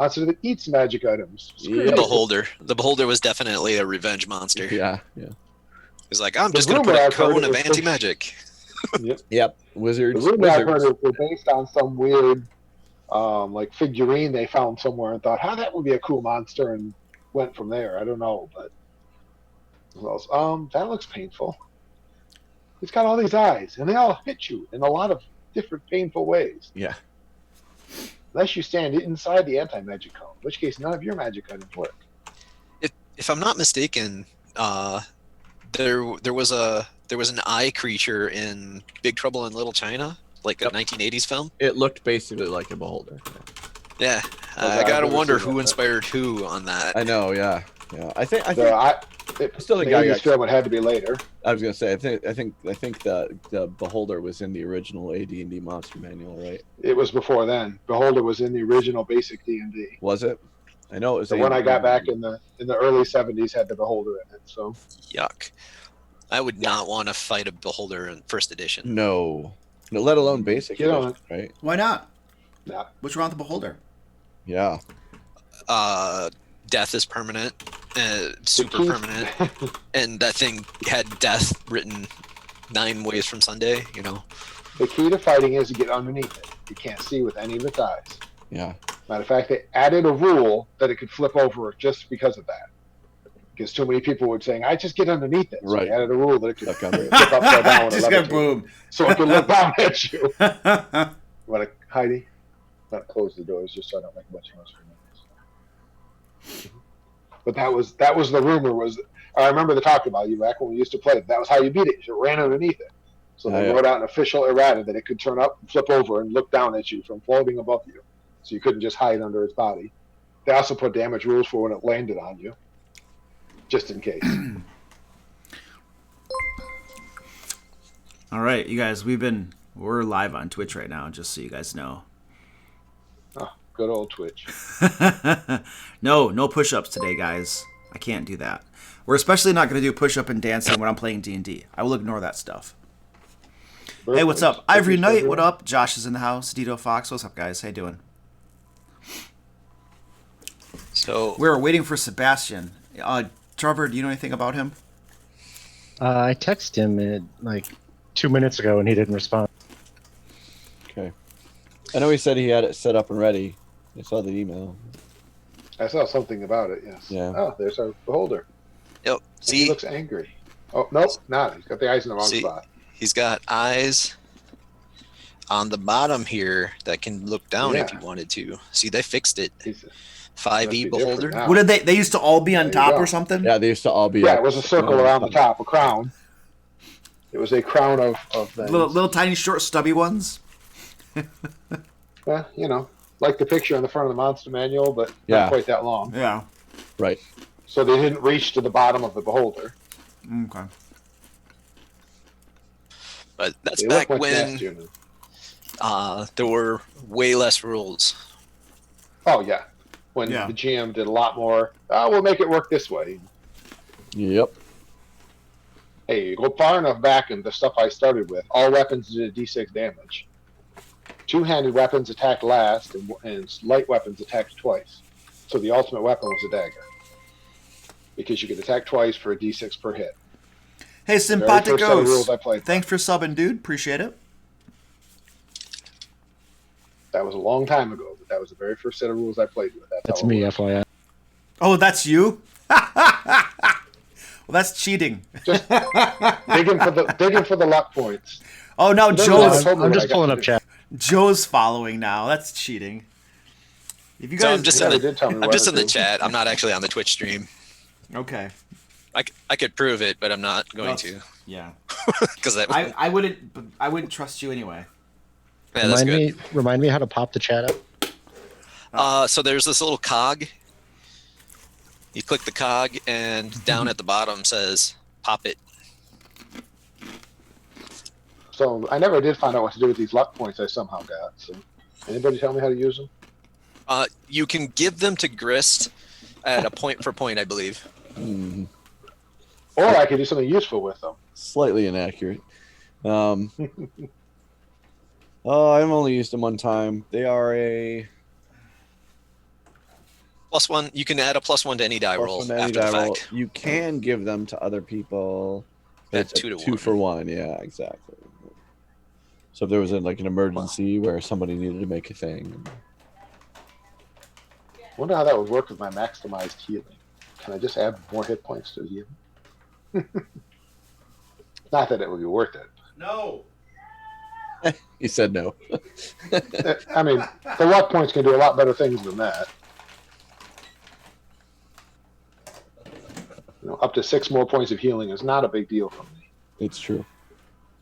monster that eats magic items. The beholder. The beholder was definitely a revenge monster. Yeah. He's like, I'm just going to put a cone of anti-magic. Yep. Wizards. The rumor I've heard it was based on some weird like figurine they found somewhere and thought, that would be a cool monster, and went from there. I don't know, but that looks painful. He's got all these eyes, and they all hit you in a lot of different painful ways. Yeah. Unless you stand inside the anti-magic cone, in which case none of your magic items work. If I'm not mistaken, there was an eye creature in Big Trouble in Little China, like a 1980s film. It looked basically like a beholder. Yeah, I gotta wonder who inspired who on that. I know, yeah. I think still the guy film it had to be later. I was gonna say, I think the beholder was in the original AD&D monster manual, right? It was before then. Beholder was in the original basic D&D. Was it? I know it was the one I got back in the early 70s had the beholder in it. So yuck. I would not want to fight a beholder in first edition. No, let alone basic edition, right? Why not? Yeah. What's wrong with the beholder? Yeah. Death is permanent, super permanent, and that thing had death written 9 ways from Sunday. The key to fighting is to get underneath it. You can't see with any of its eyes. Yeah. Matter of fact, they added a rule that it could flip over just because of that. Because too many people were saying, "I just get underneath it." So right. They added a rule that it could flip upside down. Just got boom. So it could look down at you. Want to, Heidi? Not close the doors just so I don't make much noise for noise. But that was the rumor. I remember they talked about you back when we used to play it. That was how you beat it. You ran underneath it. So they wrote out an official errata that it could turn up, flip over, and look down at you from floating above you. So you couldn't just hide under its body. They also put damage rules for when it landed on you, just in case. All right, you guys, we're live on Twitch right now, just so you guys know. Oh, good old Twitch. No push-ups today, guys. I can't do that. We're especially not going to do push-up and dancing when I'm playing D&D. I will ignore that stuff. Hey, what's up? Ivory Knight, what up? Josh is in the house. Dito Fox, what's up, guys? How you doing? So we were waiting for Sebastian. Trevor, do you know anything about him? I texted him like 2 minutes ago, and he didn't respond. Okay. I know he said he had it set up and ready. I saw the email. I saw something about it, yes. Yeah. Oh, there's our beholder. Yep. See? He looks angry. Oh, nope, not. He's got the eyes in the wrong spot. He's got eyes on the bottom here that can look down if you wanted to. See, they fixed it. 5e beholder. What did they used to all be on top or something? Yeah, they used to all be. Yeah, it was a circle around the top, a crown. It was a crown of things. Little tiny short stubby ones. Well, like the picture on the front of the monster manual, but not quite that long. Yeah. Right. So they didn't reach to the bottom of the beholder. Okay. But that's back when there were way less rules. Oh, yeah. When the GM did a lot more, we'll make it work this way. Yep. Hey, you go far enough back in the stuff I started with, all weapons did a d6 damage. Two-handed weapons attacked last, and light weapons attacked twice. So the ultimate weapon was a dagger. Because you could attack twice for a d6 per hit. Hey, Simpaticos. Thanks for subbing, dude. Appreciate it. That was a long time ago, but that was the very first set of rules I played with. That's me, FYI. Oh, that's you? Well, that's cheating. Just digging for the luck points. Oh, now Joe's... I'm just pulling up chat. Joe's following now. That's cheating. If you guys... So I'm just in the chat. I'm not actually on the Twitch stream. Okay. I could prove it, but I'm not going to. Yeah. Because I wouldn't trust you anyway. Yeah, remind me how to pop the chat up. So there's this little cog. You click the cog, and down at the bottom says "pop it." So I never did find out what to do with these luck points I somehow got. So anybody tell me how to use them? You can give them to Grist at a point for point, I believe. Mm. Or I could do something useful with them. Slightly inaccurate. I've only used them one time. They are +1. You can add a +1 to any die Plus roll one to any after the die roll. fact. You can give them to other people. At It's 2 to 2 1. for 1. Yeah, exactly. So if there was like an emergency where somebody needed to make a thing. I wonder how that would work with my maximized healing. Can I just add more hit points to the healing? Not that it would be worth it. No. He said no. I mean, the luck points can do a lot better things than that. Up to 6 more points of healing is not a big deal for me. It's true.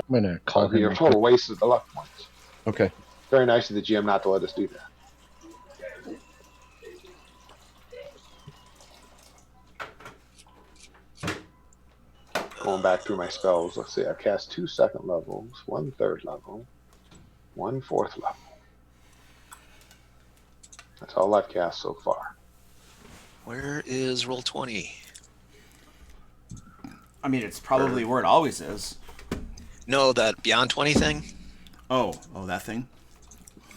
I'm gonna call It'd be him. a total waste of the luck points. Okay. Very nice of the GM not to let us do that. Going back through my spells, let's see. I've cast 2 second levels, 1 third level, 1 fourth level. That's all I've cast so far. Where is roll 20? I mean, it's probably where it always is. No, that Beyond 20 thing. Oh, that thing.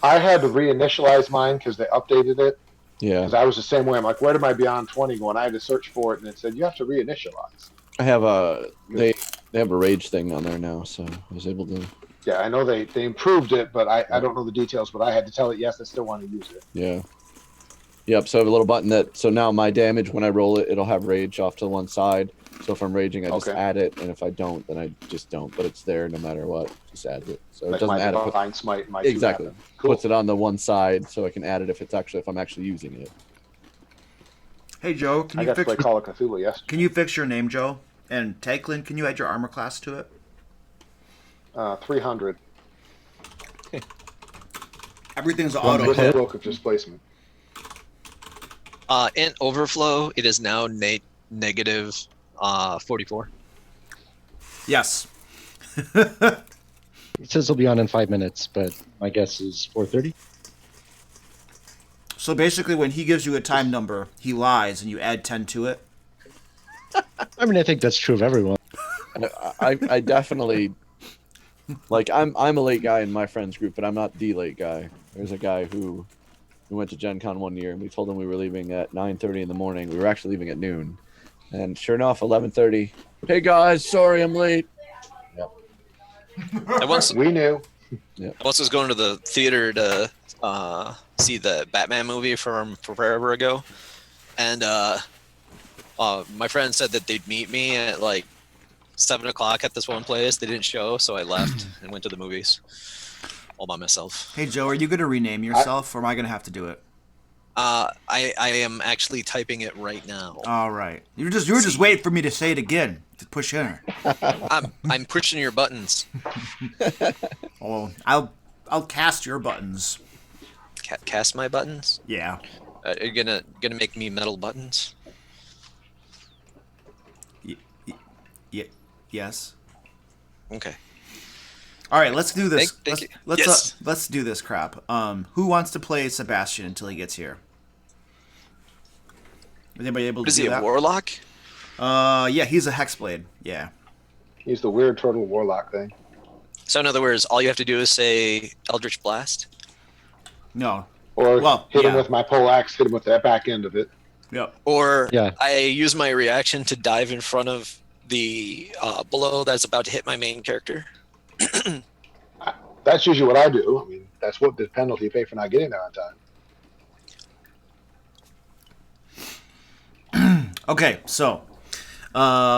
I had to reinitialize mine because they updated it. Yeah. Because I was the same way. I'm like, where did my Beyond 20 go? And I had to search for it, and it said you have to reinitialize. I have a they have a rage thing on there now, so I was able to. Yeah, I know they improved it, but I don't know the details. But I had to tell it, yes, I still want to use it. Yeah. Yep. So I have a little button that. So now my damage when I roll it, it'll have rage off to one side. So if I'm raging, I just Okay. add it, and if I don't, then I just don't. But it's there no matter what. Just adds it. So it Like doesn't my add it. divine smite, my Exactly. Cool. Puts it on the one side, so I can add it if I'm actually using it. Hey Joe, I got to play Call of Cthulhu yesterday. can you fix your name, Joe? And Taglin, can you add your armor class to it? 300. Everything's With auto. a cloak of displacement. In Overflow, it is now negative 44. Yes. It says it'll be on in 5 minutes, but my guess is 4:30. So basically, when he gives you a time number, he lies, and you add 10 to it. I mean, I think that's true of everyone. I definitely like I'm a late guy in my friends group, but I'm not the late guy. There's a guy who we went to Gen Con one year, and we told him we were leaving at 9:30 in the morning. We were actually leaving at noon, and sure enough, 11:30. Hey guys, sorry I'm late. I once We knew. was going to the theater to see the Batman movie from forever ago, and my friend said that they'd meet me at like 7 o'clock at this one place. They didn't show, so I left and went to the movies all by myself. Hey Joe, are you going to rename yourself, or am I going to have to do it? I am actually typing it right now. All right. You were just waiting for me to say it again to push enter. I'm pushing your buttons. Oh, I'll cast your buttons. Cast my buttons. Yeah. Are you gonna make me metal buttons? Yes. Okay. All right, let's do this. Thank you. Let's Yes. let's do this crap. Who wants to play Sebastian until he gets here? Is anybody able to Is do he a that? warlock? Yeah, he's a hexblade. Yeah. He's the weird turtle warlock thing. So in other words, all you have to do is say Eldritch Blast. No. Or Well, hit him yeah. with my poleaxe, hit him with that back end of it. Yep. Or Yeah. I use my reaction to dive in front of the blow that's about to hit my main character. That's usually what I do. I mean, that's what the penalty you pay for not getting there on time. Okay, so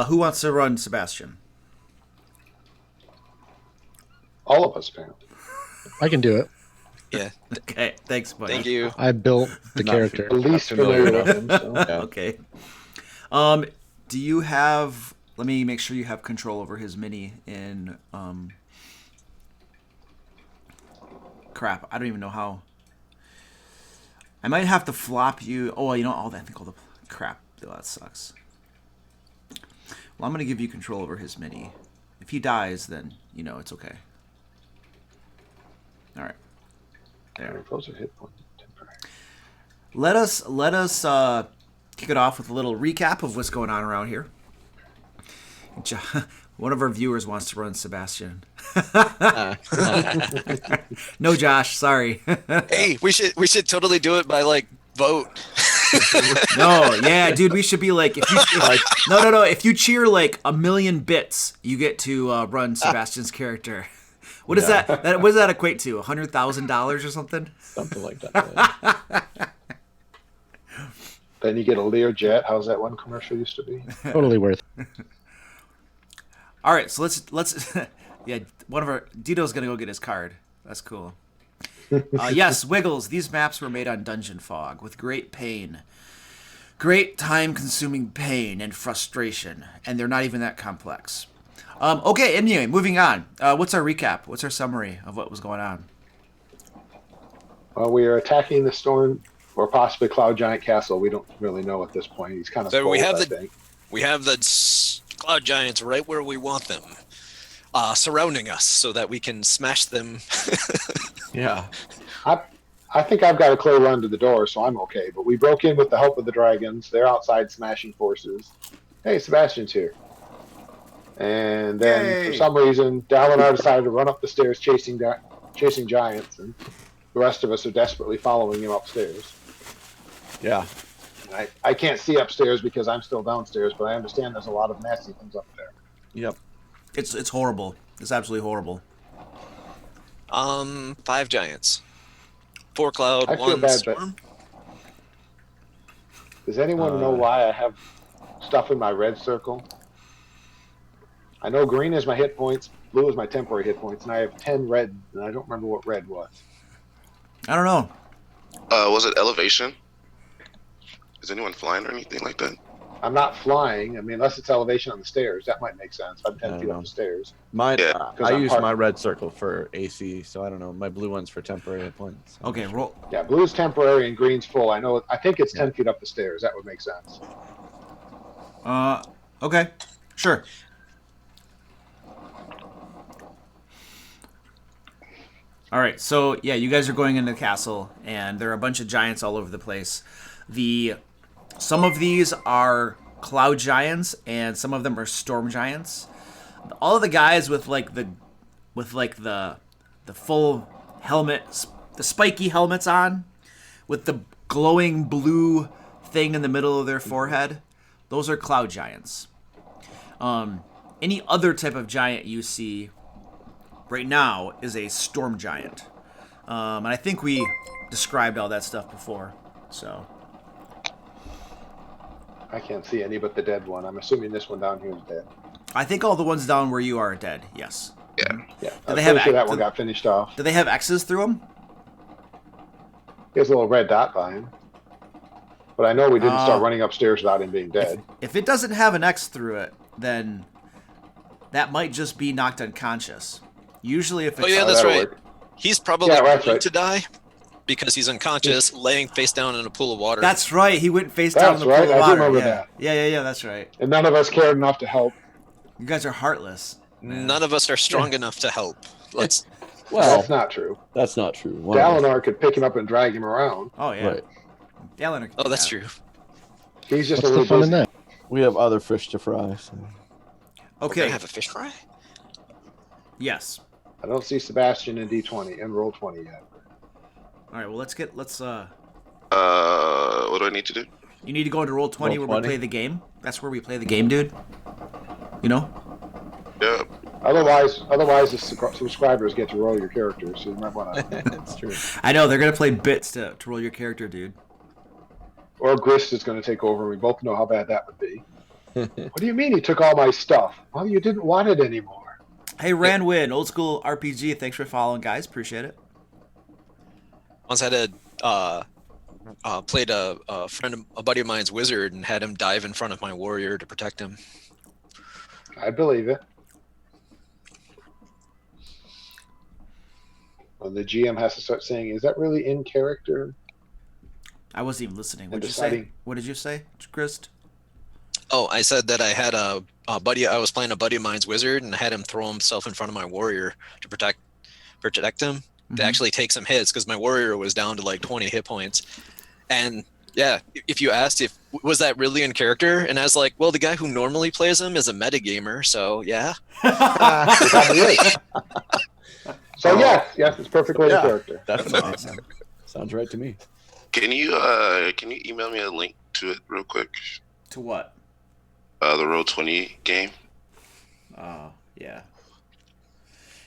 who wants to run Sebastian? All of us, apparently. I can do it. Yeah. Okay, thanks, buddy. Thank you. I built the Not character. The least familiar familiar with him. So. Yeah. Okay. Do you have? Let me make sure you have control over his mini in. Crap! I don't even know how. I might have to flop you. Oh, you know, I think all the crap. Oh, that sucks. Well, I'm gonna give you control over his mini. If he dies, then you know it's okay. All right. There. Those are hit points. Temporary. Let us kick it off with a little recap of what's going on around here. One of our viewers wants to run Sebastian. No, Josh, sorry. Hey, we should totally do it by like vote. No, yeah, dude, we should be like, if you cheer like 1,000,000 bits, you get to run Sebastian's character. What is that? What does that equate to? $100,000 or something? Something like that. Yeah. Then you get a Learjet. How's that one commercial used to be? Totally worth it. All right, so let's yeah, one of our Dito's gonna go get his card. That's cool. Yes, Wiggles. These maps were made on Dungeon Fog with great pain, great time-consuming pain and frustration, and they're not even that complex. Okay, anyway, moving on. What's our recap? What's our summary of what was going on? Well, we are attacking the storm or possibly Cloud Giant Castle. We don't really know at this point. He's kind of So both, we have I the think. cloud giants right where we want them, surrounding us so that we can smash them. Yeah. I think I've got a clear run to the door, so I'm okay. But we broke in with the help of the dragons. They're outside smashing forces. Hey, Sebastian's here. And then for some reason, Dalinar decided to run up the stairs chasing giants, and the rest of us are desperately following him upstairs. Yeah. And I can't see upstairs because I'm still downstairs, but I understand there's a lot of nasty things up there. Yep. It's horrible. It's absolutely horrible. 5 giants, 4 cloud, I feel 1 bad, storm. Does anyone know why I have stuff in my red circle? I know green is my hit points, blue is my temporary hit points, and I have 10 red, and I don't remember what red was. I don't know. Was it elevation? Is anyone flying or anything like that? I'm not flying. I mean, unless it's elevation on the stairs. That might make sense. I'm 10 feet know. up the stairs. Mine. Yeah. I I'm use part- my red circle for AC, so I don't know. My blue one's for temporary hit points. Okay, roll. Yeah, blue's temporary and green's full. I think it's 10 feet up the stairs. That would make sense. Okay, sure. All right, so yeah, you guys are going into the castle, and there are a bunch of giants all over the place. Some of these are cloud giants, and some of them are storm giants. All of the guys with the full helmet, the spiky helmets on, with the glowing blue thing in the middle of their forehead, those are cloud giants. Any other type of giant you see right now is a storm giant. And I think we described all that stuff before. So I can't see any but the dead one. I'm assuming this one down here is dead. I think all the ones down where you are dead. Yes. Yeah. Yeah, Do I'm they have pretty sure that do- one got finished off. Do they have X's through them? There's a little red dot by him. But I know we didn't Oh. start running upstairs without him being dead. If it doesn't have an X through it, then that might just be knocked unconscious. Usually if it's... Oh yeah, that's that'll right. work. He's probably Yeah, that's going right. to die because he's unconscious, laying face down in a pool of water. That's right. He went face down in That's the right, pool of I do water. remember yeah. that. Yeah, that's right. And none of us cared enough to help. You guys are heartless. Man. None of us are strong enough to help. Let's. Well, That's not true. that's not true. One of us- Dalinar could pick him up and drag him around. Oh, yeah. Right. Dallin. Oh, that's true. He's just What's a the little fun in busy. that? We have other fish to fry. So. We're Okay. gonna have a fish fry. Yes. I don't see Sebastian in D20 and roll 20 yet. All right. Well, let's. What do I need to do? You need to go into roll 20 Roll where we 20? play the game. That's where we play the game, dude. You know. Yeah. Otherwise, the subscribers get to roll your characters, so you might want to. That's true. I know they're gonna play bits to roll your character, dude. Or Grist is going to take over, and we both know how bad that would be. What do you mean he took all my stuff? Well, you didn't want it anymore. Hey, Ranwin, old school RPG. Thanks for following, guys. Appreciate it. Once I had played a buddy of mine's wizard, and had him dive in front of my warrior to protect him. I believe it. When the GM has to start saying, "Is that really in character?" I wasn't even listening. What And did you say? deciding- What did you say, Grist? Oh, I said that I had a buddy. I was playing a buddy of mine's wizard, and I had him throw himself in front of my warrior to protect him. To Mhm. actually take some hits because my warrior was down to like 20 hit points. And yeah, if you asked if was that really in character, and I was like, well, the guy who normally plays him is a metagamer, so yeah. It probably is. So yes, it's perfectly Yeah. in character. Definitely. awesome. Sounds right to me. Can you email me a link to it real quick? To what? The Roll20 game. Oh, yeah.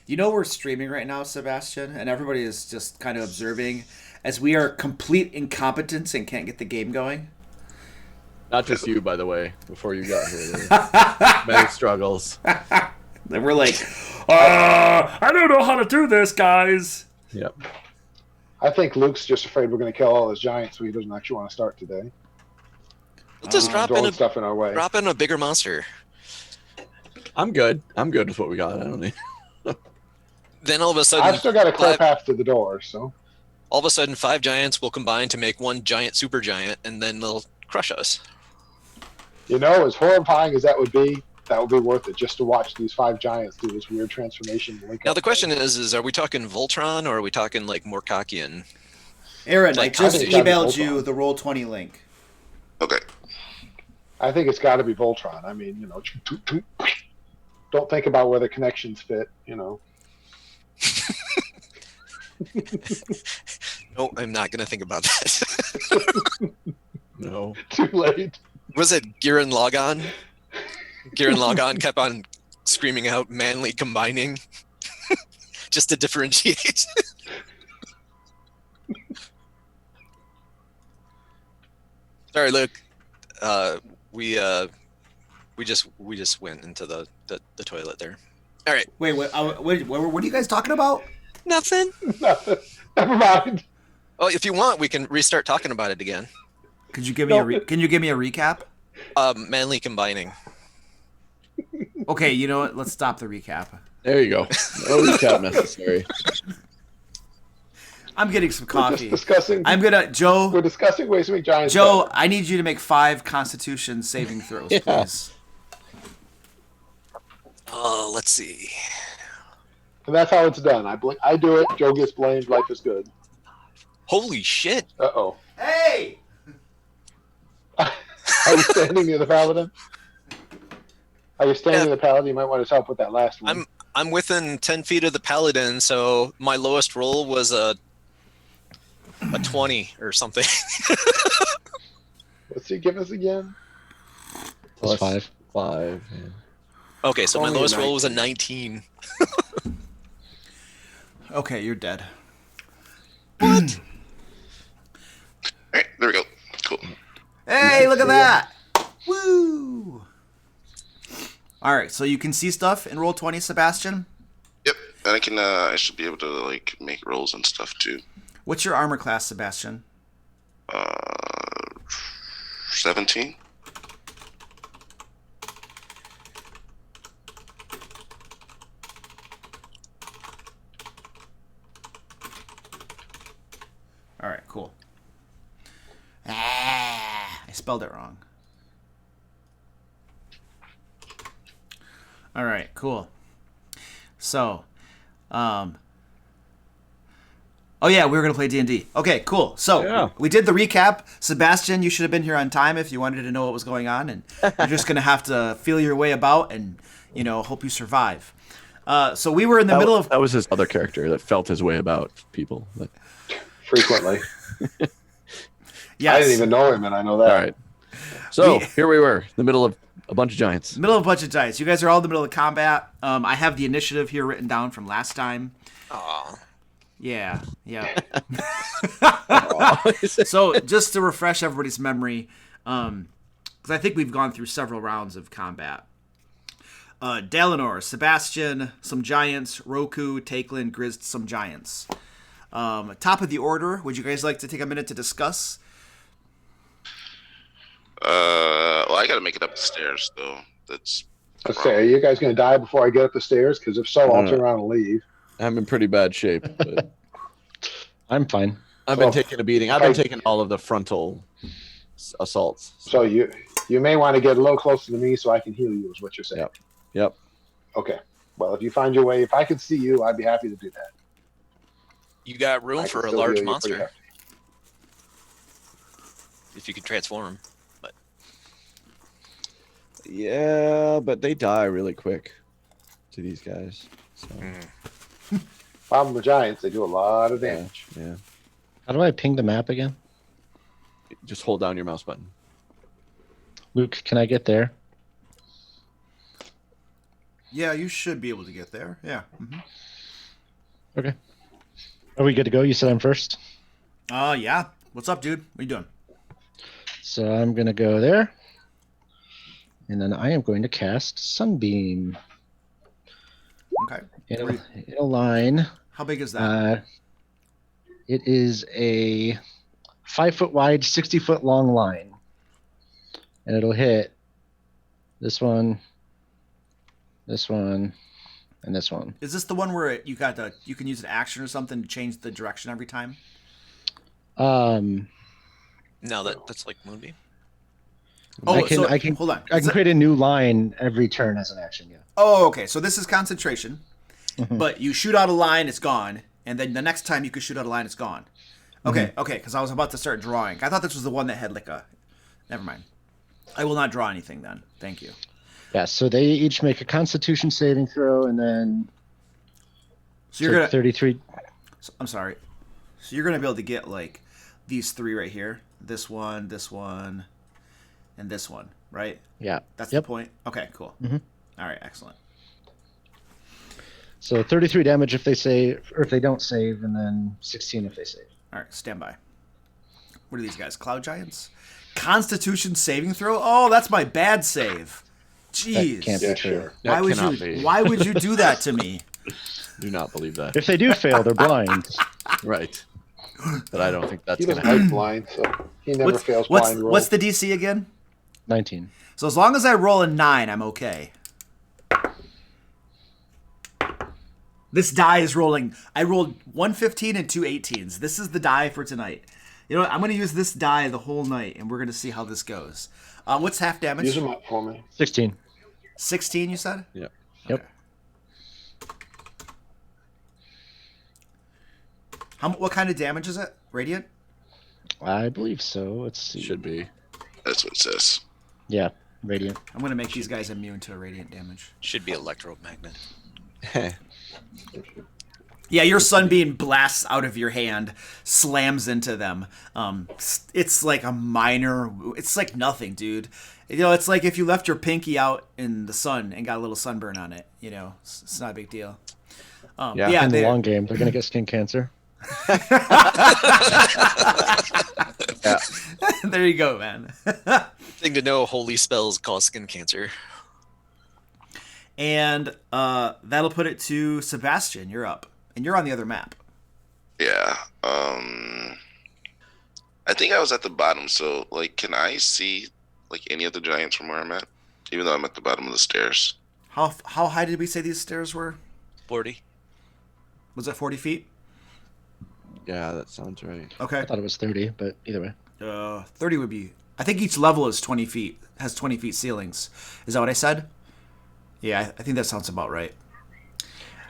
You know we're streaming right now, Sebastian, and everybody is just kind of observing as we are complete incompetents and can't get the game going. Not just you, by the way. Before you got here, there were many struggles. And we're like, I don't know how to do this, guys. Yep. I think Luke's just afraid we're going to kill all his giants, so he doesn't actually want to start today. Let's just Throwing stuff in our way. drop in a bigger monster. I'm good. I'm good with what we got. I don't need. Then all of a sudden, I've still got a clear path to the door, so. all of a sudden, 5 giants will combine to make one giant super giant, and then they'll crush us. You know, as horrifying as that would be worth it just to watch these 5 giants do this weird transformation. Now the question is are we talking Voltron or are we talking like Morkakian? Aaron, Like, I just I think it's gotta be emailed you Voltron. the Roll20 link. Okay. I think it's got to be Voltron. I mean, you know, don't think about where the connections fit, you know. No, I'm not going to think about that. No. Too late. Was it Gurren Lagann? Gurren Lagann kept on screaming out manly combining just to differentiate. Sorry, Luke. We just went into the toilet there. All right. Wait, what are you guys talking about? Nothing. Never mind. Oh, if you want, we can restart talking about it again. Could you give me Can you give me a recap? Manly combining. Okay, you know what? Let's stop the recap. There you go. No recap necessary. I'm getting some We're coffee. just discussing. Joe. We're discussing ways to make giants. Joe, better. I need you to make 5 Constitution saving throws, Yeah. please. Oh, let's see. And that's how it's done. I do it. Joe gets blamed. Life is good. Holy shit! Uh-oh. Hey! Are you standing near the paladin? Are you standing near the paladin? You might want to help with that last one. I'm within 10 feet of the paladin, so my lowest roll was a 20 or something. What's he give us again? Plus 5. 5. Yeah. Okay, so my Only a lowest roll was a 19. Okay, you're dead. What? All right, there we go. Cool. Hey, look at that! Woo! Alright, so you can see stuff in Roll20, Sebastian? Yep, and I should be able to like make rolls and stuff too. What's your armor class, Sebastian? 17. Alright, cool. I spelled it wrong. Alright, cool. So, oh yeah, we were going to play D&D. Okay, cool. So, Yeah. we did the recap. Sebastian, you should have been here on time if you wanted to know what was going on, and you're just going to have to feel your way about and, hope you survive. So we were in the middle of... That was his other character that felt his way about people. But... Frequently. Yes. I didn't even know him, and I know that. All right. So here we were, in the middle of a bunch of giants. Middle of a bunch of giants. You guys are all in the middle of combat. I have the initiative here written down from last time. Aw. Yeah. So just to refresh everybody's memory, because I think we've gone through several rounds of combat. Dalinor, Sebastian, some giants. Roku, Takelin, Grizz, some giants. Top of the order. Would you guys like to take a minute to discuss? Well, I gotta make it up the stairs though. That's the Let's say, are you guys going to die before I get up the stairs? Because if so, I'll turn around and leave. I'm in pretty bad shape. But I'm fine. I've been Well, taking a beating. I've been taking all of the frontal assaults. So you may want to get a little closer to me so I can heal you, is what you're saying. Yep. Okay. Well, if you find your way, if I could see you, I'd be happy to do that. You got I room can for a still large heal you pretty monster hefty. if you could transform. But Yeah, but they die really quick to these guys. So, Problem with giants, they do a lot of damage. yeah. How do I ping the map again? Just hold down your mouse button. Luke, can I get there? Yeah, you should be able to get there. Yeah. Okay. Are we good to go? You said I'm first. Yeah. What's up, dude? What are you doing? So I'm going to go there. And then I am going to cast Sunbeam Okay. in a line. How big is that? It is a 5-foot wide, 60-foot long line. And it'll hit this one, and this one. Is this the one where you can use an action or something to change the direction every time? No, that's like Moonbeam. I can hold on. I can create a new line every turn as an action. Yeah. Oh, okay. So this is concentration, but you shoot out a line, it's gone, and then the next time you can shoot out a line, it's gone. Okay, okay. Because I was about to start drawing. I thought this was the one that had like a. Never mind. I will not draw anything then. Thank you. Yeah. So they each make a Constitution saving throw, and then. So you're gonna 33. I'm sorry. So you're gonna be able to get like these three right here. This one, and this one, right? Yeah. That's the point. Okay, cool. All right, excellent. So 33 damage if they save, or if they don't save, and then 16 if they save. All right, stand by. What are these guys? Cloud Giants? Constitution saving throw? Oh, that's my bad save. Jeez. That can't be true. Why would you do that to me? Do not believe that. If they do fail, they're blind. Right. But I don't think that's He going doesn't to like happen. blind, so he never fails blind rolls. What's the DC again? 19. So as long as I roll a 9, I'm okay. This die is rolling. I rolled 115 and 2 18s. This is the die for tonight. You know what? I'm going to use this die the whole night, and we're going to see how this goes. What's half damage? Use them up for me. 16. 16, you said? Yeah. Yep. What kind of damage is it? Radiant? I believe so. Let's see. Should be. That's what it says. Yeah, radiant. I'm going to make these guys immune to radiant damage. Should be electromagnet. Yeah, your sunbeam blasts out of your hand, slams into them. It's like a minor. It's like nothing, dude. You know, it's like if you left your pinky out in the sun and got a little sunburn on it. You know, it's not a big deal. Yeah. In the long game, they're going to get skin cancer. Yeah. There you go, man. Thing to know: holy spells cause skin cancer. And that'll put it to Sebastian. You're up, and you're on the other map. Yeah. I think I was at the bottom, so like, can I see like any of the giants from where I'm at? Even though I'm at the bottom of the stairs. How high did we say these stairs were? 40. Was it 40 feet? Yeah, that sounds right. Okay. I thought it was 30, but either way. 30 would be. I think each level is 20 feet. Has 20 feet ceilings. Is that what I said? Yeah, I think that sounds about right.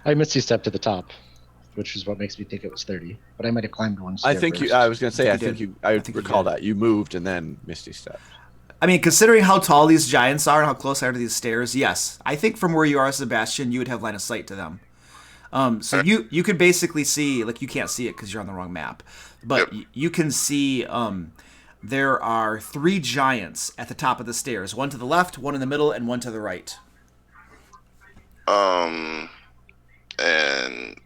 I Misty stepped to the top, which is what makes me think it was 30. But I might have climbed one stair I think first. I was going to say, I think think you I think you recall did. that. You moved and then Misty stepped. I mean, considering how tall these giants are and how close I are to these stairs, yes. I think from where you are, Sebastian, you would have line of sight to them. So you could basically see, like, you can't see it because you're on the wrong map, but you can see there are 3 giants at the top of the stairs. One to the left, one in the middle, and one to the right. And I'm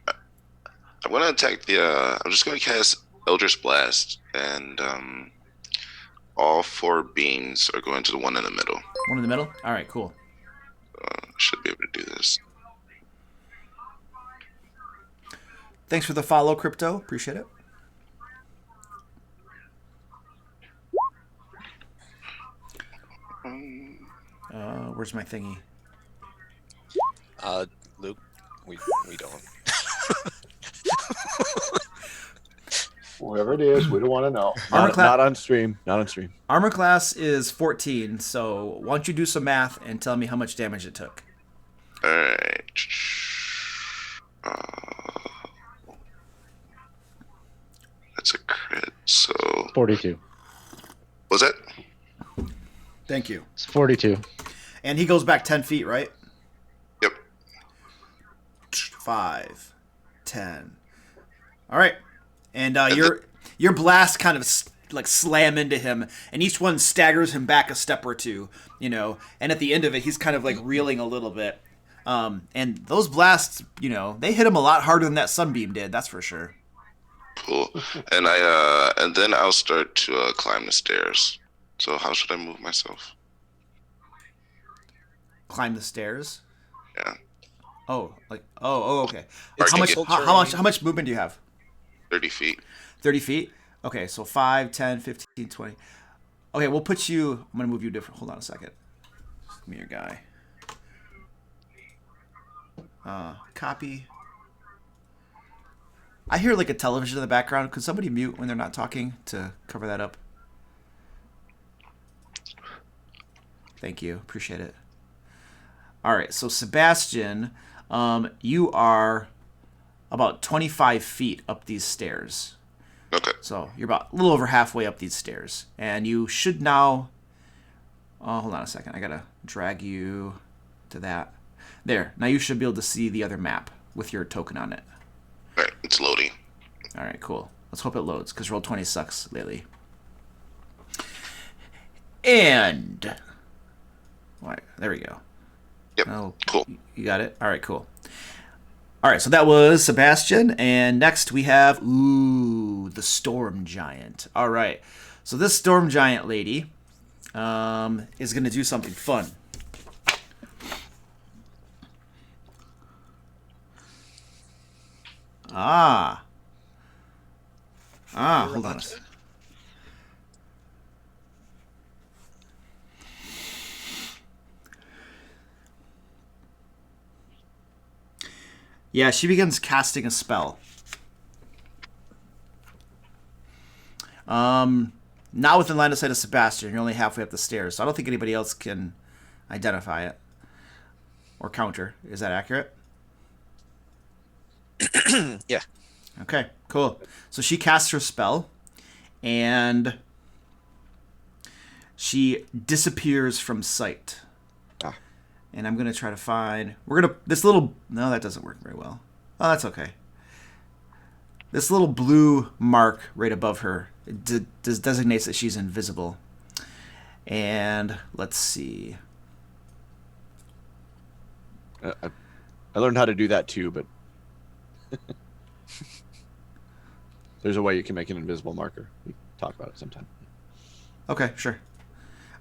gonna attack I'm just gonna cast Eldritch Blast, and all 4 beams are going to the one in the middle. One in the middle? All right, cool. Should be able to do this. Thanks for the follow, Crypto. Appreciate it. Where's my thingy? Luke, we don't. Whoever it is, we don't want to know. Not on stream. Not on stream. Armor class is 14, so why don't you do some math and tell me how much damage it took? All right. That's a crit. So 42. was that? Thank you. It's 42. And he goes back 10 feet, right? Yep. 5, 10. All right. And your blast kind of like slam into him, and each one staggers him back a step or two, and at the end of it, he's kind of like reeling a little bit. And those blasts, they hit him a lot harder than that sunbeam did. That's for sure. Cool. And and then I'll start to climb the stairs. So how should I move myself? Climb the stairs. Yeah. Oh, okay. It's How much movement do you have? 30 feet. 30 feet? Okay, so 5, 10, 15, 20. Okay, we'll put you... I'm going to move you different. Hold on a second. Give me your guy. Copy. I hear like a television in the background. Could somebody mute when they're not talking to cover that up? Thank you. Appreciate it. All right, so Sebastian, you are about 25 feet up these stairs. Okay. So you're about a little over halfway up these stairs. And you should now... hold on a second. I got to drag you to that. There. Now you should be able to see the other map with your token on it. All right, it's loading. All right, cool. Let's hope it loads, because Roll20 sucks lately. And... All right, there we go. Yep, cool. You got it? All right, cool. All right, so that was Sebastian. And next we have... the Storm Giant. All right. So this Storm Giant lady is going to do something fun. Hold on a second. Yeah, she begins casting a spell. Not within line of sight of Sebastian. You're only halfway up the stairs, so I don't think anybody else can identify it or counter. Is that accurate? Yeah. Okay, cool. So she casts her spell, and she disappears from sight. And I'm gonna try to find. This little. No, that doesn't work very well. Oh, that's okay. This little blue mark right above her designates that she's invisible. And let's see. I learned how to do that too, but there's a way you can make an invisible marker. We can talk about it sometime. Okay, sure.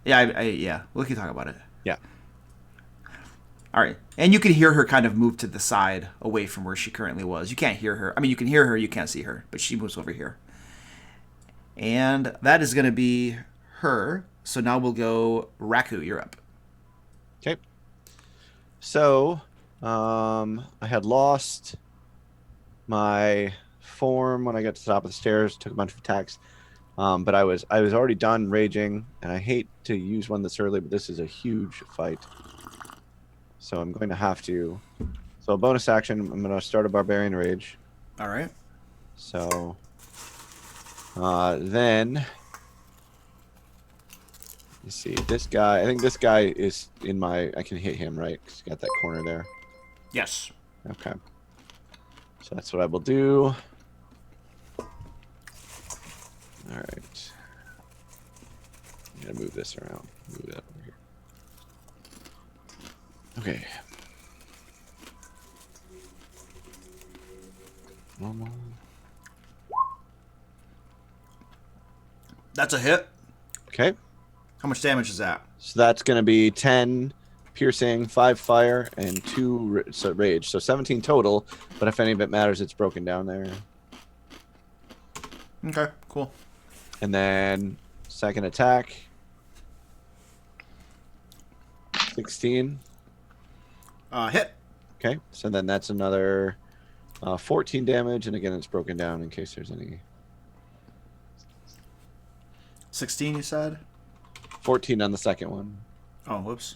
Yeah, yeah, we can talk about it. Yeah. All right. And you can hear her kind of move to the side away from where she currently was. You can't hear her. I mean, you can hear her, you can't see her, but she moves over here. And that is going to be her. So now we'll go Raku, you're up. Okay. So, I had lost my form when I got to the top of the stairs, took a bunch of attacks. But I was already done raging, and I hate to use one this early, but this is a huge fight. So I'm going to have to... So a bonus action, I'm going to start a Barbarian Rage. All right. So... then... You see, this guy... I think this guy is in my... I can hit him, right? Because he's got that corner there. Yes. Okay. So that's what I will do. Alright. I'm going to move this around. Move that over here. Okay. Normal. That's a hit. Okay. How much damage is that? So that's going to be 10 piercing, 5 fire, and 2 rage. So 17 total, but if any of it matters, it's broken down there. Okay, cool. And then second attack. 16. Hit. Okay, so then that's another 14 damage, and again, it's broken down in case there's any. 16, you said? 14 on the second one. Oh, whoops.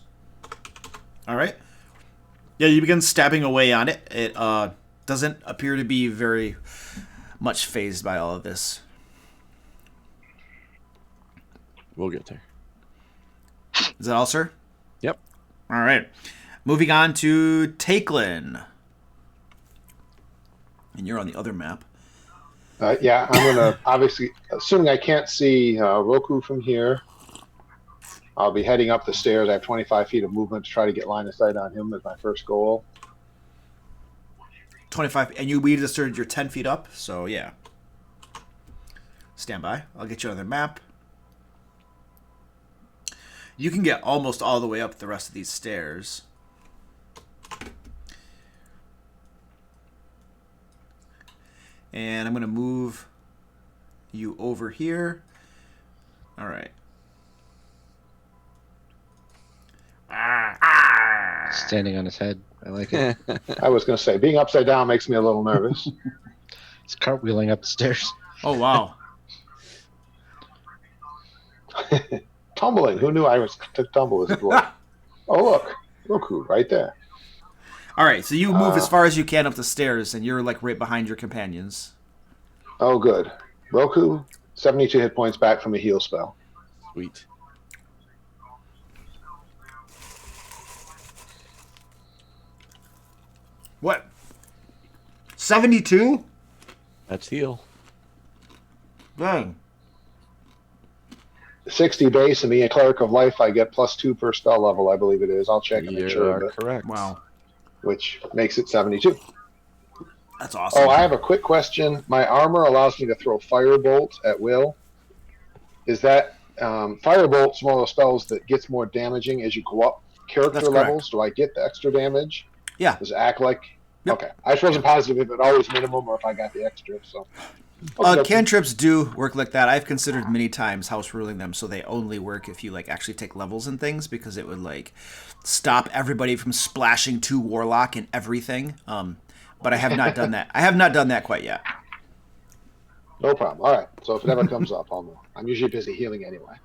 All right. Yeah, you begin stabbing away on it. It doesn't appear to be very much phased by all of this. We'll get there. Is that all, sir? Yep. All right. Moving on to Takelin. And you're on the other map. Yeah, I'm gonna obviously, assuming I can't see Roku from here, I'll be heading up the stairs. I have 25 feet of movement to try to get line of sight on him as my first goal. 25, and we just started your 10 feet up, so yeah. Stand by. I'll get you another map. You can get almost all the way up the rest of these stairs. And I'm going to move you over here. All right. Standing on his head. I like it. I was going to say, being upside down makes me a little nervous. It's cartwheeling up the stairs. Oh, wow. Tumbling. Who knew I was to tumble as a dwarf? Oh, look. Roku, right there. All right, so you move as far as you can up the stairs, and you're like right behind your companions. Oh, good. Roku, 72 hit points back from a heal spell. Sweet. What? 72? That's heal. Dang. 60 base, and being a cleric of life, I get +2 per spell level, I believe it is. I'll check and You make sure, are correct. Wow. which makes it 72. That's awesome. Oh, I have a quick question. My armor allows me to throw firebolt at will. Is that firebolt's one of those spells that gets more damaging as you go up character That's correct. levels? Do I get the extra damage? Yeah. Does it act like? Yep. Okay. I just wasn't positive if it always minimum or if I got the extra. So. Cantrips do work like that. I've considered many times house ruling them so they only work if you like actually take levels and things, because it would like stop everybody from splashing to warlock and everything. But I have not done that. I have not done that quite yet. No problem. All right. So if it ever comes up, I'll know. I'm usually busy healing anyway.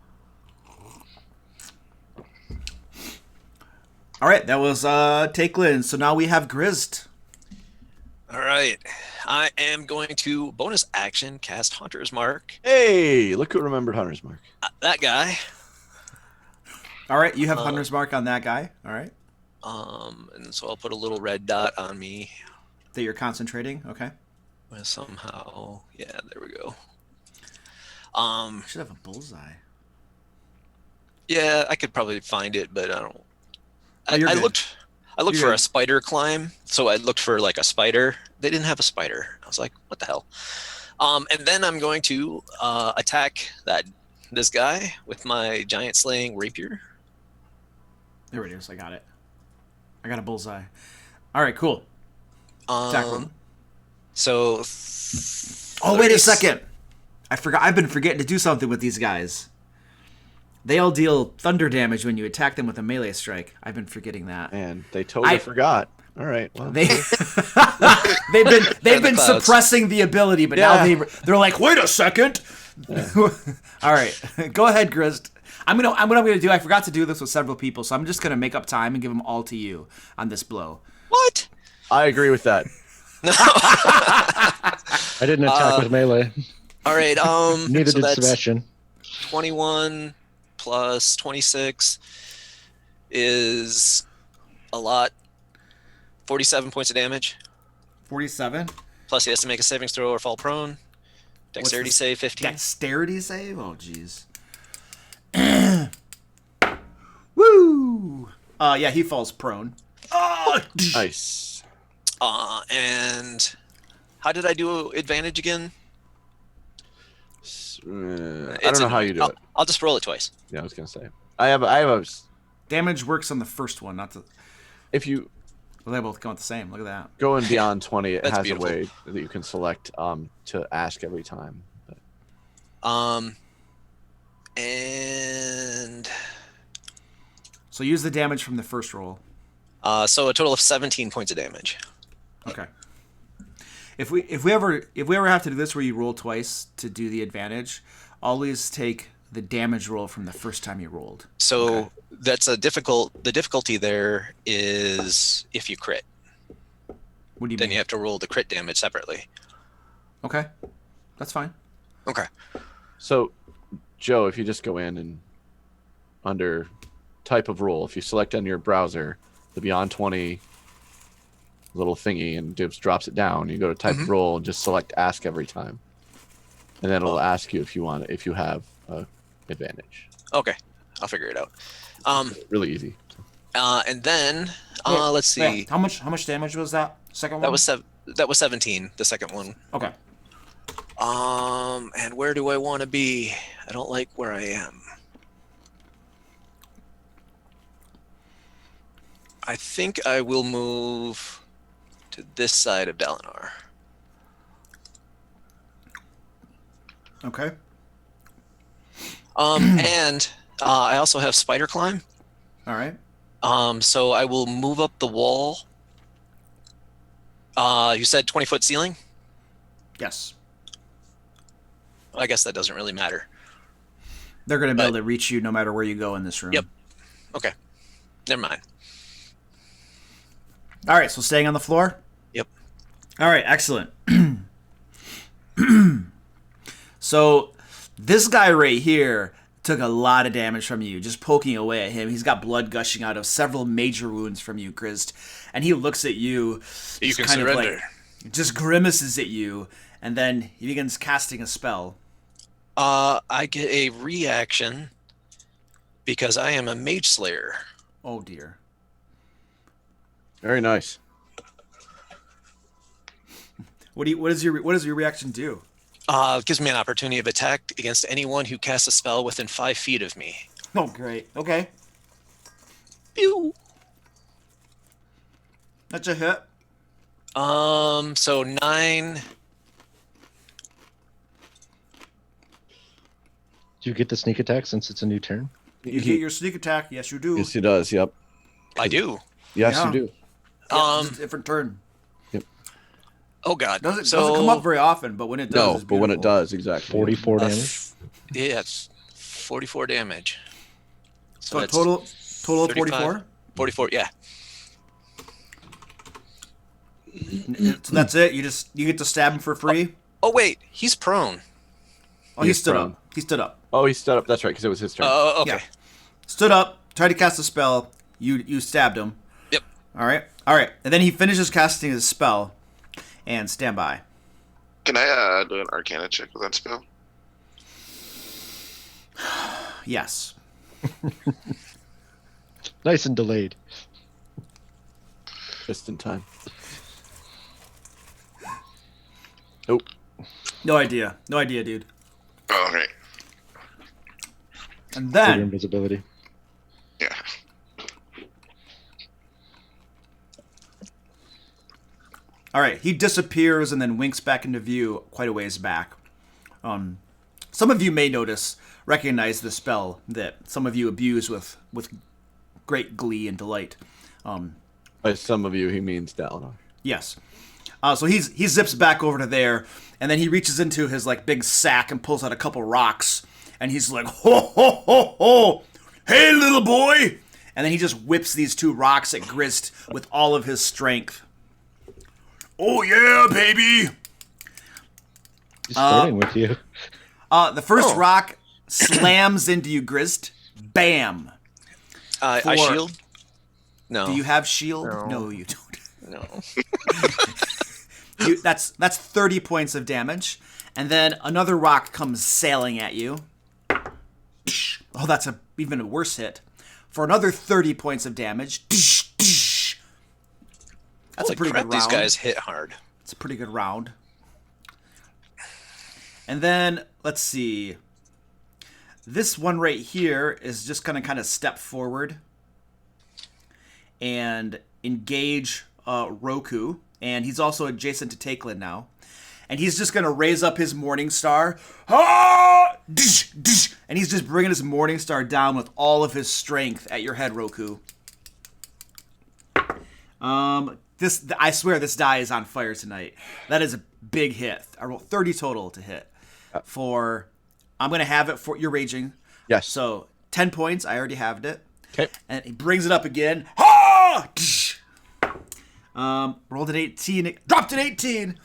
All right, that was Takelin. So now we have Grizzed. All right. I am going to bonus action cast Hunter's Mark. Hey, look who remembered Hunter's Mark. That guy. All right, you have Hunter's Mark on that guy. All right. And so I'll put a little red dot on me. That you're concentrating. Okay. Somehow, yeah, there we go. Should have a bullseye. Yeah, I could probably find it, but I don't. Oh, you're I good. looked You're for good. a spider climb, so I looked for like a spider. They didn't have a spider. I was like, what the hell? And then I'm going to attack this guy with my giant slaying rapier. There it is. I got it. I got a bullseye. All right, cool. Attack roll. So. Oh, wait a second. I forgot. I've been forgetting to do something with these guys. They all deal thunder damage when you attack them with a melee strike. I've been forgetting that. And they totally forgot. All right. Well, They've been clouds. suppressing the ability, but now they're like, wait a second. All right, go ahead, Grist. What I'm gonna do. I forgot to do this with several people, so I'm just gonna make up time and give them all to you on this blow. What? I agree with that. I didn't attack with melee. All right. Neither so did that's Sebastian. 21 plus 26 is a lot. 47 points of damage. 47. Plus he has to make a savings throw or fall prone. Dexterity save 15. Dexterity save. Oh, jeez. Woo! Yeah, he falls prone. Oh, Nice. And how did I do advantage again? I don't know how you do it. I'll just roll it twice. Yeah, I was gonna say. I have a. damage works on the first one, not the. If you Well, they both come out the same. Look at that. going beyond 20, it That's has beautiful. a way that you can select to ask every time. But And So use the damage from the first roll. so a total of 17 points of damage. Okay. If we ever have to do this where you roll twice to do the advantage, always take the damage roll from the first time you rolled. So that's the difficulty there is if you crit, What do you then mean? you have to roll the crit damage separately. Okay. That's fine. Okay. So, Joe, if you just go in and under type of roll, if you select on your browser the beyond 20 little thingy and Dibs drops it down, you go to type of roll and just select ask every time. and then it'll ask you if you have advantage. Okay, I'll figure it out. Really easy. And then Wait, let's see. wait, how much damage was that second one? That was 17. The second one. Okay. And where do I want to be? I don't like where I am. I think I will move to this side of Dalinar. Okay. And I also have spider climb. All right. So I will move up the wall. You said 20-foot ceiling? Yes. I guess that doesn't really matter. They're going to be able to reach you no matter where you go in this room. Yep. Okay. Never mind. All right, so staying on the floor? Yep. All right, excellent. So this guy right here took a lot of damage from you, just poking away at him. He's got blood gushing out of several major wounds from you, Grist. And he looks at you. You can kind surrender. of like, just grimaces at you, and then he begins casting a spell. I get a reaction because I am a mage slayer. Oh dear. Very nice. What does your reaction do? It gives me an opportunity of attack against anyone who casts a spell within 5 feet of me. Oh great. Okay. Pew. That's a hit. So 9. Do you get the sneak attack since it's a new turn? You get your sneak attack. Yes, you do. Yes, he does. Yep. I do. Yes, Yeah. you do. Yeah, it's a different turn. Oh god. Doesn't come up very often, but when it does, No, it's but when it beautiful. does, exactly. 44 damage. Yeah, it's 44 damage. So that's total of 35. 44? 44, yeah. So that's it? You get to stab him for free? Oh wait, he's prone. Oh, he He's stood prone. up. He stood up. Oh, he stood up. That's right, because it was his turn. Oh, okay. Yeah. Stood up, tried to cast a spell. You stabbed him. Yep. All right. And then he finishes casting his spell and stand by. Can I do an Arcana check with that spell? Yes. Nice and delayed. Just in time. Nope. No idea, dude. Oh, okay. And Trigger then invisibility. Yeah. all right, he disappears and then winks back into view quite a ways back. Some of you may recognize the spell that some of you abuse with great glee and delight. By some of you, he means Dalinar. Yes. So he zips back over to there, and then he reaches into his like big sack and pulls out a couple rocks, and he's like, ho ho ho ho, hey little boy, and then he just whips these 2 rocks at Grist with all of his strength. Oh yeah, baby. He's flirting with you. The first rock slams into you, Grist. Bam. I For- shield? No. Do you have shield? No. No, you don't. No. That's 30 points of damage, and then another rock comes sailing at you. Oh, that's even a worse hit. For another 30 points of damage. That's Holy a pretty crap, good round. these guys hit hard. It's a pretty good round. And then, let's see. This one right here is just going to kind of step forward and engage Roku. And he's also adjacent to Takelin now. And he's just going to raise up his Morning Star. Ah! Dish, dish. And he's just bringing his Morning Star down with all of his strength at your head, Roku. I swear this die is on fire tonight. That is a big hit. I rolled 30 total to hit. I'm going to have it for, you're raging. Yes. So 10 points. I already have it. Okay. And he brings it up again. Ha! Rolled an 18. Dropped an 18.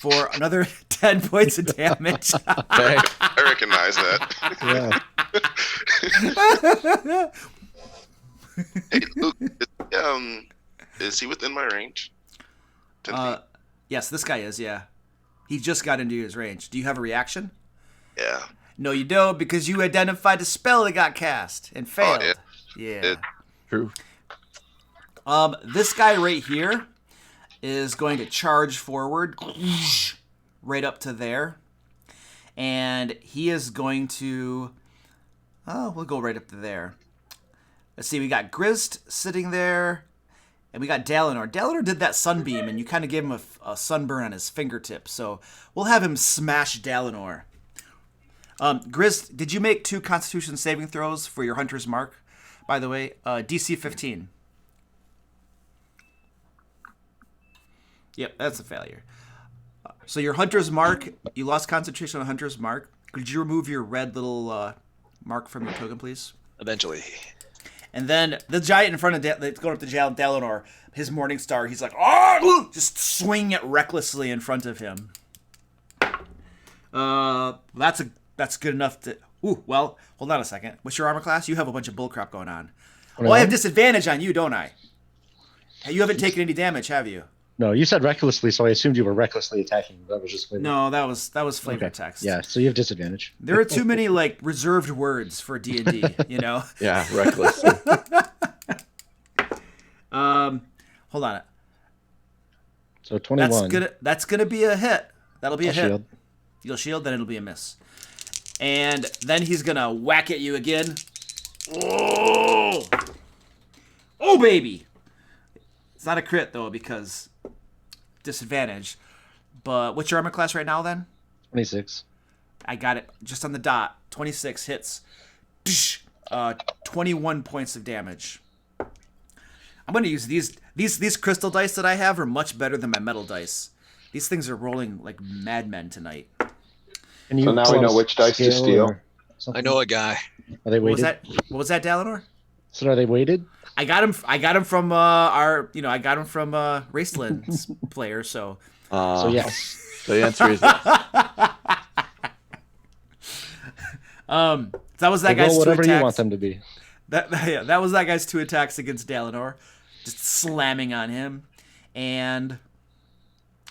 For another 10 points of damage. Okay. I recognize that. Yeah. Hey, Luke, is he within my range? 10 feet? Yes, this guy is, yeah. He just got into his range. Do you have a reaction? Yeah. No, you don't, because you identified the spell that got cast and failed. Yeah. True. This guy right here is going to charge forward right up to there. And he is going to... Oh, we'll go right up to there. Let's see, we got Grist sitting there. And we got Dalinar. Dalinar did that sunbeam, and you kind of gave him a sunburn on his fingertip. So we'll have him smash Dalinar. Grist, did you make 2 Constitution saving throws for your Hunter's Mark? By the way, DC 15. Yep, that's a failure. So your Hunter's Mark, you lost concentration on Hunter's Mark. Could you remove your red little mark from your token, please? Eventually. And then the giant in front of that's going up to Dalinar, his Morning Star, he's like, oh, just swinging it recklessly in front of him. That's good enough to... Ooh, well, hold on a second. What's your armor class? You have a bunch of bullcrap going on. Oh, I have disadvantage on you, don't I? You haven't taken any damage, have you? No, you said recklessly, so I assumed you were recklessly attacking. That was just flavor. No, that was flavor text. Yeah, so you have disadvantage. There are too many like reserved words for D&D, you know. Yeah, reckless. Hold on. So 21. That's gonna be a hit. That'll be a hit. Shield. You'll shield, then it'll be a miss. And then he's gonna whack at you again. Oh, baby! It's not a crit though because disadvantage. But what's your armor class right now then? 26. I got it just on the dot. 26 hits. 21 points of damage. I'm gonna use these crystal dice that I have are much better than my metal dice. These things are rolling like madmen tonight. So now we know which dice to steal. I know a guy. Are they weighted? What was that, Dalinar? So are they weighted? I got him from Raceland's player. So yes. The answer is yes. That was that guy's 2 attacks. Whatever you want them to be. That was that guy's 2 attacks against Dalinar, just slamming on him. And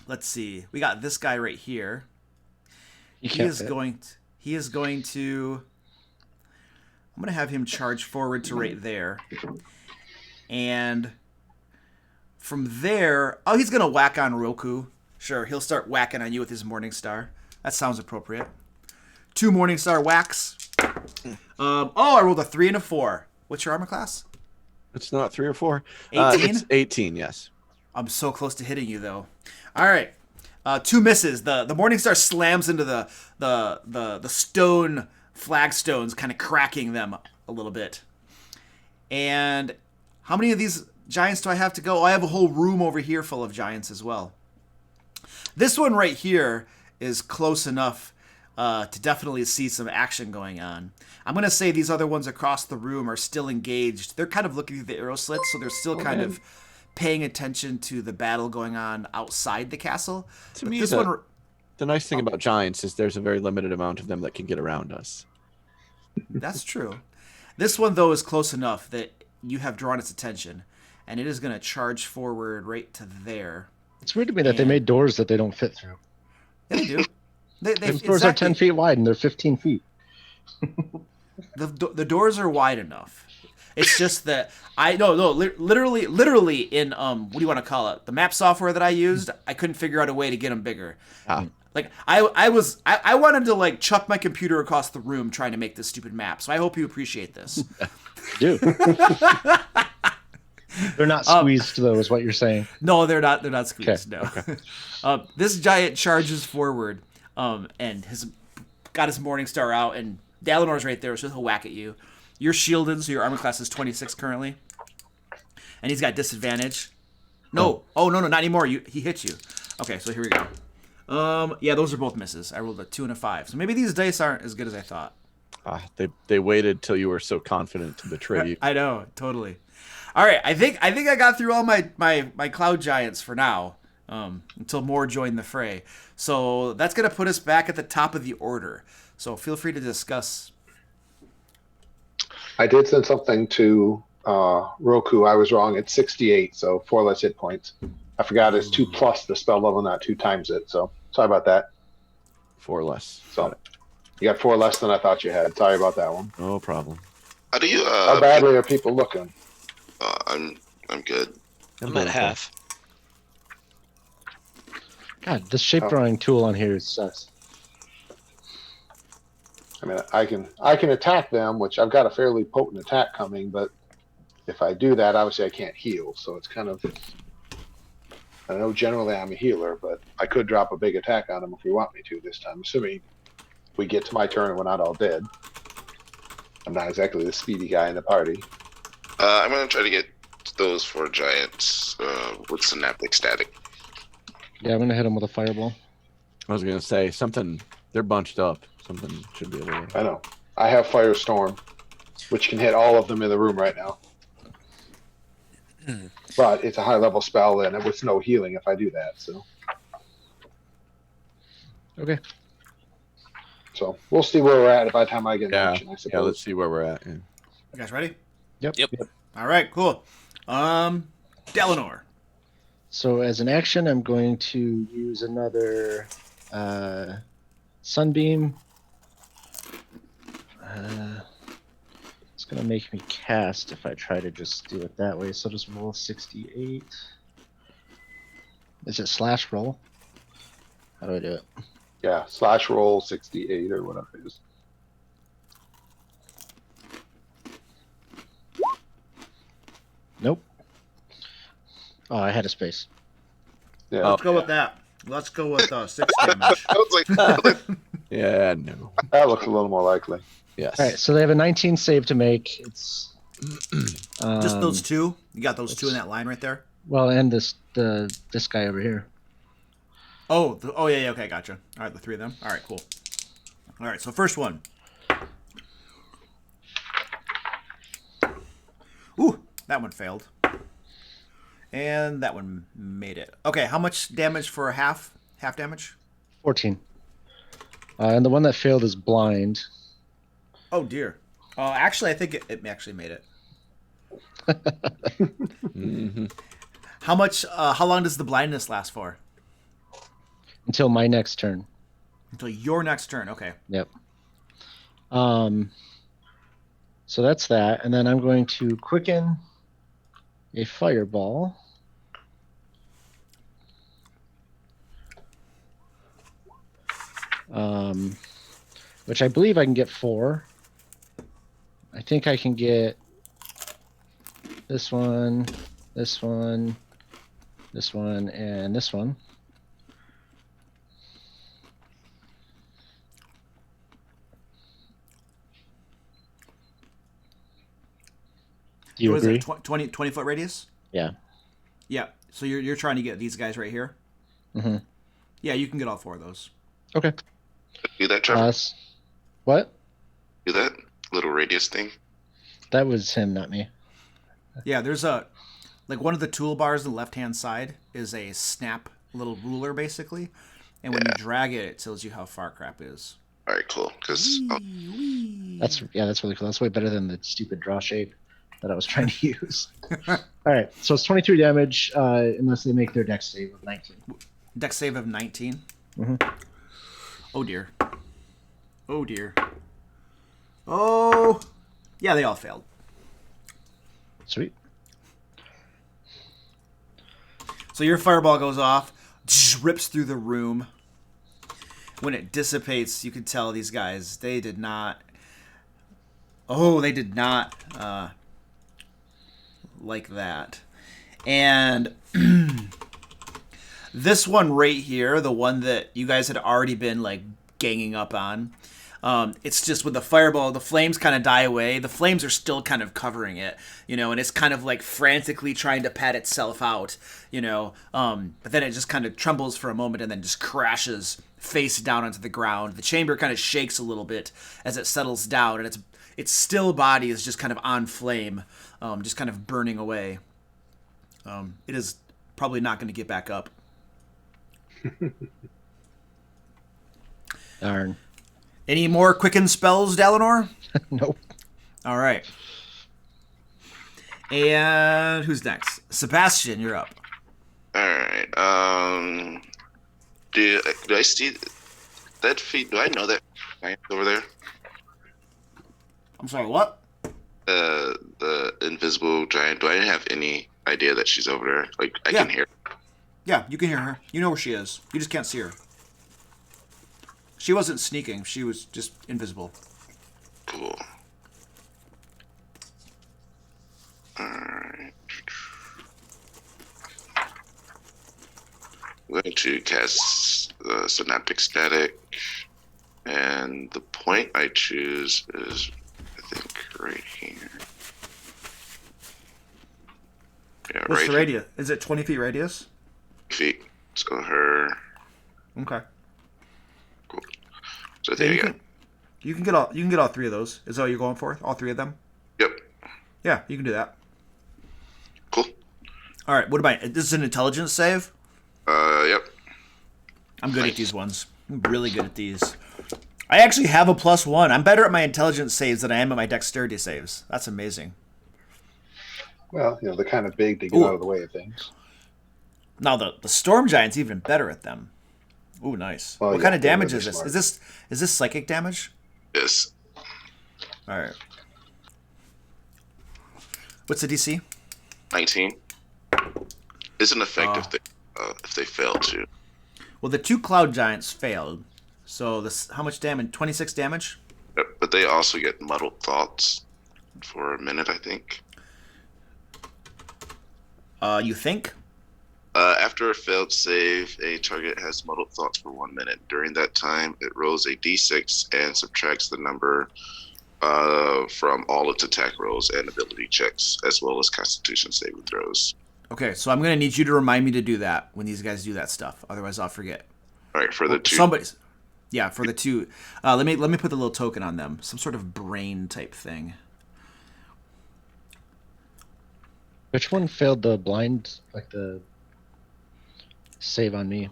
let's see, we got this guy right here. He is going to. I'm going to have him charge forward to right there. And from there... Oh, he's going to whack on Roku. Sure, he'll start whacking on you with his Morning Star. That sounds appropriate. 2 Morning Star whacks. I rolled a 3 and a 4. What's your armor class? It's not 3 or 4. 18? It's 18, yes. I'm so close to hitting you, though. All right. 2 misses. The Morning Star slams into the stone flagstones, kind of cracking them a little bit. And how many of these giants do I have to go? Oh, I have a whole room over here full of giants as well. This one right here is close enough to definitely see some action going on. I'm going to say these other ones across the room are still engaged. They're kind of looking through the arrow slits, so they're still kind of paying attention to the battle going on outside the castle. To me, the nice thing about giants is there's a very limited amount of them that can get around us. That's true. This one, though, is close enough that you have drawn its attention, and it is going to charge forward right to there. It's weird to me that they made doors that they don't fit through. Yeah, they do. The doors are 10 feet wide, and they're 15 feet. The doors are wide enough. It's just that literally in what do you want to call it? The map software that I used, I couldn't figure out a way to get them bigger. Like I wanted to like chuck my computer across the room trying to make this stupid map. So I hope you appreciate this. I do. They're not squeezed though, is what you're saying. No, they're not. They're not squeezed. Okay. No. This giant charges forward, and has got his Morning Star out, and Dalinar's right there, so he'll whack at you. You're shielded, so your armor class is 26 currently. And he's got disadvantage. No. Oh, no, not anymore. He hits you. Okay, so here we go. Yeah, those are both misses. I rolled a 2 and a 5. So maybe these dice aren't as good as I thought. They waited till you were so confident to betray you. I know, totally. All right, I think I got through all my cloud giants for now, until more join the fray. So that's going to put us back at the top of the order. So feel free to discuss. I did send something to Roku. I was wrong. It's 68, so 4 less hit points. I forgot it's 2 plus the spell level, not 2 times it. So Sorry about that. 4 less. So you got 4 less than I thought you had. Sorry about that one. No problem. How do you? How badly are people looking? I'm good. I'm at half. God, this shape drawing tool on here sucks. I mean, I can attack them, which I've got a fairly potent attack coming, but if I do that, obviously I can't heal. So it's kind of. I know generally I'm a healer, but I could drop a big attack on them if you want me to this time, assuming we get to my turn and we're not all dead. I'm not exactly the speedy guy in the party. I'm gonna try to get those 4 giants with synaptic static. Yeah, I'm gonna hit him with a fireball. I was gonna say something. They're bunched up. Something should be able to. I know. I have Firestorm, which can hit all of them in the room right now. But it's a high level spell, and with no healing if I do that. So. Okay. So we'll see where we're at by the time I get an action, I suppose. Yeah, let's see where we're at. Yeah. You guys ready? Yep. All right, cool. Delanor. So as an action, I'm going to use another sunbeam. It's gonna make me cast if I try to just do it that way. So just roll 68. Is it slash roll? How do I do it? Yeah, slash roll 68 or whatever it is. Nope. Oh, I had a space. Yeah. Let's go with that. Let's go with 6 damage. I was like, Yeah, no. That looks a little more likely. Yes. All right, so they have a 19 save to make. It's Just those 2. You got those 2 in that line right there. well, and this guy over here. Oh, yeah, okay, gotcha. All right, the 3 of them. All right, cool. All right, so first one. Ooh, that one failed. And that one made it. Okay, how much damage for a half? Half damage? 14. And the one that failed is blind. Oh, dear. Actually, I think it actually made it. Mm-hmm. How much? How long does the blindness last for? Until my next turn. Until your next turn. Okay. Yep. So that's that, and then I'm going to quicken a fireball. Which I believe I can get 4. I think I can get this one, this one, this one, and this one. Do you What is agree? it? 20 foot radius? Yeah. Yeah. So you're trying to get these guys right here? Mm-hmm. Yeah, you can get all 4 of those. Okay. do that, Trevor. What? Do that little radius thing. That was him, not me. Yeah, there's one of the toolbars on the left-hand side is a snap little ruler, basically. And when you drag it, it tells you how far crap is. All right, cool. Because That's really cool. That's way better than the stupid draw shape that I was trying to use. All right, so it's 23 damage unless they make their dex save of 19. Dex save of 19? Mm-hmm. Oh, dear. Oh, dear. Oh! Yeah, they all failed. Sweet. So your fireball goes off, rips through the room. When it dissipates, you can tell these guys, they did not like that. And this one right here, the one that you guys had already been like ganging up on, it's just with the fireball, the flames kind of die away. The flames are still kind of covering it, and it's kind of like frantically trying to pat itself out, but then it just kind of trembles for a moment and then just crashes face down onto the ground. The chamber kind of shakes a little bit as it settles down, and its still body is just kind of on flame, just kind of burning away. It is probably not going to get back up. Darn. Any more quicken spells, Dalinor? Nope. All right. And who's next? Sebastian, you're up. all right. Do I see that feet? Do I know that giant over there? I'm sorry, what? The invisible giant. Do I have any idea that she's over there? Like I Yeah. can hear. Yeah, you can hear her. You know where she is. You just can't see her. She wasn't sneaking. She was just invisible. Cool. Alright. I'm going to cast Synaptic Static, and the point I choose is, I think, right here. Yeah, What's right the radius? Is it 20 feet radius? feet. So her. Okay. Cool. So I Yeah, think you I got. can, you can get all three of those. Is that what you're going for? All three of them? Yep. Yeah, you can do that. Cool. All right. What about this? Is an intelligence save? Yep. I'm good at these ones. I'm really good at these. I actually have a +1. I'm better at my intelligence saves than I am at my dexterity saves. That's amazing. Well, they're kind of big to get Ooh. out of the way of things. Now the storm giant's even better at them. Ooh, nice. Well, what yeah, kind of they're damage really is this? smart. Is this psychic damage? Yes. All right. What's the DC? 19. Isn't effective if they fail to. Well, the 2 cloud giants failed. So this, how much damage? 26 damage. Yep, but they also get muddled thoughts for a minute, I think. You think? After a failed save, a target has muddled thoughts for 1 minute. During that time, it rolls a d6 and subtracts the number from all its attack rolls and ability checks, as well as Constitution saving throws. Okay, so I'm gonna need you to remind me to do that when these guys do that stuff. Otherwise, I'll forget. All right, for the two. Somebody's. Yeah, for the 2. Let me put the little token on them. Some sort of brain type thing. Which one failed the blind, like the save on me?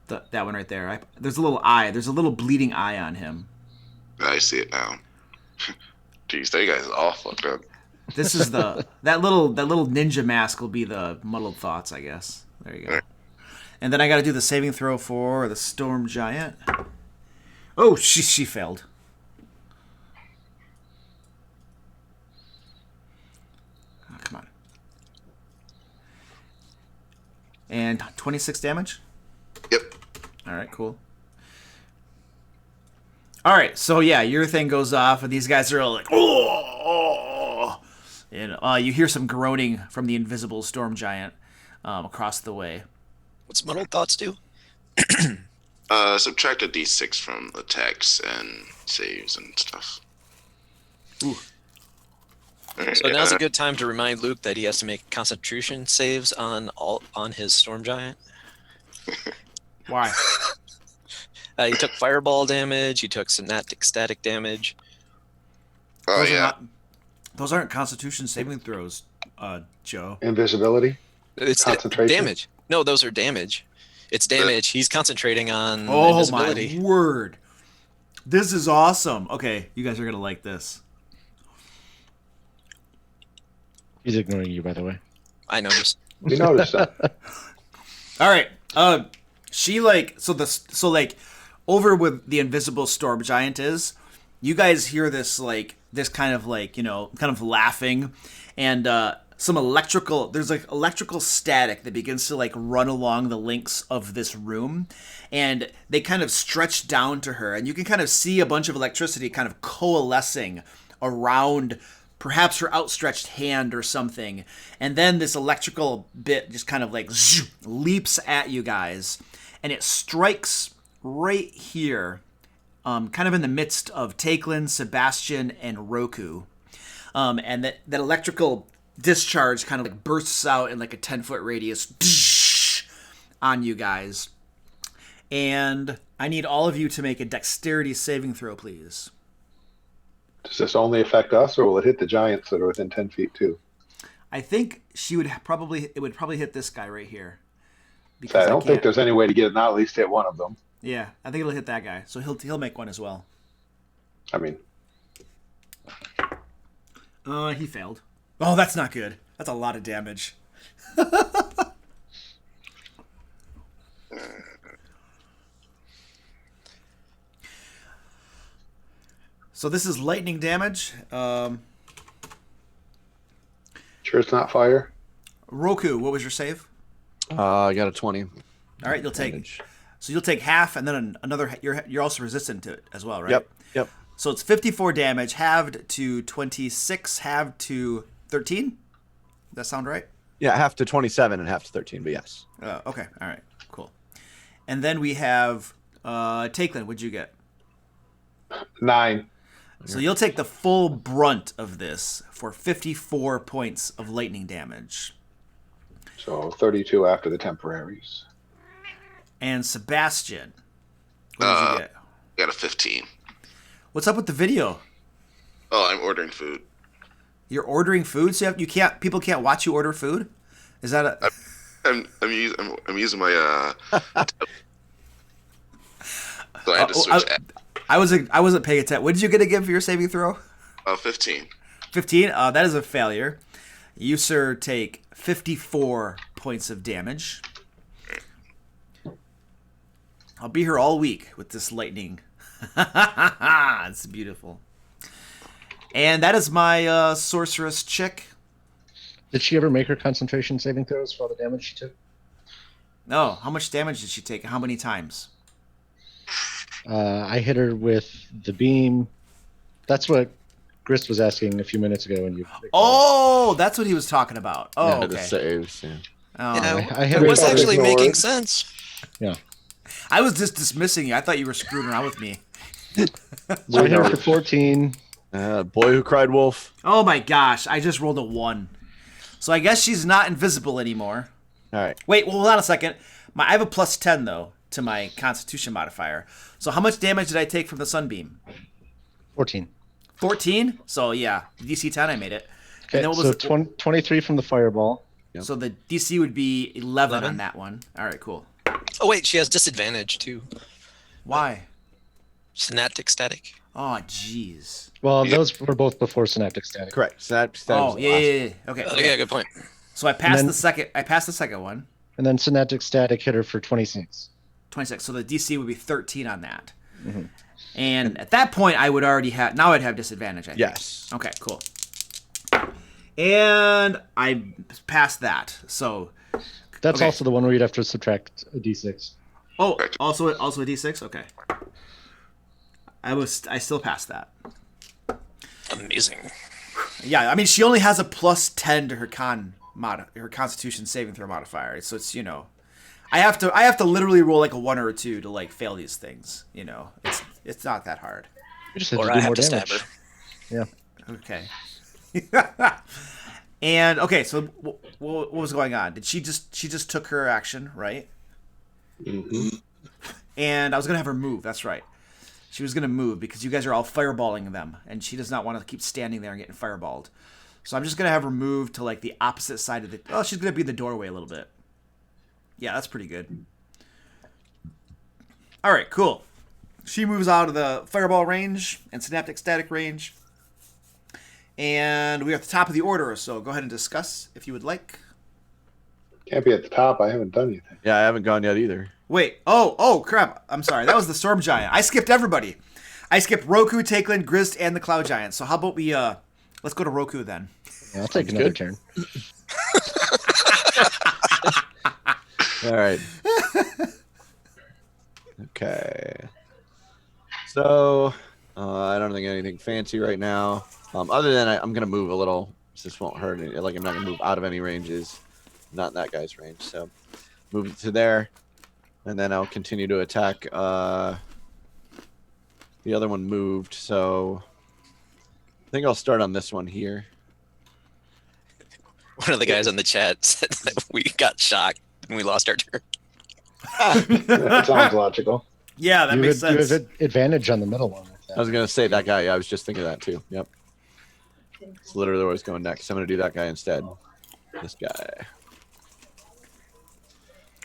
That one right there. There's a little eye. There's a little bleeding eye on him. I see it now. Jeez, that guy's all fucked up. This is that little ninja mask will be the muddled thoughts, I guess. There you go. And then I got to do the saving throw for the storm giant. Oh, she failed. Oh, come on. And 26 damage. Yep. All right, cool. All right, so yeah, your thing goes off, and these guys are all like, oh, and you hear some groaning from the invisible storm giant across the way. What's muddled thoughts do? Subtract a d6 from attacks and saves and stuff. Ooh. Right, So now's a good time to remind Luke that he has to make concentration saves on his storm giant. Why? He took fireball damage. He took synaptic static damage. Oh, yeah. Those aren't Constitution saving throws, Joe. Invisibility. It's Concentration? damage. No, those are damage. It's damage. He's concentrating on Oh invisibility. my word! This is awesome. Okay, you guys are gonna like this. He's ignoring you, by the way. I noticed. We noticed that. All right. She over with the invisible storm giant is. You guys hear this kind of laughing, and some electrical. There's like electrical static that begins to run along the links of this room, and they kind of stretch down to her, and you can kind of see a bunch of electricity kind of coalescing around perhaps her outstretched hand or something, and then this electrical bit just kind of leaps at you guys, and it strikes right here, kind of in the midst of Taklin, Sebastian, and Roku, and that electrical discharge kind of bursts out in a 10-foot radius on you guys, and I need all of you to make a dexterity saving throw, please. Does this only affect us, or will it hit the giants that are within 10 feet too? I think it would probably hit this guy right here. So I don't think there's any way to get it not at least hit one of them. Yeah, I think it'll hit that guy. So he'll make one as well. I mean, he failed. Oh, that's not good. That's a lot of damage. So this is lightning damage. Sure, it's not fire. Roku, what was your save? I got a 20. All right, you'll take. Damage. So you'll take half, and then another. You're also resistant to it as well, right? Yep. So it's 54 damage, halved to 26, halved to 13. Does that sound right? Yeah, half to 27 and half to 13, but yes. Okay. All right. Cool. And then we have Takelin. What'd you get? 9. So you'll take the full brunt of this for 54 points of lightning damage. So 32 after the temporaries. And Sebastian, what did you get? Got a 15. What's up with the video? Oh, I'm ordering food. You're ordering food, so people can't watch you order food? Is that a? I'm using my so I had to switch. I wasn't paying attention. What did you get again for your saving throw? 15. 15. That is a failure. You, sir, take 54 points of damage. I'll be here all week with this lightning. It's beautiful. And that is my sorceress chick. Did she ever make her concentration saving throws for all the damage she took? No. How much damage did she take? How many times? I hit her with the beam. That's what Grist was asking a few minutes ago when you. Oh, that's what he was talking about. Oh, Yeah, okay. the saves. Yeah. Oh. Yeah, I hit it her was with actually the- making sense. Yeah. I was just dismissing you. I thought you were screwing around with me. So I hit her for 14. Boy who cried wolf. Oh my gosh, I just rolled a 1. So I guess she's not invisible anymore. All right. Wait, well, hold on a second. I have a plus 10, though, to my Constitution modifier. So how much damage did I take from the sunbeam? 14. 14? So, yeah, DC 10, I made it. Okay, And then what so was 23 from the fireball. Yep. So the DC would be 11 on 11? that one. All right, cool. Oh wait, she has disadvantage too. Why? Synaptic static. Oh, jeez. Well, those were both before synaptic static. Correct. So that Oh, was the yeah, last yeah, yeah. Okay. Oh, yeah, good point. So I passed then- the second. I passed the second one. And then synaptic static hit her for 26. 26. So the DC would be 13 on that. Mhm. And at that point, I would already have. Now I'd have disadvantage. I think. Yes. Okay. Cool. And I passed that. So. That's Okay. also the one where you'd have to subtract a d6. Oh, also a D6. Okay. I still passed that. Amazing. Yeah, I mean she only has a plus 10 to her her Constitution saving throw modifier. So it's I have to literally roll like a 1 or a 2 to like fail these things. It's not that hard. You just have Or to I do have more to stab damage. her. Yeah. Okay. And okay, so what was going on? She just took her action, right? Mm-hmm. And I was gonna have her move. That's right. She was gonna move because you guys are all fireballing them, and she does not want to keep standing there and getting fireballed. So I'm just gonna have her move to like the opposite side of the. Oh, she's gonna be in the doorway a little bit. Yeah, that's pretty good. All right, cool. She moves out of the fireball range and synaptic static range. And we're at the top of the order, so go ahead and discuss if you would like. Can't be at the top. I haven't done anything. Yeah, I haven't gone yet either. Wait, oh, crap. I'm sorry. That was the Storm Giant. I skipped everybody. I skipped Roku, Takelin, Grist, and the Cloud Giant. So how about we, let's go to Roku then. Yeah, I'll take Sounds another good. turn. All right. Okay. So, I don't think anything fancy right now. Other than I'm gonna move a little. This won't hurt. Like I'm not gonna move out of any ranges. Not in that guy's range. So, move it to there, and then I'll continue to attack. The other one moved, so I think I'll start on this one here. One of the guys on the chat said that we got shocked and we lost our turn. That sounds logical. Yeah, that You makes have sense. advantage on the middle one. With that. I was gonna say that guy. Yeah, I was just thinking that too. Yep. It's literally where I was going next. I'm gonna do that guy instead. This guy.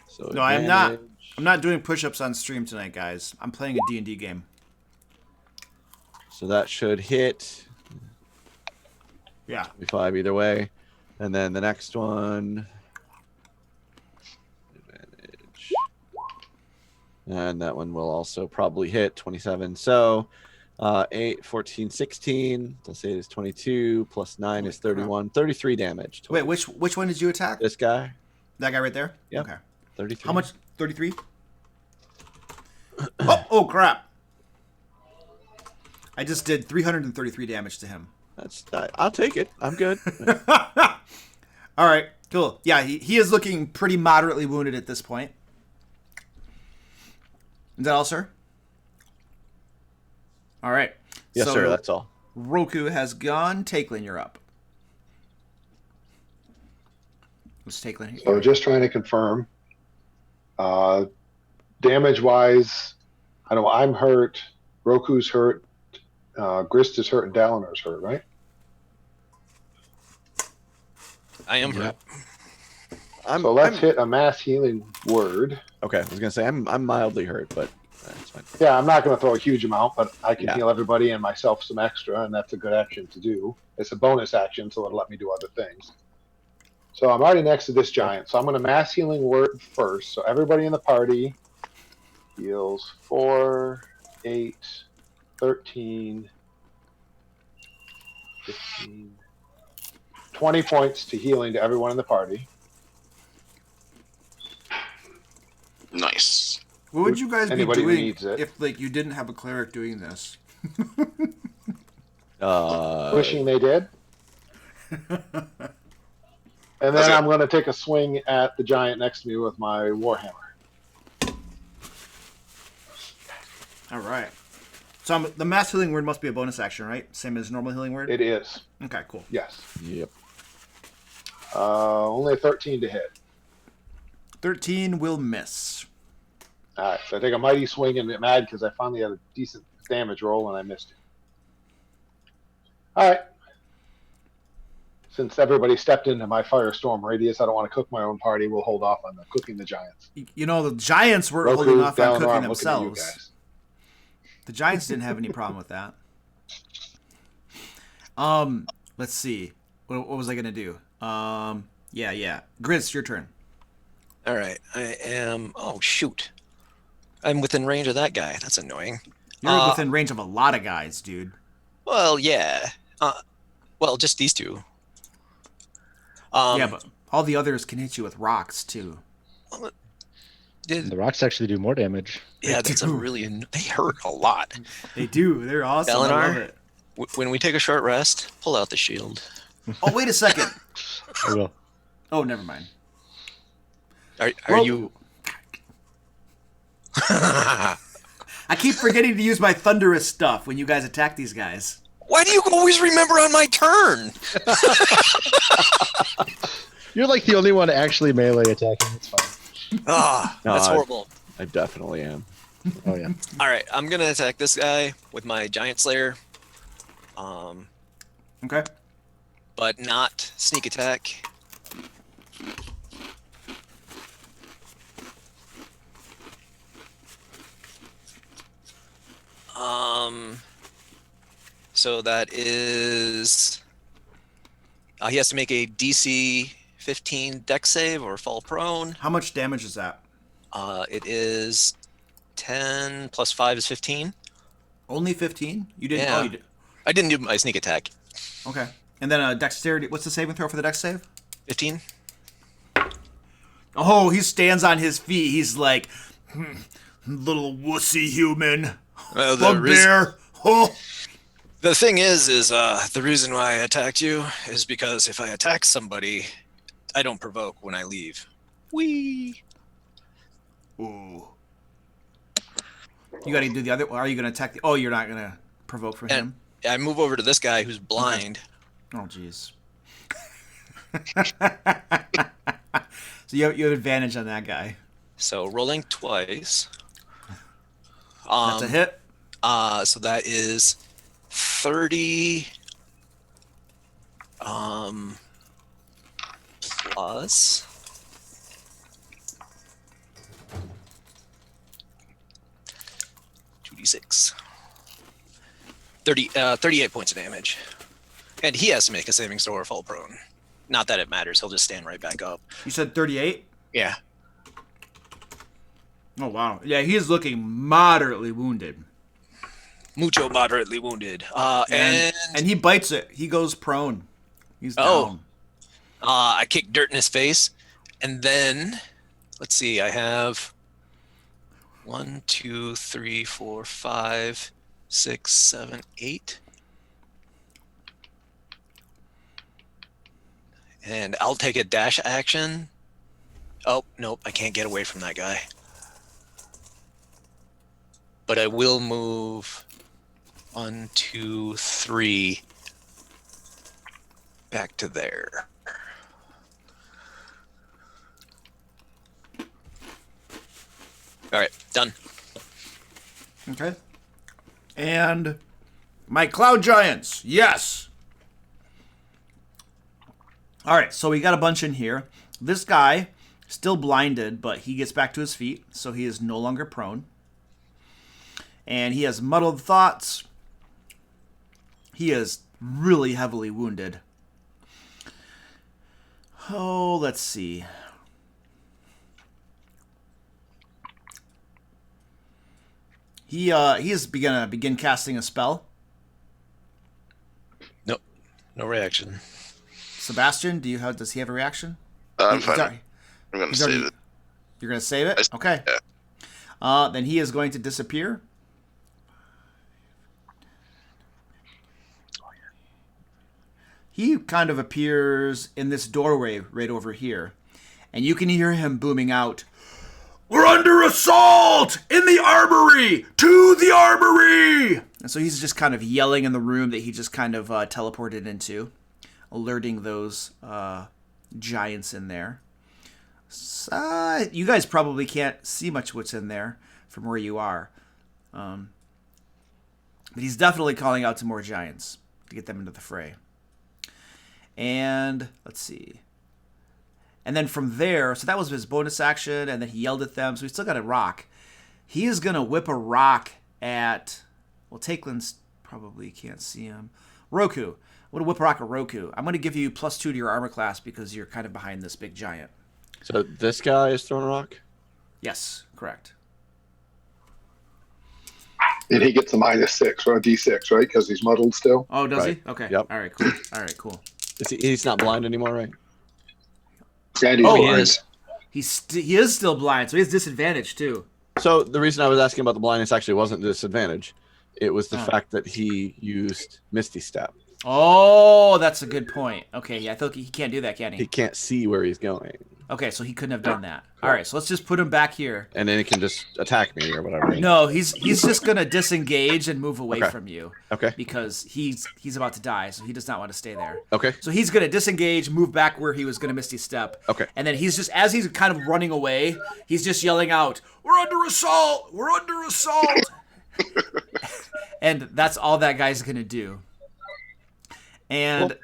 So No, I'm not. advantage. I'm not doing push-ups on stream tonight, guys. I'm playing a D&D game. So that should hit Yeah. 25 either way. And then the next one. Advantage. And that one will also probably hit 27. So 8, 14, 16. Let's say it is 22 plus 9 is 31. 33 damage. Wait, which one did you attack? This guy. That guy right there? Yep. Okay. 33. How much? 33? Oh, crap. I just did 333 damage to him. I'll take it. I'm good. All right, cool. Yeah, he is looking pretty moderately wounded at this point. Is that all, sir? All right. Yes, So sir. That's all. Roku has gone. Takelin, you're up. What's Takelin here? So just trying to confirm. Damage-wise, I know I'm hurt. Roku's hurt. Grist is hurt, and Dalinor's hurt, right? I am hurt. So let's hit a mass healing word. Okay, I was gonna say I'm mildly hurt, but that's fine. Yeah, I'm not going to throw a huge amount, but I can Yeah. heal everybody and myself some extra, and that's a good action to do. It's a bonus action, so it'll let me do other things. So I'm already next to this giant, so I'm going to mass healing word first. So everybody in the party heals 4, 8, 13, 15, 20 points to healing to everyone in the party. Nice. What would you guys be Anybody who doing needs it. if like you didn't have a cleric doing this? Wishing they did. And then I'm going to take a swing at the giant next to me with my warhammer. All right. So the mass healing word must be a bonus action, right? Same as normal healing word? It is. Okay, cool. Yes. Yep. Only a 13 to hit. 13 will miss. All right, so I take a mighty swing and get mad because I finally had a decent damage roll and I missed it. All right. Since everybody stepped into my firestorm radius, I don't want to cook my own party. We'll hold off on cooking the giants. You know, the Giants were Roku, holding off on Dalinar, cooking I'm looking at you themselves. guys. The Giants didn't have any problem with that. Let's see. What was I gonna do? Yeah. Grizz, your turn. All right, I am. Oh shoot, I'm within range of that guy. That's annoying. You're within range of a lot of guys, dude. Well, yeah. Well, just these two. Yeah, but all the others can hit you with rocks too. The rocks actually do more damage. Yeah, that's a really. They hurt a lot. They do. They're awesome. I love Dalinar, it. when we take a short rest, pull out the shield. Oh, wait a second. I will. Oh, never mind. Are Well- you? I keep forgetting to use my thunderous stuff when you guys attack these guys. Why do you always remember on my turn? You're like the only one actually melee attacking. It's fine. No, That's horrible. I definitely am. Oh yeah. All right, I'm gonna attack this guy with my giant slayer. Okay. But not sneak attack. So that is he has to make a DC 15 dex save or fall prone. How much damage is that? It is 10 plus 5 is 15. Only 15? You didn't? Yeah. Oh, you did. I didn't do my sneak attack. Okay. And then dexterity. What's the saving throw for the dex save? 15. Oh, he stands on his feet. He's like, little wussy human. Bugbear. Oh. The thing is the reason why I attacked you is because if I attack somebody, I don't provoke when I leave. Whee! Ooh. You got to do the other. Are you going to attack the? Oh, you're not going to provoke for him. And I move over to this guy who's blind. Oh, jeez. So you have advantage on that guy. So rolling twice. That's a hit. So that is 30 plus 2d6. 38 points of damage. And he has to make a saving throw or fall prone. Not that it matters, he'll just stand right back up. You said 38? Yeah. Oh, wow. Yeah, he is looking moderately wounded. Mucho moderately wounded. And he bites it. He goes prone. He's Oh. down. I kick dirt in his face, and then let's see. I have 1, 2, 3, 4, 5, 6, 7, 8. And I'll take a dash action. Oh, nope, I can't get away from that guy. But I will move 1, 2, 3 back to there. All right, done. Okay. And my cloud giants. Yes. All right, so we got a bunch in here. This guy, still blinded, but he gets back to his feet, so he is no longer prone. And he has muddled thoughts. He is really heavily wounded. Oh, let's see. He is gonna begin casting a spell. Nope, no reaction. Sebastian, does he have a reaction? I'm He's fine. already- I'm gonna he's save already- it. You're gonna save it? Okay. Yeah. Then he is going to disappear. He kind of appears in this doorway right over here. And you can hear him booming out, "We're under assault! In the armory! To the armory!" And so he's just kind of yelling in the room that he just kind of teleported into, alerting those giants in there. You guys probably can't see much what's in there from where you are. But he's definitely calling out to more giants to get them into the fray. And let's see. And then from there, so that was his bonus action, and then he yelled at them. So we still got a rock. He is going to whip a rock at, well, Takelin's probably can't see him. Roku. I'm going to whip a rock at Roku. I'm going to give you +2 to your armor class because you're kind of behind this big giant. So this guy is throwing a rock? Yes, correct. And he gets a -6 or a D6, right? Because he's muddled still. Oh, does Right. he? Okay. Yep. All right, cool. All right, cool. He's not blind anymore, right? And he's Oh, blind. He is. He is still blind, so he has disadvantage too. So the reason I was asking about the blindness actually wasn't the disadvantage. It was the Oh. fact that he used Misty Step. Oh, that's a good point. Okay, yeah, I thought he can't do that, can He he? can't see where he's going. Okay, so he couldn't have done that. All right, so let's just put him back here. And then he can just attack me or whatever. No, he's just gonna disengage and move away Okay. from you Okay. because he's about to die, so he does not want to stay there. Okay. So he's gonna disengage, move back where he was gonna Misty Step. Okay. And then he's just, as he's kind of running away, he's just yelling out, "We're under assault! We're under assault!" And that's all that guy's gonna do. And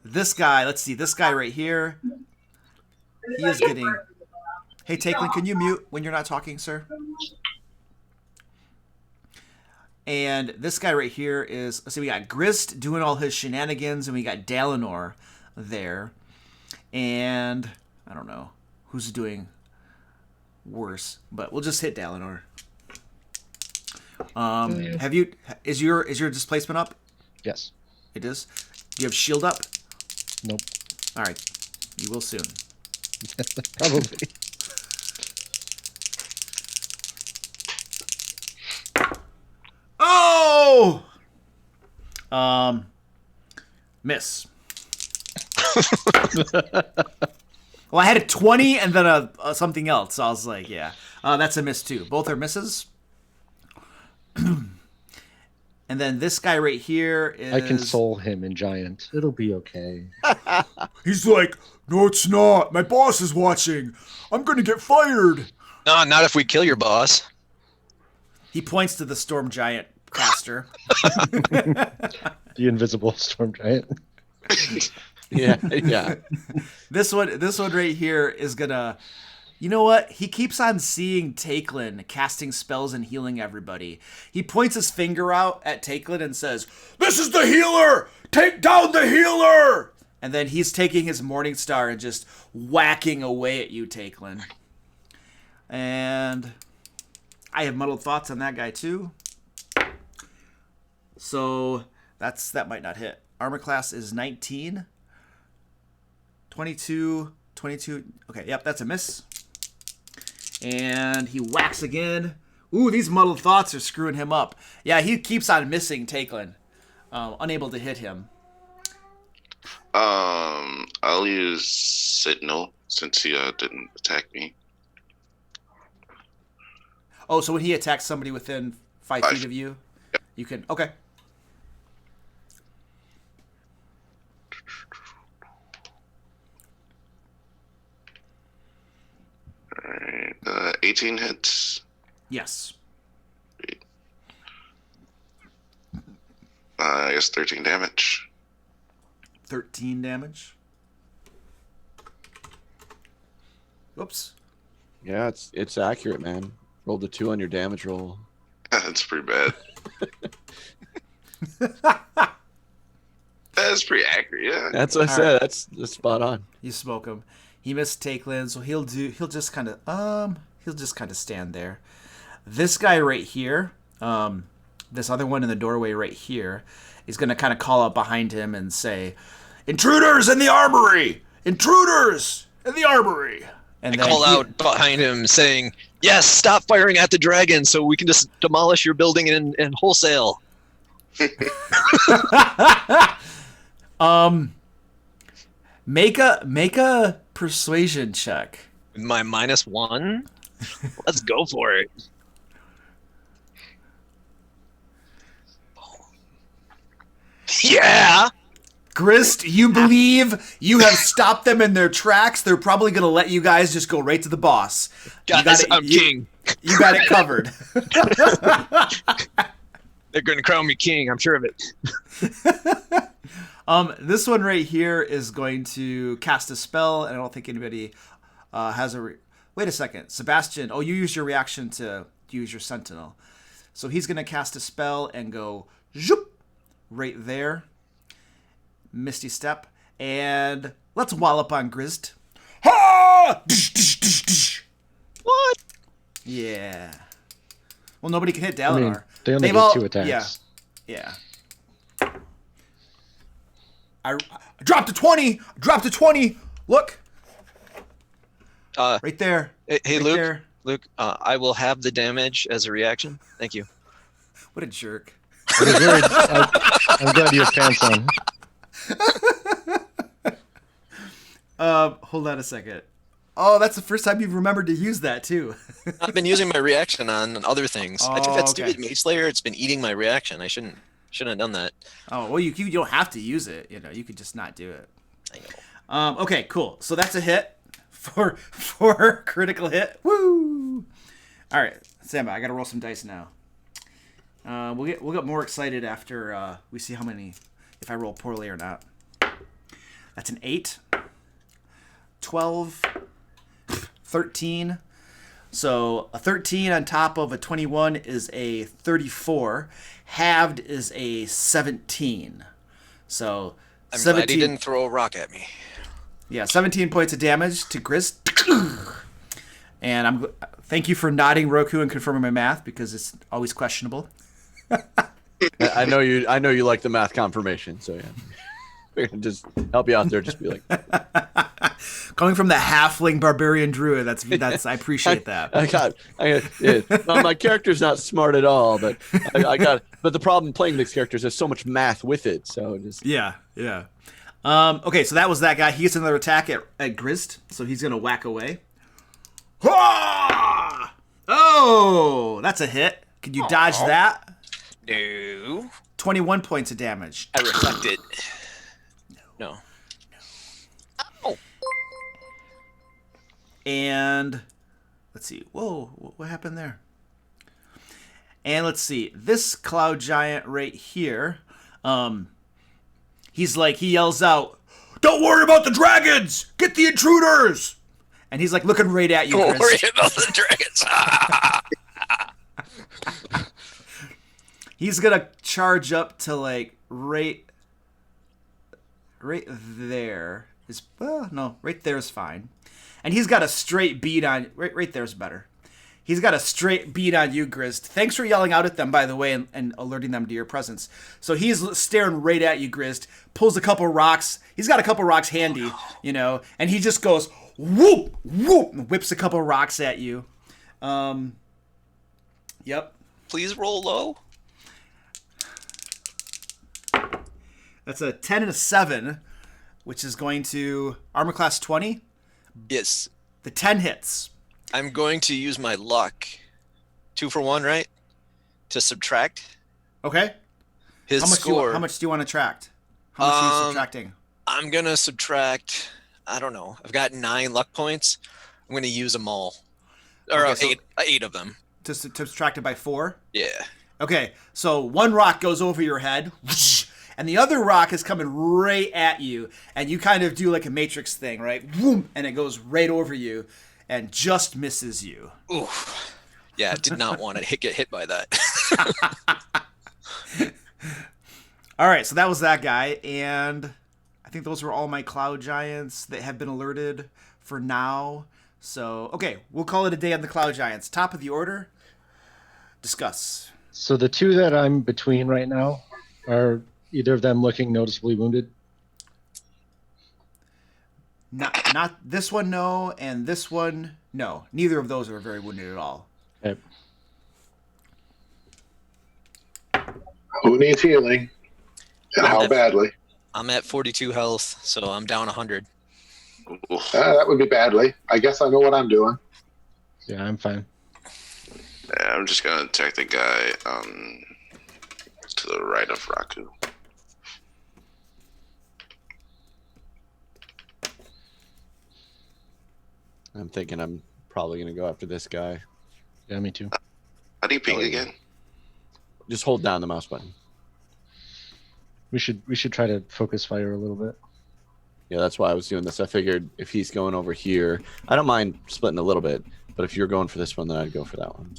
this guy, let's see, this guy right here, he is getting. Hey, Takelin, can you mute when you're not talking, sir? And this guy right here is, let's see, we got Grist doing all his shenanigans, and we got Dalinor there. And I don't know who's doing worse, but we'll just hit Dalinor. Is your displacement up? Yes. It is. Do you have shield up? Nope. All right, you will soon. Probably. Oh! Miss. Well, I had a 20 and then a something else. So I was like, yeah. That's a miss too. Both are misses. And then this guy right here is... I console him in Giant. It'll be okay. He's like, "No, it's not. My boss is watching. I'm going to get fired." No, not if we kill your boss. He points to the storm giant caster. The invisible storm giant. Yeah. Yeah. This one right here is gonna. You know what? He keeps on seeing Takelin casting spells and healing everybody. He points his finger out at Takelin and says, "This is the healer! Take down the healer!" And then he's taking his Morning Star and just whacking away at you, Takelin. And I have muddled thoughts on that guy too. So that might not hit. Armor class is 19. 22. Okay, yep, that's a miss. And he whacks again. Ooh, these muddled thoughts are screwing him up. Yeah, he keeps on missing Takelin. Unable to hit him. I'll use Sentinel since he didn't attack me. Oh, so when he attacks somebody within 5 feet of you, Yep. you can... Okay. Alright, 18 hits. Yes. I guess 13 damage. 13 damage. Whoops. Yeah, it's accurate, man. Rolled a 2 on your damage roll. That's pretty bad. That's pretty accurate, yeah. That's what I said. Alright. That's spot on. You smoke him. He missed Takelin, so he'll just kind of stand there. This guy right here, this other one in the doorway right here, is going to kind of call up behind him and say, "Intruders in the armory! Intruders in the armory!" And I call out behind him saying, "Yes, stop firing at the dragon so we can just demolish your building in wholesale." Make a persuasion check. My -1? Let's go for it. Yeah! Grist, you believe you have stopped them in their tracks. They're probably going to let you guys just go right to the boss. Guys, I'm king. You got it covered. They're going to crown me king, I'm sure of it. This one right here is going to cast a spell, and I don't think anybody has a... Wait a second. Sebastian, you used your reaction to use your sentinel. So he's going to cast a spell and go zoop, right there. Misty Step. And let's wallop on Grist. Ha! What? Yeah. Well, nobody can hit Dalinar. They only They've get all- 2 attacks. Yeah. I dropped to 20. Dropped to 20. Look. Right there. Hey, Right Luke. there. Luke, I will have the damage as a reaction. Thank you. What a jerk. I'm glad you have pants on. Hold on a second. Oh, that's the first time you've remembered to use that too. I've been using my reaction on other things. I think that okay. stupid Mage Slayer, it's been eating my reaction. I shouldn't have done that. Oh, well, you don't have to use it. You could just not do it. I know. Okay, cool. So that's a hit for critical hit. Woo! All right, Samba, I got to roll some dice now. We'll get more excited after we see how many, if I roll poorly or not. That's an 8, 12, 13. So a 13 on top of a 21 is a 34. Halved is a 17. So I'm 17. glad he didn't throw a rock at me. Yeah, 17 points of damage to Grist. And thank you for nodding, Roku, and confirming my math because it's always questionable. I know you like the math confirmation, so yeah. We're gonna just help you out there. Just be like, Coming from the halfling barbarian druid, that's I appreciate that. Well, my character's not smart at all, but but the problem playing these characters is so much math with it. So just Yeah. Okay, so that was that guy. He gets another attack at Grist, so he's gonna whack away. Oh, that's a hit. Can you dodge that? No. 21 points of damage. I reflected. No. Oh. And let's see. Whoa, what happened there? And let's see. This cloud giant right here, he yells out, "Don't worry about the dragons! Get the intruders!" And he's like looking right at you, Don't worry Chris. about the dragons. He's gonna charge up to like right there. Right there is fine. And he's got a straight beat on right there's better. He's got a straight beat on you, Grist. Thanks for yelling out at them, by the way, and alerting them to your presence. So he's staring right at you, Grist. Pulls a couple rocks. He's got a couple rocks handy, you know, and he just goes whoop, whoop, and whips a couple rocks at you. Yep. Please roll low. That's a 10 and a 7, which is going to armor class 20. Yes. The 10 hits. I'm going to use my luck. 2 for 1, right? To subtract Okay. his score. How much do you want to subtract? How much are you subtracting? I'm going to subtract, I don't know. I've got 9 luck points. I'm going to use them all. Or Okay, so- 8 of them. To subtract it by 4? Yeah. Okay, so one rock goes over your head, whoosh, and the other rock is coming right at you, and you kind of do like a Matrix thing, right? Whoom, and it goes right over you and just misses you. Ooh. Yeah, I did not want to get hit by that. All right, so that was that guy, and I think those were all my cloud giants that have been alerted for now. So, okay, we'll call it a day on the cloud giants. Top of the order, discuss. So the two that I'm between right now, are either of them looking noticeably wounded? Not this one, no, and this one, no. Neither of those are very wounded at all. Okay. Who needs healing? And how badly? I'm at 42 health, so I'm down 100. That would be badly. I guess I know what I'm doing. Yeah, I'm fine. Yeah, I'm just gonna attack the guy to the right of Raku. I'm thinking I'm probably gonna go after this guy. Yeah, me too. How do you ping again? Just hold down the mouse button. We should try to focus fire a little bit. Yeah, that's why I was doing this. I figured if he's going over here, I don't mind splitting a little bit, but if you're going for this one, then I'd go for that one.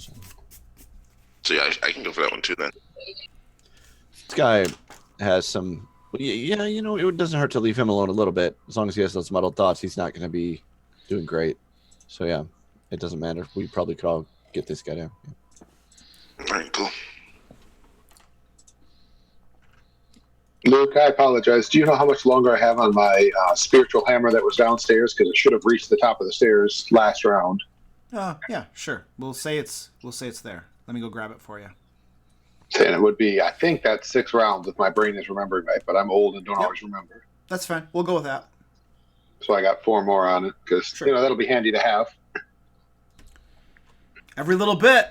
So yeah, I can go for that one too then. This guy has some. Yeah, you know, it doesn't hurt to leave him alone a little bit. As long as he has those muddled thoughts, he's not going to be doing great. So yeah, it doesn't matter. We probably could all get this guy down. Yeah. All right, cool. Luke, I apologize. Do you know how much longer I have on my spiritual hammer that was downstairs? Because it should have reached the top of the stairs last round. Yeah, sure. We'll say it's there. Let me go grab it for you. And it would be, I think that's 6 rounds if my brain is remembering right, but I'm old and don't always remember. That's fine. We'll go with that. So I got 4 more on it because, Sure. that'll be handy to have. Every little bit.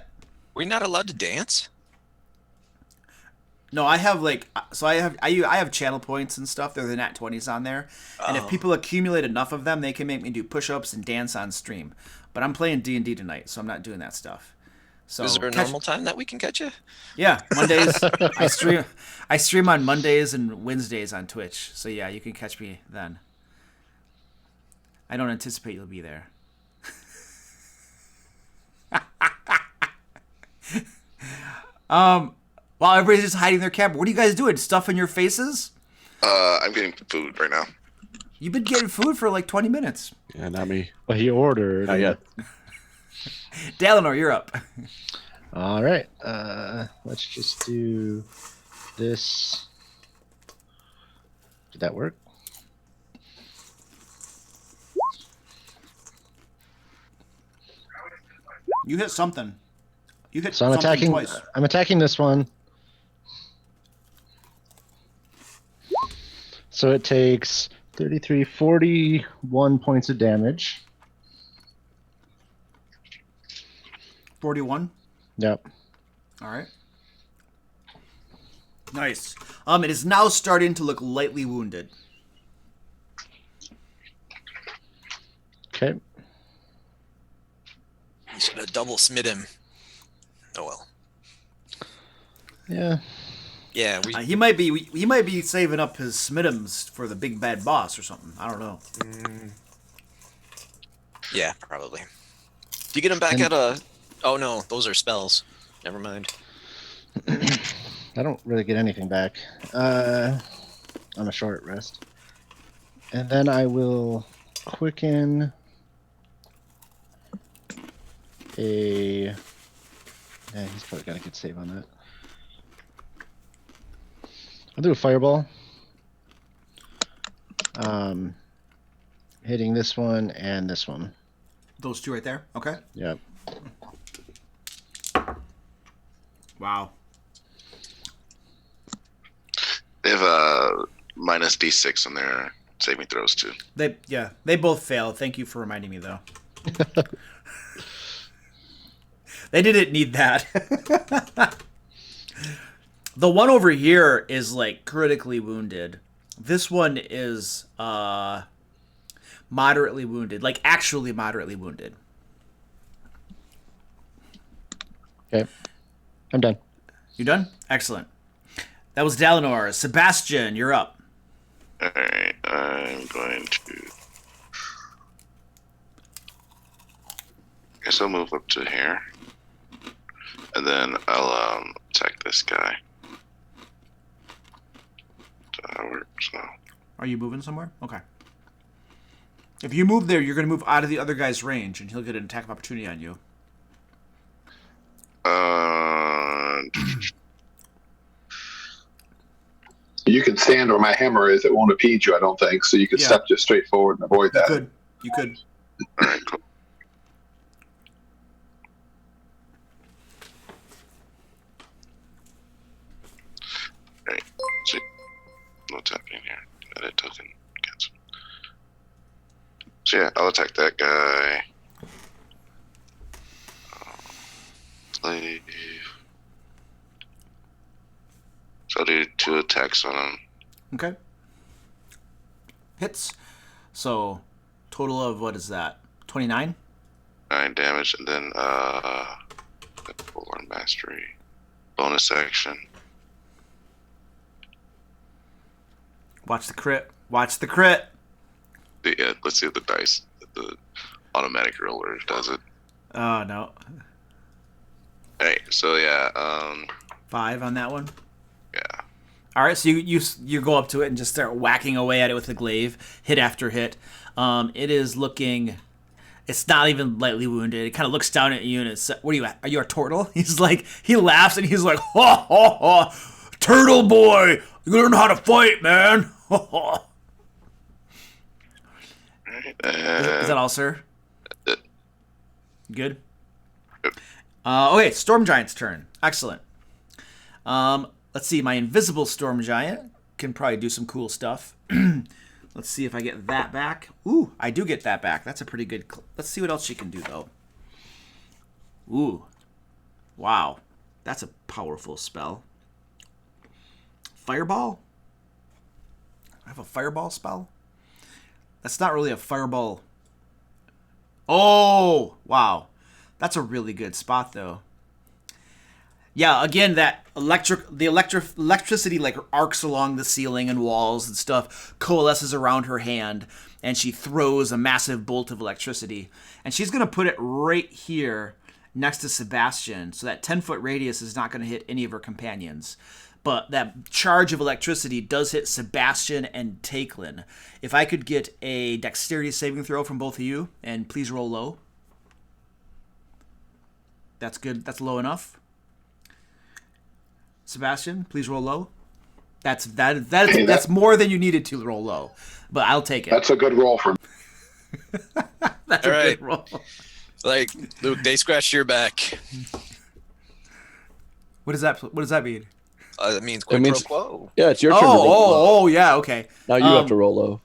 We're not allowed to dance? No, I have I have channel points and stuff. They're the nat 20s on there, and if people accumulate enough of them, they can make me do push-ups and dance on stream. But I'm playing D&D tonight, so I'm not doing that stuff. So Is there a normal time that we can catch you? Yeah, Mondays. I stream on Mondays and Wednesdays on Twitch. So yeah, you can catch me then. I don't anticipate you'll be there. While everybody's just hiding their camera, what are you guys doing? Stuffing your faces? I'm getting food right now. You've been getting food for like 20 minutes. Yeah, not me. Well, he ordered. Not yet. Dalinor, you're up. All right. Let's just do this. Did that work? You hit something. You hit So I'm something attacking. twice. I'm attacking this one. So it takes 33, 41 points of damage. 41. Yep. All right. Nice. It is now starting to look lightly wounded. Okay. You should have double smit him. Oh well. Yeah. Yeah, He might be saving up his smittums for the big bad boss or something. I don't know. Yeah, probably. Do you get him back at a... Oh no, those are spells. Never mind. I don't really get anything back. On a short rest. And then I will quicken a. Yeah, he's probably got a good save on that. I'll do a fireball. Hitting this one and this one. Those two right there. Okay. Yep. Wow. They have minus D6 on their saving throws too. They both failed. Thank you for reminding me though. They didn't need that. The one over here is like critically wounded. This one is moderately wounded, like actually moderately wounded. Okay. I'm done. You done? Excellent. That was Dalinor. Sebastian, you're up. Alright, I'm going to... I guess I'll move up to here. And then I'll attack this guy. That works, so... Are you moving somewhere? Okay. If you move there, you're going to move out of the other guy's range, and he'll get an attack of opportunity on you. You can stand where my hammer is. It won't impede you, I don't think. So you can step just straight forward and avoid that. You could. Alright, cool. Alright, see. What's happening here? Edit token. Cancel. So yeah, I'll attack that guy. Leave. So I'll do 2 attacks on him. Okay. Hits. So, total of, what is that? 29? 9 damage, and then 4 mastery. Bonus action. Watch the crit. Watch the crit. Yeah, let's see if the dice, the automatic roller does it. Oh, no. Alright, so yeah, 5 on that one. yeah. All right, so you go up to it and just start whacking away at it with the glaive, hit after hit. It is looking... It's not even lightly wounded. It kind of looks down at you and it's... What are you at? Are you a turtle? He's like... He laughs and he's like... Ha, ha, ha! Turtle boy! You learn how to fight, man! Ha, ha. Is that all, sir? Good? Okay, Storm Giant's turn. Excellent. Let's see. My invisible Storm Giant can probably do some cool stuff. Let's see if I get that back. Ooh, I do get that back. That's a pretty good... Let's see what else she can do, though. Ooh. Wow. That's a powerful spell. Fireball? I have a fireball spell? That's not really a fireball. Oh, wow. That's a really good spot, though. Yeah, again, that electricity like arcs along the ceiling and walls and stuff, coalesces around her hand, and she throws a massive bolt of electricity. And she's going to put it right here next to Sebastian, so that 10-foot radius is not going to hit any of her companions. But that charge of electricity does hit Sebastian and Takelin. If I could get a dexterity saving throw from both of you, and please roll low. That's good. That's low enough. Sebastian, please roll low. That's more than you needed to roll low, but I'll take it. That's a good roll for me. That's All a right. good roll. Like, Luke, they scratched your back. What does that mean? That means quid pro quo. Yeah, it's your turn to roll low. Oh, yeah, okay. Now you have to roll low.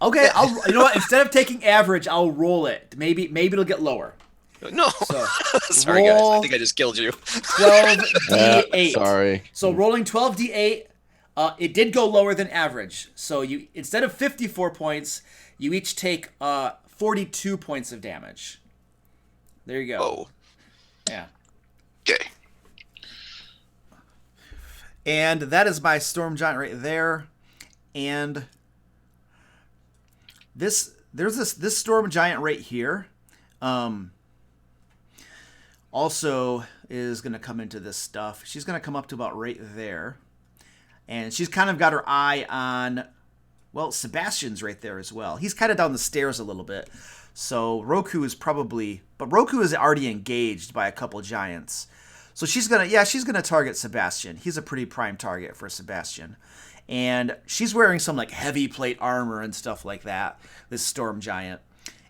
Okay, you know what? Instead of taking average, I'll roll it. Maybe it'll get lower. No. So, Sorry, guys. I roll think I just killed you. 12d8. Sorry. So rolling 12d8, it did go lower than average. So you instead of 54 points, you each take 42 points of damage. There you go. Oh. Yeah. Okay. And that is my Storm Giant right there. And there's this Storm Giant right here. Also is going to come into this stuff. She's going to come up to about right there. And she's kind of got her eye on Well, Sebastian's right there as well. He's kind of down the stairs a little bit. So Roku is probably... But Roku is already engaged by a couple giants. So she's gonna target Sebastian. He's a pretty prime target for Sebastian. And she's wearing some like heavy plate armor and stuff like that, this storm giant.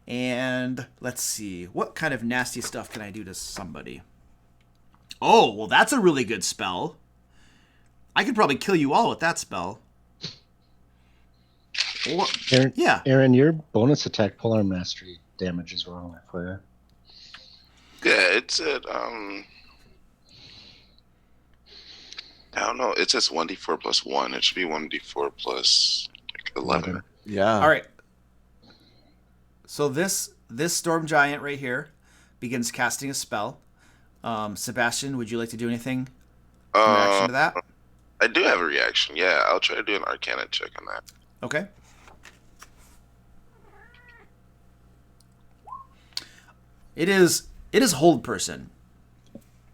And let's see, what kind of nasty stuff can I do to somebody? Oh, well, that's a really good spell. I could probably kill you all with that spell. Or, Aaron, yeah. Aaron, your bonus attack polearm mastery damage is wrong for you. Yeah, it's at I don't know. It says 1d4 plus 1. It should be 1d4 plus like 11. Yeah. All right. So this storm giant right here begins casting a spell. Sebastian, would you like to do anything in reaction to that? I do have a reaction. Yeah, I'll try to do an Arcana check on that. Okay. It is hold person.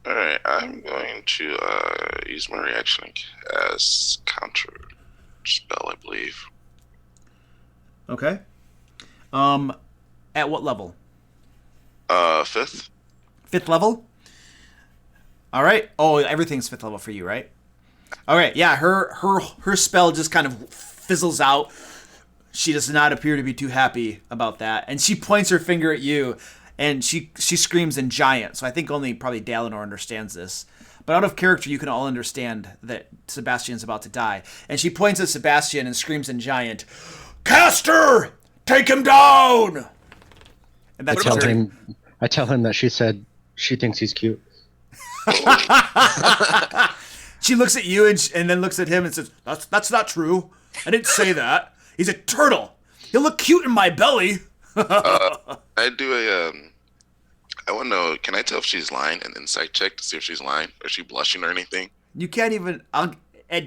All right, I'm going to use my reaction as counter spell, I believe. Okay. At what level? 5th. 5th level? All right. Oh, everything's 5th level for you, right? All right. Yeah, her spell just kind of fizzles out. She does not appear to be too happy about that, and she points her finger at you, and she screams in giant. So I think only probably Dalinar understands this. But out of character, you can all understand that Sebastian's about to die. And she points at Sebastian and screams in giant, "Caster, take him down!" And that's I tell him that she said she thinks he's cute. She looks at you and then looks at him and says, "That's not true. I didn't say that. He's a turtle. He'll look cute in my belly." I do I want to know, can I tell if she's lying? An insight check to see if she's lying? Or is she blushing or anything? You can't even... at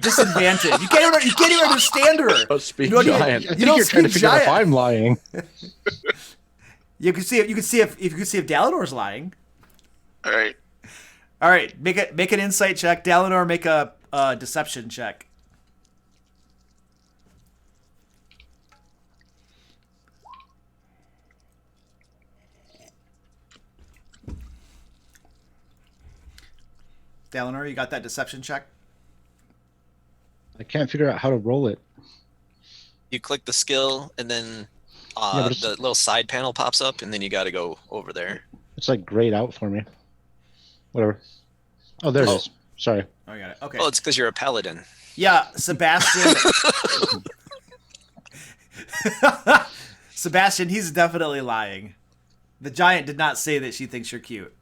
disadvantage. You can't even understand her. Don't speak You don't giant. even- I you think don't you're trying to speak figure out if giant. I'm lying. You can see if Dalinar's lying. All right. All right, make an insight check. Dalinar, make a deception check. Dalinar, you got that deception check? I can't figure out how to roll it. You click the skill, and then but it's- the little side panel pops up, and then you got to go over there. It's like grayed out for me. Whatever. Oh, there it is. Sorry. Oh, I got it. Okay. Oh, it's because you're a paladin. Yeah, Sebastian. Sebastian, he's definitely lying. The giant did not say that she thinks you're cute.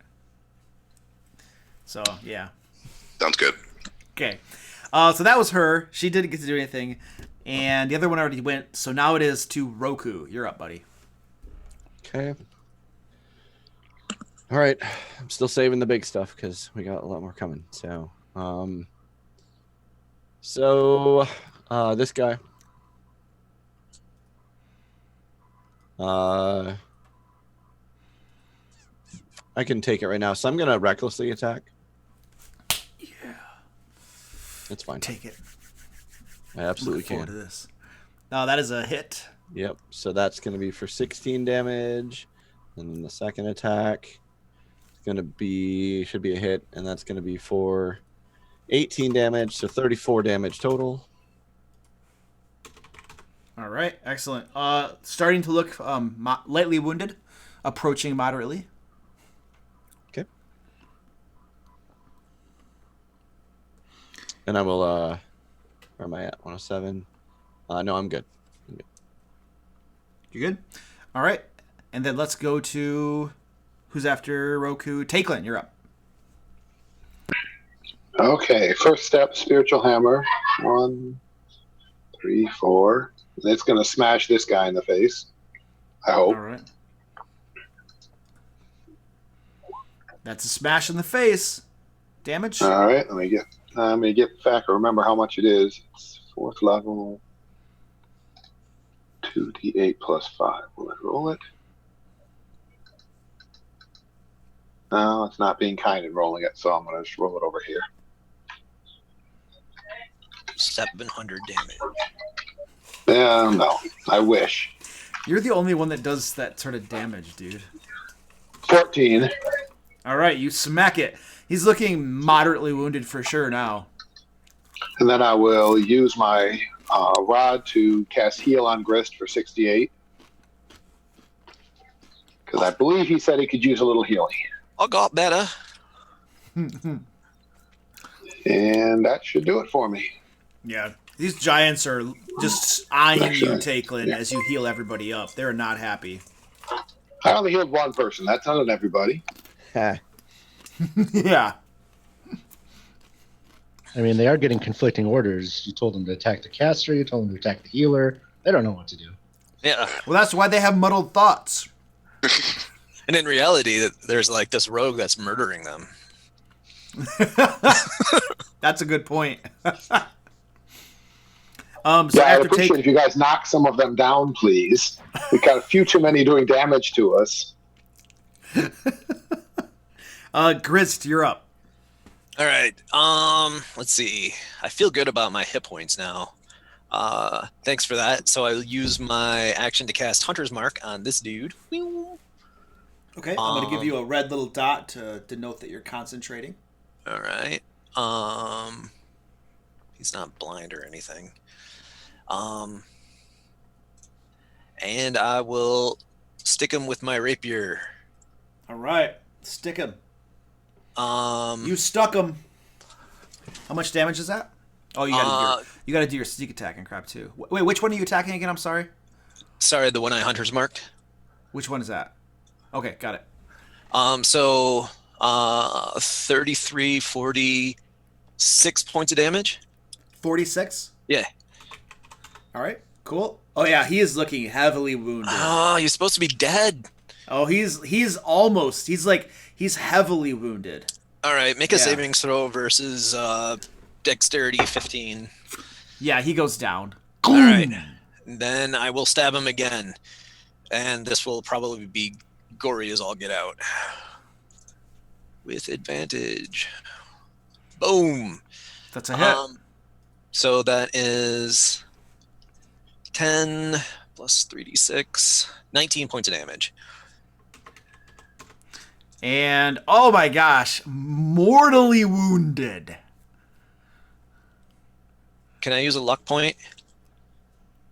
So, yeah. Sounds good. Okay. So that was her. She didn't get to do anything. And the other one already went. So now it is to Roku. You're up, buddy. Okay. All right. I'm still saving the big stuff because we got a lot more coming. So, this guy. I can take it right now. So I'm going to recklessly attack. Yeah. It's fine. Take it. I absolutely Look forward can. to this. No, that is a hit. Yep. So that's going to be for 16 damage. And then the second attack is going to be, should be a hit. And that's going to be for 18 damage. So 34 damage total. All right. Excellent. Starting to look lightly wounded. Approaching moderately. Okay. And I will, where am I at? 107. No, I'm good. You good? All right. And then let's go to who's after Roku. Takelin, you're up. Okay, first step, spiritual hammer. 1, 3, 4. And it's going to smash this guy in the face. I hope. All right. That's a smash in the face. Damage. All right, let me get back. Remember how much it is. It's 4th level. 2d8 plus 5. Will I roll it? No, it's not being kind and rolling it, so I'm going to just roll it over here. 700 damage. No, I wish. You're the only one that does that sort of damage, dude. 14. All right, you smack it. He's looking moderately wounded for sure now. And then I will use my rod to cast Heal on Grist for 68. Because I believe he said he could use a little healing. I got better. And that should do it for me. Yeah, these giants are just eyeing you, Takelin, as you heal everybody up. They're not happy. I only healed one person. That's not everybody. Ha. Yeah. I mean, they are getting conflicting orders. You told them to attack the caster. You told them to attack the healer. They don't know what to do. Yeah. Well, that's why they have muddled thoughts. And in reality, there's like this rogue that's murdering them. That's a good point. So I'd after appreciate if you guys knock some of them down, please. We've got a few too many doing damage to us. Grist, you're up. All right. Let's see. I feel good about my hit points now. Thanks for that. So I'll use my action to cast Hunter's Mark on this dude. Okay, I'm going to give you a red little dot to denote that you're concentrating. All right. He's not blind or anything. And I will stick him with my rapier. All right, stick him. You You stuck him. How much damage is that? Oh, you got to do your sneak attack and crap too. Wait, which one are you attacking again? I'm sorry. Sorry, the one I Hunter's marked. Which one is that? Okay, got it. So 33, 46 points of damage. 46. Yeah. All right, cool. Oh yeah, he is looking heavily wounded. Oh, you're supposed to be dead. Oh, he's heavily wounded. All right, make a Yeah. saving throw versus dexterity 15. Yeah, he goes down. All right. Then I will stab him again. And this will probably be gory as all get out. With advantage. Boom. That's a hit. So that is 10 plus 3d6, 19 points of damage. And oh my gosh, mortally wounded. Can I use a luck point?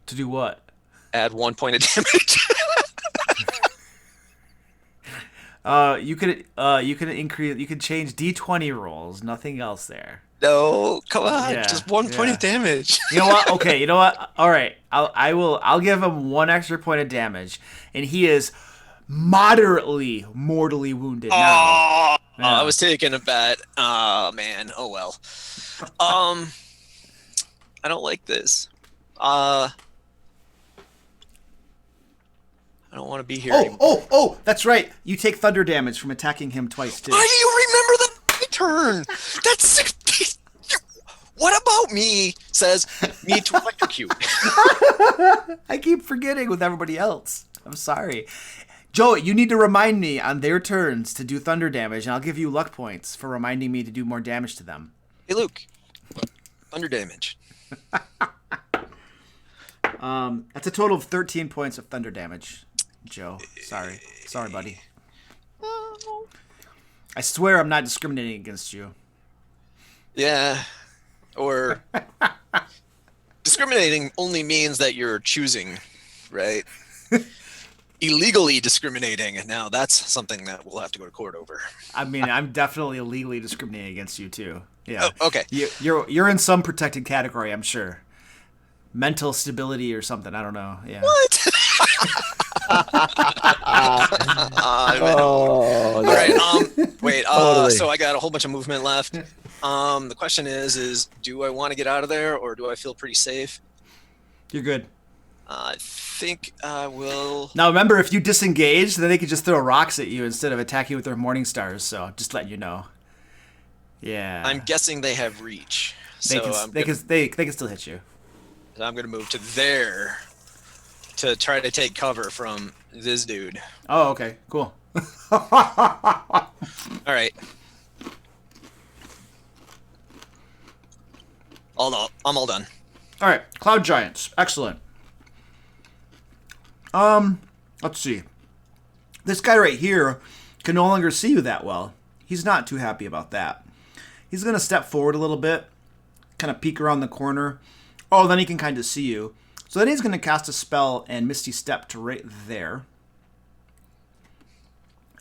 To do what? Add 1 point of damage. You could increase. You could change D20 rolls. Nothing else there. No, come on, Yeah, just 1 point yeah. of damage. You know what? Okay, you know what? All right, I'll give him 1 extra point of damage, and he is moderately mortally wounded now. Oh, Yeah. I was taking a bet. Oh man. Oh well. I don't like this. I don't want to be here anymore. Oh! That's right. You take thunder damage from attacking him twice too. Why do you remember my turn? That's 60. What about me says need to electrocute? I keep forgetting with everybody else. I'm sorry. Joe, you need to remind me on their turns to do thunder damage, and I'll give you luck points for reminding me to do more damage to them. Hey, Luke. Thunder damage. That's a total of 13 points of thunder damage, Joe. Sorry, buddy. I swear I'm not discriminating against you. Yeah. Or discriminating only means that you're choosing, right? Illegally discriminating. Now that's something that we'll have to go to court over. I mean, I'm definitely illegally discriminating against you too. Yeah. Oh, okay. You're in some protected category, I'm sure. Mental stability or something. I don't know. Yeah. What? Oh, All right. Wait. Totally. So I got a whole bunch of movement left. The question is, do I want to get out of there, or do I feel pretty safe? You're good. I think I will. Now remember, if you disengage, then they could just throw rocks at you instead of attacking with their morning stars. So just letting you know. Yeah. I'm guessing they have reach, They so can still hit you. I'm gonna move to there to try to take cover from this dude. Oh, okay, cool. All right. I'm all done. All right, cloud giants, excellent. Let's see. This guy right here can no longer see you that well. He's not too happy about that. He's going to step forward a little bit, kind of peek around the corner. Oh, then he can kind of see you. So then he's going to cast a spell and Misty Step to right there.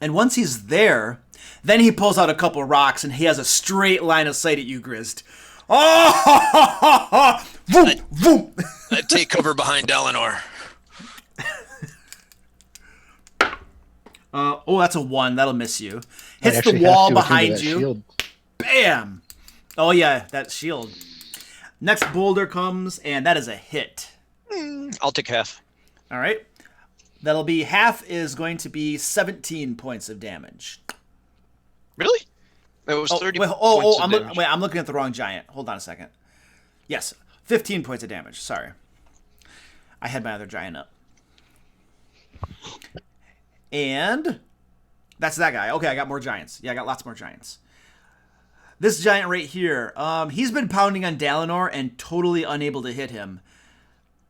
And once he's there, then he pulls out a couple rocks and he has a straight line of sight at you, Grist. Oh! Vroom, vroom. I take cover behind Dalinar. Oh, that's a 1. That'll miss you. I Hits the actually have wall to look into behind that you. shield. Bam! Oh, yeah, that shield. Next boulder comes, and that is a hit. I'll take half. All right. That'll be half is going to be 17 points of damage. Really? It was 30 wait, points of damage. I'm looking at the wrong giant. Hold on a second. Yes, 15 points of damage. Sorry. I had my other giant up. And that's that guy. Okay, I got more giants. Yeah, I got lots more giants. This giant right here, he's been pounding on Dalinar and totally unable to hit him,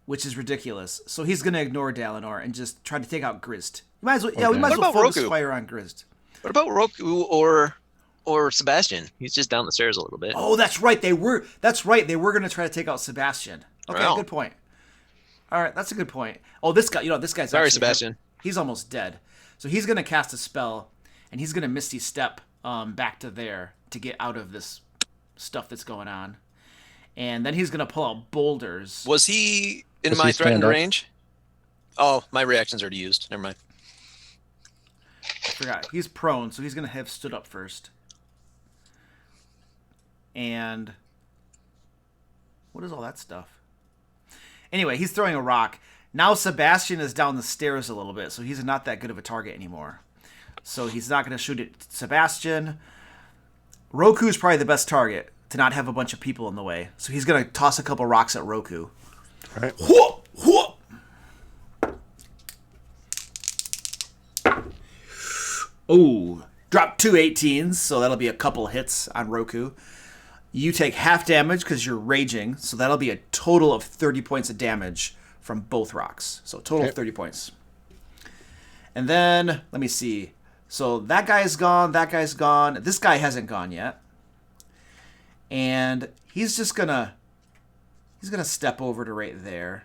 which is ridiculous. So he's going to ignore Dalinar and just try to take out Grist. We might as well, we might as well focus fire on Grist. What about Roku or Sebastian? He's just down the stairs a little bit. Oh, that's right. They were going to try to take out Sebastian. Okay, Wow. Good point. All right, that's a good point. Oh, this guy, this guy's Sorry, actually Sebastian. He's almost dead. So he's going to cast a spell, and he's going to Misty Step back to there to get out of this stuff that's going on. And then he's going to pull out boulders. Was he in Does my he threatened stand up? range? Oh, my reaction's already used. Never mind. I forgot. He's prone, so he's going to have stood up first. And what is all that stuff? Anyway, he's throwing a rock. Now Sebastian is down the stairs a little bit, so he's not that good of a target anymore. So he's not going to shoot at Sebastian. Roku's probably the best target to not have a bunch of people in the way. So he's going to toss a couple rocks at Roku. All right. Whoop! Whoop! Oh, drop 2 18s, so that'll be a couple hits on Roku. You take half damage because you're raging, so that'll be a total of 30 points of damage from both rocks. So total of 30 points. And then, let me see. So that guy's gone, that guy's gone. This guy hasn't gone yet. And he's just gonna step over to right there.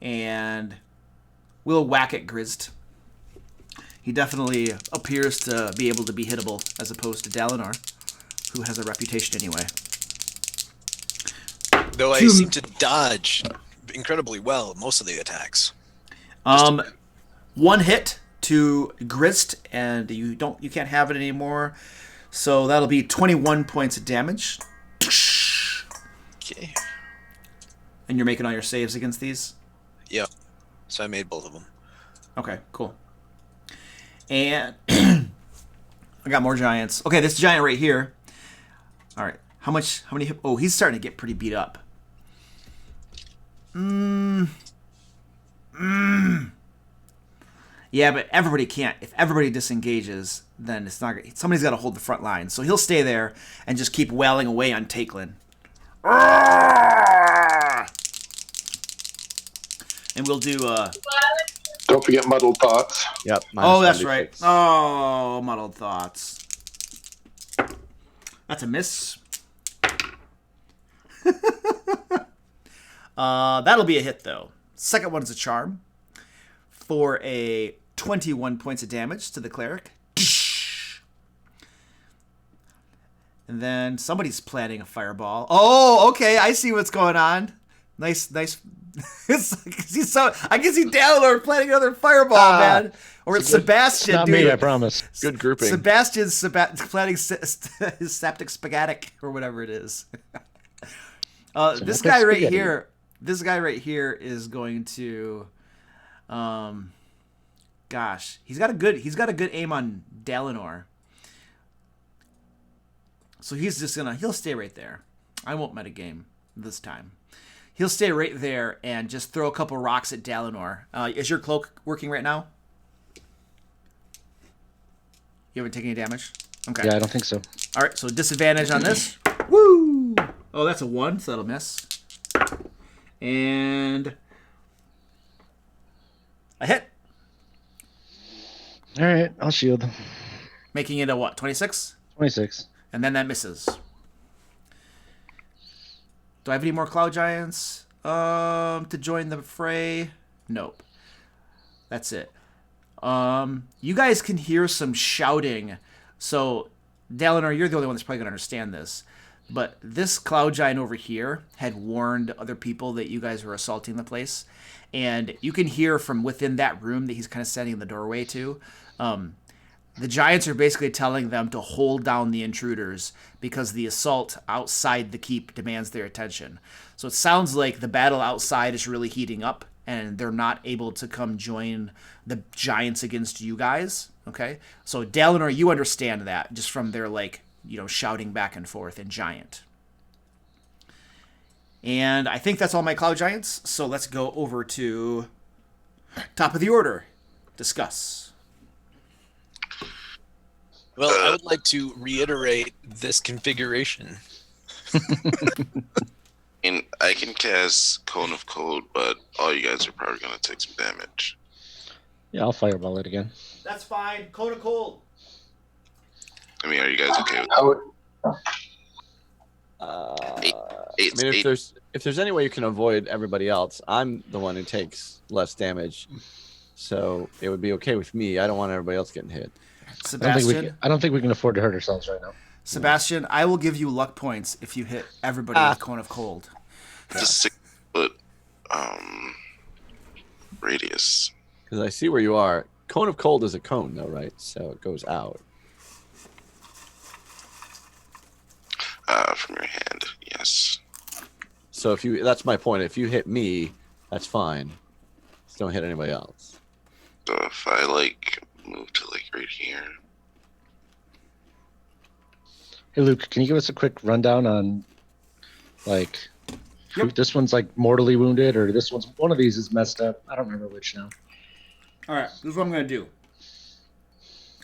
And we'll whack at Grist. He definitely appears to be able to be hittable as opposed to Dalinar, who has a reputation anyway. Though I seem to dodge incredibly well most of the attacks. One hit to Grist, and you can't have it anymore. So that'll be 21 points of damage. Okay. And you're making all your saves against these? Yep. So I made both of them. Okay, cool. And I got more giants. Okay, this giant right here. All right. How many? Oh, he's starting to get pretty beat up. Yeah, but everybody can't. If everybody disengages, then it's not. Somebody's got to hold the front line. So he'll stay there and just keep wailing away on Takelin. And we'll do. Don't forget muddled thoughts. Yep. Oh, that's 96. right. Oh, muddled thoughts. That's a miss. That'll be a hit, though. Second one is a charm for a 21 points of damage to the cleric. And then somebody's planting a fireball. Oh, okay. I see what's going on. Nice. I can see Dalinar planting another fireball, man. Or it's Sebastian. Not doing me, it. I promise. Good grouping. Sebastian's planting his septic spaghetti or whatever it is. This guy right here. This guy right here is going to. Gosh, he's got a good aim on Dalinar. So he'll stay right there. I won't metagame this time. He'll stay right there and just throw a couple rocks at Dalinar. Is your cloak working right now? You haven't taken any damage? Okay. Yeah, I don't think so. All right, so disadvantage on this. Woo! Oh, that's a 1, so that'll miss. And A hit. All right, I'll shield. Making it a what? 26? 26. And then that misses. Do I have any more Cloud Giants to join the fray? Nope. That's it. You guys can hear some shouting. So, Dalinar, you're the only one that's probably going to understand this. But this Cloud Giant over here had warned other people that you guys were assaulting the place. And you can hear from within that room that he's kind of standing in the doorway to. The Giants are basically telling them to hold down the intruders because the assault outside the keep demands their attention. So it sounds like the battle outside is really heating up and they're not able to come join the Giants against you guys. Okay? So Dalinar, you understand that just from their shouting back and forth in Giant. And I think that's all my Cloud Giants. So let's go over to top of the order. Discuss. Well, I would like to reiterate this configuration. And I can cast Cone of Cold, but all you guys are probably going to take some damage. Yeah, I'll fireball it again. That's fine. Cone of Cold. I mean, are you guys okay with I would, If there's any way you can avoid everybody else, I'm the one who takes less damage, so it would be okay with me. I don't want everybody else getting hit. Sebastian, I don't think we can afford to hurt ourselves right now. Sebastian, I will give you luck points if you hit everybody with Cone of Cold. the 6-foot radius? Because I see where you are. Cone of Cold is a cone, though, right? So it goes out. From your hand, yes. So that's my point. If you hit me, that's fine. Just don't hit anybody else. So if I move to right here. Hey, Luke, can you give us a quick rundown on, who this one's mortally wounded, or one of these is messed up? I don't remember which now. All right, this is what I'm going to do.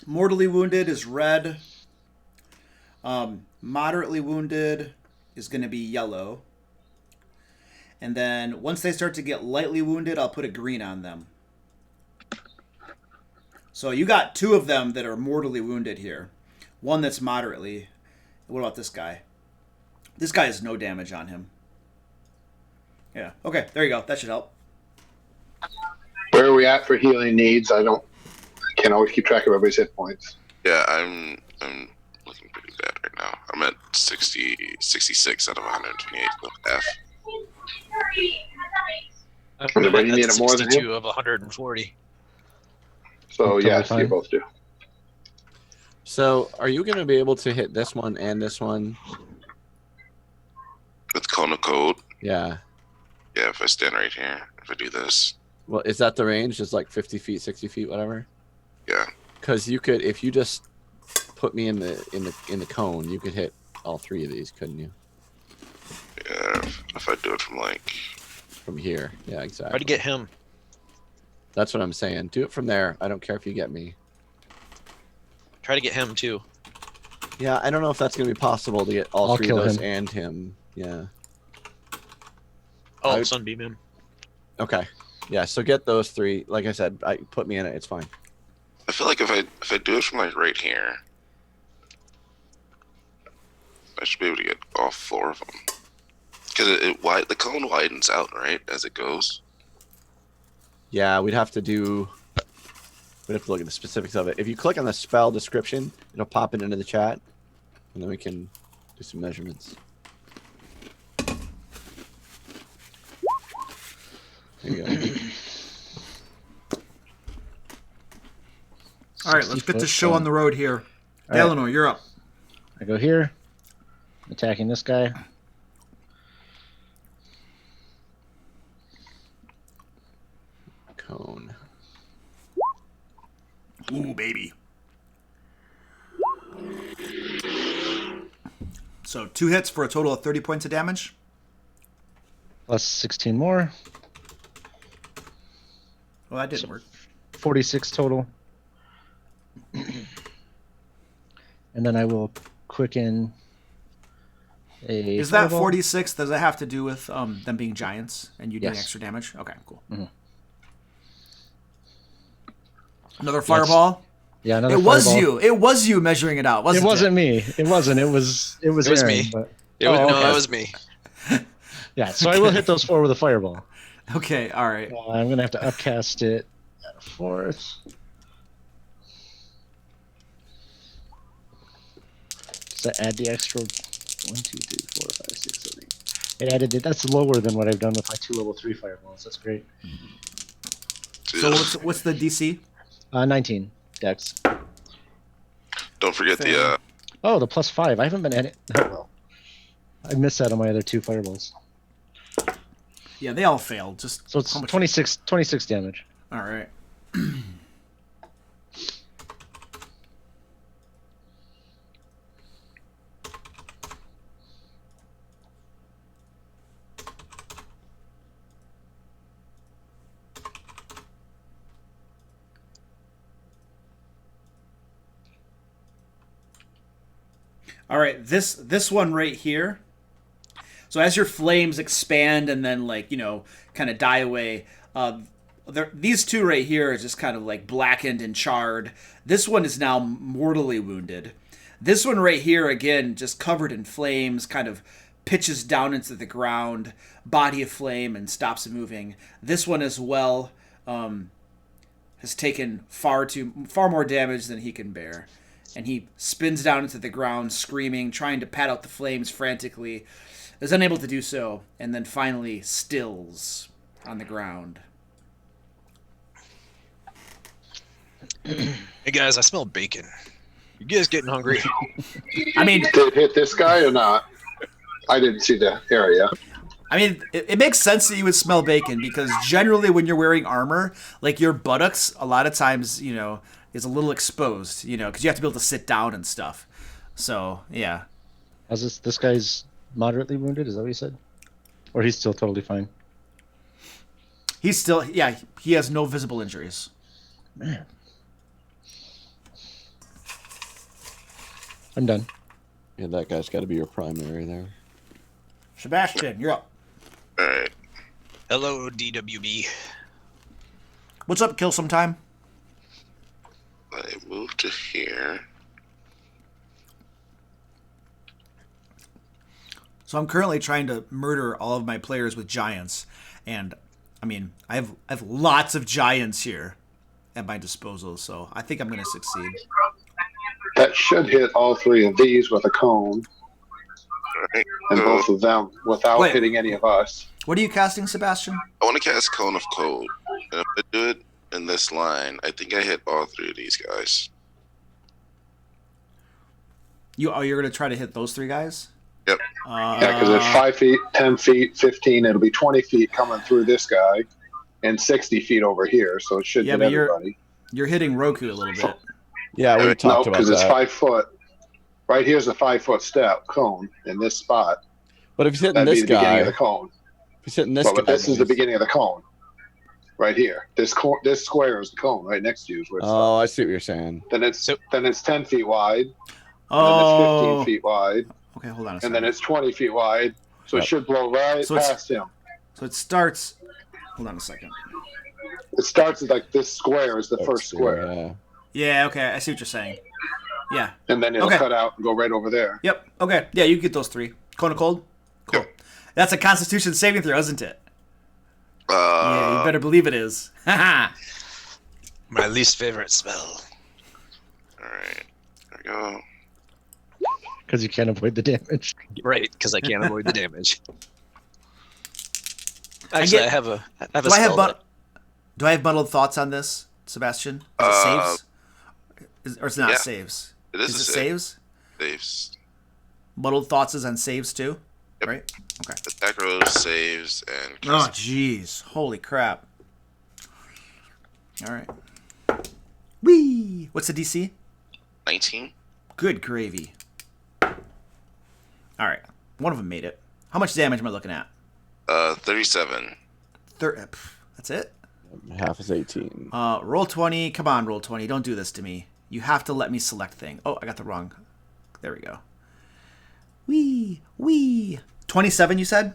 Mortally wounded is red. Moderately wounded is going to be yellow. And then once they start to get lightly wounded, I'll put a green on them. So you got two of them that are mortally wounded here. One that's moderately. What about this guy? This guy has no damage on him. Yeah. Okay, there you go. That should help. where are we at for healing needs? I can't always keep track of everybody's hit points. Yeah, I'm looking pretty bad right now. I'm at 66 out of 128 left F. Everybody need it more than 62 him? of 140. So Totally yes, fine. you both do. So are you going to be able to hit this one and this one? With Cone of Cold, Yeah. yeah, if I stand right here, if I do this, Well, is that the range? It's 50 feet, 60 feet, whatever? yeah. Because you could, if you just put me in the cone, you could hit all three of these, couldn't you? Yeah, if I do it From here. Yeah, exactly. Try to get him. That's what I'm saying. Do it from there. I don't care if you get me. Try to get him too. Yeah, I don't know if that's going to be possible to get all I'll three of kill those him. and him. Yeah. Oh, I- Sunbeam him. Okay. Yeah, so get those three. Like I said, put me in it. It's fine. I feel like if I do it from right here, I should be able to get all four of them. Because the cone widens out, right, as it goes. Yeah, we'd have to look at the specifics of it. If you click on the spell description, it'll pop it into the chat, and then we can do some measurements. There you go. All right, let's get this show on the road here. All right. Dalinar, you're up. I go here, attacking this guy. Cone. Ooh, baby. So 2 hits for a total of 30 points of damage. Plus 16 more. Well, that didn't work. 46 total. And then I will quicken a. Is that fireball. 46? Does that have to do with them being giants and you doing Yes. extra damage? Okay, cool. Another fireball. Yeah, another It was fireball. you. It was you measuring it out, wasn't it? It wasn't me. It wasn't. It was was Aaron, me. But, It was, Oh, No, okay. it was me. yeah, so I will hit those 4 with a fireball. Okay, all right. I'm gonna have to upcast it at a 4th. Does that add the extra 1, 2, 3, 4, 5, 6, 7, 8? It added it. That's lower than what I've done with my 2 level 3 fireballs. That's great. So what's the DC? 19 dex. Don't forget Fair. the Oh, the +5. I haven't been at it. Oh, well. I missed that on my other 2 fireballs. Yeah, they all failed. Just So it's how much- 26 damage. All right. All right, this one right here. So as your flames expand and then kind of die away, these 2 right here are just kind of like blackened and charred. This one is now mortally wounded. This one right here, again, just covered in flames, kind of pitches down into the ground, body of flame, and stops moving. This one as well has taken far more damage than he can bear. And he spins down into the ground, screaming, trying to pat out the flames frantically, is unable to do so, and then finally stills on the ground. Hey guys, I smell bacon. You guys getting hungry? I mean, Did it hit this guy or not? I didn't see the area. it makes sense that you would smell bacon because generally when you're wearing armor, like your buttocks, a lot of times, is a little exposed, because you have to be able to sit down and stuff. So, yeah. How's this guy's moderately wounded? Is that what you said? Or he's still totally fine? He's still, he has no visible injuries. Man. I'm done. Yeah, that guy's got to be your primary there. Sebastian, you're up. all right. Hello, DWB. What's up, Kill Sometime? I move to here. So I'm currently trying to murder all of my players with giants, and I have lots of giants here at my disposal, so I think I'm going to succeed. That should hit all 3 of these with a cone, All right. and So both of them without Wait. hitting any of us. What are you casting, Sebastian? I want to cast Cone of Cold. And if I do it in this line, I think I hit all 3 of these guys. You're going to try to hit those 3 guys? Yep. Yeah, because it's 5 feet, 10 feet, 15. It'll be 20 feet coming through this guy, and 60 feet over here. So it should hit but everybody. you're hitting Roku a little bit. Yeah, we No, talked No, about because it's that. 5 foot. Right here's a 5 foot step cone in this spot. But if he's hitting That'd this be the beginning guy, of the cone. if he's hitting this But guy, this is the beginning of the cone. Right here. This square is the cone right next to you. Is where it's Oh, I see what you're saying. Then it's 10 feet wide. And Oh, then it's 15 feet wide. okay, hold on a And second. then it's 20 feet wide. So Yep. it should blow right So it's- past him. So it starts. Hold on a second. It starts with like this square is the first That's- square. Yeah. Yeah, okay, I see what you're saying. Yeah. And then it'll Okay. cut out and go right over there. Yep. Okay. Yeah, you get those 3. Cone of Cold. Cool. That's a Constitution saving throw, isn't it? Yeah, you better believe it is. Haha. My least favorite spell. All right. There we go. Because you can't avoid the damage. Right, because I can't avoid the damage. I Actually, get- I have a Do I have spell do I have muddled thoughts on this, Sebastian? Is it saves? Or it's not yeah. saves? It is Is a it save. saves? Saves. Muddled thoughts is on saves too? Yep. Right? Okay. Attack rolls, saves, and Oh, jeez. Holy crap. All right. Whee! What's the DC? 19. Good gravy. All right. One of them made it. How much damage am I looking at? 37. That's it? Half is 18. Roll 20. Come on, roll 20. Don't do this to me. You have to let me select thing. Oh, I got the wrong. There we go. Wee. 27, you said?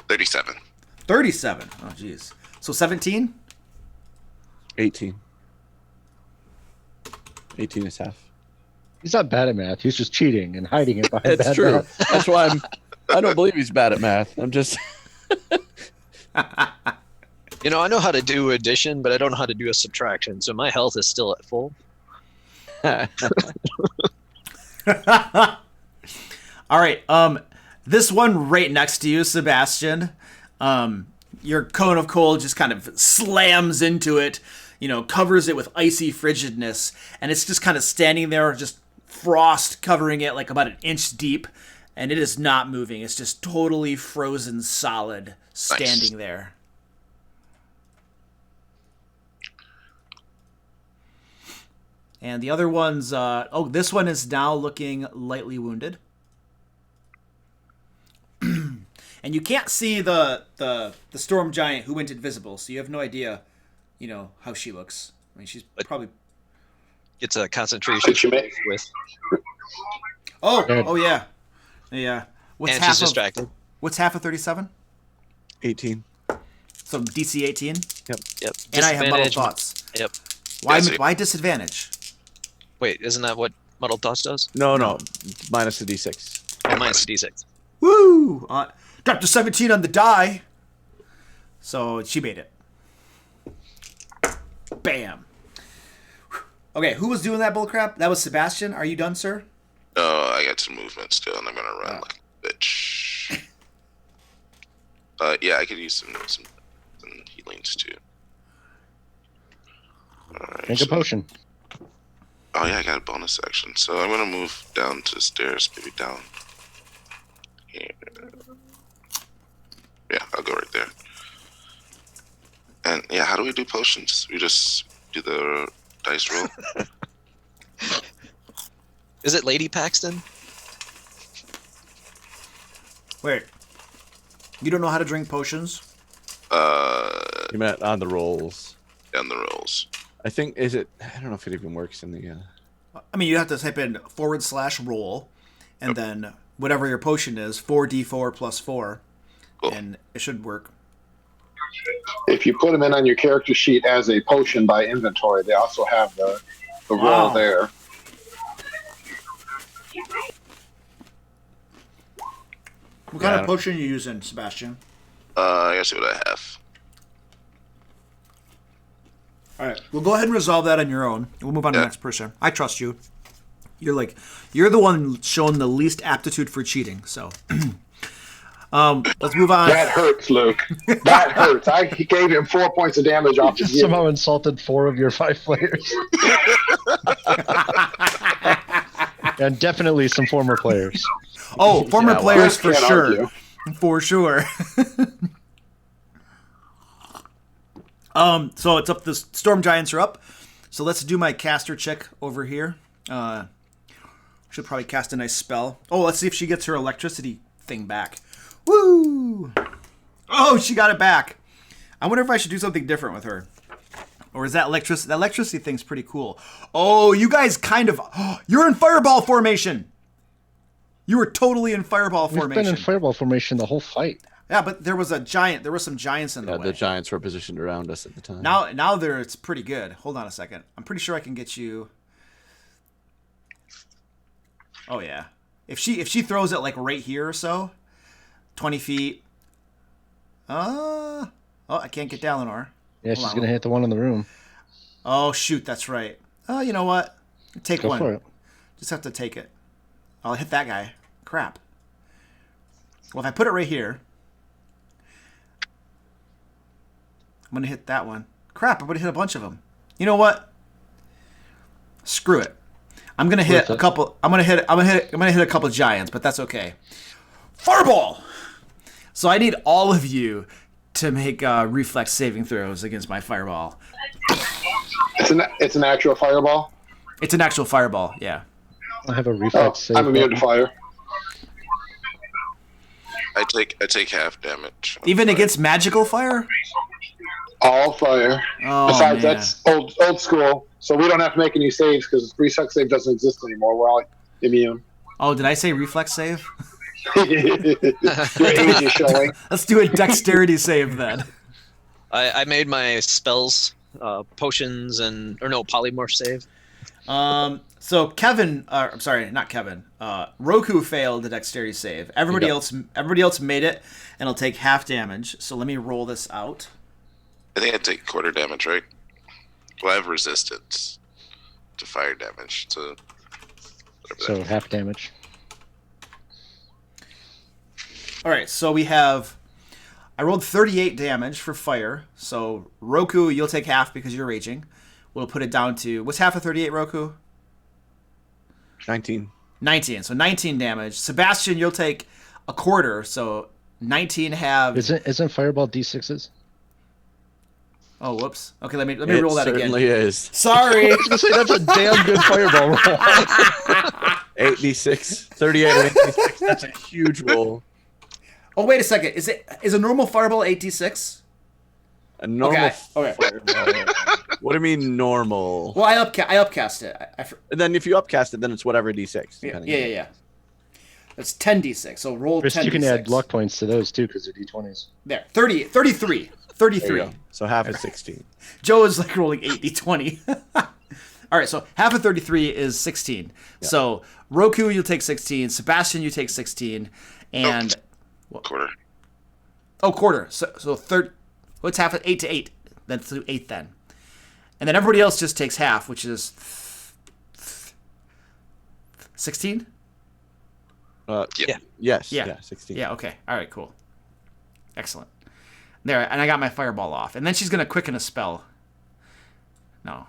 37. 37. Oh, jeez. So 17? 18. 18 is half. He's not bad at math. He's just cheating and hiding it behind It's bad true. math. That's why I don't believe he's bad at math. I'm just. You know, I know how to do addition, but I don't know how to do a subtraction. So my health is still at full. All right. This one right next to you, Sebastian. Your cone of cold just kind of slams into it, covers it with icy frigidness, and it's just kind of standing there, just frost covering it like about an inch deep, and it is not moving. It's just totally frozen solid, standing there. And the other one's, this one is now looking lightly wounded. And you can't see the storm giant who went invisible, so you have no idea, how she looks. I mean, she's probably... It's a concentration with... Oh yeah. Yeah. And she's distracted. What's half of 37? 18. So DC 18? Yep. And I have muddled thoughts. Yep. Why disadvantage? Wait, isn't that what muddled thoughts does? No. Minus the D6. Oh, minus the D6. Woo! Got to 17 on the die. So she made it. Bam. Okay, who was doing that bullcrap? That was Sebastian. Are you done, sir? Oh, I got some movement still, and I'm gonna run like a bitch. Yeah, I could use some healings too. Alright, Drink a potion. Oh yeah, I got a bonus action, so I'm gonna move down to the stairs, maybe down here. Yeah, I'll go right there. And yeah, how do we do potions? We just do the dice roll. Is it Lady Paxton? Wait. You don't know how to drink potions? You meant on the rolls. Down the rolls. I think, I don't know if it even works in the... I mean, you have to type in /roll, and then whatever your potion is, 4d4 plus 4, Cool. and it should work. If you put them in on your character sheet as a potion by inventory, they also have the roll there. What kind of potion are you using, Sebastian? I gotta see what I have. All right, we'll go ahead and resolve that on your own. We'll move on to the next person. I trust you. You're the one showing the least aptitude for cheating. So, let's move on. That hurts, Luke. That hurts. I gave him 4 points of damage off You the just somehow insulted 4 of your 5 players. And definitely some former players. Oh, former players for Can't sure. argue. For sure. So it's up. The storm giants are up. So let's do my caster check over here. Should probably cast a nice spell. Oh, let's see if she gets her electricity thing back. Woo! Oh, she got it back. I wonder if I should do something different with her. Or is that electricity? That electricity thing's pretty cool. Oh, you guys kind of... you're in fireball formation. You were totally in fireball formation. We've been in fireball formation the whole fight. Yeah, but there was some giants in the way. The giants were positioned around us at the time. Now it's pretty good. Hold on a second. I'm pretty sure I can get you. Oh yeah. If she throws it like right here or so, 20 feet. Oh, I can't get Dalinar. Yeah, she's gonna hit the one in the room. Oh shoot, that's right. Oh, you know what? Take Go one. for it. Just have to take it. I'll hit that guy. Crap. Well, if I put it right here, I'm gonna hit that one. Crap! I'm gonna hit a bunch of them. You know what? Screw it. I'm gonna hit a couple. I'm gonna hit a couple giants, but that's okay. Fireball. So I need all of you to make reflex saving throws against my fireball. It's an actual fireball. It's an actual fireball. Yeah. I have a reflex save. I'm immune to fire. I take half damage. Even against magical fire. All fire. Oh, Besides, man. that's old school, so we don't have to make any saves because reflex save doesn't exist anymore. We're all immune. Oh, did I say reflex save? Your age is showing. Let's do a dexterity save then. I made my spells, potions, polymorph save. So Kevin, I'm sorry, not Kevin. Roku failed the dexterity save. Everybody else made it, and it'll take half damage. So let me roll this out. I think I take quarter damage, right? Well, I have resistance to fire damage, so So half damage. All right, so I rolled 38 damage for fire. So Roku, you'll take half because you're raging. We'll put it down to, what's half of 38, Roku? 19. 19. So 19 damage. Sebastian, you'll take a quarter. So 19 have. Isn't fireball d6s? Oh, whoops. Okay, let me roll that again. It certainly is. Sorry. I was gonna say that's a damn good fireball roll. 8d6, 38 or 8d6. That's a huge roll. Oh, wait a second. Is a normal fireball 8d6? A normal Okay. fireball. What do you mean normal? Well, I upcast it. And then if you upcast it, then it's whatever d6. Yeah. That's 10d6. So roll Chris, 10d6. you can add luck points to those too because they're d20s. There. 33. 33. So half is 16. Joe is like rolling 8d20. All right, so half of 33 is 16. Yeah. So Roku, you'll take 16. Sebastian, you take 16. And quarter. Oh, quarter. So third. What's half of 8 to 8? Then to 8 then. And then everybody else just takes half, which is 16? Yeah. Yes. Yeah. Yeah, 16. Yeah, okay. All right, cool. Excellent. There, and I got my fireball off. And then she's going to quicken a spell. No.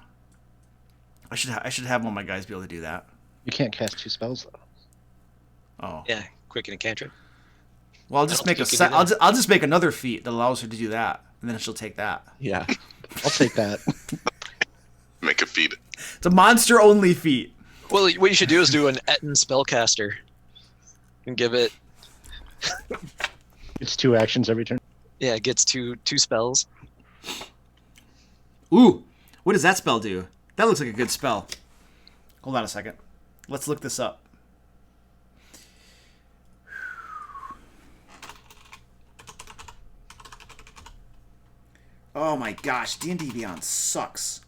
I should have one of my guys be able to do that. You can't cast 2 spells though. Oh. Yeah, quicken a cantrip. Well, I'll just make another feat that allows her to do that, and then she'll take that. Yeah. I'll take that. Make a feat. It's a monster only feat. Well, what you should do is do an Etten spellcaster and give it. It's 2 actions every turn. Yeah, it gets two spells. Ooh, what does that spell do? That looks like a good spell. Hold on a second. Let's look this up. Oh my gosh, D&D Beyond sucks.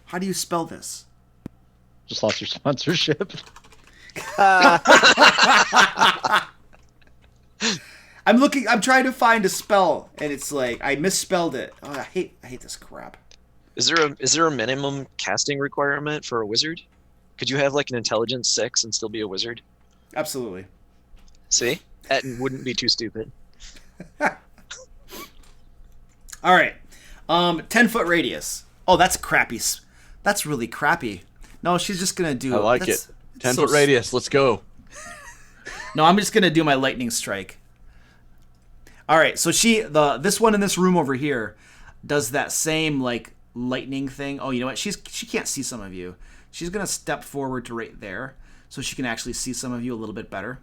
How do you spell this? Just lost your sponsorship. I'm trying to find a spell, and it's like I misspelled it. Oh, I hate this crap. Is there a minimum casting requirement for a wizard? Could you have like an intelligence 6 and still be a wizard? Absolutely. See? Etten wouldn't be too stupid. All right. 10-foot radius. Oh, that's crappy. That's really crappy. No, she's just going to do... I like it. 10-foot radius. Let's go. No, I'm just going to do my lightning strike. All right. So this one in this room over here does that same like lightning thing. Oh, you know what? She can't see some of you. She's going to step forward to right there so she can actually see some of you a little bit better.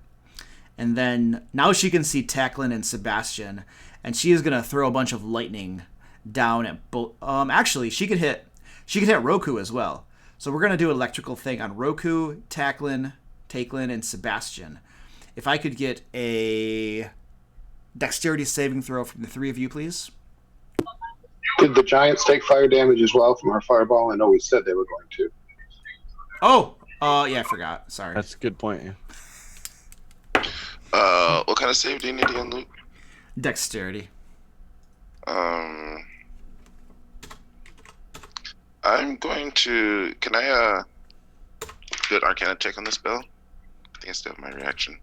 And then now she can see Tacklin and Sebastian, and she is gonna throw a bunch of lightning down at both. Actually, she can hit Roku as well. So we're gonna do an electrical thing on Roku, Tacklin, and Sebastian. If I could get a dexterity saving throw from the 3 of you, please. Did the giants take fire damage as well from our fireball? I know we said they were going to. Oh, yeah, I forgot. Sorry. That's a good point. Yeah. What kind of save do you need again, Luke? Dexterity. I'm going to. Can I do an Arcana check on this spell? I think I still have my reaction.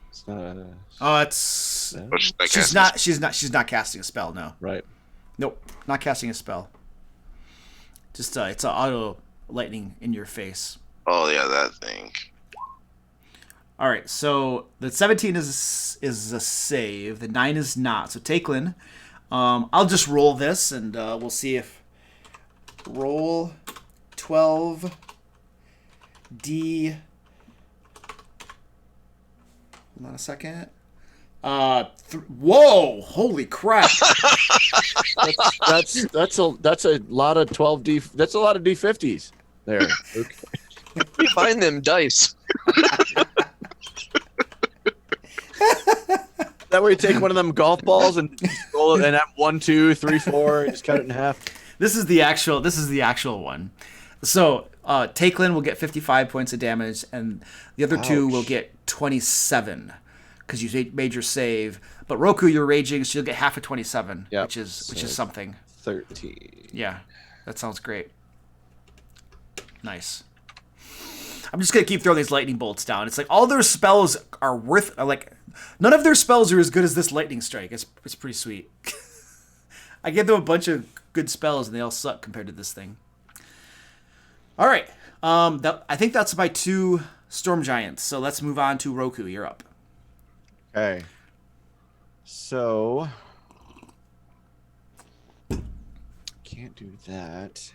It's not. It's. Or should I cast She's not casting a spell. No. Right. Nope. Not casting a spell. Just it's an auto lightning in your face. Oh yeah, that thing. All right, so the 17 is a save. The 9 is not. So Tacklin, I'll just roll this, and we'll see if roll 12 D. Hold on a second. Whoa! Holy crap! That's a lot of 12D. That's a lot of D50s there. Okay. You find them dice. That where you take one of them golf balls and roll it and have 1, 2, 3, 4, and just cut it in half. This is the actual one. So Takelin will get 55 points of damage, and the other two will get 27 because you made your save. But Roku, you're raging, so you'll get half of 27, which is something. 13. Yeah, that sounds great. Nice. I'm just gonna keep throwing these lightning bolts down. It's like all their spells are none of their spells are as good as this lightning strike. It's pretty sweet. I give them a bunch of good spells and they all suck compared to this thing. All right. I think that's my 2 storm giants. So let's move on to Roku. You're up. Okay. So can't do that.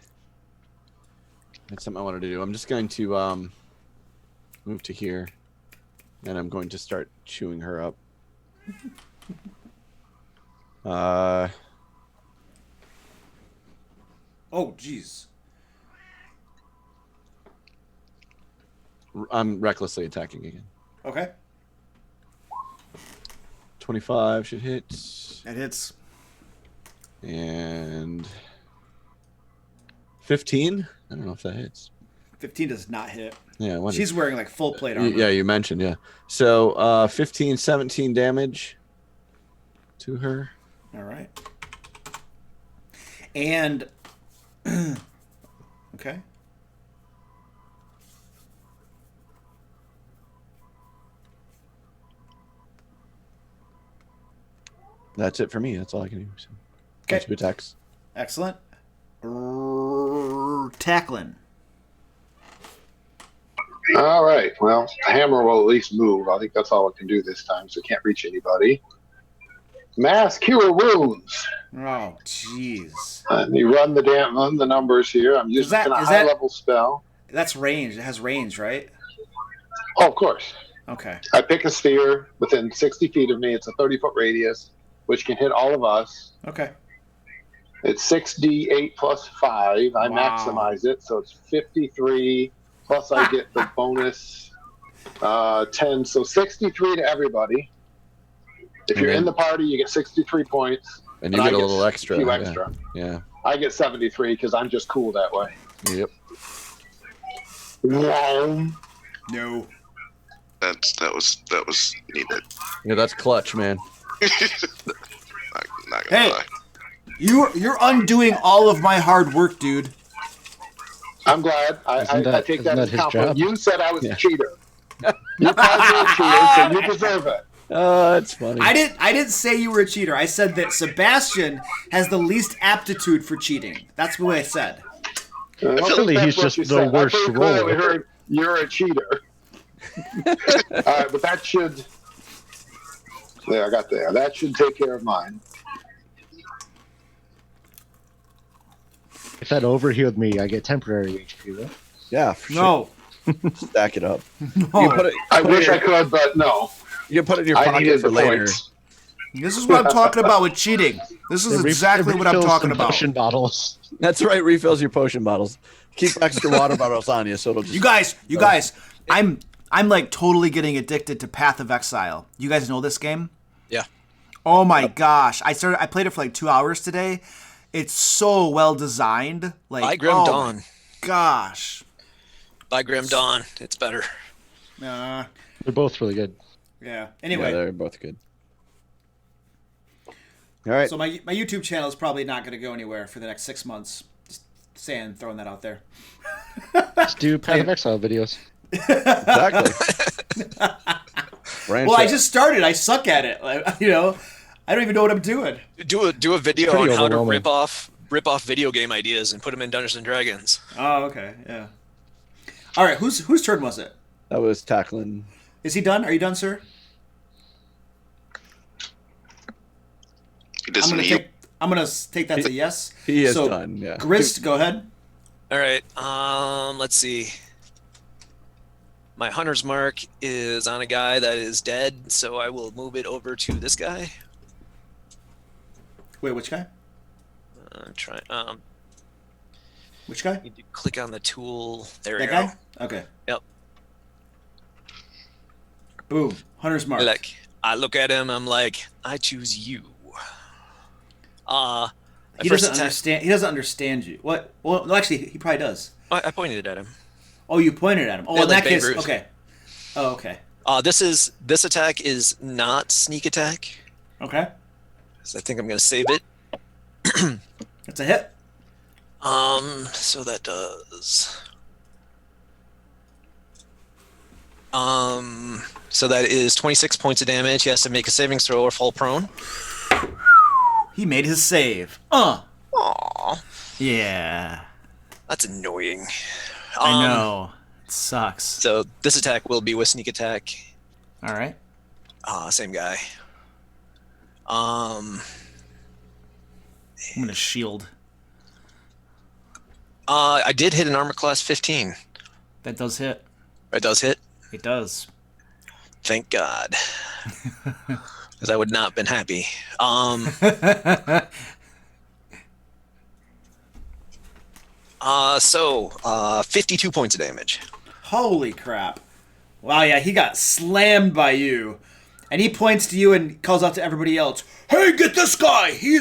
That's something I wanted to do. I'm just going to move to here, and I'm going to start chewing her up. Oh, jeez. I'm recklessly attacking again. Okay. 25 should hit. That hits. And 15? I don't know if that hits. 15 does not hit. Yeah, she's wearing like full plate armor. Yeah, you mentioned, yeah. So 15, 17 damage to her. All right. And okay. That's it for me. That's all I can do. So. Okay. 2 attacks. Excellent. Tackling. All right. Well, the hammer will at least move. I think that's all it can do this time, so it can't reach anybody. Mass cure wounds. Oh, jeez. And you run the numbers here. I'm using a high level spell. That's range. It has range, right? Oh, of course. Okay. I pick a sphere within 60 feet of me. It's a 30-foot radius, which can hit all of us. Okay. It's 6d8 plus 5. I maximize it, so it's 53. Plus I get the bonus 10. So 63 to everybody. If you're in the party, you get 63 points. And you get a little extra. A few extra. Yeah. I get 73 because I'm just cool that way. Yep. Wow. No. That was needed. Yeah, that's clutch, man. not gonna lie. You're undoing all of my hard work, dude. I'm glad. I take that as a compliment. You said I was a cheater. You called me a cheater, so you deserve it. That's funny. I didn't say you were a cheater. I said that Sebastian has the least aptitude for cheating. That's what I said. Actually, he's just the worst roller. Heard you're a cheater. All right, but that should. There, I got there. That should take care of mine. If that overhealed me, I get temporary HP, right? Yeah, for No. sure. Stack it up. No. You put it, I wish I could, but no. You put it in your I pocket needed for the later. points. This is what I'm talking about with cheating. This is exactly what I'm talking about. Potion bottles. That's right. Refills your potion bottles. Keep extra water bottles on you, so it'll just. You guys, I'm like totally getting addicted to Path of Exile. You guys know this game? Yeah. Oh my gosh. I played it for like 2 hours today. It's so well designed. Like By Grim Dawn. Gosh. By Grim Dawn. It's better. They're both really good. Yeah. Anyway. Yeah, they're both good. All right. So my YouTube channel is probably not going to go anywhere for the next 6 months. Just throwing that out there. Let's do Path of Exile videos. Exactly. Well, I just started. I suck at it. I don't even know what I'm doing. Do a video on how to rip off video game ideas and put them in Dungeons and Dragons. Oh, okay, yeah. All right, whose turn was it? That was tackling. Is he done? Are you done, sir? I'm gonna take that as a yes. He is done. Yeah. Grist, go ahead. All right. Let's see. My hunter's mark is on a guy that is dead, so I will move it over to this guy. Wait, which guy? I'm trying. Which guy? You need to click on the tool. There That you guy? go. Okay. Yep. Boom. Hunter's mark. I look at him. I'm like, I choose you. He doesn't understand. He doesn't understand you. What? Well, no, actually, he probably does. I pointed it at him. Oh, you pointed at him. Oh, Yeah, in like that case, Babe Ruth. okay. Oh, okay. This attack is not sneak attack. Okay. So I think I'm gonna save it. It's a hit. So that does. So that is 26 points of damage. He has to make a saving throw or fall prone. He made his save. Aww, Yeah. that's annoying. I know. It sucks. So this attack will be with sneak attack. All right. Same guy. I'm gonna shield. I did hit an armor class 15. That does hit. It does hit. It does. Thank God. Because I would not have been happy. So 52 points of damage. Holy crap! Wow, yeah, he got slammed by you, and he points to you and calls out to everybody else. Hey, get this guy! He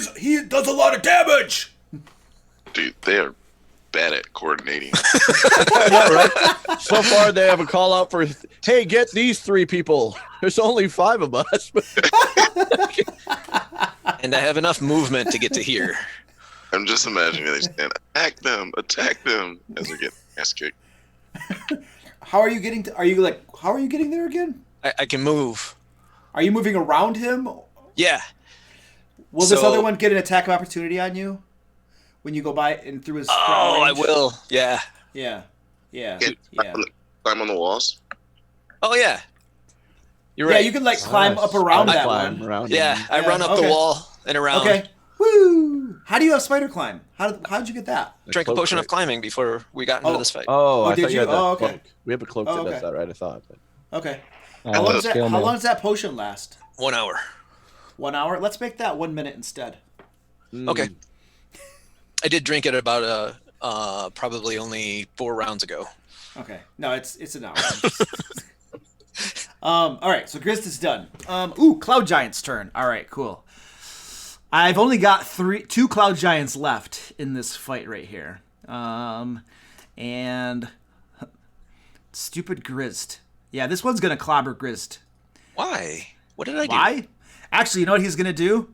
does a lot of damage. Dude, they are bad at coordinating. Yeah, right? So far, they have a call out for, hey, get these 3 people. There's only 5 of us. And I have enough movement to get to here. I'm just imagining they stand, attack them, as they get ass kicked. How are you getting to? How are you getting there again? I can move. Are you moving around him? Yeah. Will this So- other one get an attack of opportunity on you when you go by and through his? Oh, I range? will. Yeah. Yeah. Yeah. Get- Yeah. Climb on the walls. Oh, yeah. You're Yeah, right. you can climb up around that climb one. around Yeah, him. I Yeah, run up okay. the wall and around. Okay. Woo! How do you have spider climb? How'd you get that? Drank a Cloak potion of rate. climbing before we got into this fight. Oh, I did thought you? you had that Oh, okay. cloak. We have a cloak Oh, that okay. does that, right? I thought. But... Okay. Oh, How long skill man. does that potion last? 1 hour. 1 hour? Let's make that 1 minute instead. Okay. I did drink it about probably only 4 rounds ago. Okay. No, it's an hour. All right. So Grist is done. Cloud Giant's turn. All right. Cool. I've only got 2 Cloud Giants left in this fight right here. And stupid Grist. Yeah, this one's gonna clobber Grist. Why? What did I do? Why? Actually, you know what he's gonna do?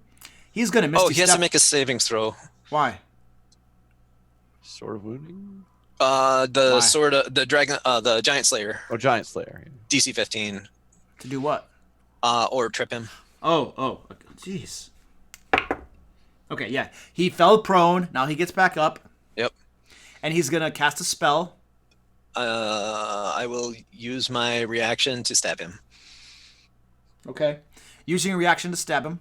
He's gonna Misty Oh, he has Step. to make a savings throw. Why? Sword of wounding? The Why? sword of the dragon, the giant slayer, Oh, Giant Slayer. DC 15, To do what? or trip him. Oh, jeez. Okay, yeah. He fell prone. Now he gets back up, Yep. and he's gonna cast a spell. I will use my reaction to stab him. Okay. Using a reaction to stab him.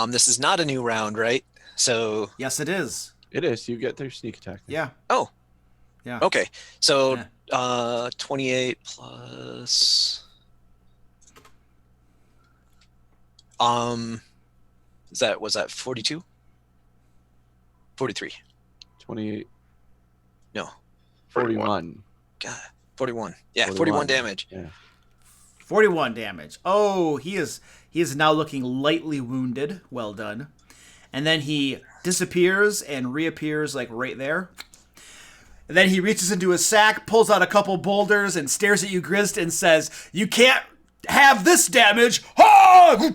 This is not a new round, right? So, Yes, it is. It is. You get their sneak attack. Yeah. oh, Yeah. okay. So, Yeah. 28 plus. Was that 42? 43. 28. No, 41. God, 41. Yeah, 41. 41 damage. Yeah. 41 damage. Oh, he is now looking lightly wounded. Well done. And then he disappears and reappears like right there. And then he reaches into his sack, pulls out a couple boulders, and stares at you, Grist, and says, "You can't have this damage!" Ah!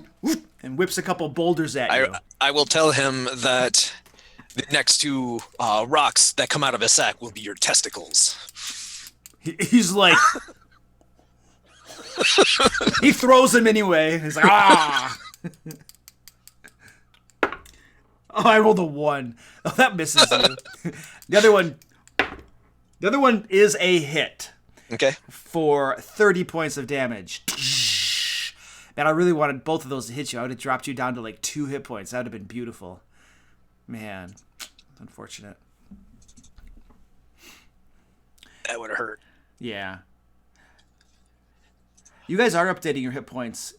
And whips a couple boulders at you. I will tell him that the next 2 rocks that come out of his sack will be your testicles. He's like... he throws him anyway. He's like, ah! Oh, I rolled a 1. Oh, that misses you. The other one is a hit Okay. for 30 points of damage. Man, I really wanted both of those to hit you. I would have dropped you down to like 2 hit points. That would have been beautiful. Man, unfortunate. That would have hurt. Yeah. You guys are updating your hit points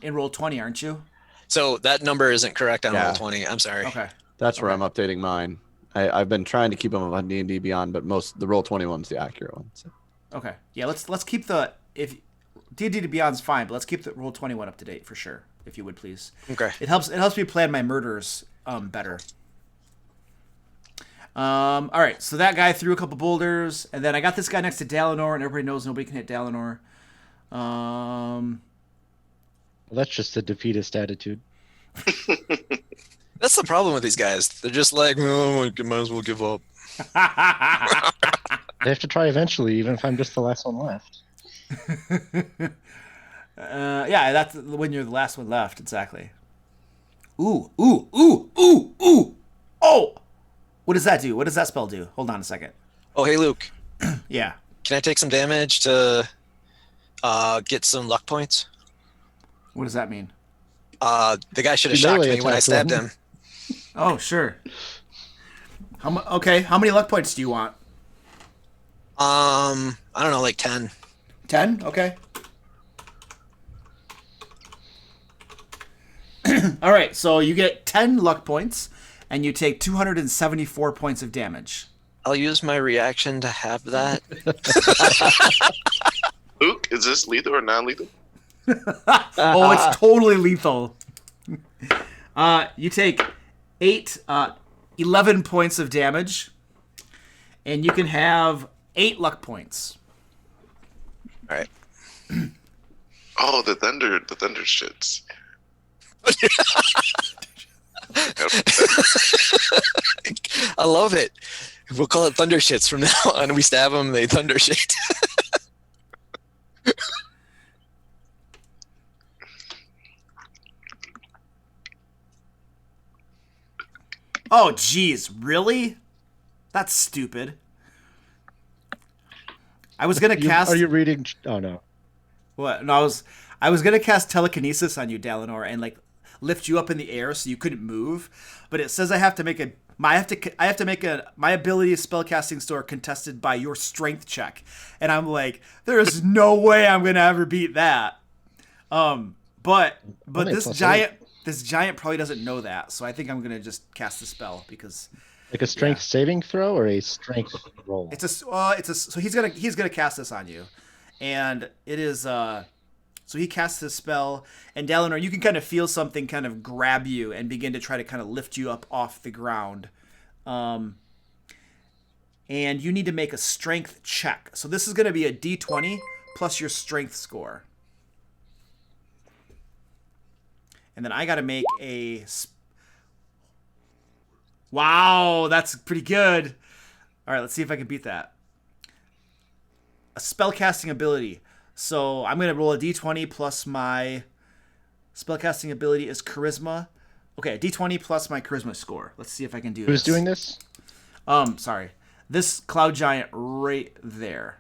in roll 20, aren't you? So that number isn't correct on Yeah. roll 20. I'm sorry. Okay. That's where I'm updating mine. I've been trying to keep them on D&D Beyond, but the roll 21's the accurate one. So. Okay. Yeah, let's keep the D&D to Beyond's fine, but let's keep the Roll 21 up to date for sure, if you would please. Okay. It helps me plan my murders better. All right, so that guy threw a couple boulders, and then I got this guy next to Dalinor, and everybody knows nobody can hit Dalinor. Well, that's just a defeatist attitude. That's the problem with these guys. They're just like, oh, might as well give up. They have to try eventually, even if I'm just the last one left. Yeah, that's when you're the last one left, exactly. Ooh. Oh! What does that do? What does that spell do? Hold on a second. Oh, hey, Luke. Yeah. Can I take some damage to get some luck points? What does that mean? The guy should have You shocked melee me when I attacked stabbed one. him. Oh, sure. Okay, how many luck points do you want? I don't know, like 10. 10? Okay. All right, so you get 10 luck points, and you take 274 points of damage. I'll use my reaction to have that. Luke, is this lethal or non-lethal? Oh, it's totally lethal. You take 11 points of damage, and you can have 8 luck points. All right. Oh, the thunder shits. I love it. We'll call it thunder shits from now on. We stab them, they thunder shit. Oh, jeez, really? That's stupid. I was gonna cast. Are you reading? Oh no. What? No, I was gonna cast telekinesis on you, Dalinor, and like lift you up in the air so you couldn't move. But it says I have to make my ability spellcasting score contested by your strength check, and I'm like, there's no way I'm gonna ever beat that. But Only this plus giant probably doesn't know that, so I think I'm gonna just cast the spell because Like a strength saving throw or a strength roll? so he's gonna cast this on you, and it is so he casts this spell, and Dalinor, you can kind of feel something kind of grab you and begin to try to kind of lift you up off the ground, and you need to make a strength check. So this is going to be a D20 plus your strength score, and then I got to make a. Wow, that's pretty good. All right, let's see if I can beat that. A spellcasting ability. So I'm going to roll a d20 plus my spellcasting ability is charisma. Okay, d20 plus my charisma score. Let's see if I can do this. Who's doing this? Sorry. This cloud giant right there.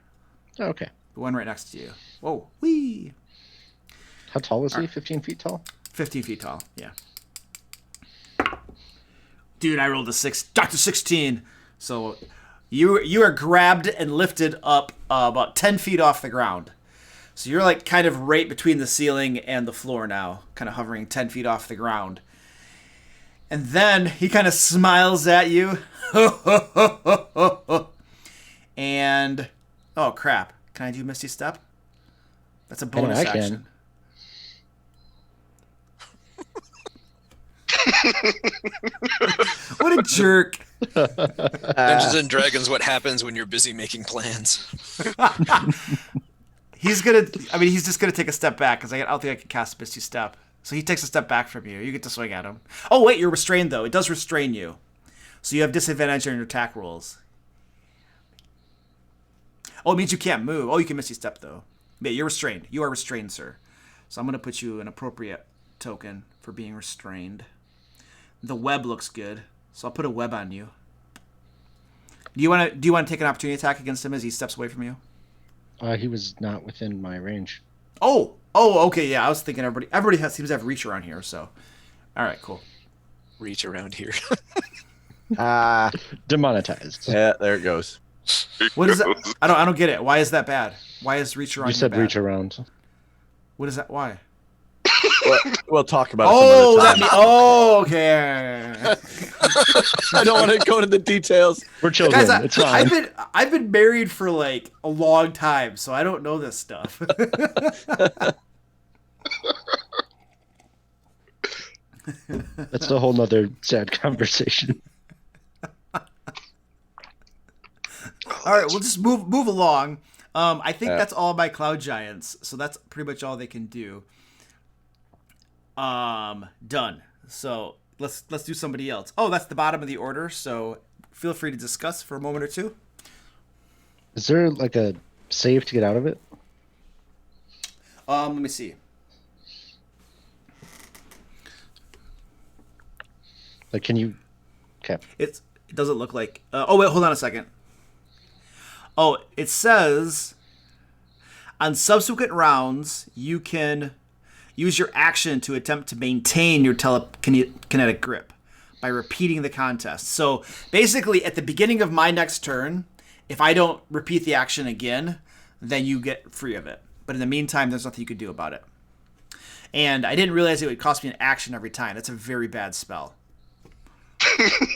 Oh, okay. The one right next to you. Whoa, wee. How tall is he? 15 feet tall? 15 feet tall, yeah. Dude, I rolled a 16. So you are grabbed and lifted up about 10 feet off the ground. So you're like kind of right between the ceiling and the floor now, kind of hovering 10 feet off the ground. And then he kind of smiles at you. And, oh crap. Can I do Misty Step? That's a bonus I action. What a jerk. Dungeons and Dragons, what happens when you're busy making plans. He's just gonna take a step back because I don't think I can cast Misty Step. So he takes a step back from you. You get to swing at him. Oh wait, you're restrained though. It does restrain you, so you have disadvantage on your attack rolls. Oh, it means you can't move. Oh, you can Misty Step though. Yeah, you're restrained. You are restrained, sir. So I'm gonna put you an appropriate token for being restrained. The web looks good, so I'll put a web on you. Do you want to take an opportunity attack against him as he steps away from you? He was not within my range. Oh, okay, yeah. I was thinking everybody seems to have reach around here. So, all right, cool. Reach around here. Demonetized. Yeah, there it goes. What is that? I don't get it. Why is that bad? Why is reach around? You said bad? reach around. What is that? Why? We'll talk about it Oh, some other time. okay. I don't want to go into the details. We're children. Guys, It's fine. I've been married for like a long time, so I don't know this stuff. That's a whole nother sad conversation. All right, we'll just move along. I think Yeah. that's all my cloud giants, so that's pretty much all they can do. Done. So let's do somebody else. Oh, that's the bottom of the order. So feel free to discuss for a moment or two. Is there like a save to get out of it? Let me see. Like, can you? Okay. It doesn't look like. Oh wait, hold on a second. Oh, it says on subsequent rounds you can use your action to attempt to maintain your telekinetic grip by repeating the contest. So basically, at the beginning of my next turn, if I don't repeat the action again, then you get free of it. But in the meantime, there's nothing you could do about it. And I didn't realize it would cost me an action every time. That's a very bad spell.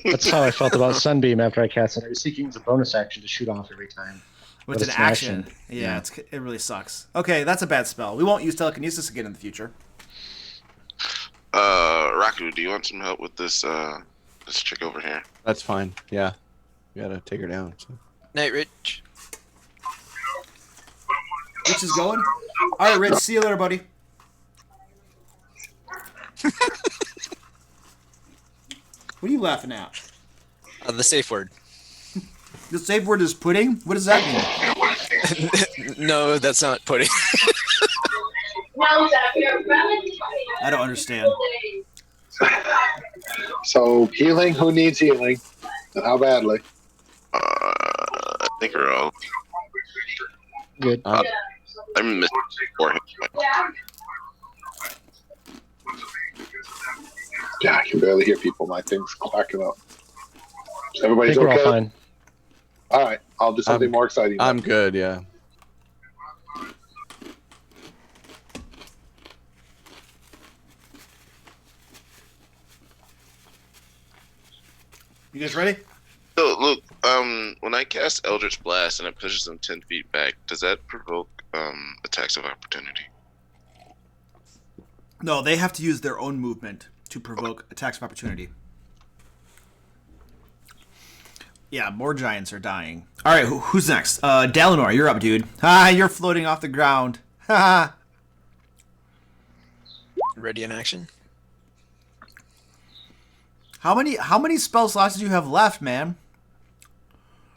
That's how I felt about Sunbeam after I cast it. I was seeking a bonus action to shoot off every time. With But an it's action. Yeah, it really sucks. Okay, that's a bad spell. We won't use telekinesis again in the future. Raku, do you want some help with this chick over here? That's fine. Yeah. We gotta take her down. So. Night, Rich. Rich is going. All right, Rich. See you later, buddy. What are you laughing at? The safe word. The safe word is pudding? What does that mean? No, that's not pudding. I don't understand. So healing. Who needs healing? And how badly? I think we're all. Good. I'm missing 4 hit points. Yeah, I can barely hear people. My thing's clacking up. I Everybody's think we're all okay? fine. All right, I'll do something more exciting. I'm good, yeah. You guys ready? So look, when I cast Eldritch Blast and it pushes them 10 feet back, does that provoke attacks of opportunity? No, they have to use their own movement to provoke attacks of opportunity. Yeah, more giants are dying. All right, who's next? Dalinor, you're up, dude. Ah, you're floating off the ground. Ha. Ready in action. How many spell slots do you have left, man?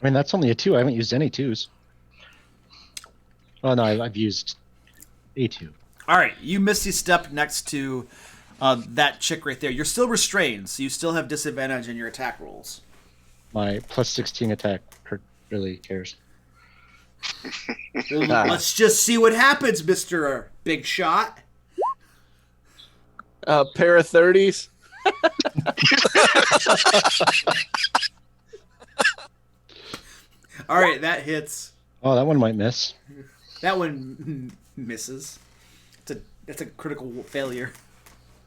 I mean, that's only a 2. I haven't used any 2s. Oh no, I've used a 2. All right, you Misty Step next to that chick right there. You're still restrained, so you still have disadvantage in your attack rolls. My plus 16 attack really cares. Let's just see what happens, Mr. Big Shot. Pair of 30s. All right, that hits. Oh, that one might miss. That one misses. It's a critical failure.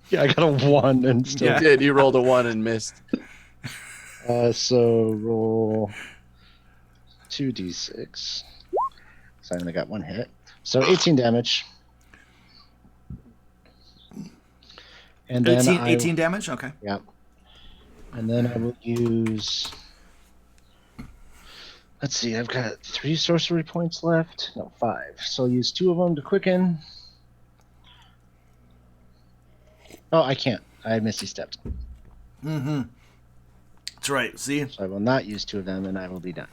Yeah, I got a 1 and still. You did. You rolled a 1 and missed. So roll 2d6. So I only got 1 hit. So 18 damage. And then 18 damage? Okay. Yeah. And then I will use. Let's see, I've got 3 sorcery points left. No, 5. So I'll use 2 of them to quicken. Oh, I can't. I Misty Stepped. Mm-hmm. That's right. See? So I will not use 2 of them, and I will be done.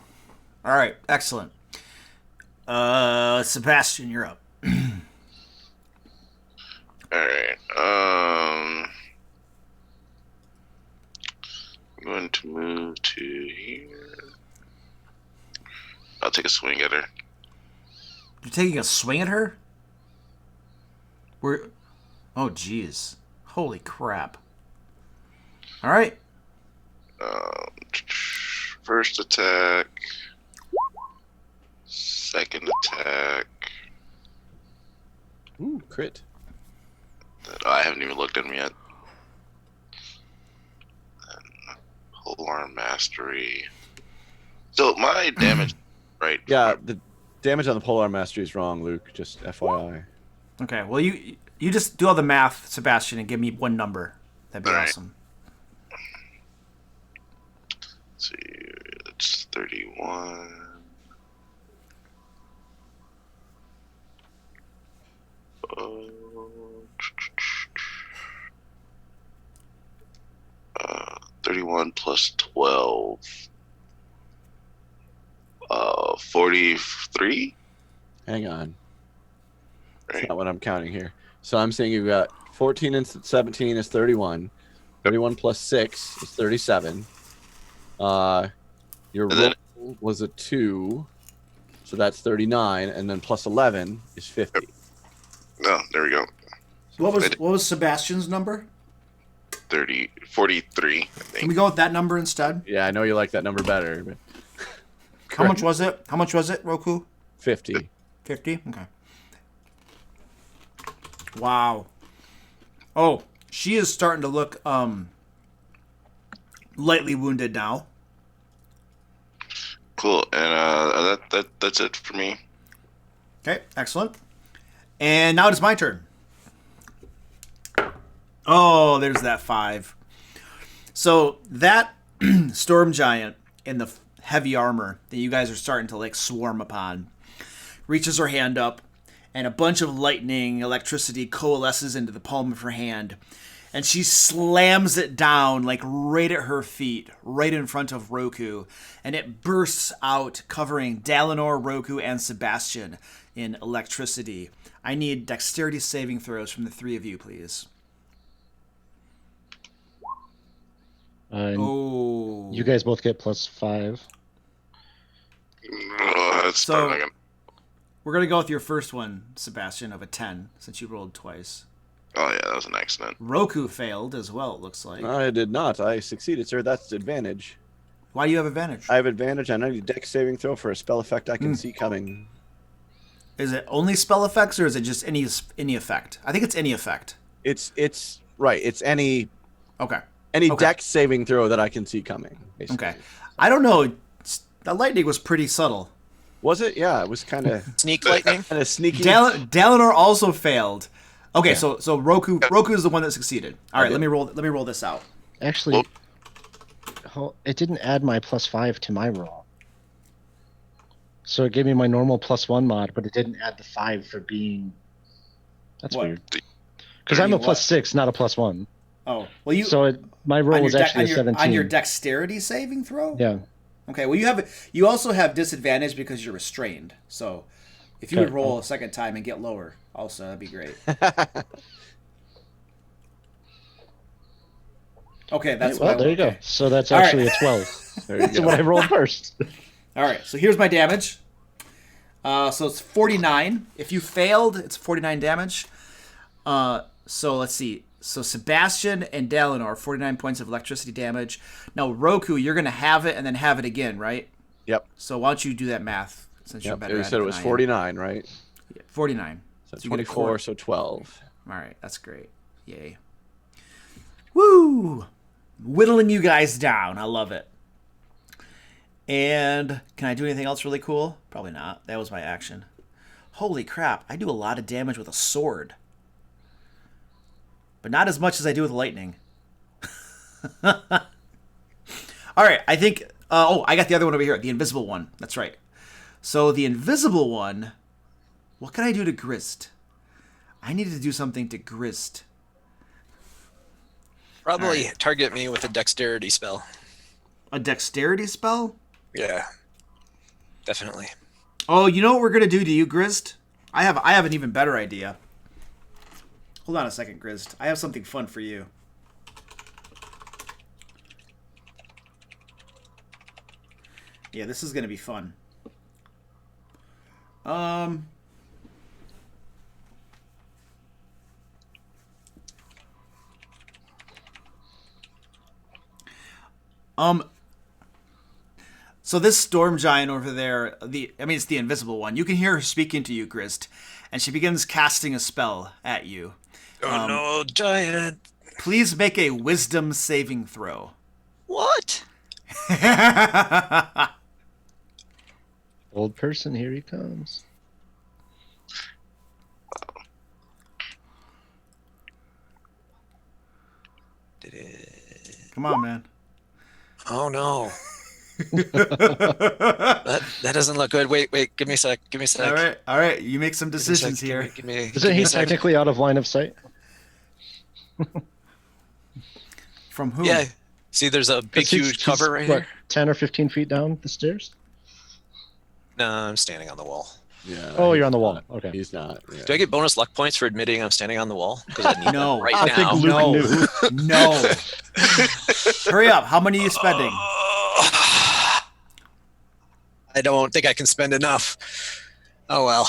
All right. Excellent. Sebastian, you're up. Alright. I'm going to move to here. I'll take a swing at her. You're taking a swing at her? Oh, jeez. Holy crap. All right. First attack. Second attack. Ooh, crit. I haven't even looked at them yet. And Polar Mastery. So my damage, right? Yeah, the damage on the Polar Mastery is wrong, Luke. Just FYI. Okay, well, you just do all the math, Sebastian, and give me one number. That'd be All right. awesome. Let's see, it's 31. Uh, 31 plus 12. 43? Hang on. That's Right. not what I'm counting here. So I'm saying you've got 14 and 17 is 31. 31 plus 6 is 37. Your And then- roll was a 2. So that's 39. And then plus 11 is 50. No, there we go. What was Sebastian's number? 43, I Can think. we go with that number instead? Yeah, I know you like that number better. But How much was it? How much was it, Roku? 50. 50? Okay. Wow. Oh, she is starting to look lightly wounded now. Cool. And that's it for me. Okay, excellent. And now it's my turn. Oh, there's that 5. So that storm giant in the heavy armor that you guys are starting to like swarm upon reaches her hand up, and a bunch of lightning, electricity coalesces into the palm of her hand, and she slams it down like right at her feet, right in front of Roku, and it bursts out, covering Dalinar, Roku, and Sebastian in electricity. I need dexterity saving throws from the 3 of you, please. Oh. You guys both get +5. That's So- probably not gonna. We're going to go with your first one, Sebastian, of a 10, since you rolled twice. Oh, yeah, that was an accident. Roku failed as well, it looks like. I did not. I succeeded, sir. That's advantage. Why do you have advantage? I have advantage on any dex saving throw for a spell effect I can see coming. Is it only spell effects, or is it just any effect? I think it's any effect. It's right. It's any Okay. dex saving throw that I can see coming. Basically. Okay. I don't know. The lightning was pretty subtle. Was it? Yeah, it was kind of Sneak lightning. sneaky. Dalinar also failed. Okay, so Roku is the one that succeeded. All right, Okay. let me roll this out. Actually, it didn't add my +5 to my roll. So it gave me my normal +1 mod, but it didn't add the 5 for being. That's What? weird. Because I'm a What? +6, not a +1. Oh, well you So my roll on was your actually a 17. on your dexterity saving throw? Yeah. Okay, well you also have disadvantage because you're restrained. So if you would roll a second time and get lower, also that'd be great. Okay, that's Well, what there you go. So that's All right. actually a 12. There you That's go. what I rolled first. All right, so here's my damage. So it's 49. If you failed, it's 49 damage. So let's see. So Sebastian and Dalinar, 49 points of electricity damage. Now Roku, you're gonna have it and then have it again, right? Yep. So why don't you do that math since you're Yep. better You at said it than was I am. 49, right? Yeah, 49. So So you get a 24, quarter. so 12. All right, that's great. Yay. Woo! Whittling you guys down. I love it. And can I do anything else really cool? Probably not. That was my action. Holy crap, I do a lot of damage with a sword. But not as much as I do with lightning. All right, I think... I got the other one over here. The invisible one. That's right. So the invisible one... What can I do to Grist? I needed to do something to Grist. Probably target me with a dexterity spell. A dexterity spell? Yeah, definitely. Oh, you know what we're gonna do to you, Grist? I have an even better idea. Hold on a second, Grist. I have something fun for you. Yeah, this is gonna be fun. So this storm giant over there, it's the invisible one. You can hear her speaking to you, Grist, and she begins casting a spell at you. Oh no, giant! Please make a wisdom saving throw. What? Old person, here he comes. Did it? Come on, man. Oh no. that doesn't look good. Wait, give me a sec. All right. You make some decisions here. Isn't he technically out of line of sight? From who? Yeah. See, there's a big, huge cover right here. 10 or 15 feet down the stairs? No, I'm standing on the wall. Yeah. Oh, you're on the wall. Okay. He's not. Yeah. Do I get bonus luck points for admitting I'm standing on the wall? Because I need No. them right I now. think Luke knew. No. Hurry up. How many are you spending? I don't think I can spend enough. Oh well.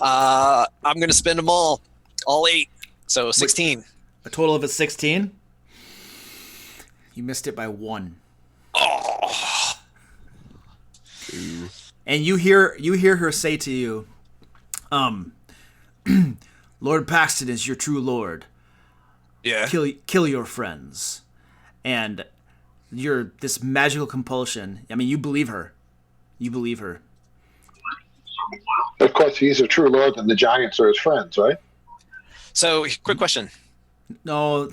I'm gonna spend them all 8. So 16. A total of 16? You missed it by 1. Oh. And you hear her say to you, Lord Paxton is your true lord. Yeah. Kill your friends. And this magical compulsion. I mean, you believe her. Of course, if he's a true lord, then the giants are his friends, right? So, quick question. No.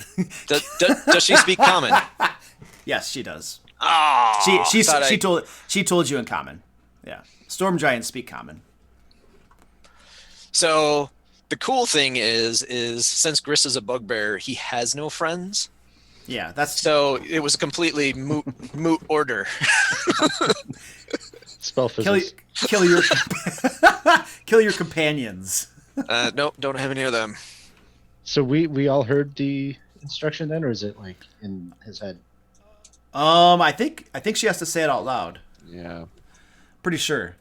Does she speak common? Yes, she does. Oh, She told you in common. Yeah. Storm giants speak common. So the cool thing is since Grist is a bugbear, he has no friends. Yeah, that's so it was a completely moot order. Spell physics. Kill your companions. Nope, don't have any of them. So we all heard the instruction then, or is it like in his head? I think she has to say it out loud. Yeah. Pretty sure.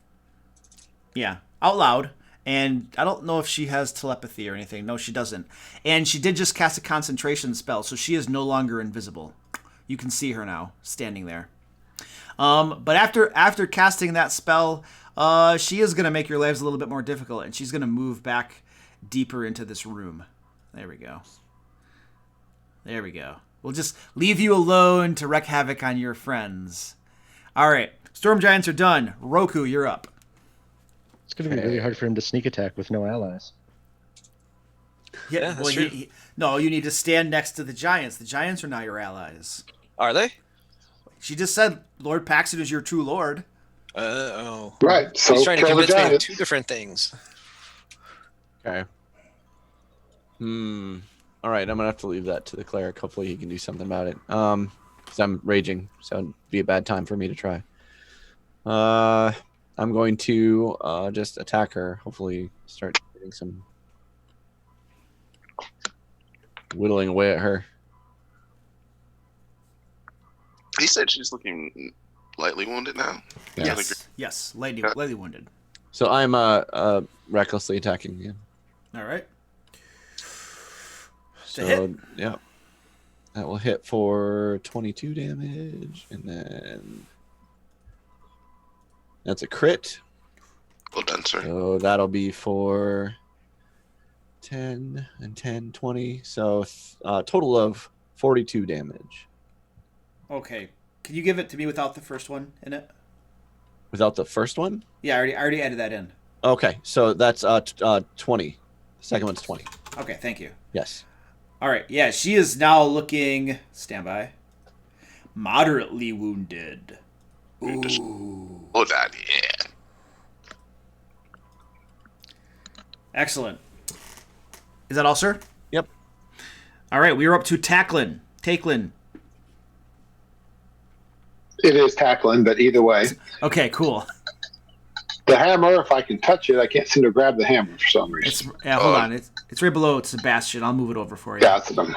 Yeah, out loud. And I don't know if she has telepathy or anything. No, she doesn't. And she did just cast a concentration spell, so she is no longer invisible. You can see her now, standing there. But after casting that spell, she is going to make your lives a little bit more difficult, and she's going to move back deeper into this room. There we go. We'll just leave you alone to wreak havoc on your friends. All right. Storm Giants are done. Roku, you're up. It's going to be really hard for him to sneak attack with no allies. Yeah, that's true. You need to stand next to the Giants. The Giants are now your allies. Are they? She just said Lord Paxton is your true lord. Right. So he's trying to kill the convince me of giants. 2 different things. Okay. All right, I'm gonna have to leave that to the cleric. Hopefully, he can do something about it. Because I'm raging, so it'd be a bad time for me to try. I'm going to just attack her. Hopefully, start getting some whittling away at her. He said she's looking lightly wounded now. Yeah. Yes, lightly wounded. So I'm recklessly attacking him. All right. So yeah, that will hit for 22 damage, and then that's a crit. Well done, sir. So that'll be for 10 and 10, 20. So total of 42 damage. Okay. Can you give it to me without the first one in it? Without the first one? Yeah, I already added that in. Okay, so that's 20. The second one's 20. Okay, thank you. Yes. All right. Yeah, she is now looking. Stand by. Moderately wounded. Ooh. Oh, that, yeah. Excellent. Is that all, sir? Yep. All right. We are up to Tacklin. Tacklin. It is tackling, but either way. Okay. Cool. The hammer, if I can touch it, I can't seem to grab the hammer for some reason. Hold on. It's right below Sebastian. I'll move it over for you. Got them.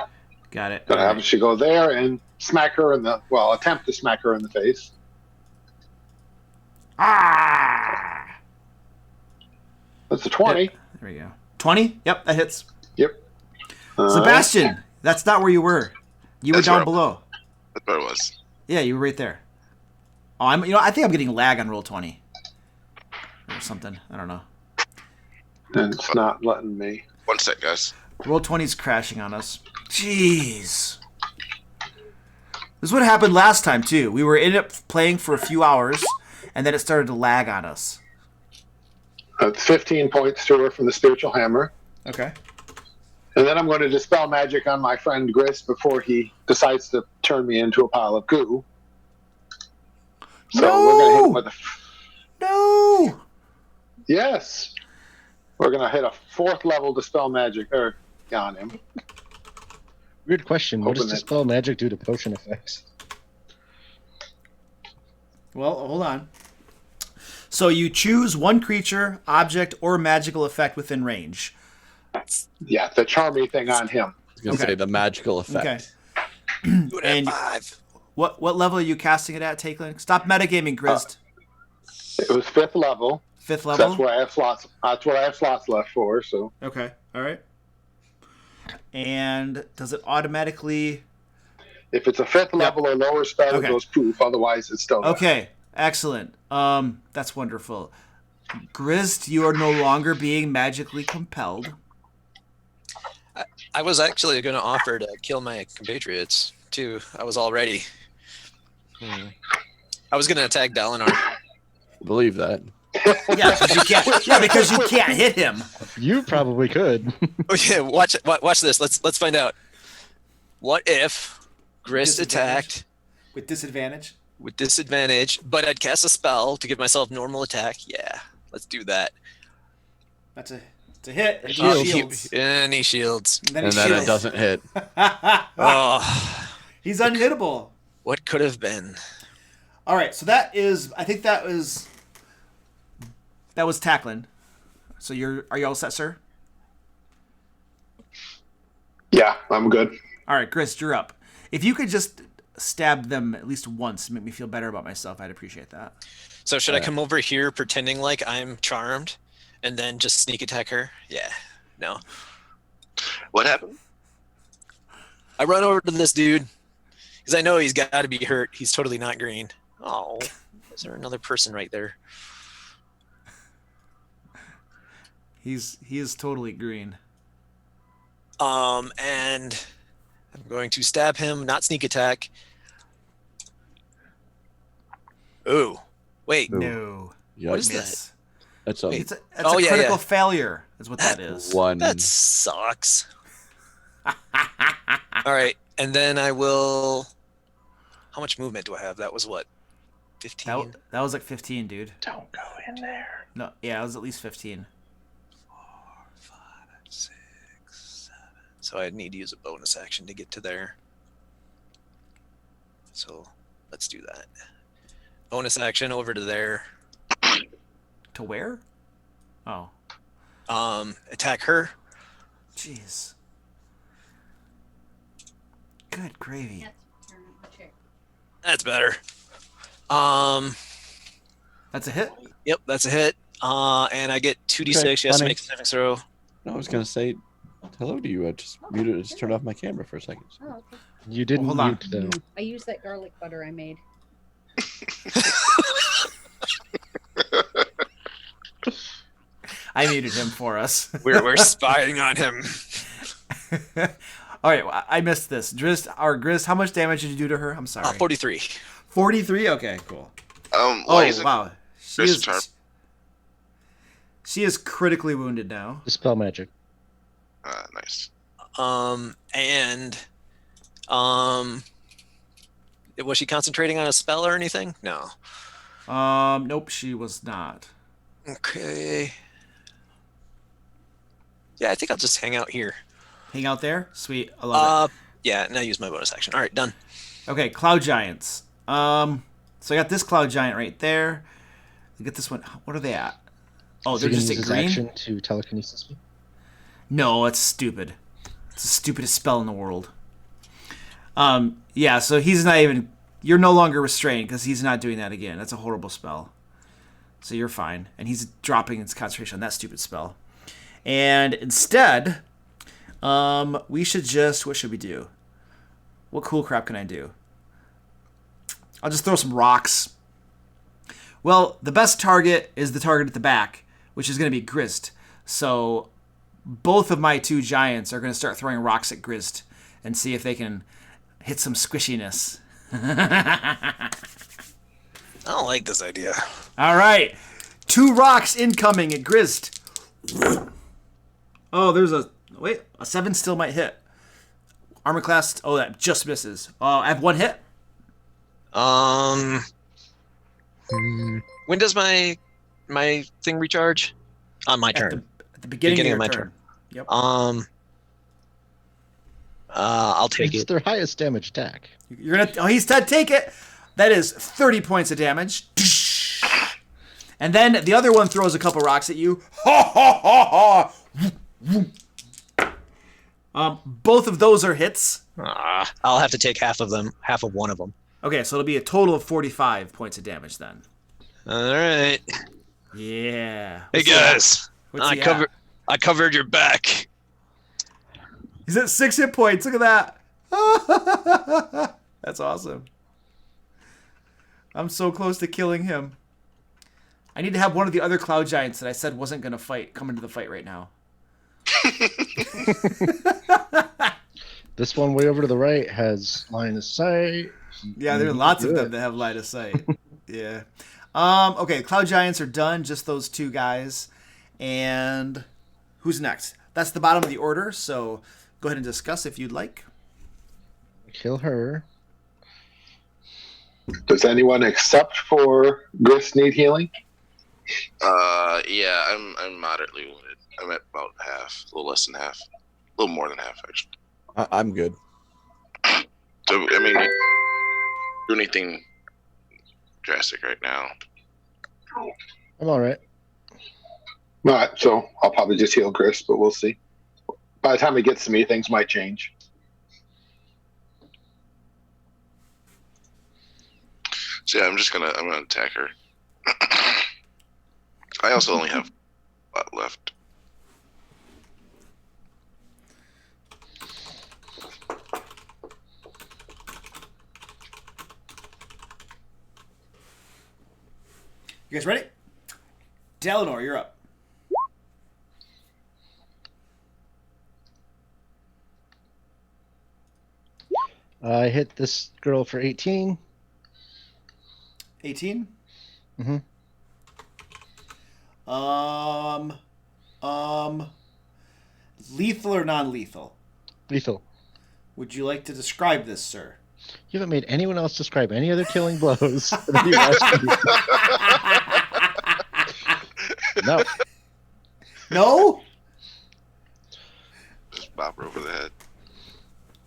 Got it. But I should go there and smack her attempt to smack her in the face. Ah! That's a 20. There we go. 20? Yep, that hits. Yep. Sebastian, that's not where you were. You were That's down where- below. That's where it was. Yeah, you were right there. Oh, I think I'm getting lag on Roll20 or something. I don't know. And it's not letting me. 1 sec, guys. Roll20's crashing on us. Jeez. This is what happened last time too. We were ended up playing for a few hours, and then it started to lag on us. 15 points to her from the spiritual hammer. Okay. And then I'm going to dispel magic on my friend Grist before he decides to turn me into a pile of goo. So No! we're going to hit him with a... No! Yes! We're going to hit a 4th level dispel magic on him. Weird question. What does Hoping that- dispel magic do to potion effects? Well, hold on. So you choose one creature, object, or magical effect within range. Yeah, the charmy thing on him. I was gonna Okay. say the magical effect. Okay. Do it And- at 5. What level are you casting it at, Takelin? Stop metagaming, Grist. It was 5th level. 5th So level? that's what I have slots. That's what I have slots left for. So Okay. All right. And does it automatically... if it's a 5th level or lower spell, Okay. it goes poof. Otherwise, it's still Okay. Excellent. That's wonderful. Grist, you are no longer being magically compelled. I was actually going to offer to kill my compatriots too. I was all ready. I was going to attack Dalinar. Believe that. Yeah, because you can't. Yeah, because you can't hit him. You probably could. Okay, watch this. Let's find out. What if Grist attacked With disadvantage. with disadvantage, but I'd cast a spell to give myself normal attack? Yeah, let's do that. It's a hit. And Shield. he shields. And he shields. And then And he then it shields. doesn't hit. Oh, He's unhittable. what could have been? All right, so I think that was Tacklin. So are you all set, sir? Yeah, I'm good. All right, Grist, you're up. If you could just stab them at least once to make me feel better about myself, I'd appreciate that. So should I come over here pretending like I'm charmed, and then just sneak attack her? Yeah. No. What happened? I run over to this dude because I know he's got to be hurt. He's totally not green. Oh, is there another person right there? He is totally green. And I'm going to stab him, not sneak attack. Ooh, wait. Ooh. No. Yep. What is Miss. That's a That's Oh, a yeah, critical yeah. failure, is what that is. one. That sucks. All right, and then I will. How much movement do I have? That was what, 15? That was like 15, dude. Don't go in there. No, yeah, it was at least 15. 4, 5, 6, 7. So I need to use a bonus action to get to there. So let's do that. Bonus action over to there. To where? Oh, Attack her. jeez. Good gravy. That's better. That's a hit? Yep, that's a hit. And I get 2d6. Okay, She has to funny. make a saving throw. No, I was gonna say hello to you. I just muted. Just turned off my camera for a second. Oh, okay. You didn't Hold on. mute though. I used that garlic butter I made. I muted him for us. We're spying on him. All right, I missed this. Grist, how much damage did you do to her? I'm sorry. 43. 43? Okay, cool. Why Oh, is it wow. She Grist is, charm? she is critically wounded now. Dispel magic. Nice. Was she concentrating on a spell or anything? No. Nope, she was not. Okay. Yeah, I think I'll just hang out here. Hang out there? Sweet. I love Yeah, and I use my bonus action. All right, done. it. Okay, Cloud Giants. So I got this Cloud Giant right there. I get this one. What are they at? Oh, Is they're he gonna just use at his green? action to telekinesis me? No, it's stupid. It's the stupidest spell in the world. Yeah, so he's not even... You're no longer restrained because he's not doing that again. That's a horrible spell. So you're fine. And he's dropping his concentration on that stupid spell. And instead, we should just... What should we do? What cool crap can I do? I'll just throw some rocks. Well, the best target is the target at the back, which is going to be Grist. So both of my 2 giants are going to start throwing rocks at Grist and see if they can hit some squishiness. I don't like this idea. All right. 2 rocks incoming at Grist. Oh, there's a 7 still might hit. Armor class. Oh, that just misses. I have 1 hit. When does my thing recharge? On my turn. At the beginning of my your turn. Yep. Yep. I'll take It's it. their highest damage attack. You're gonna. Oh, he's dead. Take it. That is 30 points of damage. And then the other one throws a couple rocks at you. Both of those are hits. I'll have to take half of one of them. Okay, so it'll be a total of 45 points of damage then. All right. Yeah. Hey guys, What's he I covered your back. He's at 6 hit points. Look at that. That's awesome. I'm so close to killing him. I need to have one of the other cloud giants that I said wasn't going to fight come into the fight right now. This one way over to the right has line of sight. Yeah, there are lots of them that have line of sight. Yeah. Okay, cloud giants are done. Just those 2 guys. And who's next? That's the bottom of the order. So go ahead and discuss if you'd like. Kill her. Does anyone except for Grist need healing? Yeah, I'm moderately wounded. I'm at about half, a little less than half, a little more than half actually. I'm good. So I mean, do anything drastic right now? I'm all right. Not, so I'll probably just heal Grist, but we'll see. By the time it gets to me, things might change. So yeah, I'm gonna attack her. I also only have a lot left. You guys ready? Dalinor, you're up. I hit this girl for 18. 18? Mm-hmm. Lethal or non-lethal? Lethal. Would you like to describe this, sir? You haven't made anyone else describe any other killing blows. That you've asked me. No. No? Just bop her over the head.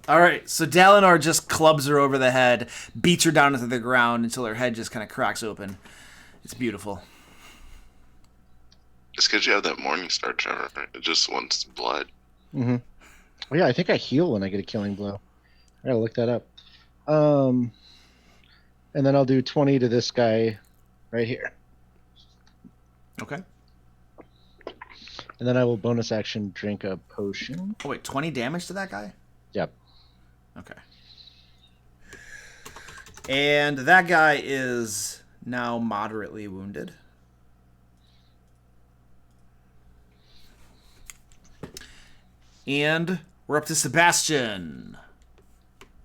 All right, so Dalinar just clubs her over the head, beats her down into the ground until her head just kind of cracks open. It's beautiful. Just because you have that morning star, Trevor, it just wants blood. Mm-hmm. Well, yeah, I think I heal when I get a killing blow. I gotta look that up. And then I'll do 20 to this guy right here. Okay. And then I will bonus action drink a potion. Oh, wait, 20 damage to that guy? Yep. Okay. And that guy is now moderately wounded. And we're up to Sebastian.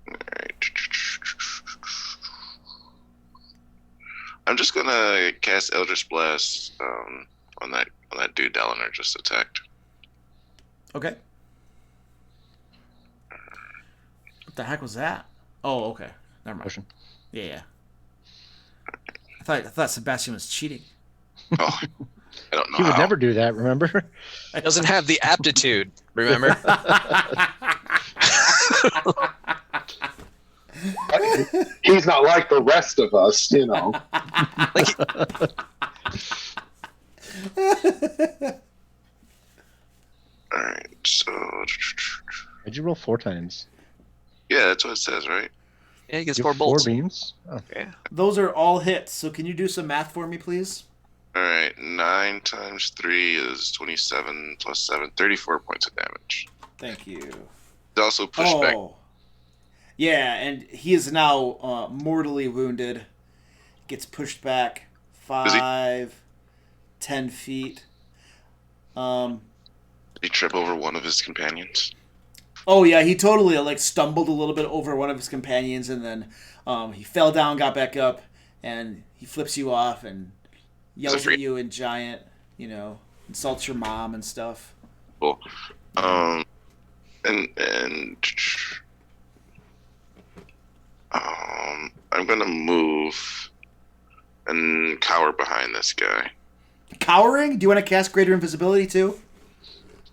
Alright. I'm just gonna cast Eldritch Blast on that dude Dalinar just attacked. Okay. What the heck was that? Oh, okay. Never mind. Potion. Yeah. I thought Sebastian was cheating. Oh, I don't know He would how. never do that, remember? It doesn't have the aptitude, remember? He's not like the rest of us, you know. Alright, so Did you roll 4 times? yeah, that's what it says, right? Yeah, he gets You 4 have bolts. 4 beams? Oh. Yeah. Those are all hits. So can you do some math for me, please? Alright, 9 times 3 is 27 plus 7, 34 points of damage. Thank you. It's also pushed back. Yeah, and he is now mortally wounded. Gets pushed back 5, 10 feet. Did he trip over one of his companions? Oh yeah, he totally like stumbled a little bit over one of his companions, and then he fell down, got back up, and he flips you off and yells at you in giant, insults your mom and stuff. Cool. And I'm gonna move and cower behind this guy. Cowering? Do you want to cast Greater Invisibility too?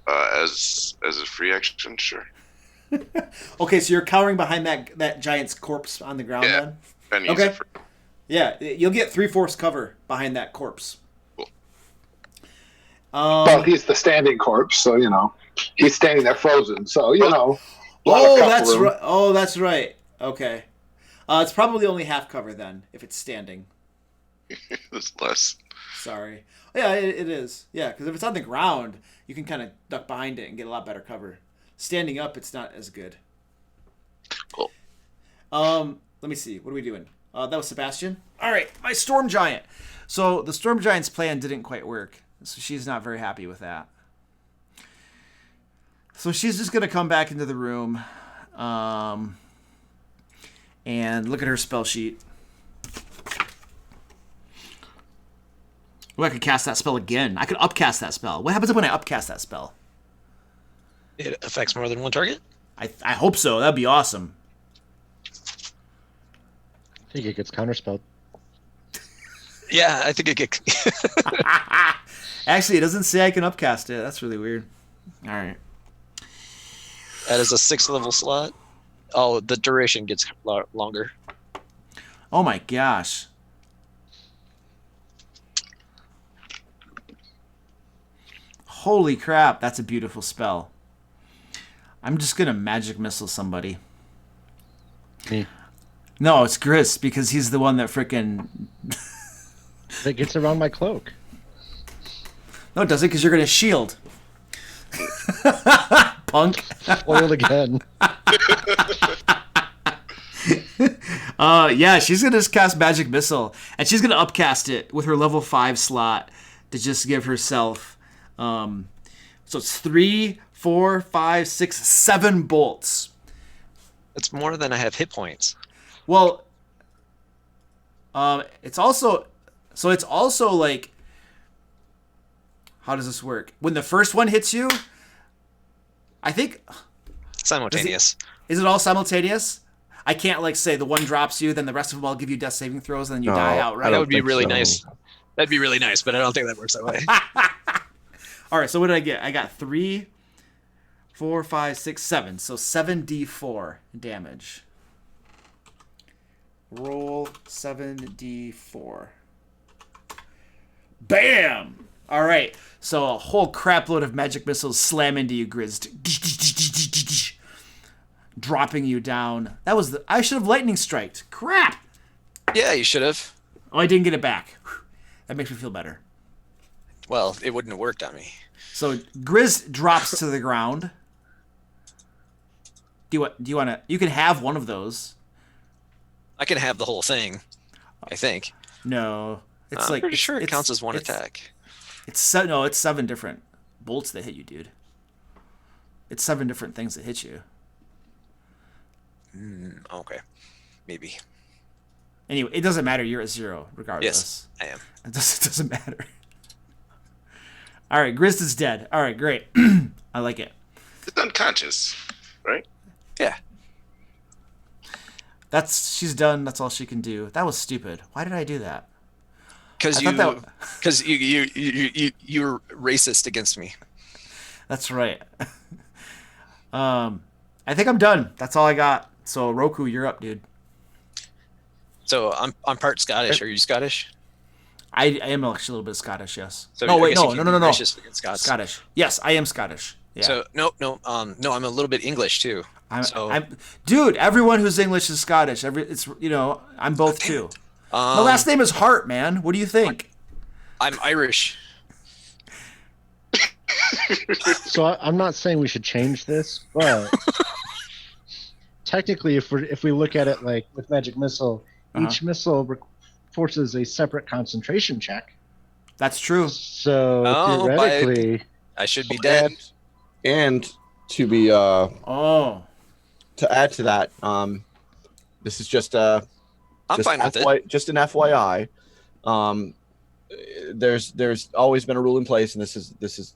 As a free action, sure. Okay, so you're cowering behind that giant's corpse on the ground then? And use it for... Yeah, you'll get 3/4 cover behind that corpse. Cool. Well, he's the standing corpse, so he's standing there frozen. So that's right. Oh, that's right. Okay, it's probably only half cover then if it's standing. It's less. Sorry. Yeah, it is. Yeah, because if it's on the ground, you can kind of duck behind it and get a lot better cover. Standing up, it's not as good. Cool. Let me see. What are we doing? That was Sebastian. All right, my Storm Giant. So the Storm Giant's plan didn't quite work. So she's not very happy with that. So she's just going to come back into the room and look at her spell sheet. Oh, I could cast that spell again. I could upcast that spell. What happens when I upcast that spell? It affects more than one target? I hope so. That'd be awesome. I think it gets counterspelled. Yeah, I think it gets... Actually, it doesn't say I can upcast it. That's really weird. All right. That is a 6th level slot. Oh, the duration gets longer. Oh my gosh. Holy crap, that's a beautiful spell. I'm just going to magic missile somebody. Me. No, it's Gris, because he's the one that frickin'... That gets around my cloak. No, it doesn't, because you're going to shield. Punk. Foiled again. Yeah, she's going to just cast Magic Missile, and she's going to upcast it with her level 5 slot to just give herself... so it's 3, 4, 5, 6, 7 bolts. That's more than I have hit points. Well, it's also like, how does this work? When the first one hits you, I think Simultaneous. Is it all simultaneous? I can't like say the one drops you, then the rest of them all give you death saving throws, and then you die outright. That would be really nice. That'd be really nice, but I don't think that works that way. All right, so what did I get? I got 3, 4, 5, 6, 7. So 7d4 damage. Roll 7d4. Bam! All right, so a whole crapload of magic missiles slam into you, Grizz. Dropping you down. I should have lightning striked. Crap! Yeah, you should have. Oh, I didn't get it back. Whew. That makes me feel better. Well, it wouldn't have worked on me. So Grizz drops to the ground. Do you want to? You can have one of those. I can have the whole thing, I think. No, it's I'm pretty sure it counts as one attack. It's 7 different bolts that hit you, dude. It's 7 different things that hit you. Okay, maybe. Anyway, it doesn't matter. You're at 0 regardless. Yes, I am. It doesn't matter. All right, Grizz is dead. All right, great. I like it. It's unconscious, right? Yeah. She's done. That's all she can do. That was stupid. Why did I do that? Because you're racist against me. That's right. I think I'm done. That's all I got. So Roku, you're up, dude. So I'm part Scottish. Are you Scottish? I am actually a little bit Scottish, yes. So no, I wait, guess no. you can be racist against Scots. Scottish. Yes, I am Scottish. Yeah. So no, I'm a little bit English too. Dude, everyone who's English is Scottish. I'm both too. My last name is Hart, man. What do you think? I'm Irish. So I'm not saying we should change this, but technically, if we look at it like with Magic Missile, each missile forces a separate concentration check. That's true. So Oh, theoretically, I should be dead. And to be Oh. to add to that, this is just I'm fine with it. just an FYI. There's always been a rule in place, and this is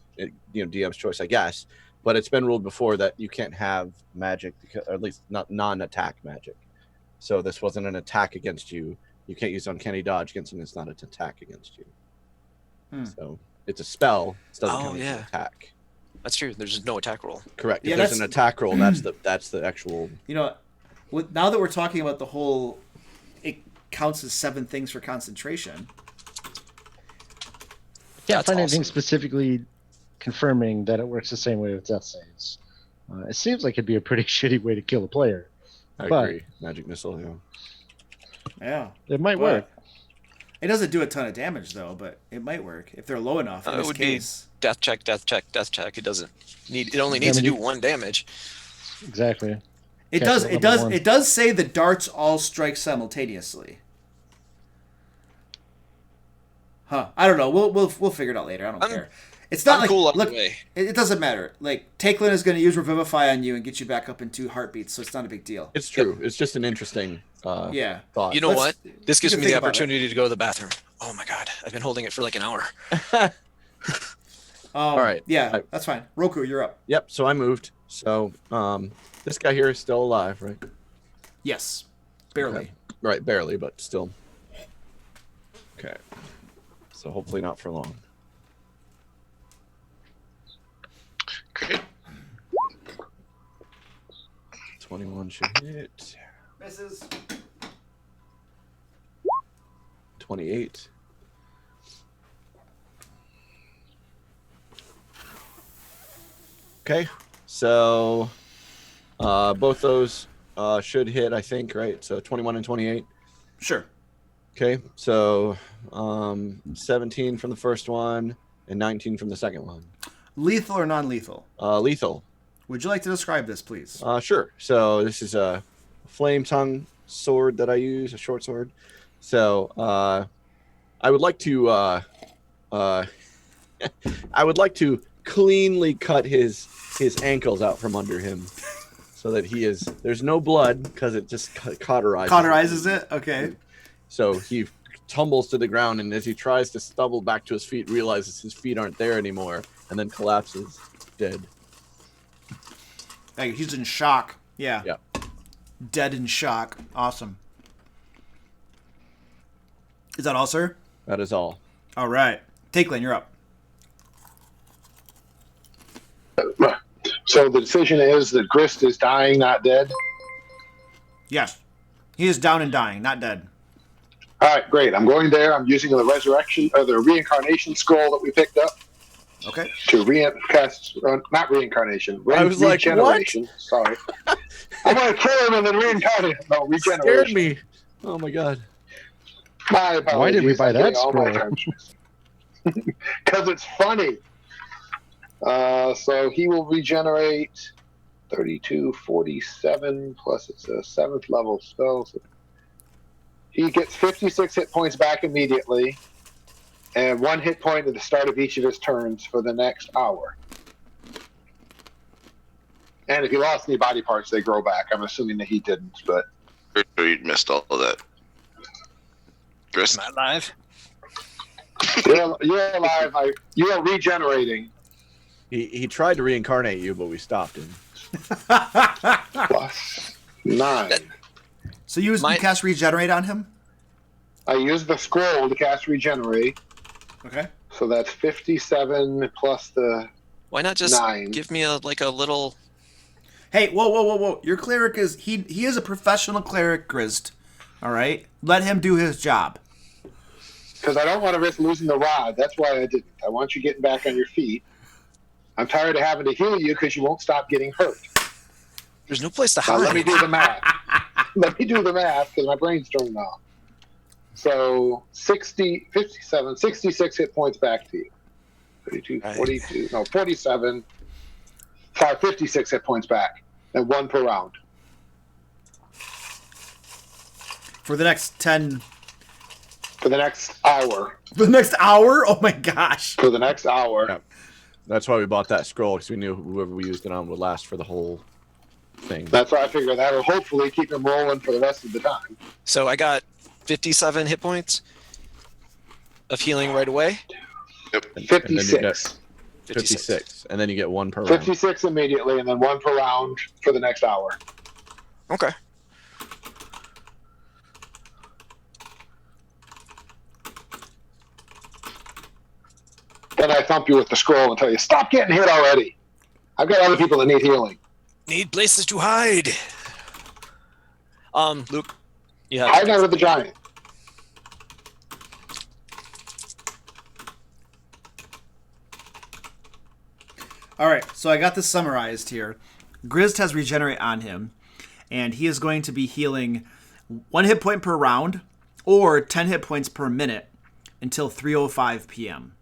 DM's choice, I guess. But it's been ruled before that you can't have magic, or at least not non-attack magic. So this wasn't an attack against you. You can't use uncanny dodge against something that's not an attack against you. So it's a spell. It doesn't count as an attack. That's true. There's no attack roll. Correct. Yeah, if there's an attack roll, that's the actual. Now that we're talking about the whole, it counts as 7 things for concentration. can't find anything specifically confirming that it works the same way with death saves. It seems like it'd be a pretty shitty way to kill a player. I agree. Magic missile, Yeah. It might work. It doesn't do a ton of damage though, but it might work if they're low enough. In it this would case. be death check, death check, death check. It doesn't need. It only needs to do 1 damage. Exactly. It does. It does. It does say the darts all strike simultaneously. Huh? I don't know. We'll figure it out later. I don't care. It's not like cool look. It doesn't matter. Like Takelin is going to use Revivify on you and get you back up in 2 heartbeats, so it's not a big deal. It's true. It's just an interesting thought. You know what? This gives me the opportunity to go to the bathroom. Oh my god, I've been holding it for like an hour. All right. Yeah, that's fine. Roku, you're up. Yep. So I moved. So this guy here is still alive, right? Yes, barely. Okay. Right, barely, but still. Okay. So hopefully not for long. Great. 21 should hit. Misses. 28. Okay, so both those should hit, I think, right? So 21 and 28. Sure. Okay, so 17 from the first one and 19 from the second one. Lethal or non-lethal? Lethal. Would you like to describe this, please? Sure. So this is a flame tongue sword that I use, a short sword. So I would like to I would like to cleanly cut his ankles out from under him, so that there's no blood because it just cauterizes. Cauterizes it. Okay. So he tumbles to the ground, and as he tries to stumble back to his feet, realizes his feet aren't there anymore, and then collapses dead. Hey, he's in shock. Yeah. Yeah. Dead in shock. Awesome. Is that all, sir? That is all. All right. Takelin, you're up. So the decision is that Grist is dying, not dead? Yes. He is down and dying, not dead. All right, great. I'm going there. I'm using the resurrection or the reincarnation scroll that we picked up. Okay. To recast, not reincarnation. I was like, regeneration. what? Sorry. I'm going to kill him and then reincarnate him. No, regeneration. Scared me. Oh my god. My apologies. Why did we buy that scroll? scroll? Because it's funny. So he will regenerate 32, 47, plus it's a 7th level spell. So he gets 56 hit points back immediately, and 1 hit point at the start of each of his turns for the next hour. And if he lost any body parts, they grow back. I'm assuming that he didn't, but Pretty sure you missed all of that. Chris? Am I alive? you're alive. You are regenerating. He tried to reincarnate you, but we stopped him. Plus 9. So you cast Regenerate on him? I used the scroll to cast Regenerate. Okay. So that's 57 plus the Why not just 9. give me a little... Hey, whoa. Your cleric is... He is a professional cleric, Grist. All right? Let him do his job. Because I don't want to risk losing the rod. That's why I didn't. I want you getting back on your feet. I'm tired of having to heal you because you won't stop getting hurt. There's no place to Now, hide. let me do the math. Let me do the math because my brain's turning off. So 60, 57, 66 hit points back to you. 32, 42, no, 47. Sorry, 56 hit points back. And 1 per round. For the next 10 For the next hour. For the next hour? Oh my gosh. For the next hour. Yeah. That's why we bought that scroll, because we knew whoever we used it on would last for the whole thing. That's why I figure that'll hopefully keep him rolling for the rest of the time. So I got 57 hit points of healing right away. Yep. 56. 56. And then you get 1 per round. 56 immediately, and then 1 per round for the next hour. Okay. Then I thump you with the scroll and tell you, stop getting hit already. I've got other people that need healing. Need places to hide. Luke, you have Hide under the giant. All right, so I got this summarized here. Grizz has regenerate on him, and he is going to be healing 1 hit point per round or 10 hit points per minute until 3:05 p.m.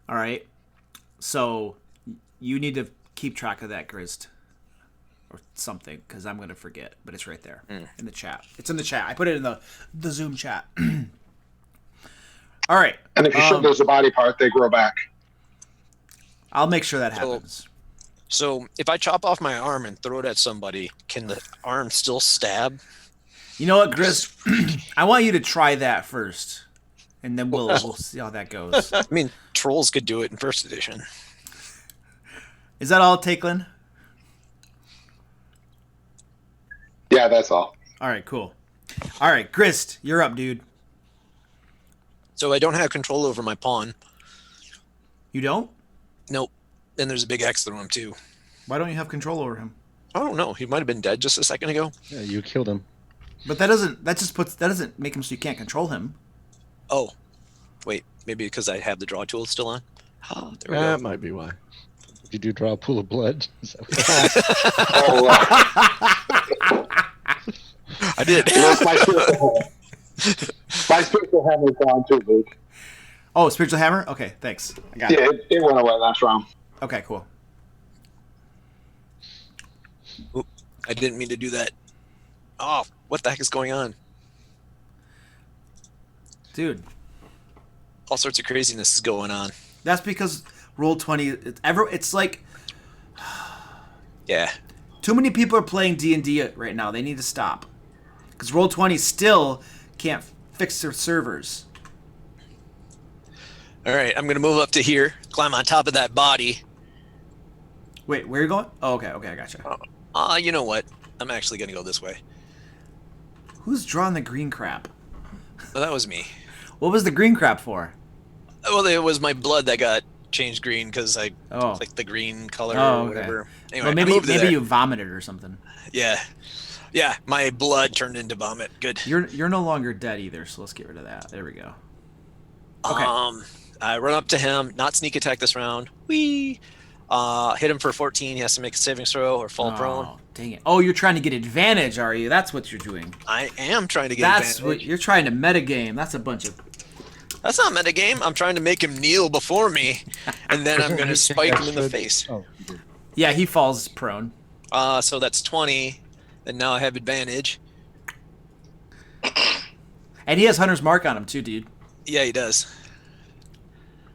All right, so you need to keep track of that, Grizz, or something, because I'm going to forget, but it's right there in the chat. It's in the chat. I put it in the Zoom chat. All right. And if you show there's a body part, they grow back. I'll make sure that happens. So if I chop off my arm and throw it at somebody, can the arm still stab? You know what, Grizz? I want you to try that first, and then we'll see how that goes. I mean, trolls could do it in first edition. Is that all, Takelin? Yeah, that's all. All right, cool. All right, Grist, you're up, dude. So I don't have control over my pawn. You don't? Nope. And there's a big X through him, too. Why don't you have control over him? I don't know. He might have been dead just a second ago. Yeah, you killed him. But that doesn't make him so you can't control him. Oh. Wait, maybe because I have the draw tool still on? Oh, there we That go. might be why. Did you draw a pool of blood? Oh, I did. That's my spiritual hammer. My spiritual hammer's gone too, Luke. Oh, spiritual hammer? Okay, thanks. I got Yeah, it. it went away last round. Okay, cool. Oop, I didn't mean to do that. Oh, what the heck is going on? Dude, All sorts of craziness is going on. that's because Roll20, it's like Yeah. too many people are playing D&D right now. They need to stop. Because Roll20 still can't fix their servers. All right, I'm going to move up to here, climb on top of that body. Wait, where are you going? Oh, okay, I gotcha. You know what? I'm actually going to go this way. Who's drawing the green crap? Well, that was me. What was the green crap for? Well, it was my blood that got changed green because I Oh. like the green color Oh, or okay. whatever. Anyway, Well, I maybe moved to there. you vomited or something. Yeah, my blood turned into vomit. Good. You're no longer dead either, so let's get rid of that. There we go. Okay. I run up to him, not sneak attack this round. Whee! Hit him for 14. He has to make a saving throw or fall prone. Oh, dang it. Oh, you're trying to get advantage, are you? That's what you're doing. I am trying to get That's advantage. what you're trying to metagame. That's a bunch of... That's not metagame. I'm trying to make him kneel before me, and then I'm going to spike him in the face. Oh, Yeah, he falls prone. So that's 20, and now I have advantage. And he has Hunter's Mark on him too, dude. Yeah, he does.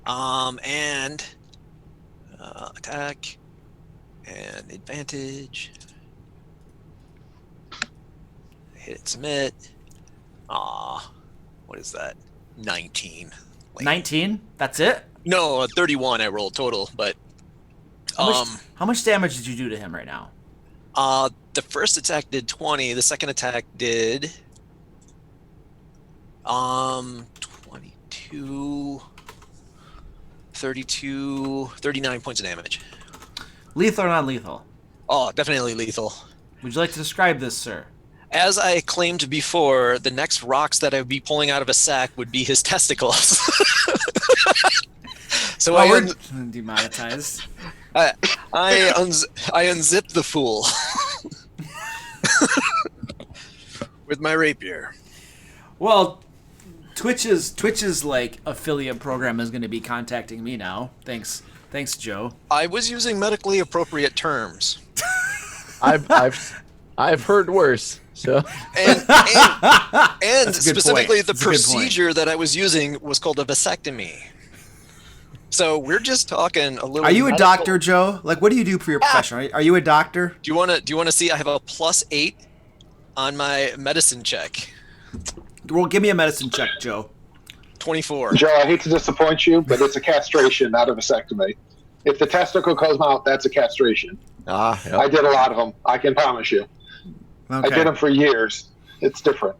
And attack and advantage. Hit submit. What is that? 19. Lame. 19? That's it? No, 31 I rolled total, but How much damage did you do to him right now? the first attack did 20, the second attack did 22 32 39 points of damage. Lethal or non-lethal? Oh, definitely lethal. Would you like to describe this, sir? As I claimed before, the next rocks that I would be pulling out of a sack would be his testicles. So we're demonetized. I unzipped the fool with my rapier. Well, Twitch's like affiliate program is going to be contacting me now. Thanks, Joe. I was using medically appropriate terms. I've I've heard worse. So And That's a good specifically, point. the That's a good point. procedure that I was using was called a vasectomy. So we're just talking a little. Are you a medical- doctor, Joe? Like, what do you do for your profession? Are you a doctor? Do you want to see? I have a +8 on my medicine check. Well, give me a medicine check, Joe. 24. Joe, I hate to disappoint you, but it's a castration, not a vasectomy. If the testicle comes out, that's a castration. yep. I did a lot of them. I can promise you. I Okay. did them for years. It's different.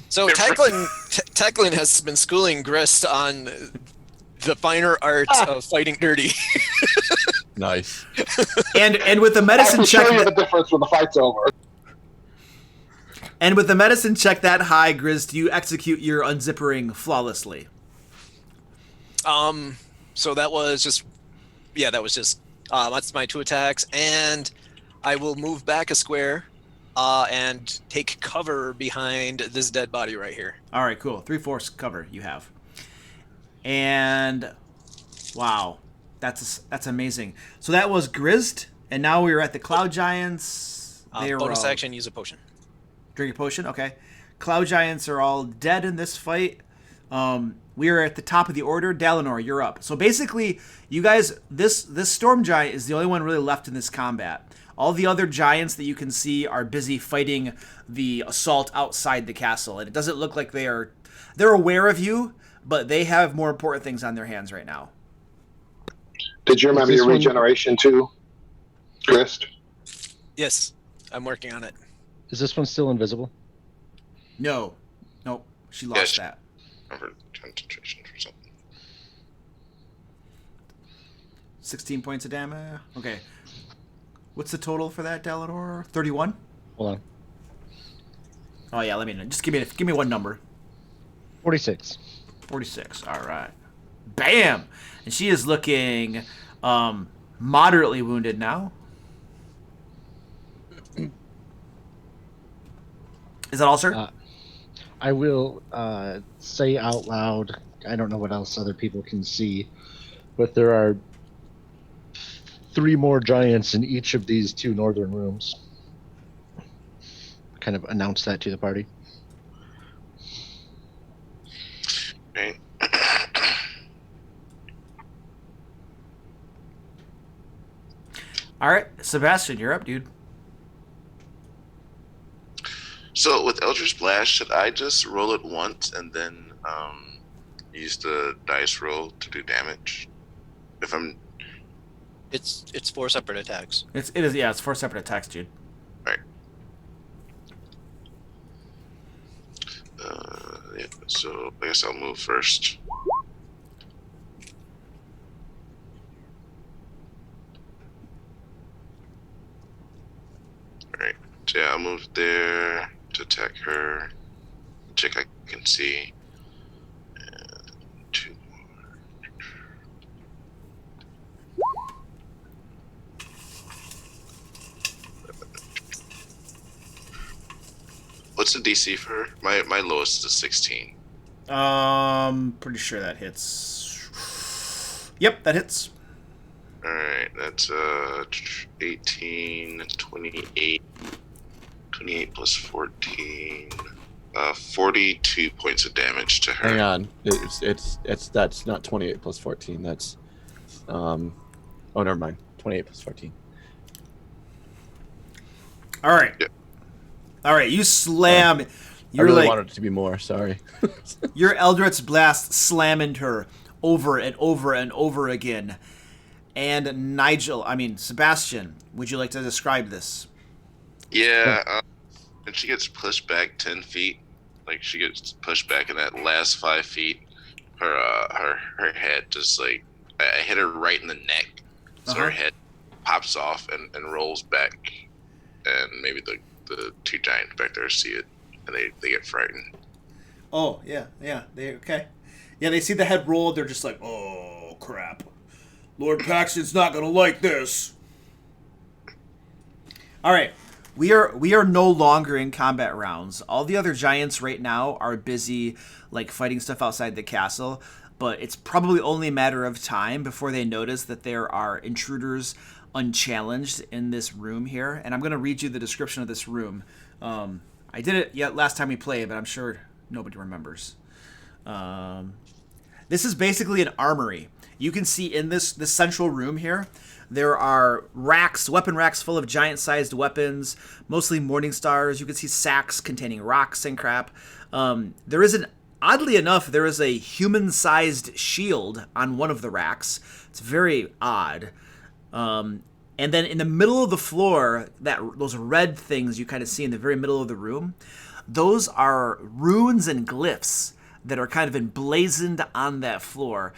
So Techlin has been schooling Grist on the finer arts of fighting dirty. Nice. And with the I medicine can show check, you the difference when the fight's over. and with the medicine check that high, Grizz, do you execute your unzippering flawlessly? So that was just, that's my 2 attacks, and I will move back a square, and take cover behind this dead body right here. All right, cool. 3/4 cover you have, and wow, that's amazing. So that was Grizz, and now we are at the Cloud Giants. Bonus action, use a potion. Drink a potion. Okay, Cloud Giants are all dead in this fight. We are at the top of the order. Dalinar, you're up. So basically, you guys, this Storm Giant is the only one really left in this combat. All the other giants that you can see are busy fighting the assault outside the castle, and it doesn't look like they're aware of you, but they have more important things on their hands right now. Did you remember Is this your one- regeneration too, Grist? Yes, I'm working on it. Is this one still invisible? No, nope, she lost Yes. that. Remember concentration for something. 16 points of damage. Okay, what's the total for that, Dalinar? 31. Hold on. Oh yeah, let me know. Just give me one number. 46. 46. All right. Bam! And she is looking moderately wounded now. Is that all, sir? I will say out loud, I don't know what else other people can see, but there are 3 more giants in each of these 2 northern rooms. Kind of announce that to the party. Okay. All right, Sebastian, you're up, dude. So with Eldritch Blast, should I just roll it once and then use the dice roll to do damage? If I'm It's 4 separate attacks. It is, yeah, it's 4 separate attacks, dude. yeah, so I guess I'll move first. Alright, so yeah, I'll move there to attack her. Chick I can see. And 2 more. What's the DC for her? My lowest is a 16. Pretty sure that hits. Yep, that hits. Alright, that's 18, 28, 28 plus 14, 42 points of damage to her. Hang on. That's not 28 plus 14. That's oh, never mind. 28 plus 14. All right. Yeah. All right, you slam. I You're really like wanted it to be more. Sorry. your Eldritch Blast slamming her over and over and over again. And Sebastian, would you like to describe this? Yeah, and she gets pushed back 10 feet. Like, she gets pushed back in that last 5 feet. Her head just, like, I hit her right in the neck. So her head pops off and rolls back. And maybe the 2 giants back there see it, and they get frightened. Oh, yeah. Okay. Yeah, they see the head roll, they're just like, oh, crap. Lord Paxton's not going to like this. All right. We are no longer in combat rounds. All the other giants right now are busy, like, fighting stuff outside the castle, but it's probably only a matter of time before they notice that there are intruders unchallenged in this room here, and I'm going to read you the description of this room. I did it last time we played, but I'm sure nobody remembers. This is basically an armory. You can see in this central room here, there are racks, weapon racks full of giant-sized weapons, mostly morning stars. You can see sacks containing rocks and crap. Oddly enough, there is a human-sized shield on one of the racks. It's very odd. And then in the middle of the floor, those red things you kind of see in the very middle of the room, those are runes and glyphs that are kind of emblazoned on that floor.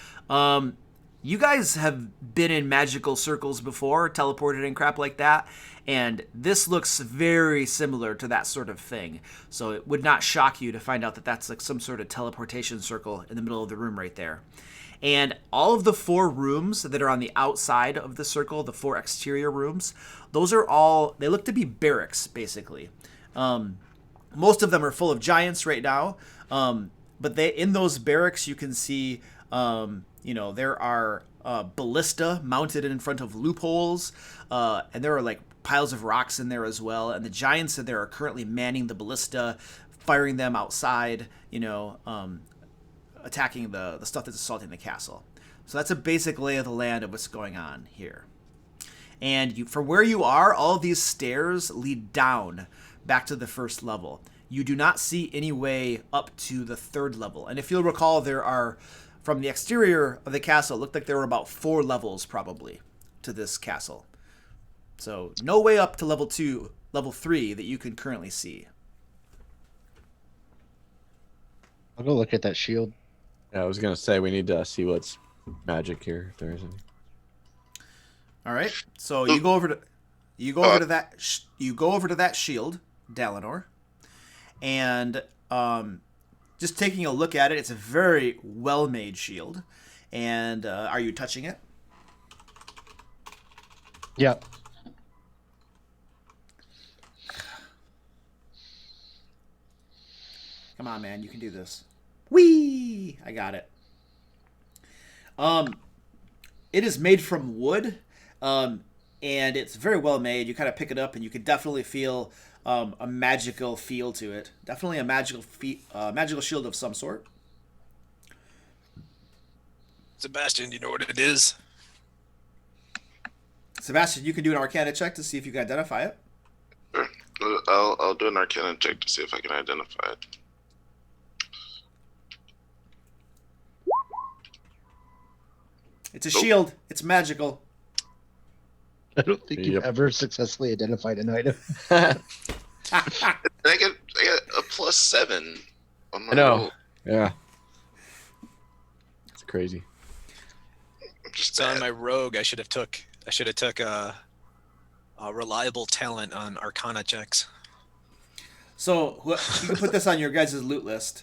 You guys have been in magical circles before, teleported and crap like that, and this looks very similar to that sort of thing. So it would not shock you to find out that that's like some sort of teleportation circle in the middle of the room right there. And all of the 4 rooms that are on the outside of the circle, the 4 exterior rooms, those are all, they look to be barracks, basically. Most of them are full of giants right now, but in those barracks you can see, there are ballista mounted in front of loopholes, and there are like piles of rocks in there as well. And the giants in there are currently manning the ballista, firing them outside, attacking the stuff that's assaulting the castle. So that's a basic lay of the land of what's going on here. And from where you are, all of these stairs lead down back to the first level. You do not see any way up to the 3rd level. And if you'll recall, there are, from the exterior of the castle, it looked like there were about 4 levels probably to this castle. So no way up to level 2, level 3 that you can currently see. I'll go look at that shield. Yeah, I was gonna say we need to see what's magic here, if there is any. All right. So you go over to that shield, Dalinor, and just taking a look at it, it's a very well-made shield. And are you touching it? Yep. Come on, man, you can do this. Whee! I got it. It is made from wood, and it's very well made. You kind of pick it up, and you can definitely feel a magical feel to it. Definitely a magical shield of some sort. Sebastian, do you know what it is? Sebastian, you can do an Arcana check to see if you can identify it. Sure. I'll do an Arcana check to see if I can identify it. It's a shield. It's magical. I don't think you've ever successfully identified an item. I get a +7 on my I know. roll. Yeah. It's crazy. Just on my rogue, I should have took a reliable talent on Arcana checks. So you can put this on your guys' loot list.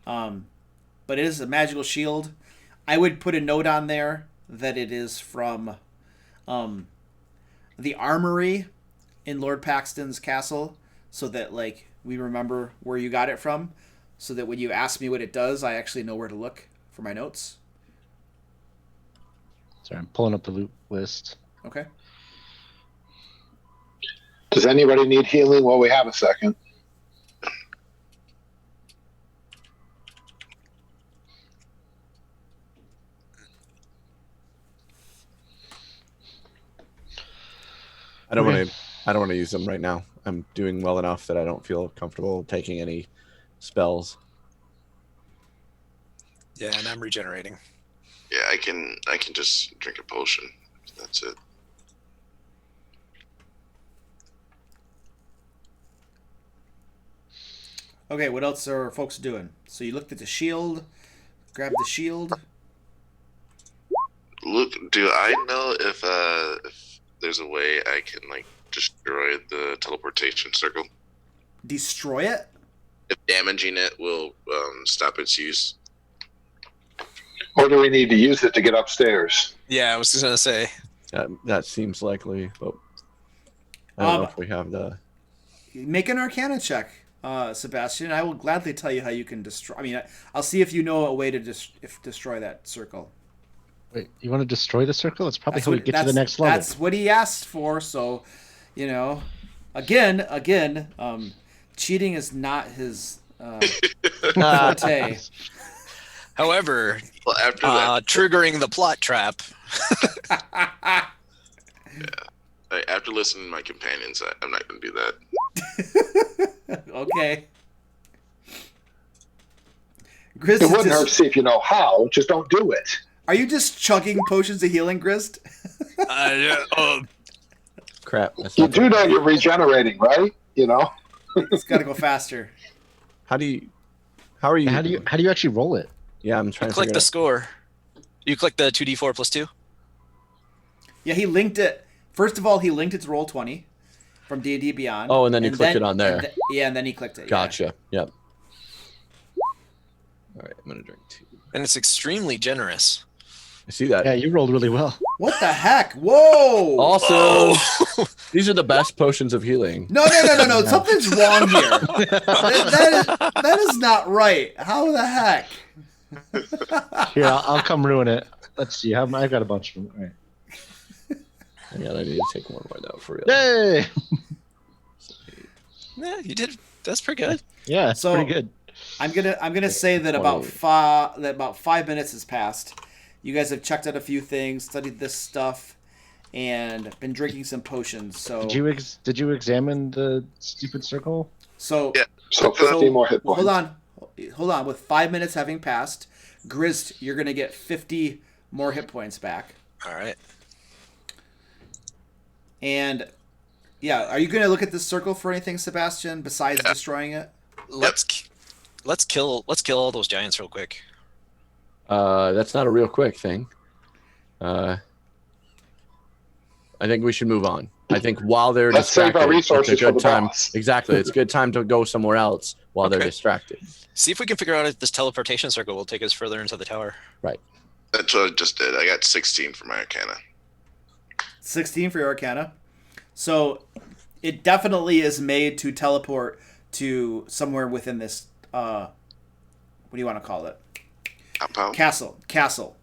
But it is a magical shield. I would put a note on there that it is from the armory in Lord Paxton's castle, so that we remember where you got it from, so that when you ask me what it does, I actually know where to look for my notes. Sorry, I'm pulling up the loot list. Okay. Does anybody need healing while we have a second? I don't want to use them right now. I'm doing well enough that I don't feel comfortable taking any spells. Yeah, and I'm regenerating. Yeah, I can just drink a potion. That's it. Okay, what else are folks doing? So you looked at the shield, grabbed the shield. Look, do I know if there's a way I can destroy the teleportation circle? Destroy it? If damaging it will stop its use. Or do we need to use it to get upstairs? Yeah, I was just gonna say. That seems likely, but I don't know if we have the. Make an Arcana check, Sebastian. I will gladly tell you how you can destroy. I mean, I'll see if you know a way to destroy that circle. Wait, you want to destroy the circle? That's probably how we get to the next level. That's what he asked for. So, again, cheating is not his forte. However, Well, after that, triggering the plot trap. after listening to my companions, I'm not going to do that. Okay. Grist, It wouldn't hurt to see if you know how. Just don't do it. Are you just chugging potions of healing, Grist? Crap. That's You not do know you're regenerating, right? It's got to go faster. How are you? How do you actually roll it? Yeah, I'm trying to Click figure the it out. score. You click the 2d4 plus 2. Yeah, he linked it. First of all, he linked it to Roll20 from D&D Beyond. Oh, and then you clicked it on there. And then he clicked it. Gotcha. Yep. All right, I'm gonna drink 2. And it's extremely generous. I see that. Yeah, you rolled really well. What the heck? Whoa! Also, these are the best potions of healing. No. Something's wrong here. that is not right. How the heck? Here, I'll come ruin it. Let's see. I've got a bunch of them. All right. Yeah, I need to take one more though, for real. Yay! Yeah, you did. That's pretty good. Yeah, it's So- pretty good. I'm gonna say that about 5 minutes has passed. You guys have checked out a few things, studied this stuff, and been drinking some potions. So Did you examine the stupid circle? so Yeah. So 50 more hit points. hold on. With 5 minutes having passed, Grist, you're gonna get 50 more hit points back. All right. And yeah, are you gonna look at this circle for anything, Sebastian, besides destroying it? Let's kill all those giants real quick. That's not a real quick thing. I think we should move on. I think while they're Let's save distracted, our resources it's a good for the time. boss. Exactly, it's a good time to go somewhere else while they're Okay. distracted. See if we can figure out if this teleportation circle will take us further into the tower. That's what I just did. I got 16 for my Arcana. 16 for your Arcana. So it definitely is made to teleport to somewhere within this. What do you want to call it? Compound. Castle.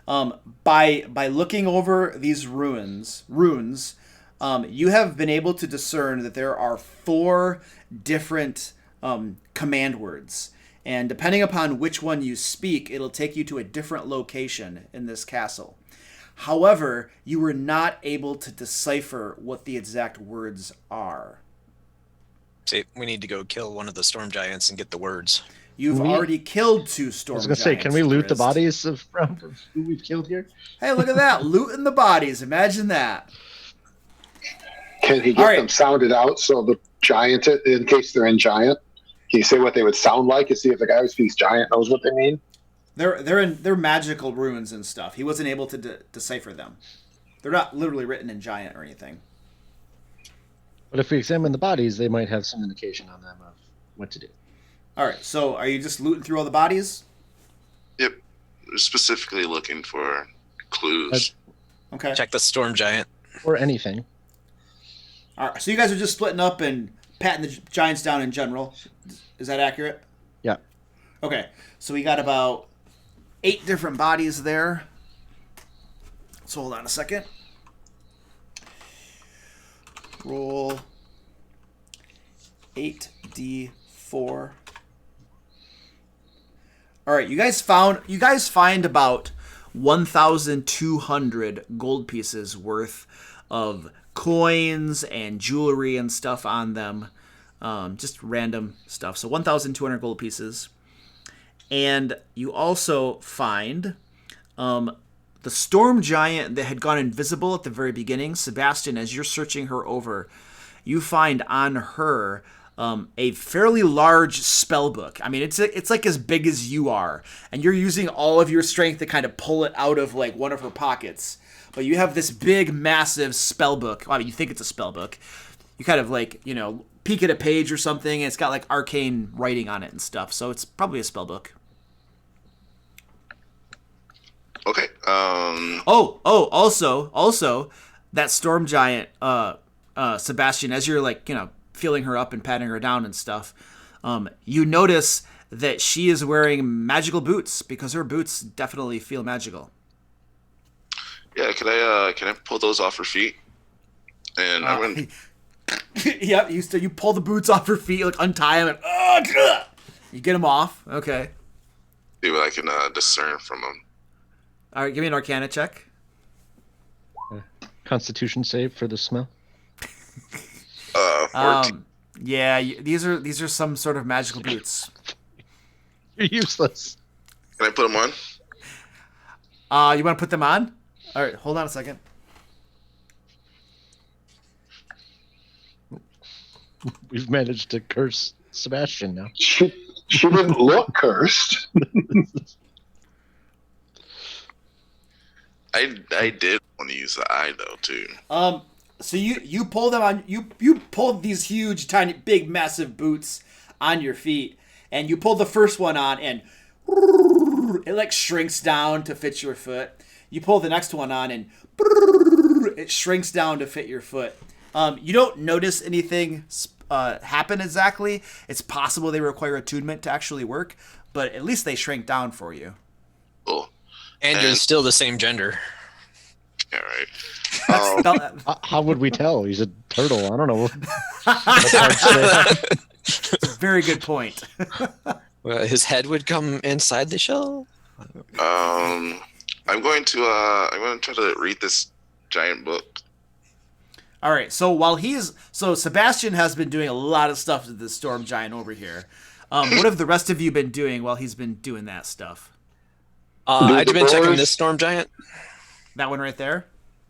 By looking over these runes, you have been able to discern that there are 4 different command words, and depending upon which one you speak, it'll take you to a different location in this castle. However, you were not able to decipher what the exact words are. See, we need to go kill one of the storm giants and get the words. You've already killed 2 storm I was giants. gonna say, can we loot the Grist. bodies of who we've killed here? Hey, look at that. Looting the bodies. Imagine that. Can he All get right. them sounded out so the giant, in case they're in giant, can you say what they would sound like and see if the guy who speaks giant knows what they mean? They're magical runes and stuff. He wasn't able to decipher them. They're not literally written in giant or anything. But if we examine the bodies, they might have some indication on them of what to do. All right. So, are you just looting through all the bodies? Yep. Specifically looking for clues. Okay. Check the storm giant. Or anything. All right. So you guys are just splitting up and patting the giants down in general. Is that accurate? Yeah. Okay. So we got about 8 different bodies there. So hold on a second. Roll 8d4. All right, you guys find about 1,200 gold pieces worth of coins and jewelry and stuff on them. Just random stuff. So 1,200 gold pieces. And you also find the storm giant that had gone invisible at the very beginning. Sebastian, as you're searching her over, you find on her a fairly large spell book. I mean, it's like as big as you are, and you're using all of your strength to kind of pull it out of like one of her pockets. But you have this big, massive spell book. I mean, you think it's a spell book. You kind of like, peek at a page or something, and it's got like arcane writing on it and stuff. So it's probably a spell book. Okay. Also, that storm giant, Sebastian, as you're like, feeling her up and patting her down and stuff, you notice that she is wearing magical boots because her boots definitely feel magical. Yeah, can I pull those off her feet? And I'm gonna Yep, you pull the boots off her feet, like untie them, and you get them off. Okay. see what I can discern from them. All right, give me an Arcana check. Constitution save for the smell. 14. Yeah, these are some sort of magical boots. You're useless. Can I put them on? You want to put them on? All right, hold on a second. We've managed to curse Sebastian now. She didn't look cursed. I did want to use the eye though too. So you pull them on. You pull these huge, tiny, big, massive boots on your feet, and you pull the first one on, and it like shrinks down to fit your foot. You pull the next one on, and it shrinks down to fit your foot. You don't notice anything happen exactly. It's possible they require attunement to actually work, but at least they shrink down for you. Cool. And you're still the same gender. All right. How would we tell? He's a turtle. I don't know. Very good point. Well, his head would come inside the shell. I'm going to try to read this giant book. All right, so Sebastian has been doing a lot of stuff to the storm giant over here. What have the rest of you been doing while he's been doing that stuff? I've been checking this storm giant. That one right there?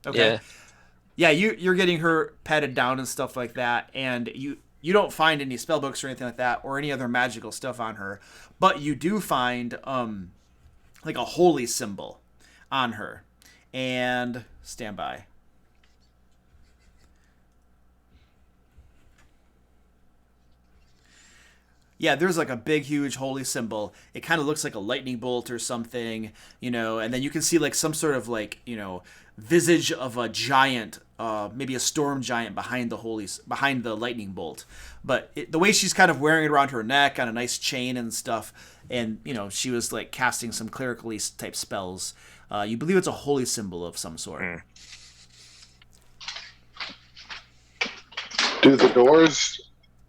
Okay. Yeah, you're getting her patted down and stuff like that, and you don't find any spell books or anything like that, or any other magical stuff on her, but you do find like a holy symbol on her. And stand by. Yeah, there's like a big, huge holy symbol. It kind of looks like a lightning bolt or something, and then you can see like some sort of like, visage of a giant, maybe a storm giant behind the lightning bolt. But the way she's kind of wearing it around her neck on a nice chain and stuff, and, she was like casting some clerical type spells. You believe it's a holy symbol of some sort. Do the doors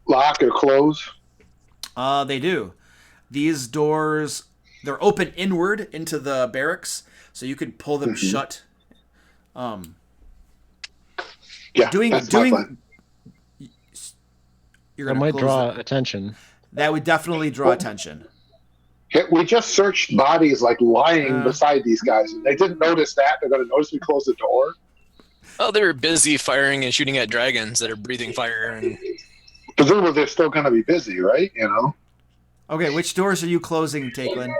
lock or close? They do. These doors, they're open inward into the barracks, so you could pull them shut. Yeah, that's my plan. You're That gonna might close draw that. attention. That would definitely draw attention. We just searched bodies like lying beside these guys, and they didn't notice that. They're going to notice we close the door. Oh, they were busy firing and shooting at dragons that are breathing fire. And Presumably they're still going to be busy, right? Okay, which doors are you closing, Takelin?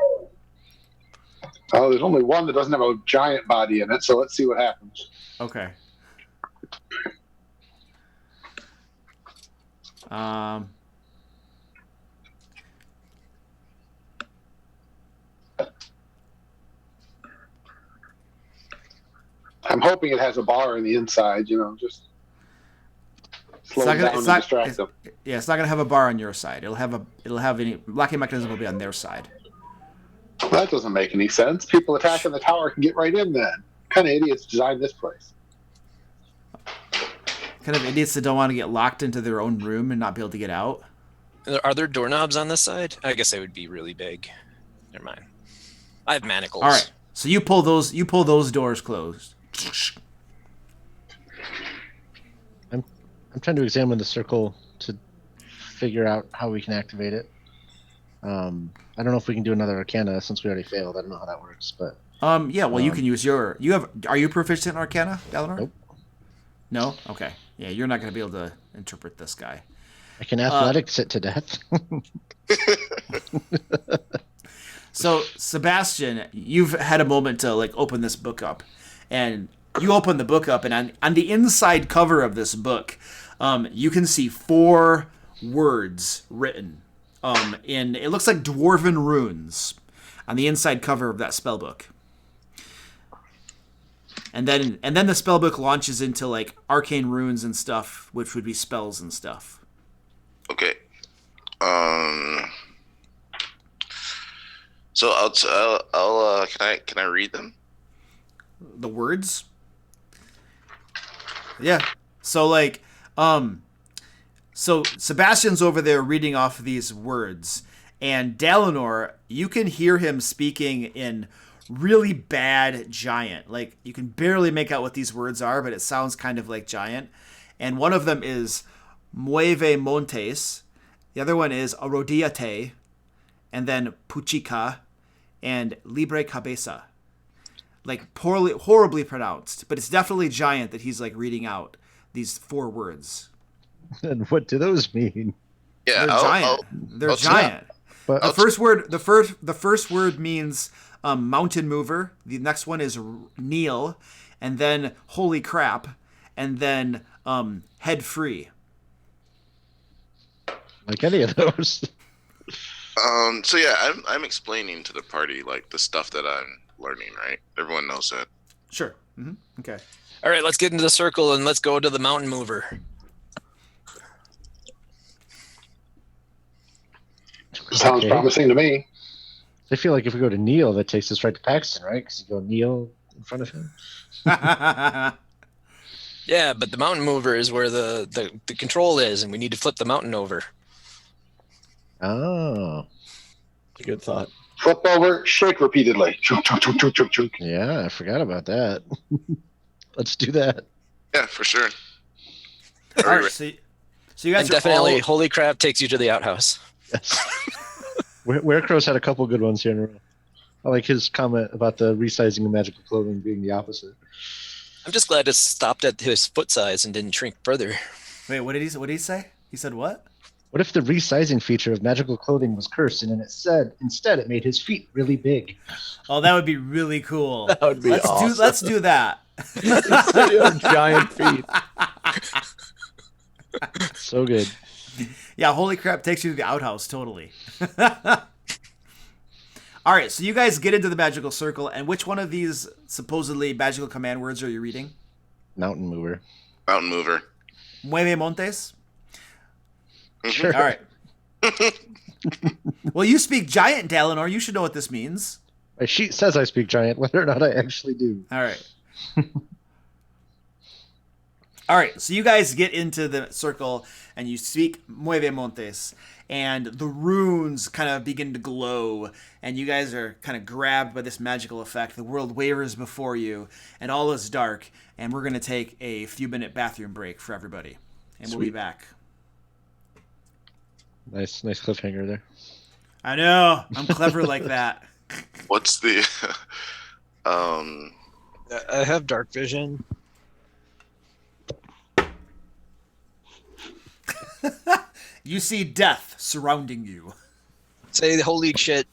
Oh, there's only one that doesn't have a giant body in it, so let's see what happens. Okay. I'm hoping it has a bar on the inside, just slow them down and distract them. Yeah, it's not gonna have a bar on your side. It'll have any locking mechanism will be on their side. Well, that doesn't make any sense. People attacking the tower can get right in then. What kind of idiots designed this place? Kind of idiots that don't want to get locked into their own room and not be able to get out. are there doorknobs on this side? I guess they would be really big. Never mind. I have manacles. All right. So you pull those doors closed. I'm trying to examine the circle to figure out how we can activate it. I don't know if we can do another Arcana since we already failed. I don't know how that works, but yeah. Well, you can use your. Are you proficient in Arcana, Dalinar? Nope. No. Okay. Yeah, you're not going to be able to interpret this guy. I can athletics it to death. So, Sebastian, you've had a moment to open this book up, and you open the book up, and on the inside cover of this book, you can see 4 words written in it looks like dwarven runes on the inside cover of that spell book. And then the spell book launches into arcane runes and stuff, which would be spells and stuff. Okay. So I'll can I read them? the words. Yeah. So like, so Sebastian's over there reading off these words, and Dalinor, you can hear him speaking in really bad Giant. Like, you can barely make out what these words are, but it sounds kind of like Giant. And one of them is Mueve Montes. The other one is Arodiate, and then Puchica, and Libre Cabeza. Like, horribly pronounced, but it's definitely Giant that he's like reading out these 4 words. And what do those mean? Yeah, They're giant. They're I'll giant. But The first word means mountain mover. The next one is kneel, and then holy crap, and then head free. like any of those. So yeah, I'm explaining to the party like the stuff that I'm learning, right? Everyone knows that. Sure. Okay. All right, let's get into the circle and let's go to the mountain mover. Sounds Okay. promising to me. I feel like if we go to Neil, that takes us right to Paxton, right? Because you go Neil in front of him. Yeah, but the mountain mover is where the control is, and we need to flip the mountain over. Oh, Good thought. Flip over, shake repeatedly. Chunk, chunk, chunk, chunk, chunk, chunk. yeah, I forgot about that. Let's do that. Yeah, for sure. All right. So you guys And are definitely, all... holy crap takes you to the outhouse. Yes. Werecrow's had a couple good ones here in a row. I like his comment about the resizing of magical clothing being the opposite. I'm just glad it stopped at his foot size and didn't shrink further. Wait, what did he say? He said what? What if the resizing feature of magical clothing was cursed and instead it made his feet really big? Oh, that would be really cool. That would be awesome. Let's do that. Your giant feet. So good. Yeah, holy crap takes you to the outhouse, totally. All right, so you guys get into the magical circle, and which one of these supposedly magical command words are you reading? Mountain mover. Mountain mover. Mueve Montes? Sure. All right. Well, you speak Giant, Dalinor. You should know what this means. My sheet says I speak Giant, whether or not I actually do. All right. All right, so you guys get into the circle and you speak Mueve Montes, and the runes kind of begin to glow, and you guys are kind of grabbed by this magical effect. The world wavers before you, and all is dark, and we're going to take a few-minute bathroom break for everybody, and we'll be back. Nice cliffhanger there. I know, I'm clever like that. What's the I have dark vision. You see death surrounding you. Say holy shit.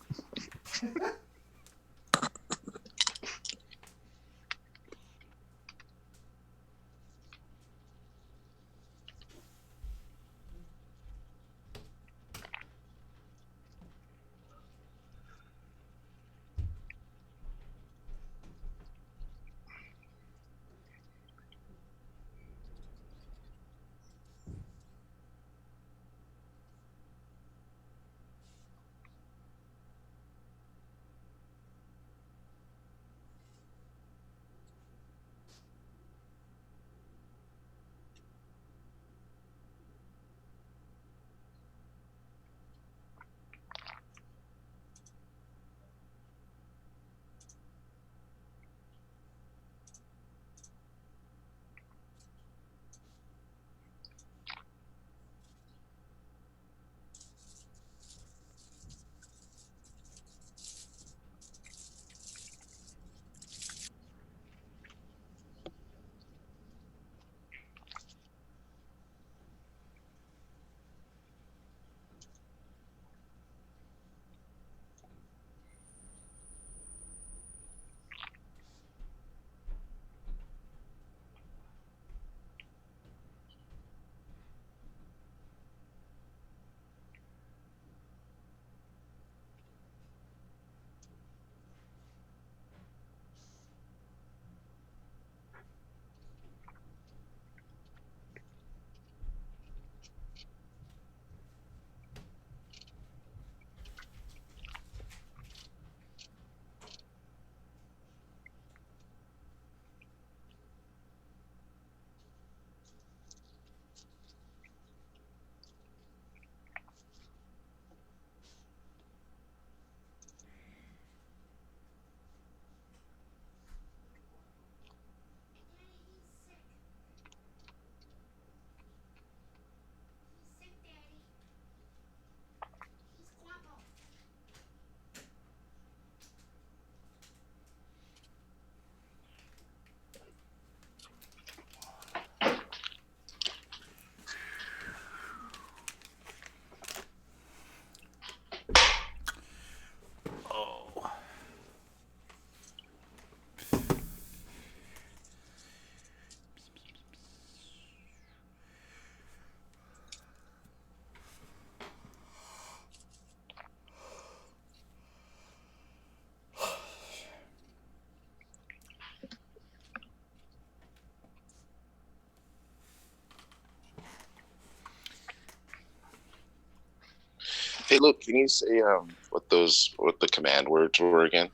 Hey, look, can you say what the command words were again?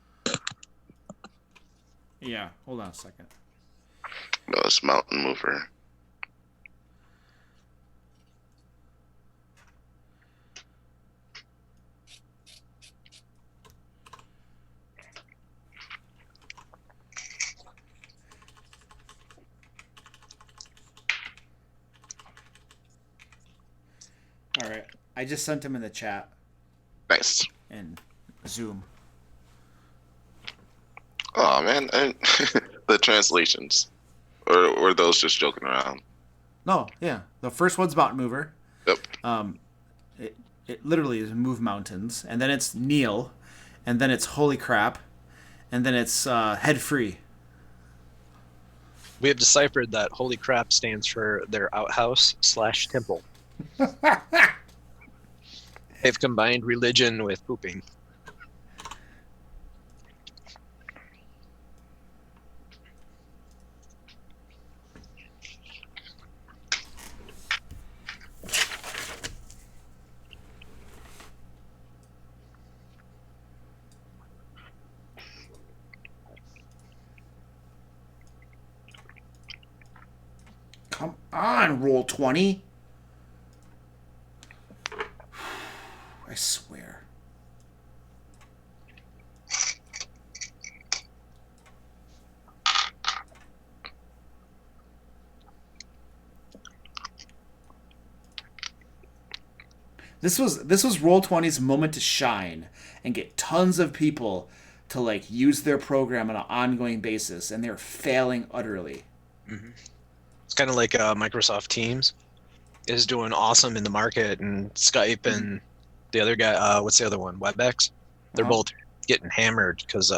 Yeah, hold on a second. No, it's mountain mover. All right. I just sent him in the chat Nice. and Zoom. Oh man, the translations, or were those just joking around? No, yeah. The first one's Mountain Mover. Yep. It literally is move mountains, and then it's kneel, and then it's holy crap, and then it's head free. We have deciphered that holy crap stands for their outhouse / temple. They've combined religion with pooping. Come on, roll 20. I swear. This was Roll20's moment to shine and get tons of people to like use their program on an ongoing basis, and they're failing utterly. Mm-hmm. It's kind of like Microsoft Teams is doing awesome in the market, and Skype and the other guy, what's the other one? WebEx. They're both getting hammered because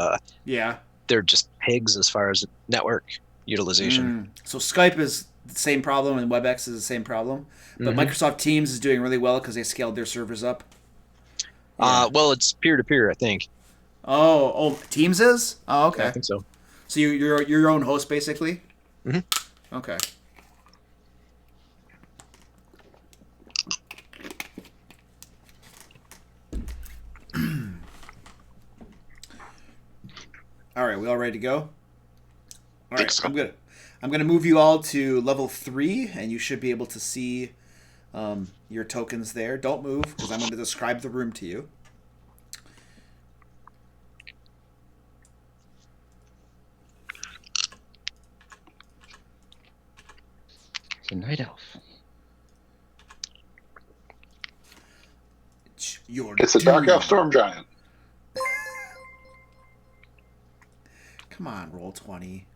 yeah, they're just pigs as far as network utilization. So Skype is the same problem, and WebEx is the same problem. But Microsoft Teams is doing really well because they scaled their servers up. Yeah. Well, it's peer-to-peer, I think. Oh, Teams is? Oh, okay. Yeah, I think so. So you're your own host, basically? Mm-hmm. Okay. All right, we all ready to go? All right, So. I'm gonna move you all to level 3, and you should be able to see your tokens there. Don't move, because I'm going to describe the room to you. It's a night elf. It's a dark elf storm giant. Come on, roll 20.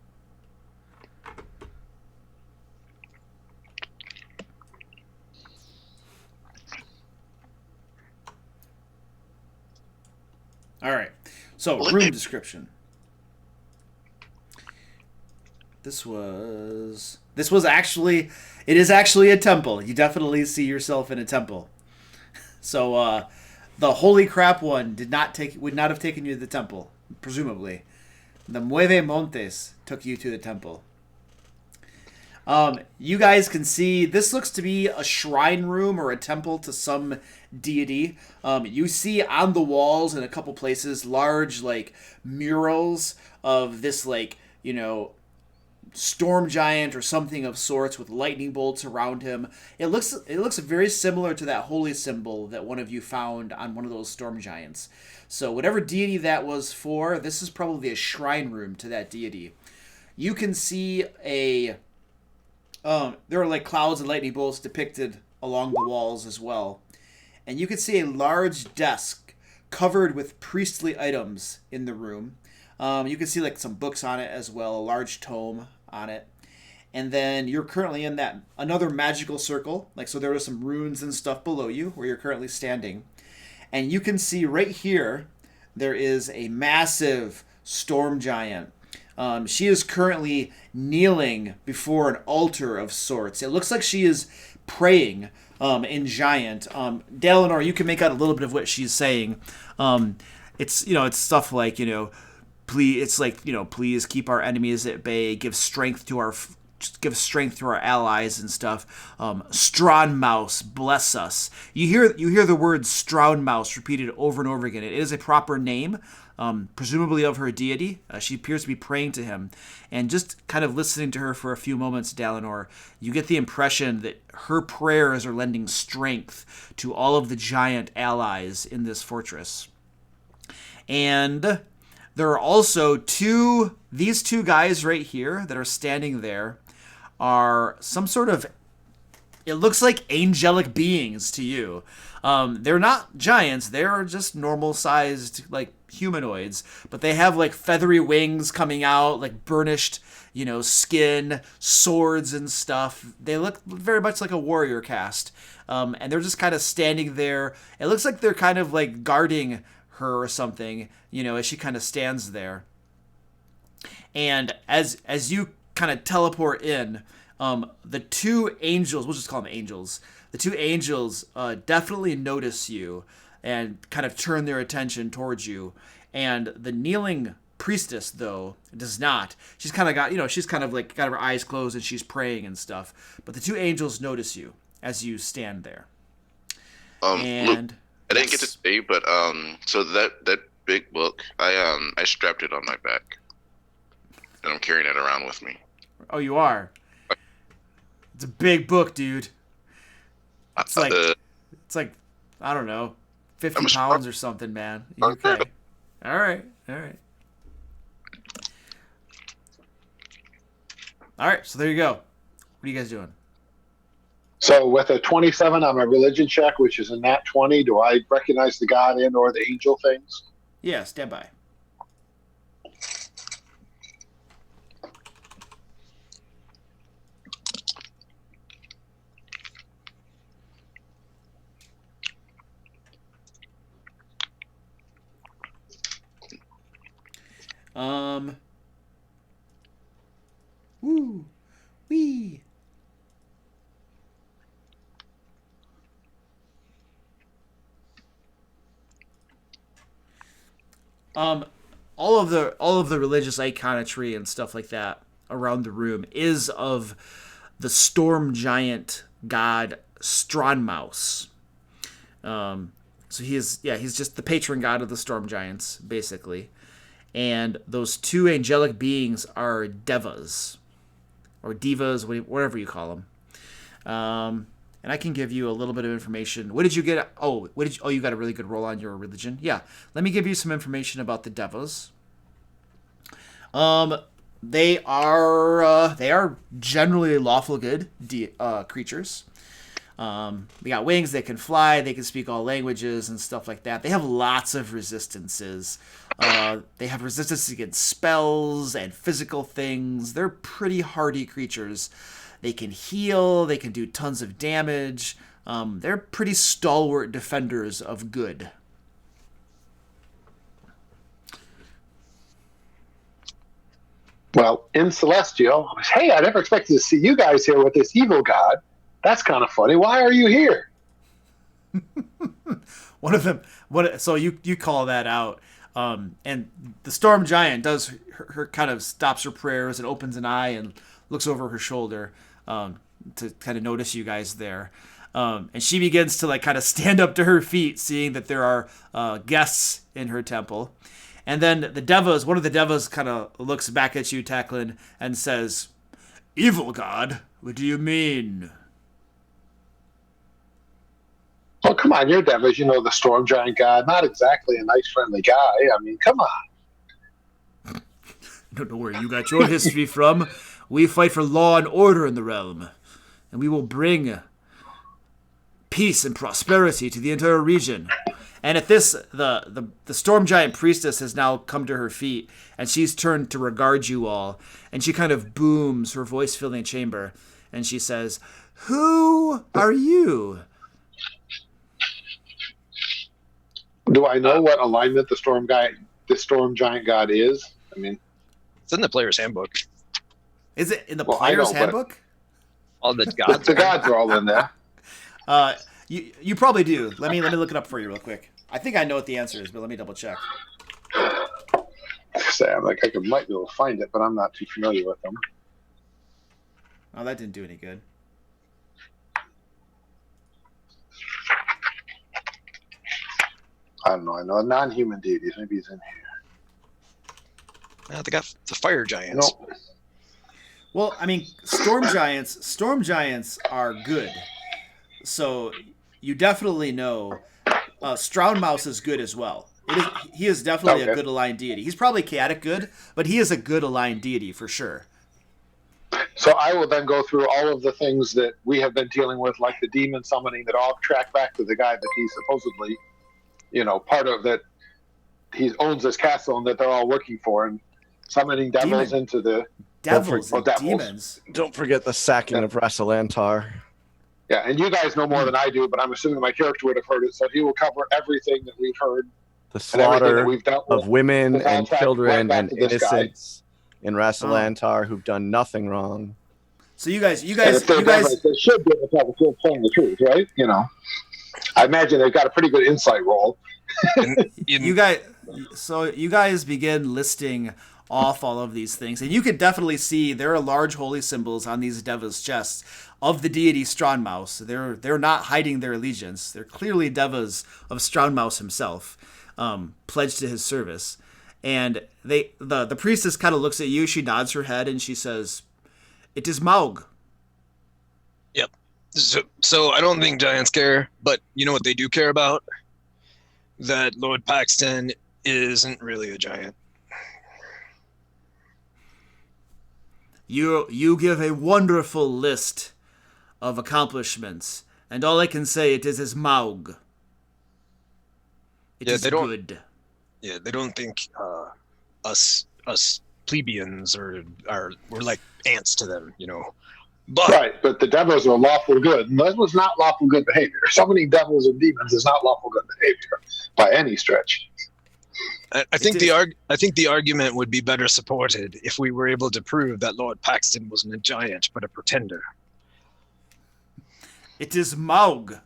All right. So, room description. This is actually a temple. You definitely see yourself in a temple. So, the holy crap one would not have taken you to the temple, presumably. The Mueve Montes took you to the temple. You guys can see this looks to be a shrine room or a temple to some deity. You see on the walls in a couple places large like murals of this storm giant or something of sorts with lightning bolts around him. It looks very similar to that holy symbol that one of you found on one of those storm giants. So whatever deity that was for, this is probably a shrine room to that deity. You can see there are like clouds and lightning bolts depicted along the walls as well. And you can see a large desk covered with priestly items in the room. You can see like some books on it as well, a large tome on it. And then you're currently in that another magical circle. So there are some runes and stuff below you where you're currently standing. And you can see right here, there is a massive storm giant. She is currently kneeling before an altar of sorts. It looks like she is praying in giant. Dalinor, you can make out a little bit of what she's saying. It's stuff like, please keep our enemies at bay, give strength to our give strength to our allies and stuff. Strongmouse, bless us. You hear the word Strongmouse repeated over and over again. It is a proper name, presumably of her deity. She appears to be praying to him. And just kind of listening to her for a few moments, Dalinar, you get the impression that her prayers are lending strength to all of the giant allies in this fortress. And there are also these two guys right here that are standing there are some sort of, it looks like angelic beings to you. They're not giants, they're just normal sized like humanoids, but they have like feathery wings coming out, like burnished, skin, swords and stuff. They look very much like a warrior cast. And they're just kind of standing there. It looks like they're kind of like guarding her or something, as she kind of stands there. And as you kind of teleport in, the two angels, we'll just call them angels, the two angels definitely notice you and kind of turn their attention towards you. And the kneeling priestess, though, does not. She's kind of got, she's kind of like got her eyes closed and she's praying and stuff. But the two angels notice you as you stand there. And Luke, I didn't get to say, but so that big book, I strapped it on my back, and I'm carrying it around with me. Oh, you are? It's a big book, dude. It's like I don't know, 50 pounds or something, man. You okay? All right. So there you go. What are you guys doing? So with a 27 on my religion check, which is a nat 20, do I recognize the god and or the angel things? Yeah, stand by. Woo. Wee. All of the religious iconography and stuff like that around the room is of the storm giant god Strongmouse. So he's just the patron god of the storm giants, basically. And those two angelic beings are devas, or divas, whatever you call them. And I can give you a little bit of information. What did you get? You got a really good roll on your religion. Yeah, let me give you some information about the devas. They are generally lawful good creatures. They got wings, they can fly, they can speak all languages and stuff like that. They have lots of resistances. They have resistance against spells and physical things. They're pretty hardy creatures. They can heal, they can do tons of damage. They're pretty stalwart defenders of good. Well, in Celestial, hey, I never expected to see you guys here with this evil god. That's kind of funny. Why are you here? One of them. So you call that out, and the storm giant does her kind of stops her prayers and opens an eye and looks over her shoulder to kind of notice you guys there, and she begins to like kind of stand up to her feet, seeing that there are guests in her temple, and then one of the devas kind of looks back at you, Tacklin, and says, "Evil god, what do you mean?" Oh, come on, you're devas. You know the storm giant god. Not exactly a nice, friendly guy. I mean, come on. I don't know where you got your history from. We fight for law and order in the realm, and we will bring peace and prosperity to the entire region. And at this, the storm giant priestess has now come to her feet, and she's turned to regard you all, and she kind of booms, her voice filling the chamber, and she says, "Who are you?" Do I know what alignment the storm giant god is? I mean, It's in the player's handbook. Is it in the player's handbook? All the gods. The gods are all in there. You probably do. Let me look it up for you real quick. I think I know what the answer is, but let me double check. Say, I'm like, might be able to find it, but I'm not too familiar with them. Oh, that didn't do any good. I don't know. I know non-human deities. Maybe he's in They got the fire here. giants. Nope. Well, I mean, storm giants are good. So you definitely know Stroudmouse is good as well. He is definitely a good aligned deity. He's probably chaotic good, but he is a good aligned deity for sure. So I will then go through all of the things that we have been dealing with, like the demon summoning, that all track back to the guy that he's supposedly, part of, that he owns this castle and that they're all working for, and summoning devils into the devils and demons. Don't forget the sacking of Rasalantar. Yeah, and you guys know more than I do, but I'm assuming my character would have heard it, so he will cover everything that we've heard. The slaughter of women and children and innocents in Rasalantar who've done nothing wrong. So you guys, they should be able to tell the truth, telling the truth, right? I imagine they've got a pretty good insight roll. You guys begin listing off all of these things, and you can definitely see there are large holy symbols on these devas' chests of the deity Strongmouse. They're not hiding their allegiance. They're clearly devas of Strongmouse himself, pledged to his service. And the priestess kind of looks at you. She nods her head and she says, "It is Maug." Yep. So I don't think giants care, but you know what they do care about? That Lord Paxton isn't really a giant. You give a wonderful list of accomplishments, and all I can say it is Maug. It is good. Yeah, they don't think us plebeians we're like ants to them, But right, but the devils are lawful good, and that was not lawful good behavior. Summoning devils and demons is not lawful good behavior by any stretch. I think the argument would be better supported if we were able to prove that Lord Paxton wasn't a giant but a pretender. It is Maug.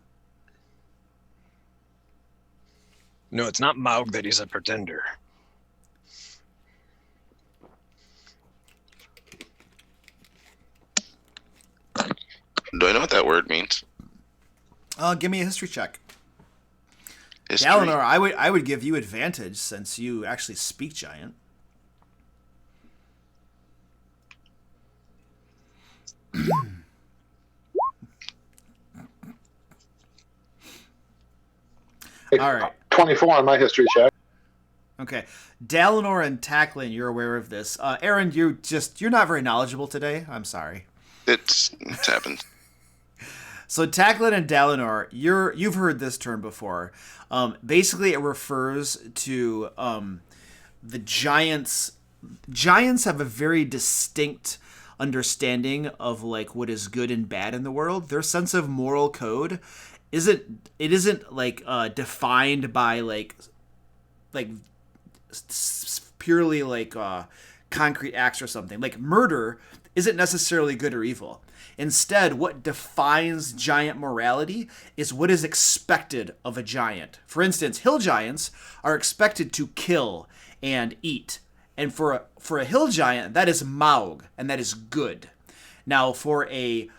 No, it's not Maug that he's a pretender. Do I know what that word means? Give me a history check. History. Dalinar, I would give you advantage since you actually speak giant. All right. 24 on my history check. Okay. Dalinar and Tacklin, you're aware of this. Aaron, you're not very knowledgeable today. I'm sorry. It's happened. So Tacklin and Dalinar, you've heard this term before. Basically, it refers to the giants. Giants have a very distinct understanding of like what is good and bad in the world. Their sense of moral code isn't defined by like purely like concrete acts or something. Like murder isn't necessarily good or evil. Instead, what defines giant morality is what is expected of a giant. For instance, hill giants are expected to kill and eat. And for a hill giant, that is Maug, and that is good. Now, for a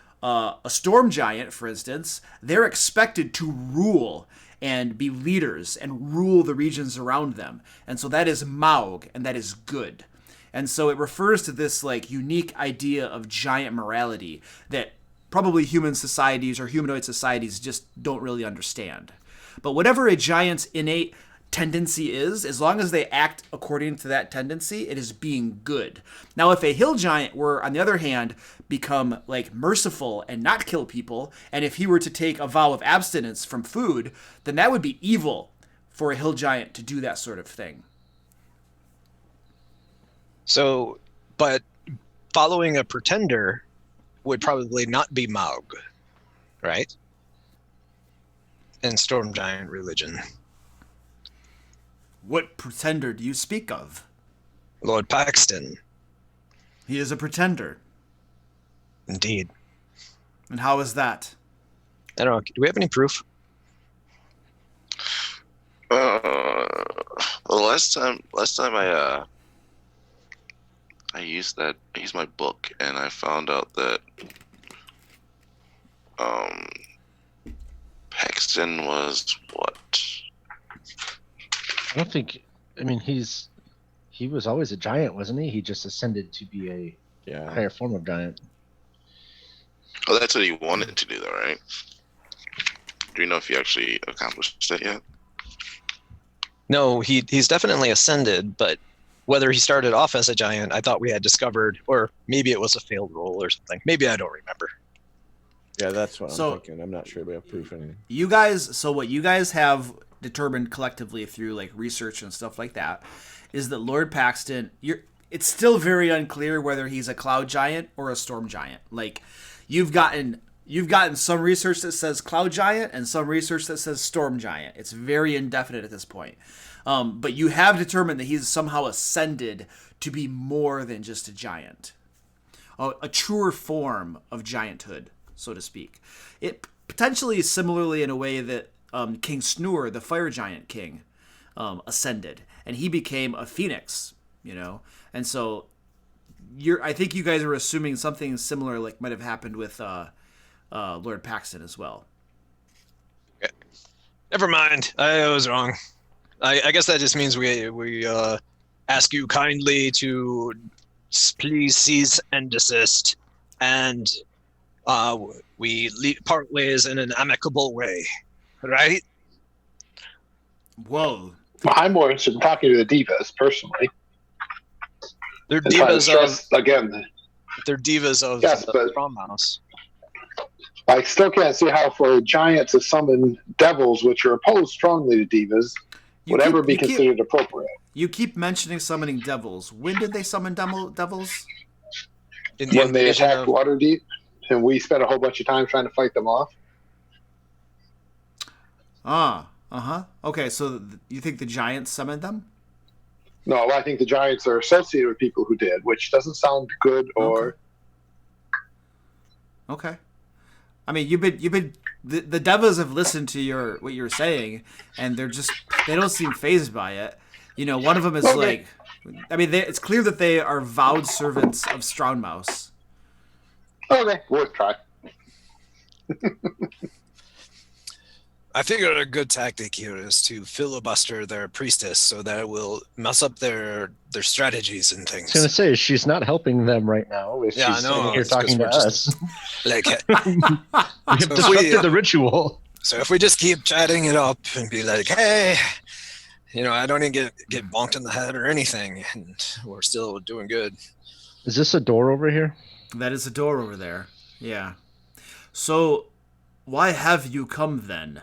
storm giant, for instance, they're expected to rule and be leaders and rule the regions around them. And so that is Maug, and that is good. And so it refers to this like unique idea of giant morality that probably human societies or humanoid societies just don't really understand. But whatever a giant's innate tendency is, as long as they act according to that tendency, it is being good. Now, if a hill giant were, on the other hand, become like merciful and not kill people, and if he were to take a vow of abstinence from food, then that would be evil for a hill giant to do that sort of thing. So, but following a pretender would probably not be Maug, right? In Storm Giant religion. What pretender do you speak of? Lord Paxton. He is a pretender. Indeed. And how is that? I don't know. Do we have any proof? Well, last time I used my book, and I found out that Paxton was what? I don't think. I mean, he was always a giant, wasn't he? He just ascended to be a higher form of giant. Oh, that's what he wanted to do, though, right? Do you know if he actually accomplished it yet? No, he's definitely ascended, but whether he started off as a giant, I thought we had discovered, or maybe it was a failed roll or something. Maybe I don't remember. Yeah, that's what I'm thinking. I'm not sure we have proof anything. You guys, so what you guys have determined collectively through like research and stuff like that is that Lord Paxton, it's still very unclear whether he's a cloud giant or a storm giant. Like you've gotten some research that says cloud giant and some research that says storm giant. It's very indefinite at this point. But you have determined that he's somehow ascended to be more than just a giant. A truer form of gianthood, so to speak. It potentially is similarly in a way that King Snur, the fire giant king, ascended. And he became a phoenix, you know? And so I think you guys are assuming something similar like might have happened with Lord Paxton as well. Okay. Never mind. I was wrong. I guess that just means we ask you kindly to please cease and desist, and we part ways in an amicable way, right? Whoa. Well, I'm more interested in talking to the divas personally. They're divas They're divas of yes, the Strong Mouse. I still can't see how for giants to summon devils, which are opposed strongly to divas, would ever be considered appropriate. You keep mentioning summoning devils. When did they summon devils? When they attacked Waterdeep, and we spent a whole bunch of time trying to fight them off. Okay, so you think the giants summoned them? No, I think the giants are associated with people who did, which doesn't sound good or... Okay. I mean, you've been the devas have listened to what you're saying, and they don't seem fazed by it. You know, one of them is like, I mean, it's clear that they are vowed servants of Strongmouse. Okay, worth try. I figure a good tactic here is to filibuster their priestess so that it will mess up their strategies and things. I was going to say, she's not helping them right now. If Yeah, she's I know. sitting here talking to us. Like, We have disrupted the ritual. So if we just keep chatting it up and be like, hey, you know, I don't even get bonked in the head or anything, and we're still doing good. Is this a door over here? That is a door over there. Yeah. So, why have you come then?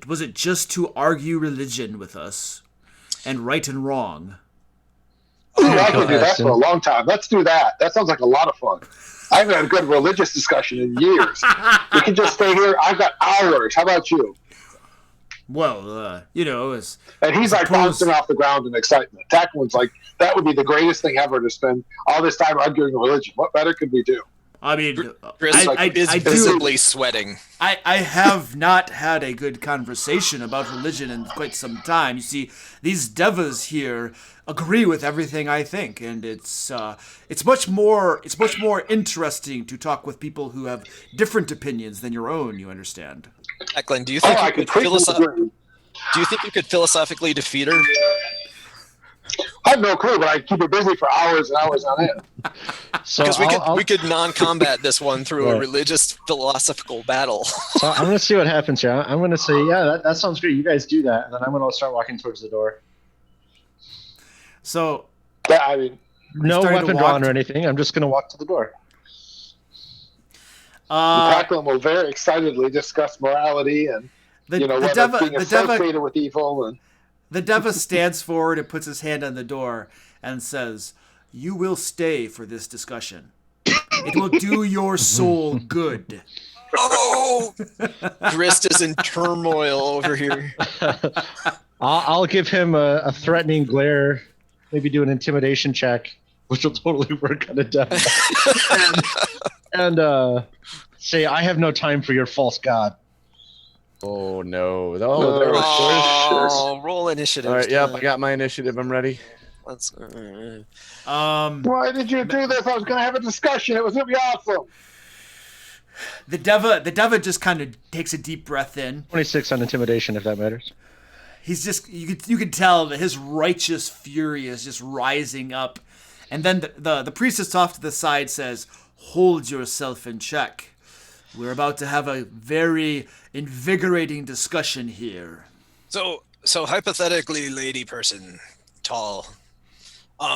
Was it just to argue religion with us, and right and wrong? Oh, I could do that for a long time. Let's do that. That sounds like a lot of fun. I haven't had a good religious discussion in years. We can just stay here. I've got hours. How about you? Well, you know, and he's like bouncing off the ground in excitement. Tacklin's like, that would be the greatest thing ever to spend all this time arguing religion. What better could we do? I mean, Chris is visibly sweating. I have not had a good conversation about religion in quite some time. You see, these devas here agree with everything I think, and it's much more interesting to talk with people who have different opinions than your own. You understand? Declan, do you think you could philosophically defeat her? I have no clue, but I keep her busy for hours and hours on end. So because we could non-combat this one through a religious philosophical battle. So I'm going to see what happens here. I'm going to say, yeah, that sounds great. You guys do that, and then I'm going to start walking towards the door. So, yeah, I mean, no weapon drawn or anything. I'm just going to walk to the door. Tackling will very excitedly discuss morality and being associated with evil. And the Deva stands forward and puts his hand on the door and says, "You will stay for this discussion. It will do your soul good." Oh, Grist is in turmoil over here. I'll give him a threatening glare, maybe do an intimidation check, which will totally work on a Deva. and say, "I have no time for your false god." Oh no! Oh, roll initiative. All right, yep, I got my initiative. I'm ready. Let's. Why did you do this? I was going to have a discussion. It was going to be awesome. The Deva just kind of takes a deep breath in. 26 on intimidation, if that matters. He's just you could tell that his righteous fury is just rising up, and then the priestess off to the side says, "Hold yourself in check. We're about to have a very invigorating discussion here." So hypothetically, lady person, tall,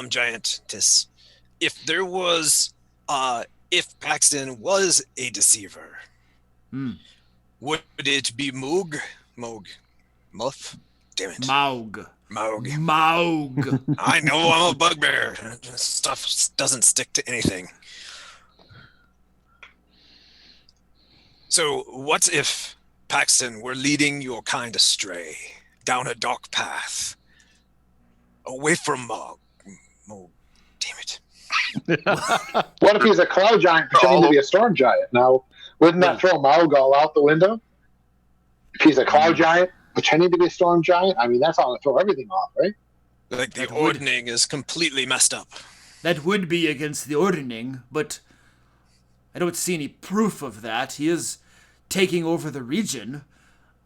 giantess, if there was, if Paxton was a deceiver, would it be Moog? Muff? Damn it. Maug. I know I'm a bugbear. Stuff doesn't stick to anything. So what if Paxton were leading your kind astray down a dark path, away from Mog? Damn it. What if he's a cloud giant pretending to be a storm giant? Now, wouldn't that throw Maug all out the window? If he's a cloud giant pretending to be a storm giant, I mean, that's all to throw everything off, right? Like the ordning is completely messed up. That would be against the ordning, but I don't see any proof of that. He is taking over the region.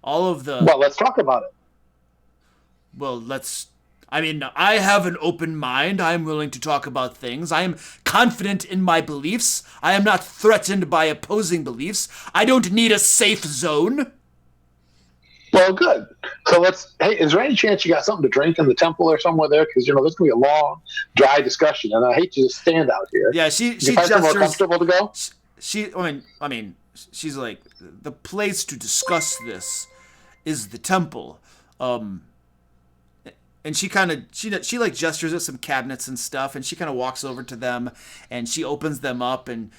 All of the... Well, let's talk about it. Well, I have an open mind. I am willing to talk about things. I am confident in my beliefs. I am not threatened by opposing beliefs. I don't need a safe zone. Well, good. So hey, is there any chance you got something to drink in the temple or somewhere there? Because, there's going to be a long, dry discussion, and I hate to just stand out here. Yeah, she find somewhere gestures... comfortable to go? I mean, she's like, the place to discuss this is the temple. And she kind of, she like gestures at some cabinets and stuff, and she kind of walks over to them, and she opens them up, and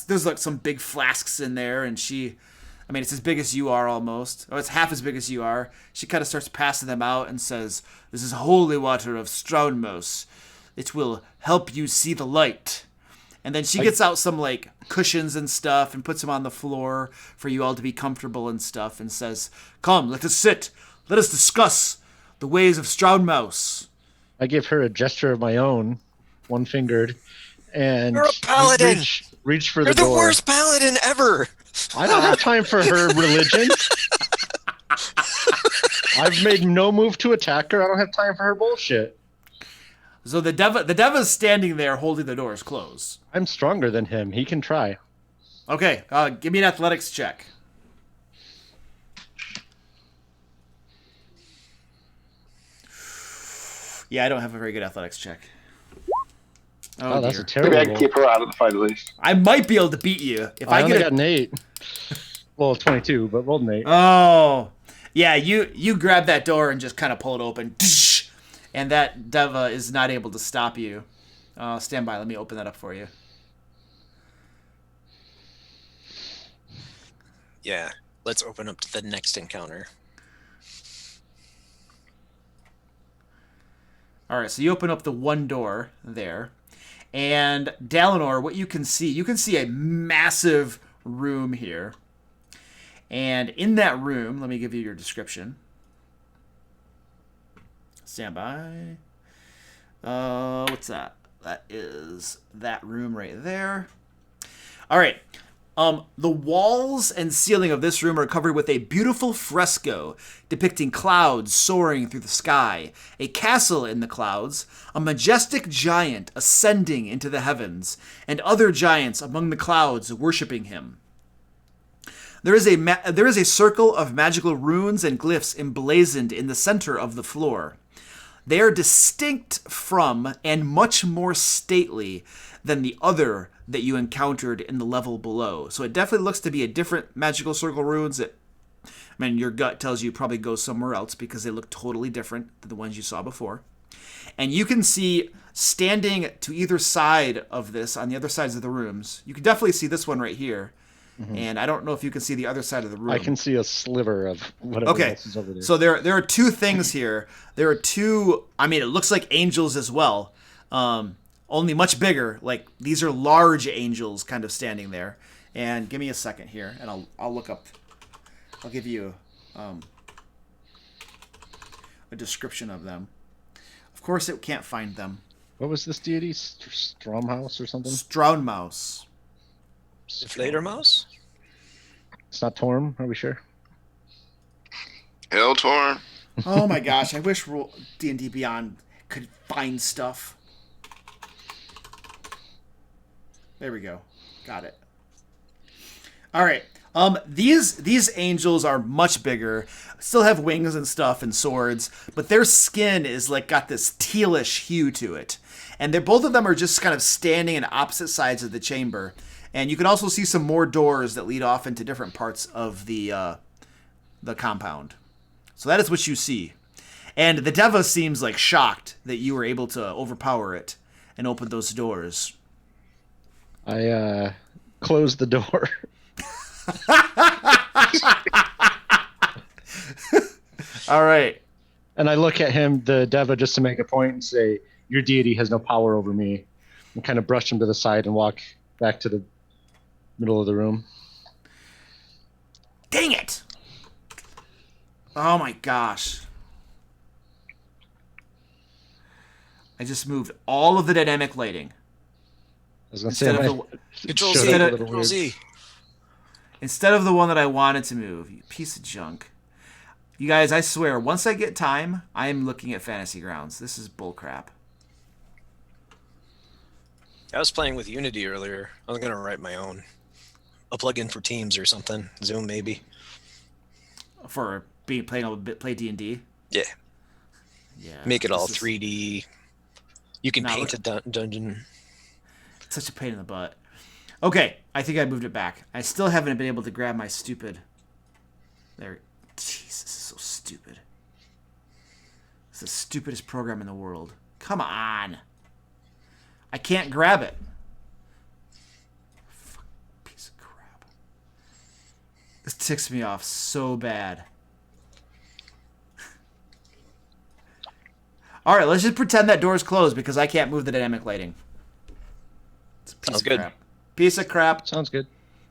there's like some big flasks in there, and it's as big as you are almost, or it's half as big as you are. She kind of starts passing them out and says, "This is holy water of Straunmos. It will help you see the light." And then she gets out some like cushions and stuff and puts them on the floor for you all to be comfortable and stuff, and says, "Come, let us sit. Let us discuss the ways of Straunmos." I give her a gesture of my own, one-fingered, and You're a paladin. Reach for You're the door. the worst paladin ever. I don't have time for her religion. I've made no move to attack her. I don't have time for her bullshit. So the Deva's standing there holding the doors closed. I'm stronger than him. He can try. Okay, give me an athletics check. Yeah, I don't have a very good athletics check. Oh, that's dear. a terrible Maybe I can keep her out of the fight at least. I might be able to beat you if I I only get got an 8. Well, 22, but rolled an 8. Oh, yeah. You grab that door and just kind of pull it open, and that Deva is not able to stop you. Stand by. Let me open that up for you. Yeah, let's open up to the next encounter. All right, so you open up the one door there, and Dalinor, what you can see a massive room here. And in that room, let me give you your description. Stand by. What's that? That is that room right there. All right. The walls and ceiling of this room are covered with a beautiful fresco depicting clouds soaring through the sky, a castle in the clouds, a majestic giant ascending into the heavens, and other giants among the clouds worshiping him. There is a circle of magical runes and glyphs emblazoned in the center of the floor. They are distinct from and much more stately than the other that you encountered in the level below. So it definitely looks to be a different magical circle runes that, your gut tells you probably go somewhere else because they look totally different than the ones you saw before. And you can see standing to either side of this, on the other sides of the rooms, you can definitely see this one right here. Mm-hmm. And I don't know if you can see the other side of the room. I can see a sliver of whatever else is over there. So there are two things here. There are two, it looks like angels as well. Only much bigger. Like, these are large angels kind of standing there. And give me a second here, and I'll look up. I'll give you a description of them. Of course, it can't find them. What was this deity? Stromhouse or something? Strownmouse. Deflator mouse? It's not Torm, are we sure? Helltorn. Oh my gosh! I wish D&D Beyond could find stuff. There we go. Got it. All right. These angels are much bigger. Still have wings and stuff and swords, but their skin is like got this tealish hue to it. And both of them are just kind of standing in opposite sides of the chamber. And you can also see some more doors that lead off into different parts of the compound. So that is what you see. And the Deva seems like shocked that you were able to overpower it and open those doors. I closed the door. All right. And I look at him, the Deva, just to make a point and say, your deity has no power over me. And kind of brush him to the side and walk back to the middle of the room. Dang it! Oh my gosh. I just moved all of the dynamic lighting. I was going to say, Control showed Z. up a little Control weird. Z. Instead of the one that I wanted to move. You piece of junk. You guys, I swear, once I get time, I am looking at Fantasy Grounds. This is bullcrap. I was playing with Unity earlier. I was going to write my own. A plugin for Teams or something. Zoom, maybe. For play D&D? Yeah. Yeah. Make it all this is 3D. You can Not paint a dungeon. such a pain in the butt. Okay, I think I moved it back. I still haven't been able to grab my stupid... There. Jeez, this is so stupid. It's the stupidest program in the world. Come on. I can't grab it. Fuck, piece of crap. This ticks me off so bad. Alright, let's just pretend that door's closed because I can't move the dynamic lighting. It's a piece Sounds of good. crap. Piece of crap. Sounds good.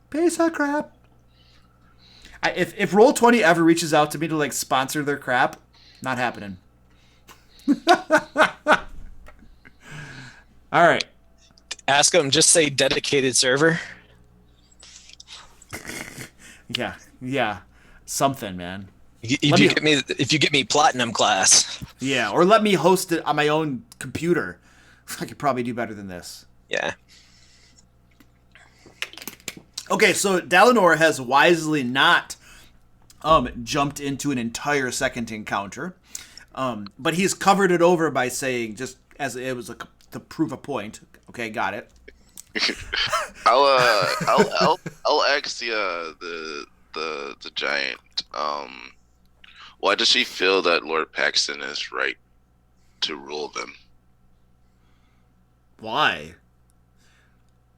Piece of crap. If Roll20 ever reaches out to me to like sponsor their crap, not happening. All right. Ask them, just say dedicated server. Yeah. Something, man. If you get me platinum class. Yeah, or let me host it on my own computer. I could probably do better than this. Yeah. Okay, so Dalinor has wisely not jumped into an entire second encounter, but he's covered it over by saying, just as it was to prove a point. Okay, got it. I'll ask the giant. Why does she feel that Lord Paxton is right to rule them? Why?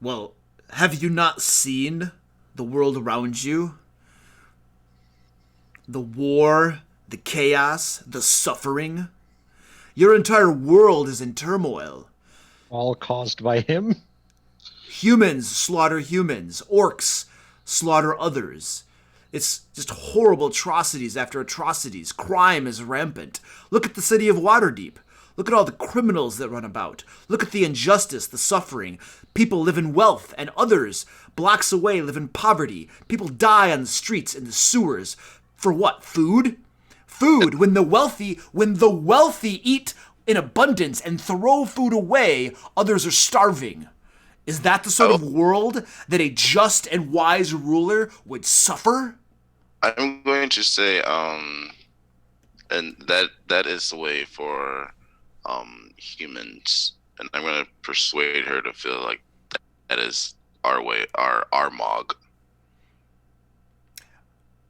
Well, have you not seen the world around you? The war, the chaos, the suffering. Your entire world is in turmoil. All caused by him? Humans slaughter humans. Orcs slaughter others. It's just horrible atrocities after atrocities. Crime is rampant. Look at the city of Waterdeep. Look at all the criminals that run about. Look at the injustice, the suffering. People live in wealth, and others, blocks away, live in poverty. People die on the streets, in the sewers. For what? Food? Food. When the wealthy eat in abundance and throw food away, others are starving. Is that the sort of world that a just and wise ruler would suffer? I'm going to say, and that is the way for humans, and I'm going to persuade her to feel like that is our way, our Mog.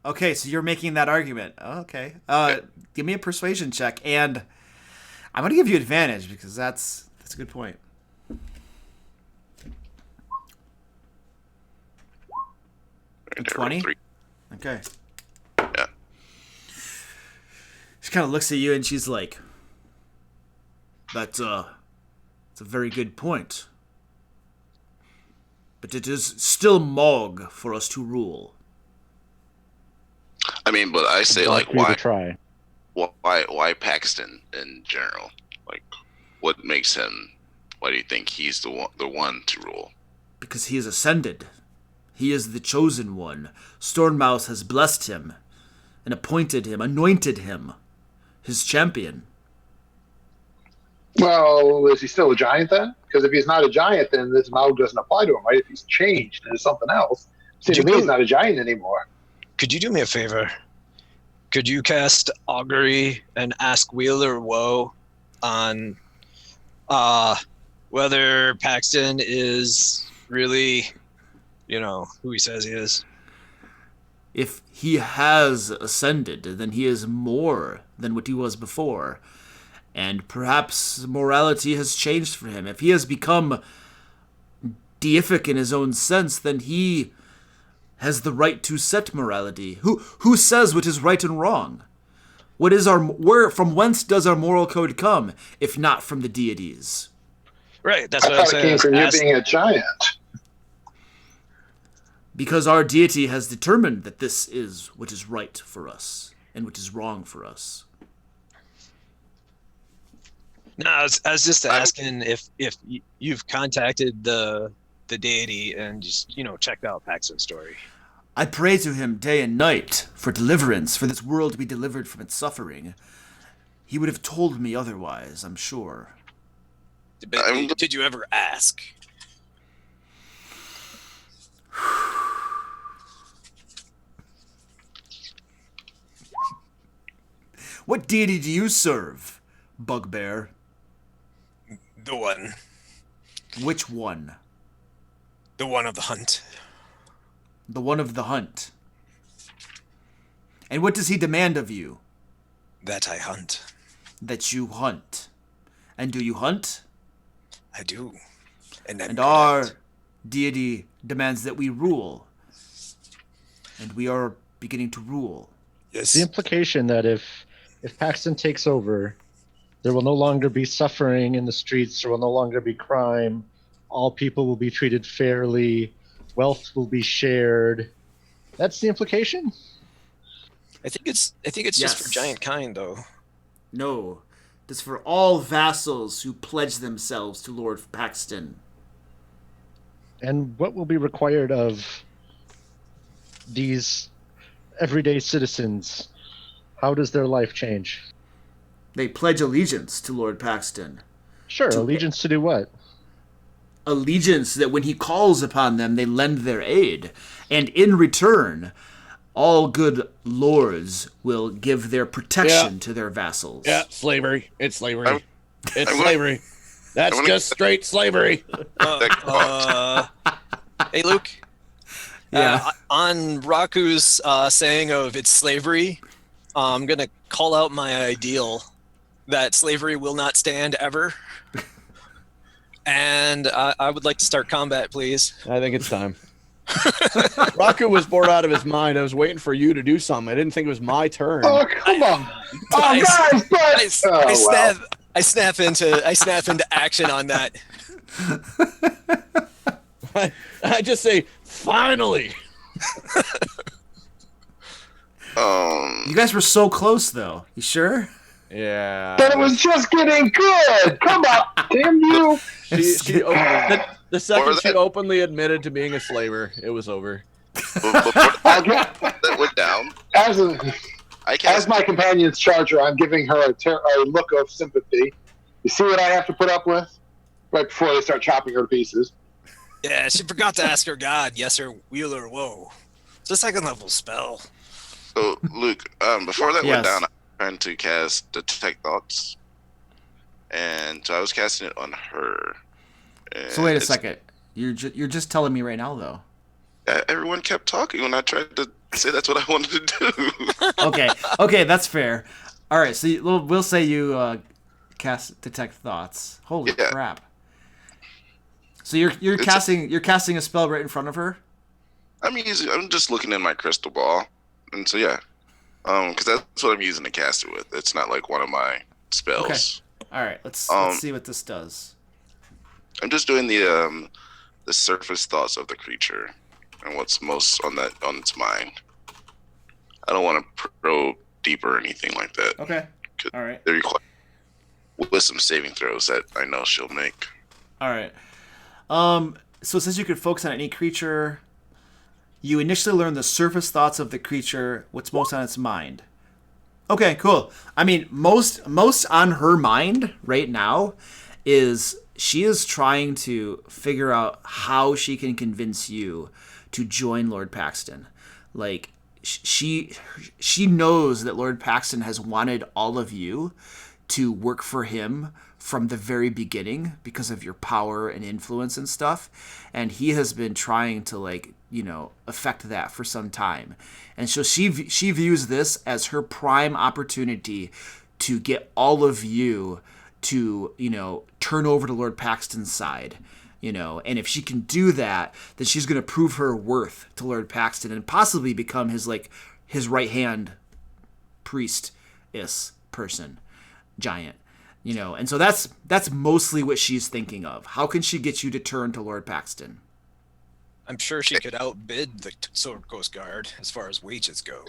Okay, so you're making that argument. Okay. Give me a persuasion check, and I'm going to give you advantage because that's a good point. Right, 20? 3. Okay. Yeah. She kind of looks at you and she's like, that's a very good point. But it is still Mog for us to rule. I mean, but I say, I'd like, for you to try. why Paxton in general? Like, what makes him? Why do you think he's the one to rule? Because he is ascended. He is the chosen one. Stormmouse has blessed him and appointed him, anointed him, his champion. Well, is he still a giant then? Because if he's not a giant, then this mouth doesn't apply to him, right? If he's changed into something else, see, to me, he's not a giant anymore. Could you do me a favor? Could you cast Augury and ask Wheeler Woe on whether Paxton is really, who he says he is? If he has ascended, then he is more than what he was before. And perhaps morality has changed for him. If he has become deific in his own sense, then he has the right to set morality. Who says what is right and wrong? What is from whence does our moral code come, if not from the deities? Right, that's what I I'm thought it saying. came from you being a giant. Because our deity has determined that this is what is right for us and what is wrong for us. No, I was just asking if you've contacted the deity and just checked out Paxton's story. I pray to him day and night for deliverance, for this world to be delivered from its suffering. He would have told me otherwise, I'm sure. Did you ever ask? What deity do you serve, Bugbear? The one. Which one? The one of the hunt. The one of the hunt. And what does he demand of you? That I hunt. That you hunt. And do you hunt? I do. And our deity demands that we rule. And we are beginning to rule. Yes. The implication that if Paxton takes over, there will no longer be suffering in the streets, there will no longer be crime, all people will be treated fairly, wealth will be shared. That's the implication? I think it's just for giant kind, though. No. It is for all vassals who pledge themselves to Lord Paxton. And what will be required of these everyday citizens? How does their life change? They pledge allegiance to Lord Paxton. Sure, allegiance to do what? Allegiance that when he calls upon them, they lend their aid. And in return, all good lords will give their protection to their vassals. Yeah, slavery. It's slavery. It's slavery. That's just straight slavery. Hey, Luke. Yeah. On Raku's saying of it's slavery, I'm going to call out my ideal that slavery will not stand ever. And I would like to start combat, please. I think it's time. Raku was bored out of his mind. I was waiting for you to do something. I didn't think it was my turn. Oh, come on. Oh, guys, I snap into action on that. I just say, finally. You guys were so close, though. You sure? Yeah. But it was just getting good. Come on, damn you. The second she openly admitted to being a slaver, it was over. That went down. As my companion's charger, I'm giving her a look of sympathy. You see what I have to put up with? Right before they start chopping her to pieces. Yeah, she forgot to ask her god, yes or Wheeler Woe. It's a second level spell. So, Luke, before that Yes. went down, I was trying to cast Detect Thoughts. And so I was casting it on her. So wait a second. You're just telling me right now, though. Everyone kept talking when I tried to say that's what I wanted to do. Okay, that's fair. All right, so we'll say you cast Detect Thoughts. Holy crap! So you're casting a spell right in front of her. I'm just looking in my crystal ball, and so yeah, because that's what I'm using to cast it with. It's not like one of my spells. Okay. All right, let's see what this does. I'm just doing the surface thoughts of the creature and what's most on its mind. I don't want to probe deeper or anything like that. Okay. All right. They're required. wisdom saving throws that I know she'll make. All right. So it says you could focus on any creature. You initially learn the surface thoughts of the creature, what's most on its mind. Okay, cool. I mean, most on her mind right now is she is trying to figure out how she can convince you to join Lord Paxton. Like, she knows that Lord Paxton has wanted all of you to work for him from the very beginning because of your power and influence and stuff, and he has been trying to, like, you know, affect that for some time. And so she views this as her prime opportunity to get all of you to, you know, turn over to Lord Paxton's side, you know. And if she can do that, then she's going to prove her worth to Lord Paxton and possibly become his right hand priestess person, giant, you know. And so that's mostly what she's thinking of. How can she get you to turn to Lord Paxton? I'm sure she could outbid the Sword Coast Guard as far as wages go.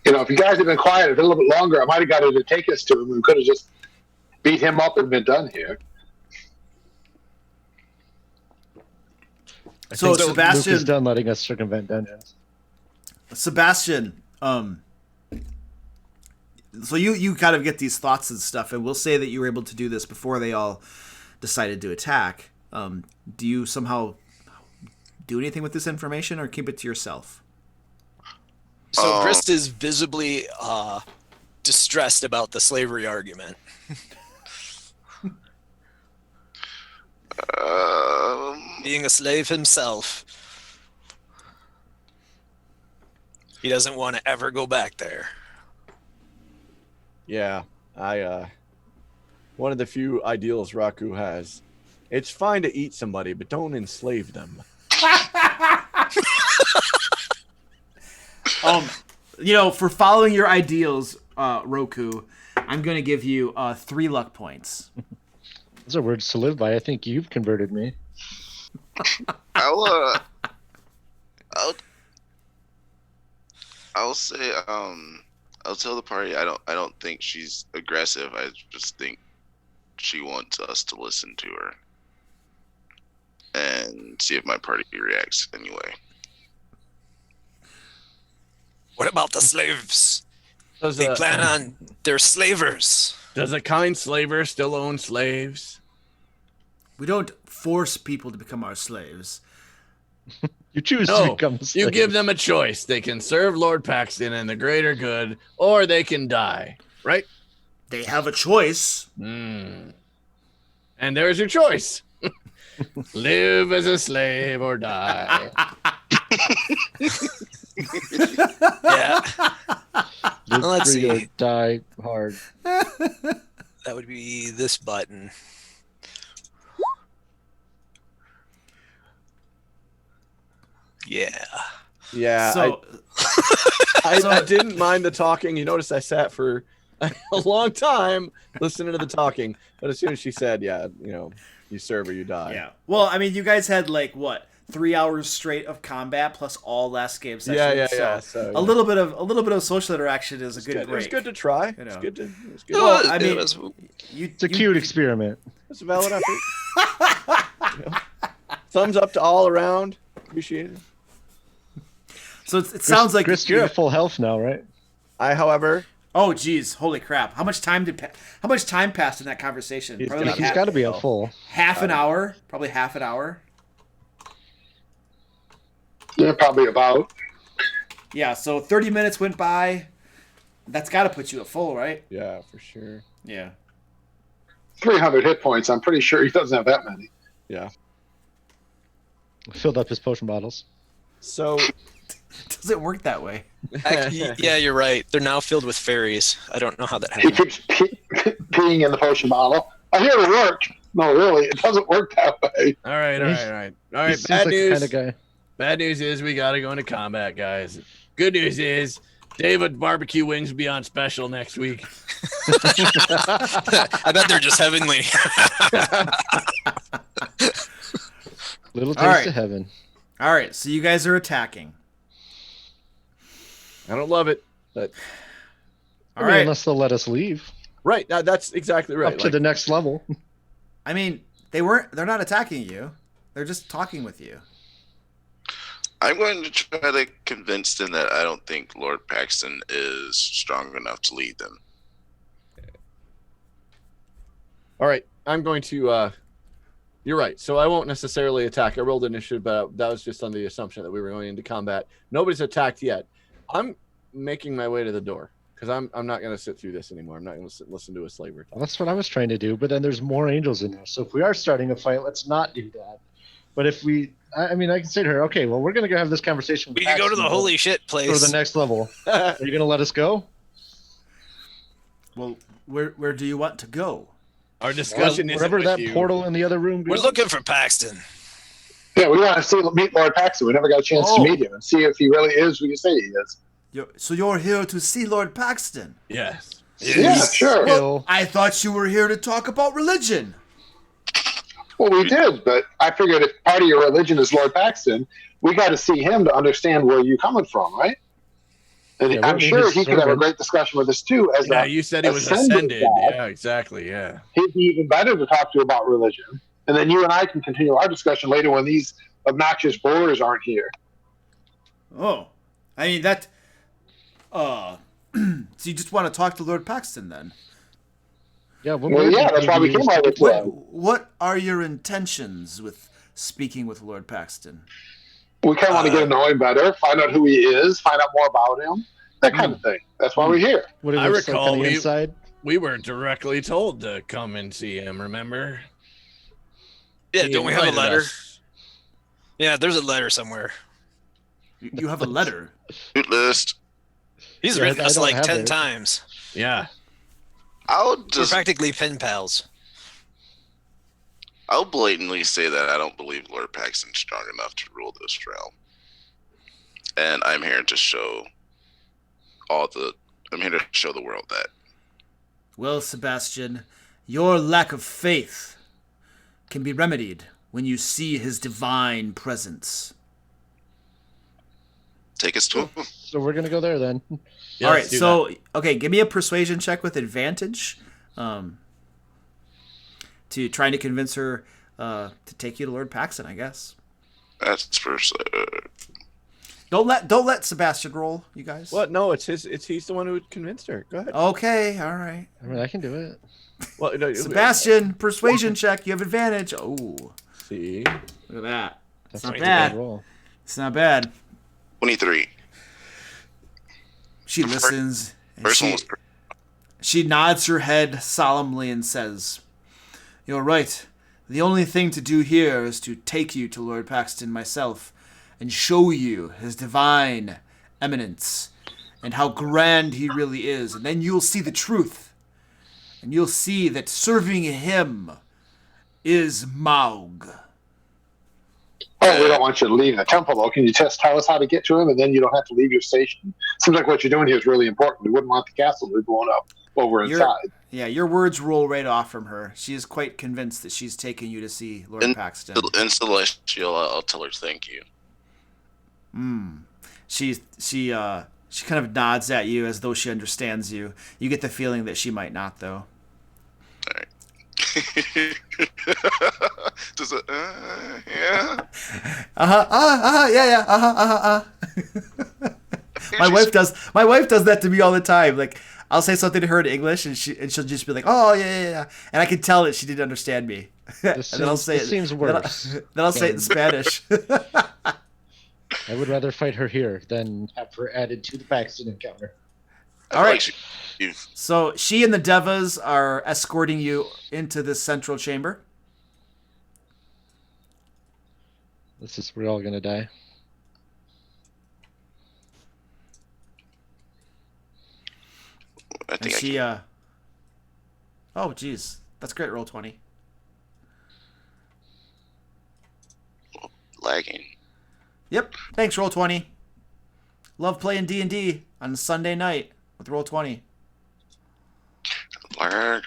You know, if you guys had been quiet a little bit longer, I might have got her to take us to him. We could have just beat him up and been done here. So Sebastian, Luke is done letting us circumvent dungeons. Sebastian, so you kind of get these thoughts and stuff, and we'll say that you were able to do this before they all decided to attack. Do you somehow do anything with this information, or keep it to yourself? So Grist is visibly distressed about the slavery argument. Being a slave himself, he doesn't want to ever go back there. Yeah, one of the few ideals Raku has. It's fine to eat somebody, but don't enslave them. You know, for following your ideals, Roku, I'm going to give you 3 luck points. Those are words to live by. I think you've converted me. I'll say I'll tell the party I don't think she's aggressive. I just think she wants us to listen to her and see if my party reacts anyway. What about the slaves? Does They plan on their slavers. Does a kind slaver still own slaves? We don't force people to become our slaves. You choose to No, become a you slave. give them a choice. They can serve Lord Paxton and the greater good, or they can die, right? They have a choice. And there's your choice. Live as a slave or die. Yeah. Live Let's free or see. die hard. That would be this button. Yeah. Yeah, So, I didn't mind the talking. You notice I sat for a long time listening to the talking, but as soon as she said, "Yeah, you know, you serve or you die." yeah. Well, I mean, you guys had, like, what, 3 hours straight of combat plus all last game sessions. Yeah. So So a little bit of social interaction is a good It was break. good to try. You know. It was good. Well, I mean, was, It's a cute experiment. It's a valid effort. You know. Thumbs up to all around. Appreciate it. So it sounds like Chris, you're at full health now, right? However, oh, geez, holy crap! How much time passed in that conversation? He's Probably got like He's got to be at full. half an hour. Probably half an hour. Yeah, probably about. Yeah. So 30 minutes went by. That's got to put you at full, right? yeah, for sure. Yeah. 300 hit points. I'm pretty sure he doesn't have that many. Yeah. Filled up his potion bottles. So, Does it work that way? yeah, you're right. They're now filled with fairies. I don't know how that He happened. keeps peeing in the potion bottle. I hear it work. No, really, it doesn't work that way. all right. He seems Bad like the news. kind of guy. Bad news is we got to go into combat, guys. Good news is David barbecue wings will be on special next week. I bet they're just heavenly. Little All taste right. of heaven. All right. So you guys are attacking. I don't love it, but All I mean, right. unless they'll let us leave. Right. That's exactly right. Up to the next level. I mean, they're not attacking you. They're just talking with you. I'm going to try to convince them that I don't think Lord Paxton is strong enough to lead them. All right. I'm going to. You're right. So I won't necessarily attack. I rolled initiative, but that was just on the assumption that we were going into combat. Nobody's attacked yet. I'm making my way to the door because I'm not going to sit through this anymore. I'm not going to listen to a slaver talk. Well, that's what I was trying to do, but then there's more angels in there. So if we are starting a fight, let's not do that. But if we, I mean, I can say to her, okay, well, we're going to go have this conversation. We can go to the holy shit place. For the next level. Are you going to let us go? Well, where do you want to go? Our discussion is wherever that portal in the other room goes. We're looking for Paxton. Yeah, we want to meet Lord Paxton. We never got a chance to meet him and see if he really is who you say he is. So you're here to see Lord Paxton? Yes. Yeah, sure. Well, I thought you were here to talk about religion. Well, we did, but I figured if part of your religion is Lord Paxton, we got to see him to understand where you're coming from, right? And Yeah, I'm sure he could have a servant. great discussion with us too. As Yeah, a you said he was ascended ascended. guy. Yeah, exactly. Yeah. He'd be even better to talk to about religion. And then you and I can continue our discussion later when these obnoxious bores aren't here. Oh, I mean that. So you just want to talk to Lord Paxton then? Yeah, Well, yeah, that's why we came over to him. What are your intentions with speaking with Lord Paxton? We kind of want to get to know him better, find out who he is, find out more about him, that kind of thing. That's why we're here. What it I looks recall like on the inside. we were directly told to come and see him, remember? Yeah, He don't we have a invited letter? us. Yeah, there's a letter somewhere. You have a letter. Shoot list. He's Yeah, written I us don't like have 10 it. times. Yeah. I'll We're practically pen pals. I'll blatantly say that I don't believe Lord Paxton's strong enough to rule this realm. And I'm here to show I'm here to show the world that. Well, Sebastian, your lack of faith can be remedied when you see his divine presence. Take us to him. So we're going to go there then. Yeah, All right, let's do so okay, give me a persuasion check with advantage, to trying to convince her to take you to Lord Paxton, I guess. That's for Don't let Sebastian roll, you guys. What? No, it's he's the one who convinced her. Go ahead. Okay, all right. I mean, I can do it. Well, no, Sebastian, persuasion check. You have advantage. Oh, see. look at that. It's That's not a good bad. roll. It's not bad. 23. She listens. And First one was she nods her head solemnly and says, "You're right. The only thing to do here is to take you to Lord Paxton myself and show you his divine eminence and how grand he really is. And then you'll see the truth. And you'll see that serving him is Maug." Oh, we don't want you to leave the temple, though. Can you just tell us how to get to him, and then you don't have to leave your station? Seems like what you're doing here is really important. We wouldn't want the castle to be blown up over inside. Yeah, your words roll right off from her. She is quite convinced that she's taking you to see Lord Paxton. in Celestial. I'll tell her thank you. She kind of nods at you as though she understands you. You get the feeling that she might not, though. All right. Does it? Yeah. Yeah. My wife does that to me all the time. Like, I'll say something to her in English, and she'll just be like, "Oh yeah," and I can tell that she didn't understand me. And then I'll say This seems worse. Then I'll say it in Spanish. I would rather fight her here than have her added to the Paxton encounter. All right. So she and the Devas are escorting you into this central chamber. We're all gonna die. I And think she, oh, geez. That's great, roll 20. lagging. Yep, thanks, roll 20. Love playing D&D on Sunday night with roll 20. Lurk.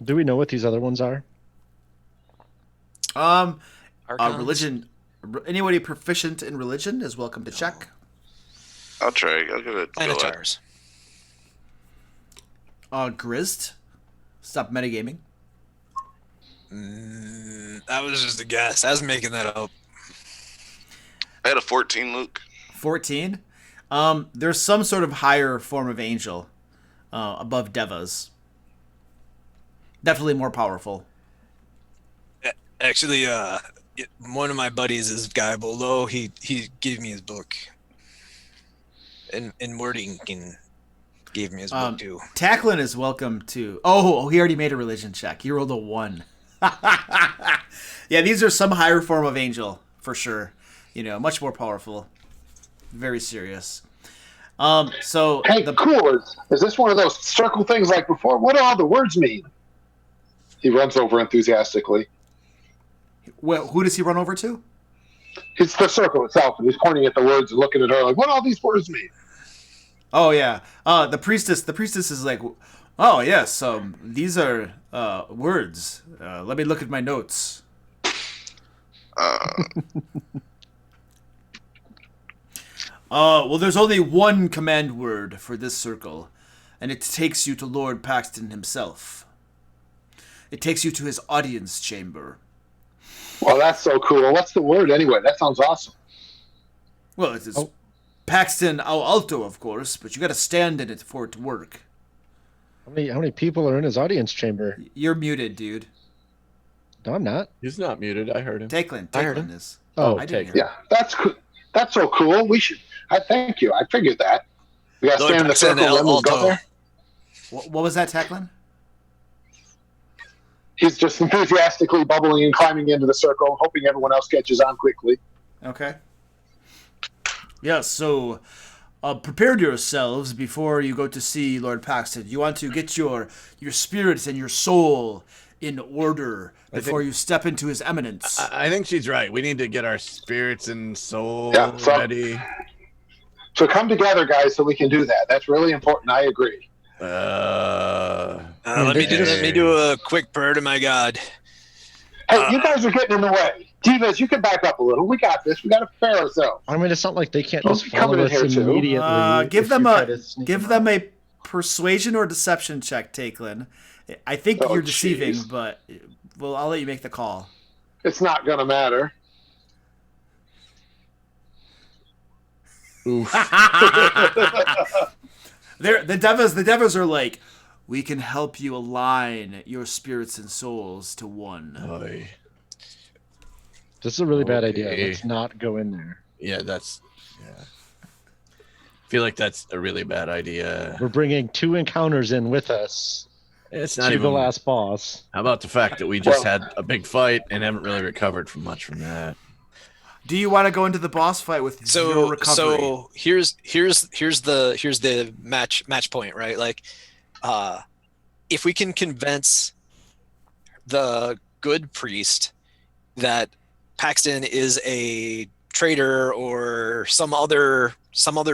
Do we know what these other ones are? Archons? Religion. Anybody proficient in religion is welcome to check. I'll try. I'll give it a go. Planetars. Grizzed. Stop metagaming. That was just a guess. I was making that up. I had a 14, Luke. 14. There's some sort of higher form of angel above Devas. Definitely more powerful. Actually, one of my buddies is Guy Below. He gave me his book. And wording gave me his book too. Tacklin is welcome to. Oh, he already made a religion check. He rolled a 1. Yeah, these are some higher form of angel for sure. You know, much more powerful. Very serious. So Hey, cool. Is this one of those circle things like before? What do all the words mean? He runs over enthusiastically. Well, who does he run over to? It's the circle itself, and he's pointing at the words and looking at her like, what do all these words mean? Oh yeah. The priestess is like, oh yes, these are words. Let me look at my notes. Well, there's only one command word for this circle, and it takes you to Lord Paxton himself. It takes you to his audience chamber. Well, that's so cool. What's the word anyway? That sounds awesome. Well, it's Paxton au alto, of course, but you got to stand in it for it to work. How many people are in his audience chamber? You're muted, dude. No, I'm not. He's not muted. I heard him. Tacklin is. Oh, I didn't hear Yeah, that's cool. That's so cool. We should. I thank you. I figured that. We got to Lord stand in the Paxton circle and we go Alto. there. What was that, Tacklin? He's just enthusiastically bubbling and climbing into the circle, hoping everyone else catches on quickly. Okay. Yeah, so prepare yourselves before you go to see Lord Paxton. You want to get your spirits and your soul in order before you step into his eminence. I think she's right. We need to get our spirits and soul so- ready. So come together, guys, so we can do that. That's really important. I agree. Let me do a quick prayer to my God. Hey, you guys are getting in the way. Divas, you can back up a little. We got this. We got to prepare ourselves. I mean, it's not like they can't Don't just be coming follow in us here, too. immediately. Give if them you try to sneak them out. a persuasion or deception check, Tacklin. I think Oh, you're deceiving, jeez. but well, I'll let you make the call. It's not going to matter. The devas are like, we can help you align your spirits and souls to one. Oy. This is a really bad idea. Okay. Let's not go in there. Yeah, I feel like that's a really bad idea. We're bringing 2 encounters in with us It's to not the even. last boss. How about the fact that we just Well- had a big fight and haven't really recovered from much from that? Do you want to go into the boss fight with zero recovery? So here's the match point, right? Like, if we can convince the good priest that Paxton is a traitor or some other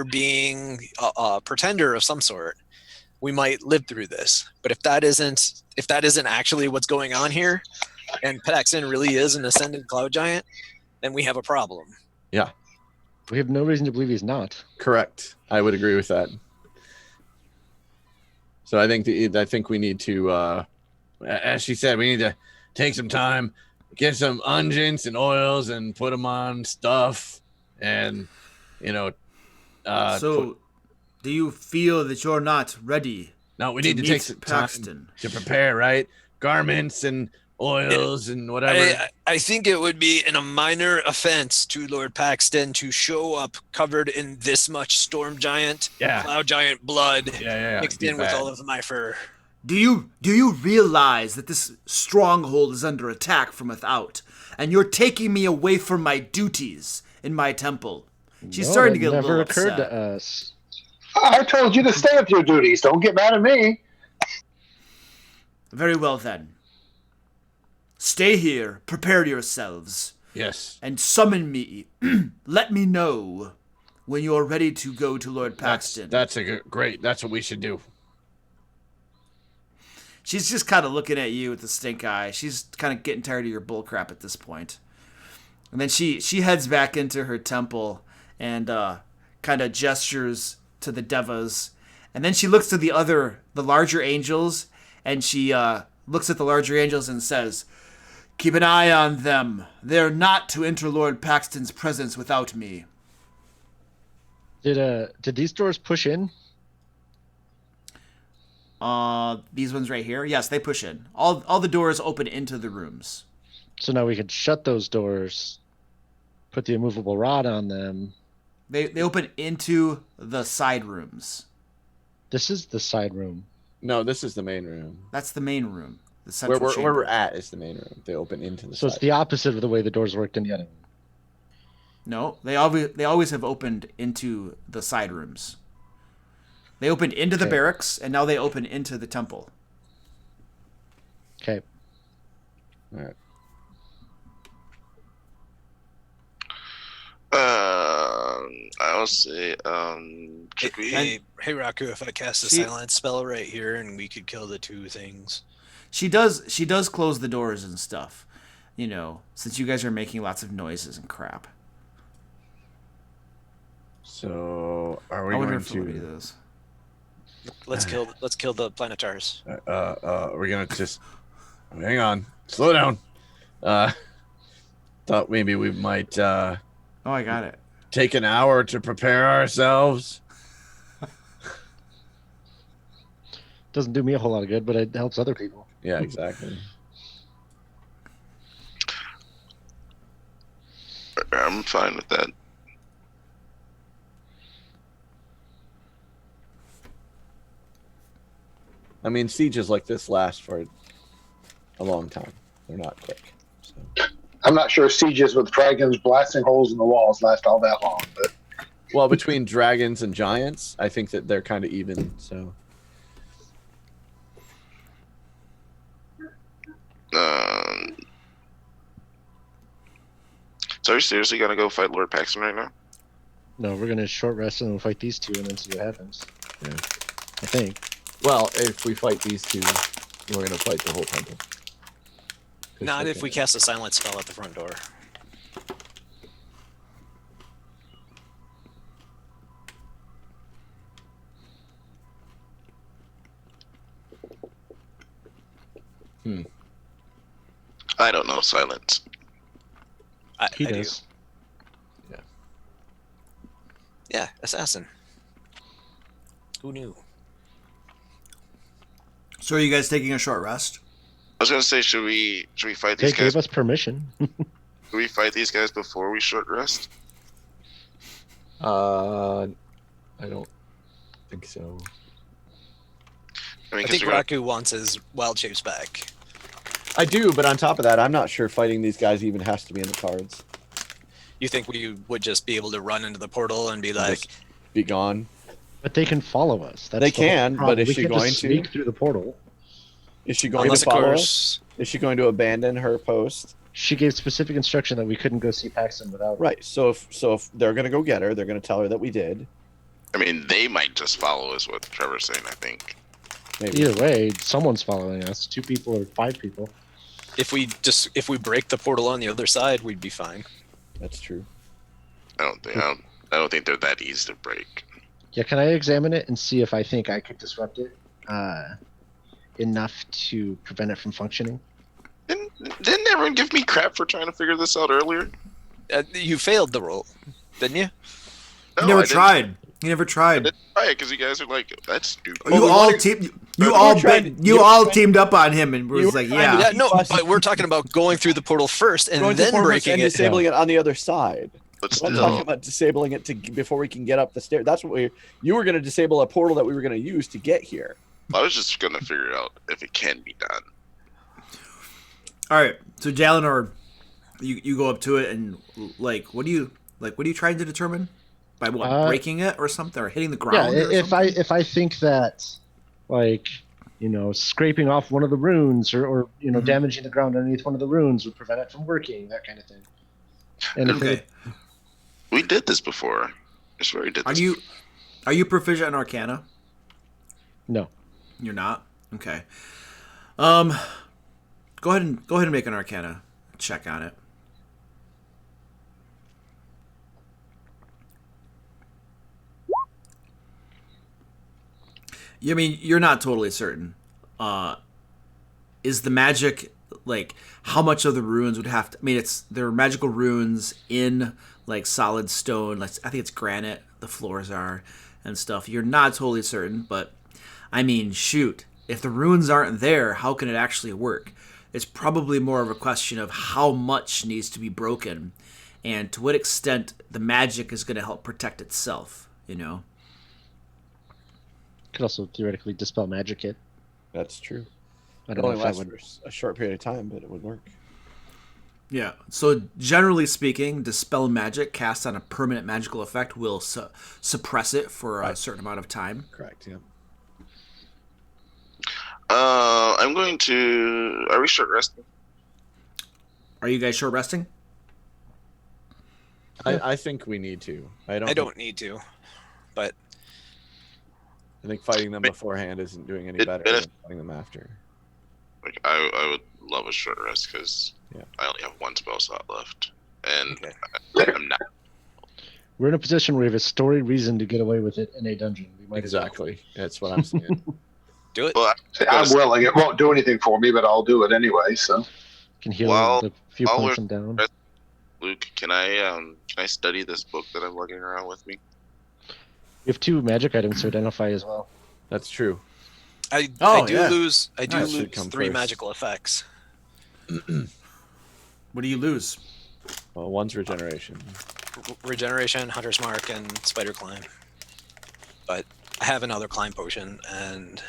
being, a pretender of some sort, we might live through this. But if that isn't actually what's going on here, and Paxton really is an ascended cloud giant, then we have a problem. We have no reason to believe he's not. Correct. I would agree with that. So I think we need to, as she said, we need to take some time, get some unguents and oils, and put them on stuff, and So, do you feel that you're not ready? no, we need to take meet some time Paxton. to prepare, right? Garments and oils and whatever. I think it would be a minor offense to Lord Paxton to show up covered in this much storm giant, Yeah. cloud giant blood Yeah. mixed Be in with bad. all of my fur. Do you realize that this stronghold is under attack from without, and you're taking me away from my duties in my temple? She's No, starting to that get a never little occurred upset. to us. I told you to stay with your duties. Don't get mad at me. Very well then. Stay here, prepare yourselves, Yes. and summon me. Let me know when you're ready to go to Lord Paxton. That's great. That's what we should do. She's just kind of looking at you with the stink eye. She's kind of getting tired of your bullcrap at this point. And then she heads back into her temple and kind of gestures to the devas. And then she looks to the larger angels, and she looks at the larger angels and says, "Keep an eye on them. They're not to enter Lord Paxton's presence without me." Did these doors push in? These ones right here? Yes, they push in. All the doors open into the rooms. So now we could shut those doors, put the immovable rod on them. They open into the side rooms. This is the side room. No, this is the main room. That's the main room. The Where central we're chamber. at is the main room. They open into the So side. it's the opposite of the way the doors worked in the other room. No, they always have opened into the side rooms. They opened into the Okay. barracks, and now they open into the temple. Okay. All right. I'll say, should we? Hey, Raku, if I cast a She- silence spell right here and we could kill the two things. She does close the doors and stuff. You know, since you guys are making lots of noises and crap. So are we I wonder going if somebody to? does. Let's kill the planetars. We're gonna just hang on, slow down. Thought maybe we might Oh, I got it. take an hour to prepare ourselves. Doesn't do me a whole lot of good, but it helps other people. Yeah, exactly. I'm fine with that. I mean, sieges like this last for a long time. They're not quick. So. I'm not sure sieges with dragons blasting holes in the walls last all that long, but Well, between dragons and giants, I think that they're kind of even. So So are you seriously gonna go fight Lord Paxton right now? No, we're gonna short rest and we'll fight these two and then see what happens. Yeah. I think. well, if we fight these two, we're gonna fight the whole temple. Not if we cast a silence spell at the front door. I don't know silence. I He do. does. Yeah, assassin. Who knew? So are you guys taking a short rest? I was gonna say, should we fight They these guys? gave us permission. Should we fight these guys before we short rest? I don't think so. I mean, I 'cause think we're gonna- Raku wants his wild shapes back. I do, but on top of that, I'm not sure fighting these guys even has to be in the cards. You think we would just be able to run into the portal and be like, Just be gone. But they can follow us. That's They the whole can, problem. but is We she can't just going to? sneak through the portal? Is she going unless to of follow us? course, Is she going to abandon her post? She gave specific instruction that we couldn't go see Paxton without. Right. So if they're gonna go get her, they're gonna tell her that we did. I mean, they might just follow us. What Trevor's saying, I think. Maybe. Either way, someone's following us. 2 people or 5 people. if we break the portal on the other side, we'd be fine. That's true. I don't think they're that easy to break. Yeah, can I examine it and see if I think I could disrupt it enough to prevent it from functioning? Didn't everyone give me crap for trying to figure this out earlier? You failed the roll, didn't you? No, You never I didn't. tried. You never I tried. didn't try it because you guys are like, that's stupid. Oh, You we all wanted- team. we You were all trying bet. to- You you were all trying- teamed up on him and you was were like, trying yeah. to- Yeah, no, Plus- but we're talking about going through the portal first and Going to then Portals breaking and it. disabling it on the other side. But I'm still, talking about disabling it before we can get up the stairs. That's what you were going to disable a portal that we were going to use to get here. I was just gonna figure out if it can be done. All right. So Jalinor, you go up to it and what are you trying to determine? By what? Breaking it or something, or hitting the Yeah, ground? or if something? I think that, like, scraping off one of the runes or damaging the ground underneath one of the runes would prevent it from working, that kind of thing. And if Okay. We did this before. I swear we did Are this. you proficient in Arcana? No. You're not? Okay. Go ahead and make an Arcana check on it. I mean, you're not totally certain. Is the magic like how much of the runes would have to? I mean, there are magical runes in like solid stone. Like I think it's granite. The floors are and stuff. You're not totally certain, but I mean, shoot, if the runes aren't there, how can it actually work? It's probably more of a question of how much needs to be broken, and to what extent the magic is going to help protect itself. You know. Could also theoretically dispel magic it. That's true. I It don't know only if that lasts would. for a short period of time, but it would work. Yeah. So generally speaking, dispel magic cast on a permanent magical effect will suppress it for a certain amount of time. Correct. Yeah. I'm going to. Are we short resting? Are you guys short resting? I think we need to. I don't need to, but I think fighting them beforehand isn't doing any better than fighting them after. Like I would love a short rest because Yeah. I only have one spell slot left, and Okay. I'm not. We're in a position where we have a story reason to get away with it in a dungeon. We might as well. Exactly. That's what I'm saying. do it. Well, I'm willing. It won't do anything for me, but I'll do it anyway. So Can heal While- the few while points we're- I'm down. Luke, can I study this book that I'm lugging around with me? We have 2 magic items to identify as well. That's true. I Oh, do yeah. lose. I do That should lose come 3 first. magical effects. What do you lose? Well, one's regeneration. Regeneration, Hunter's Mark, and Spider Climb. But I have another climb potion, and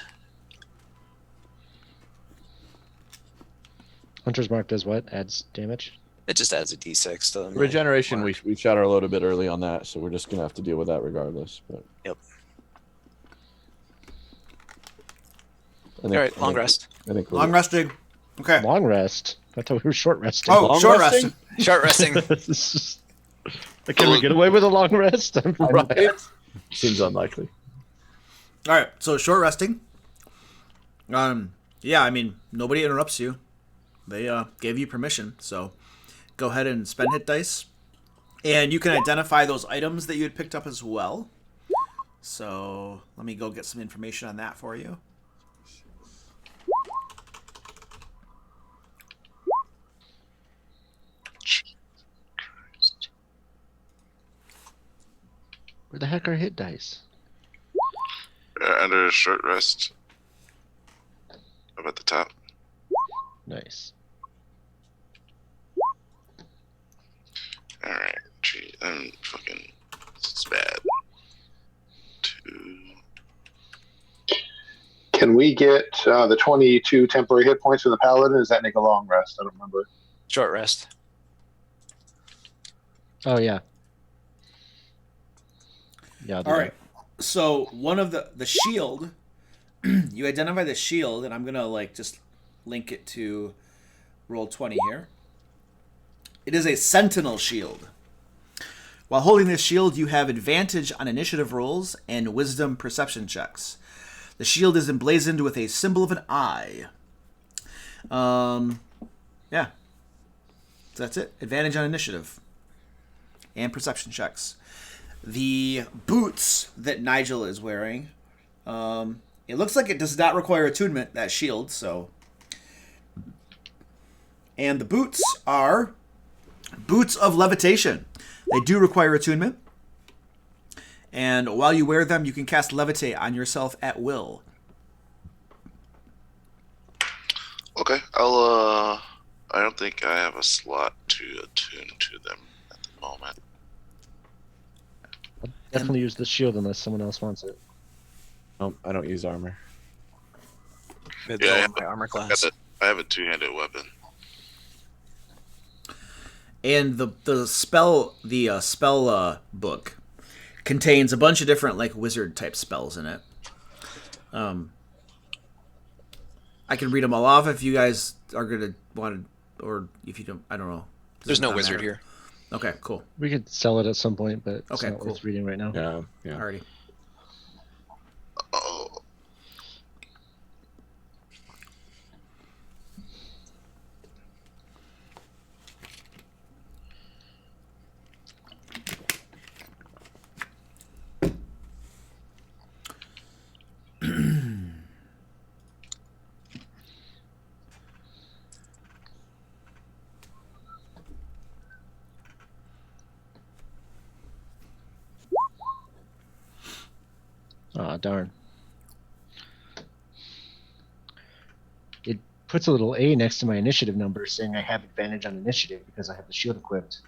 Hunter's Mark does what? Adds damage? it just adds a d6 to my Regeneration, mark. we shot our load a bit early on that, so we're just gonna have to deal with that regardless. But Yep. I think, All right, long rest. I think we're Long resting. Okay. Long rest? I thought we were short resting. Oh, Long short resting? resting. Short resting. Can we get away with a long rest? right. Seems unlikely. All right. So short resting. Yeah. I mean, nobody interrupts you. They gave you permission, so go ahead and spend hit dice, and you can identify those items that you had picked up as well. So let me go get some information on that for you. Where the heck are hit dice? Under short rest. Up at the top. Nice. Alright, gee, I'm fucking. It's bad. 2. can we get the 22 temporary hit points for the paladin? Does that make a long rest? I don't remember. Short rest. Oh yeah. Yeah. I'll do All that. right. So one of the shield, you identify the shield, and I'm gonna like just link it to roll 20 here. It is a sentinel shield. While holding this shield, you have advantage on initiative rolls and wisdom perception checks. The shield is emblazoned with a symbol of an eye. Yeah. So that's it. Advantage on initiative and perception checks. The boots that Nigel is wearing, it looks like it does not require attunement, that shield, so. And the boots are boots of levitation. They do require attunement. And while you wear them, you can cast levitate on yourself at will. Okay, I don't think I have a slot to attune to them at the moment. I'll definitely use the shield unless someone else wants it. I don't use armor. Mid Yeah, I have my armor I class. have a two-handed weapon. And the spell book contains a bunch of different like wizard type spells in it. I can read them all off if you guys are gonna want to, or if you don't. I don't know. There's no Doesn't wizard matter. here. Okay, cool. We could sell it at some point, but it's Okay, not cool. worth reading right now. Yeah. Alrighty. Oh, Oh, darn. It puts a little A next to my initiative number saying I have advantage on initiative because I have the shield equipped,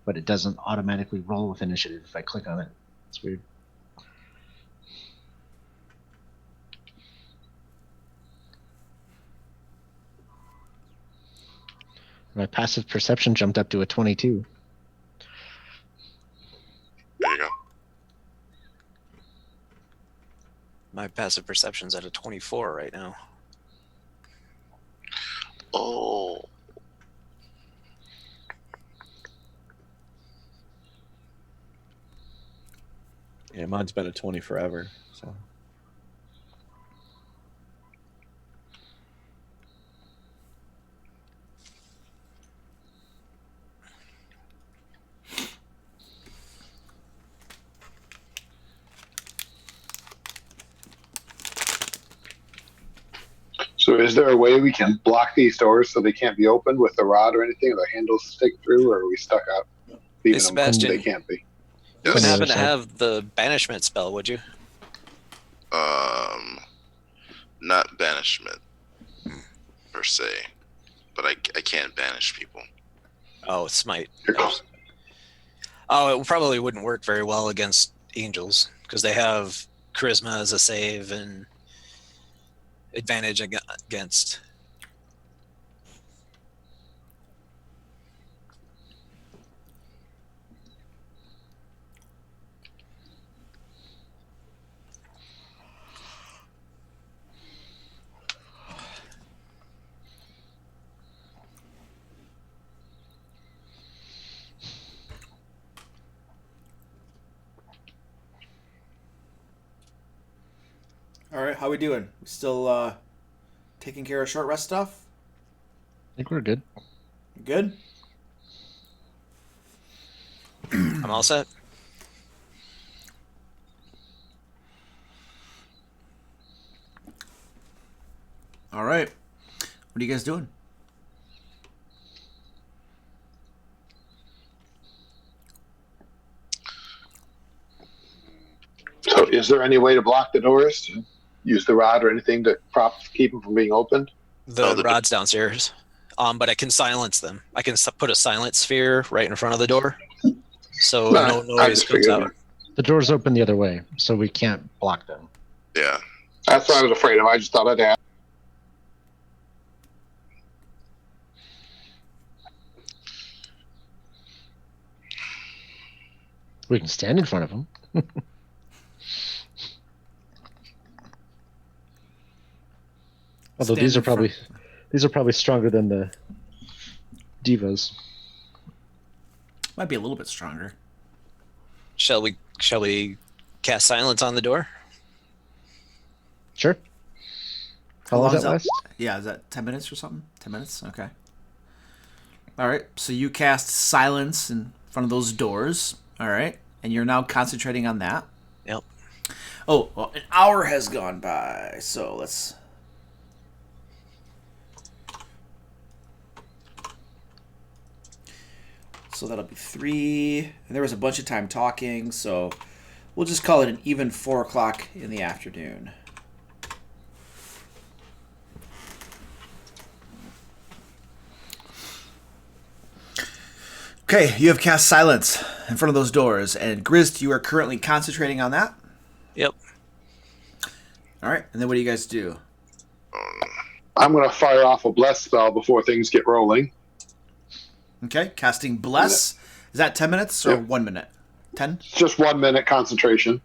but it doesn't automatically roll with initiative if I click on it. It's weird. My passive perception jumped up to a 22. There you go. My passive perception's at a 24 right now. Oh. Yeah, mine's been a 20 forever. So So is there a way we can block these doors so they can't be opened with the rod or anything, or the handles stick through, or are we stuck out leaving them Sebastian. they can't be? You Yes. wouldn't On the happen other to side. have the banishment spell, would you? Not banishment per se, but I can't banish people. Oh, smite. Here goes. Oh, it probably wouldn't work very well against angels because they have charisma as a save and advantage against. All right, how we doing? We still taking care of short rest stuff? I think we're good. Good? I'm all set. All right. What are you guys doing? So is there any way to block the doors? Use the rod or anything to keep them from being opened? The rod's downstairs. But I can silence them. I can put a silent sphere right in front of the door, so no I noise just comes figured. out. The door's open the other way, so we can't block them. Yeah. That's what I was afraid of. I just thought I'd ask. We can stand in front of them. Although Stand these in are probably stronger than the divas. Might be a little bit stronger. Shall we cast silence on the door? Sure. How How long long does is that that? last? Yeah, is that 10 minutes or something? 10 minutes? Okay. All right, so you cast silence in front of those doors. All right, and you're now concentrating on that. Yep. Oh, well, an hour has gone by, so let's... So that'll be 3. And there was a bunch of time talking, so we'll just call it an even 4 o'clock in the afternoon. Okay, you have cast silence in front of those doors, and Grist, you are currently concentrating on that. Yep. All right, and then what do you guys do? I'm going to fire off a bless spell before things get rolling. Okay, casting Bless. Is that 10 minutes or 1 minute? 10? It's just 1 minute concentration.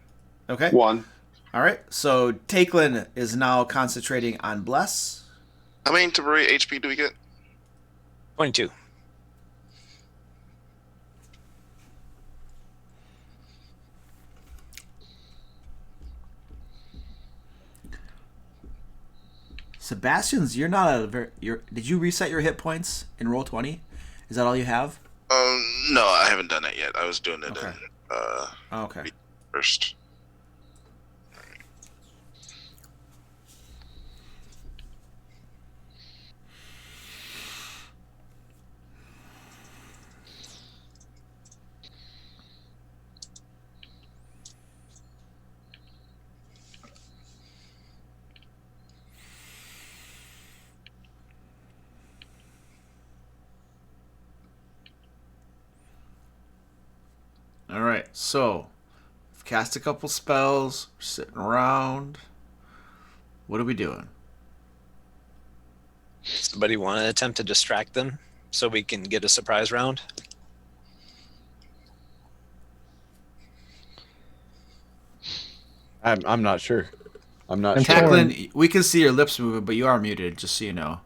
Okay. 1. All right, so Takelin is now concentrating on Bless. How many temporary HP do we get? 22. Sebastian's, you're not a very... Did you reset your hit points in Roll20? Is that all you have? No, I haven't done it yet. I was doing it Okay. in Okay. first. So, we've cast a couple spells. We're sitting around. What are we doing? Somebody want to attempt to distract them so we can get a surprise round? I'm not sure. I'm not I'm sure. torn. Tacklin, we can see your lips moving, but you are muted, just so you know.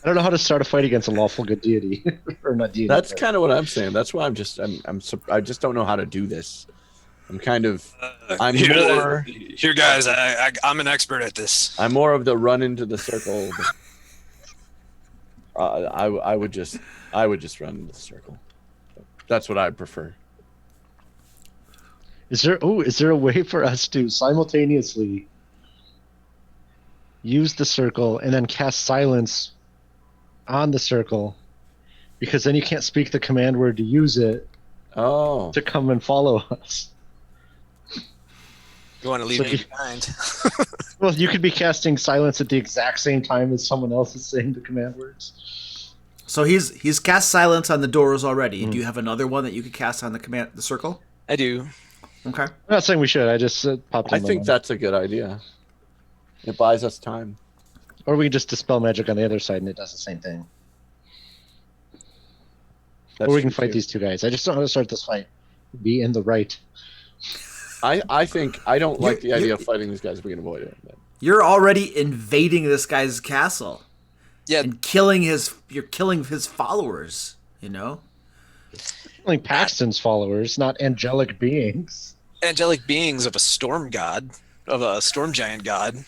I don't know how to start a fight against a lawful good deity, or not deity. That's but- kind of what I'm saying. That's why I just don't know how to do this. I'm kind of I'm more Here, guys, I'm an expert at this. I'm more of the run into the circle. I would just run into the circle. That's what I prefer. Is there a way for us to simultaneously use the circle and then cast silence on the circle? Because then you can't speak the command word to use it Oh, to come and follow us. You want to leave So me you- behind? Well, you could be casting silence at the exact same time as someone else is saying the command words. So he's cast silence on the doors already. Mhm. Do you have another one that you could cast on the circle? I do. Okay. I'm not saying we should. I just popped in I my think mind. that's a good idea. It buys us time. Or we can just dispel magic on the other side and it does the same thing. That's or we can true, fight too. these two guys. I just don't know how to start this fight. Be in the right. I think I don't like the You- idea of fighting these guys if we can avoid it. You're already invading this guy's castle Yeah, and you're killing his followers, you know? Only Paxton's followers, not angelic beings. angelic beings of a storm god, of a storm giant god.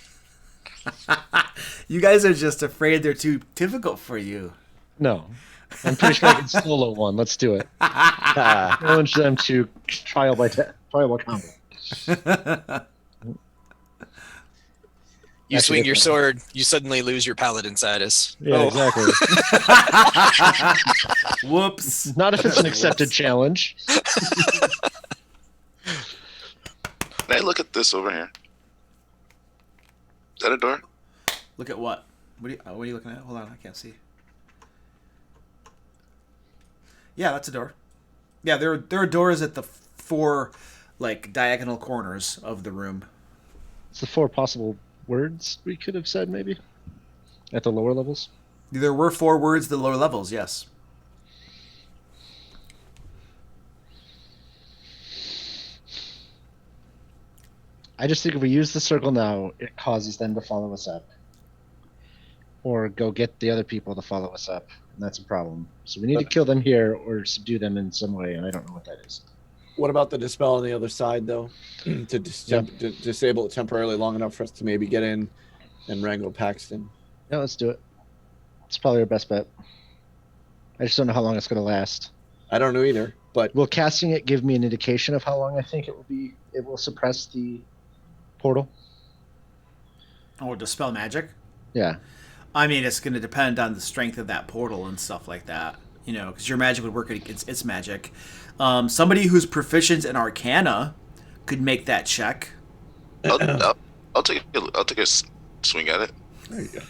You guys are just afraid they're too difficult for you. No. I'm pretty sure I can solo one. Let's do it. Ah, Challenge them to trial by combat. You Actually, swing your that's- sword, you suddenly lose your paladin status. Yeah, Oh. exactly. Whoops. Not if it's an accepted challenge. Can I look at this over here? Is that a door? Look at what? What are you looking at? Hold on, I can't see. Yeah, that's a door. Yeah, there are doors at the four diagonal corners of the room. It's the 4 possible words we could have said, maybe, at the lower levels. There were 4 words at the lower levels, yes. I just think if we use the circle now, it causes them to follow us up. Or go get the other people to follow us up. And that's a problem. So we need to kill them here or subdue them in some way, and I don't know what that is. what about the dispel on the other side, though? to Yeah. disable it temporarily long enough for us to maybe get in and wrangle Paxton. Yeah, let's do it. It's probably our best bet. I just don't know how long it's going to last. I don't know either, but Will casting it give me an indication of how long I think it will be? It will suppress the portal? Oh, dispel magic? Yeah. I mean, it's going to depend on the strength of that portal and stuff like that. You know, because your magic would work against its magic. Somebody who's proficient in Arcana could make that check. I'll take a swing at it. there you go.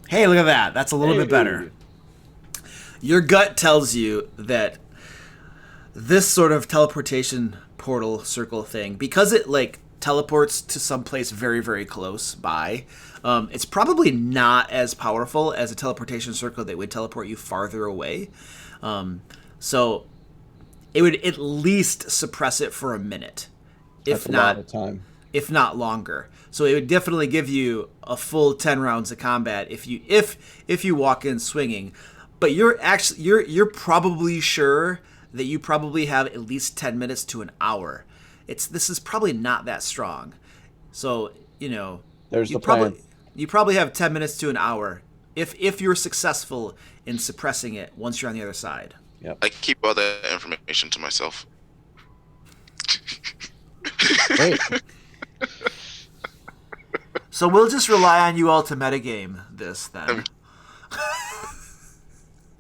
Hey, look at that. That's a little bit better. Your gut tells you that this sort of teleportation portal circle thing, because it teleports to some place very, very close by, it's probably not as powerful as a teleportation circle that would teleport you farther away. So it would at least suppress it for a minute, That's if a lot not of time. if not longer. So it would definitely give you a full 10 rounds of combat if you walk in swinging. But you're probably sure that you probably have at least 10 minutes to an hour. This is probably not that strong. So, There's you the plan. probably have 10 minutes to an hour if you're successful in suppressing it once you're on the other side. I keep all that information to myself. Great. So we'll just rely on you all to metagame this then.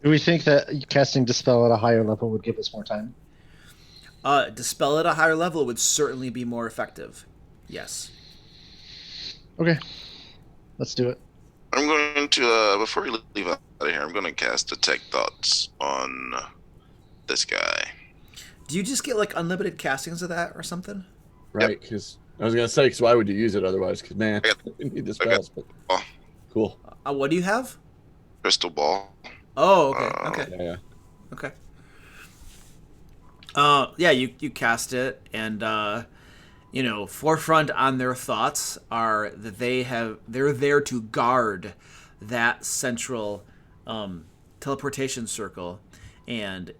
Do we think that casting Dispel at a higher level would give us more time? Dispel at a higher level would certainly be more effective. Yes. Okay, let's do it. I'm going to, before we leave out of here, I'm going to cast Detect Thoughts on this guy. Do you just get like unlimited castings of that or something? Right, because I was going to say, because why would you use it otherwise? Because, man, you need the spells. But... Cool. What do you have? Crystal Ball. Oh, okay. Yeah. Okay. Yeah, you cast it, and forefront on their thoughts are that they're there to guard that central teleportation circle, and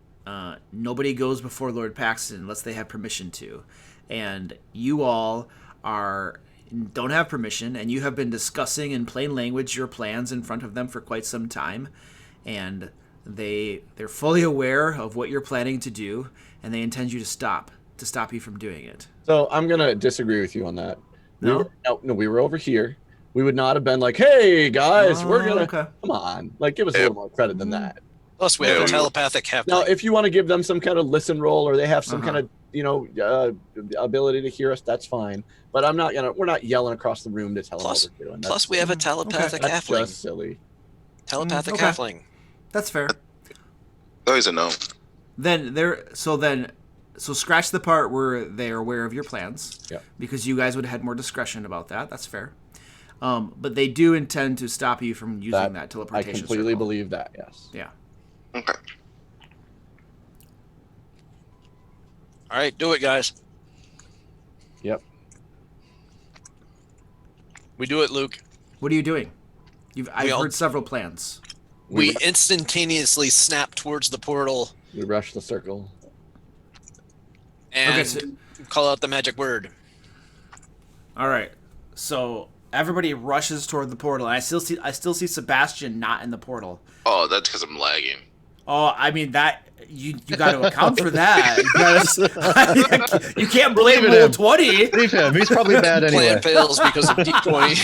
nobody goes before Lord Paxton unless they have permission to, and you all don't have permission, and you have been discussing in plain language your plans in front of them for quite some time, and they're fully aware of what you're planning to do, and they intend you to stop you from doing it. So I'm gonna disagree with you on that. No? We were over here. We would not have been like, "Hey guys, we're gonna okay. come on." Like, give us a little more credit than that. Plus, we have a telepathic half. Now, if you want to give them some kind of listen roll, or they have some kind of ability to hear us, that's fine. But we're not yelling across the room to tell them what we're doing. Plus, we have a telepathic That's halfling. just silly. Telepathic halfling. That's fair. Always a no. So scratch the part where they're aware of your plans. Yeah. Because you guys would have had more discretion about that. That's fair. But they do intend to stop you from using that teleportation I completely circle. believe that, yes. Yeah. Okay. All right, do it, guys. Yep. We do it, Luke. What are you doing? I've heard several plans. We instantaneously snap towards the portal. We rush the circle. And call out the magic word. All right. So everybody rushes toward the portal, and I still see Sebastian not in the portal. Oh, that's because I'm lagging. Oh, I mean that you got to account for that. You can't blame Roll20. Leave him. He's probably bad anyway. Plan fails because of D20.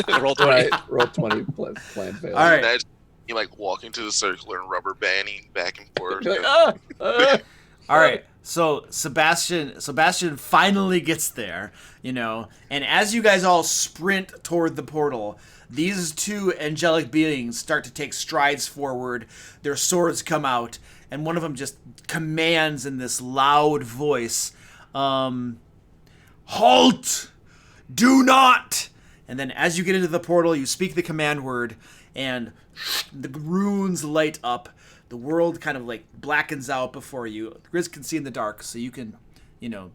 Roll20. Right. Roll20. Plan fails. All right. Imagine you like walking to the circle and rubber banding back and forth. You're like, All right. So Sebastian finally gets there, and as you guys all sprint toward the portal, these two angelic beings start to take strides forward. Their swords come out, and one of them just commands in this loud voice, "Halt! Do not!" And then as you get into the portal, you speak the command word, and the runes light up. The world kind of like blackens out before you. Grizz can see in the dark, so you can,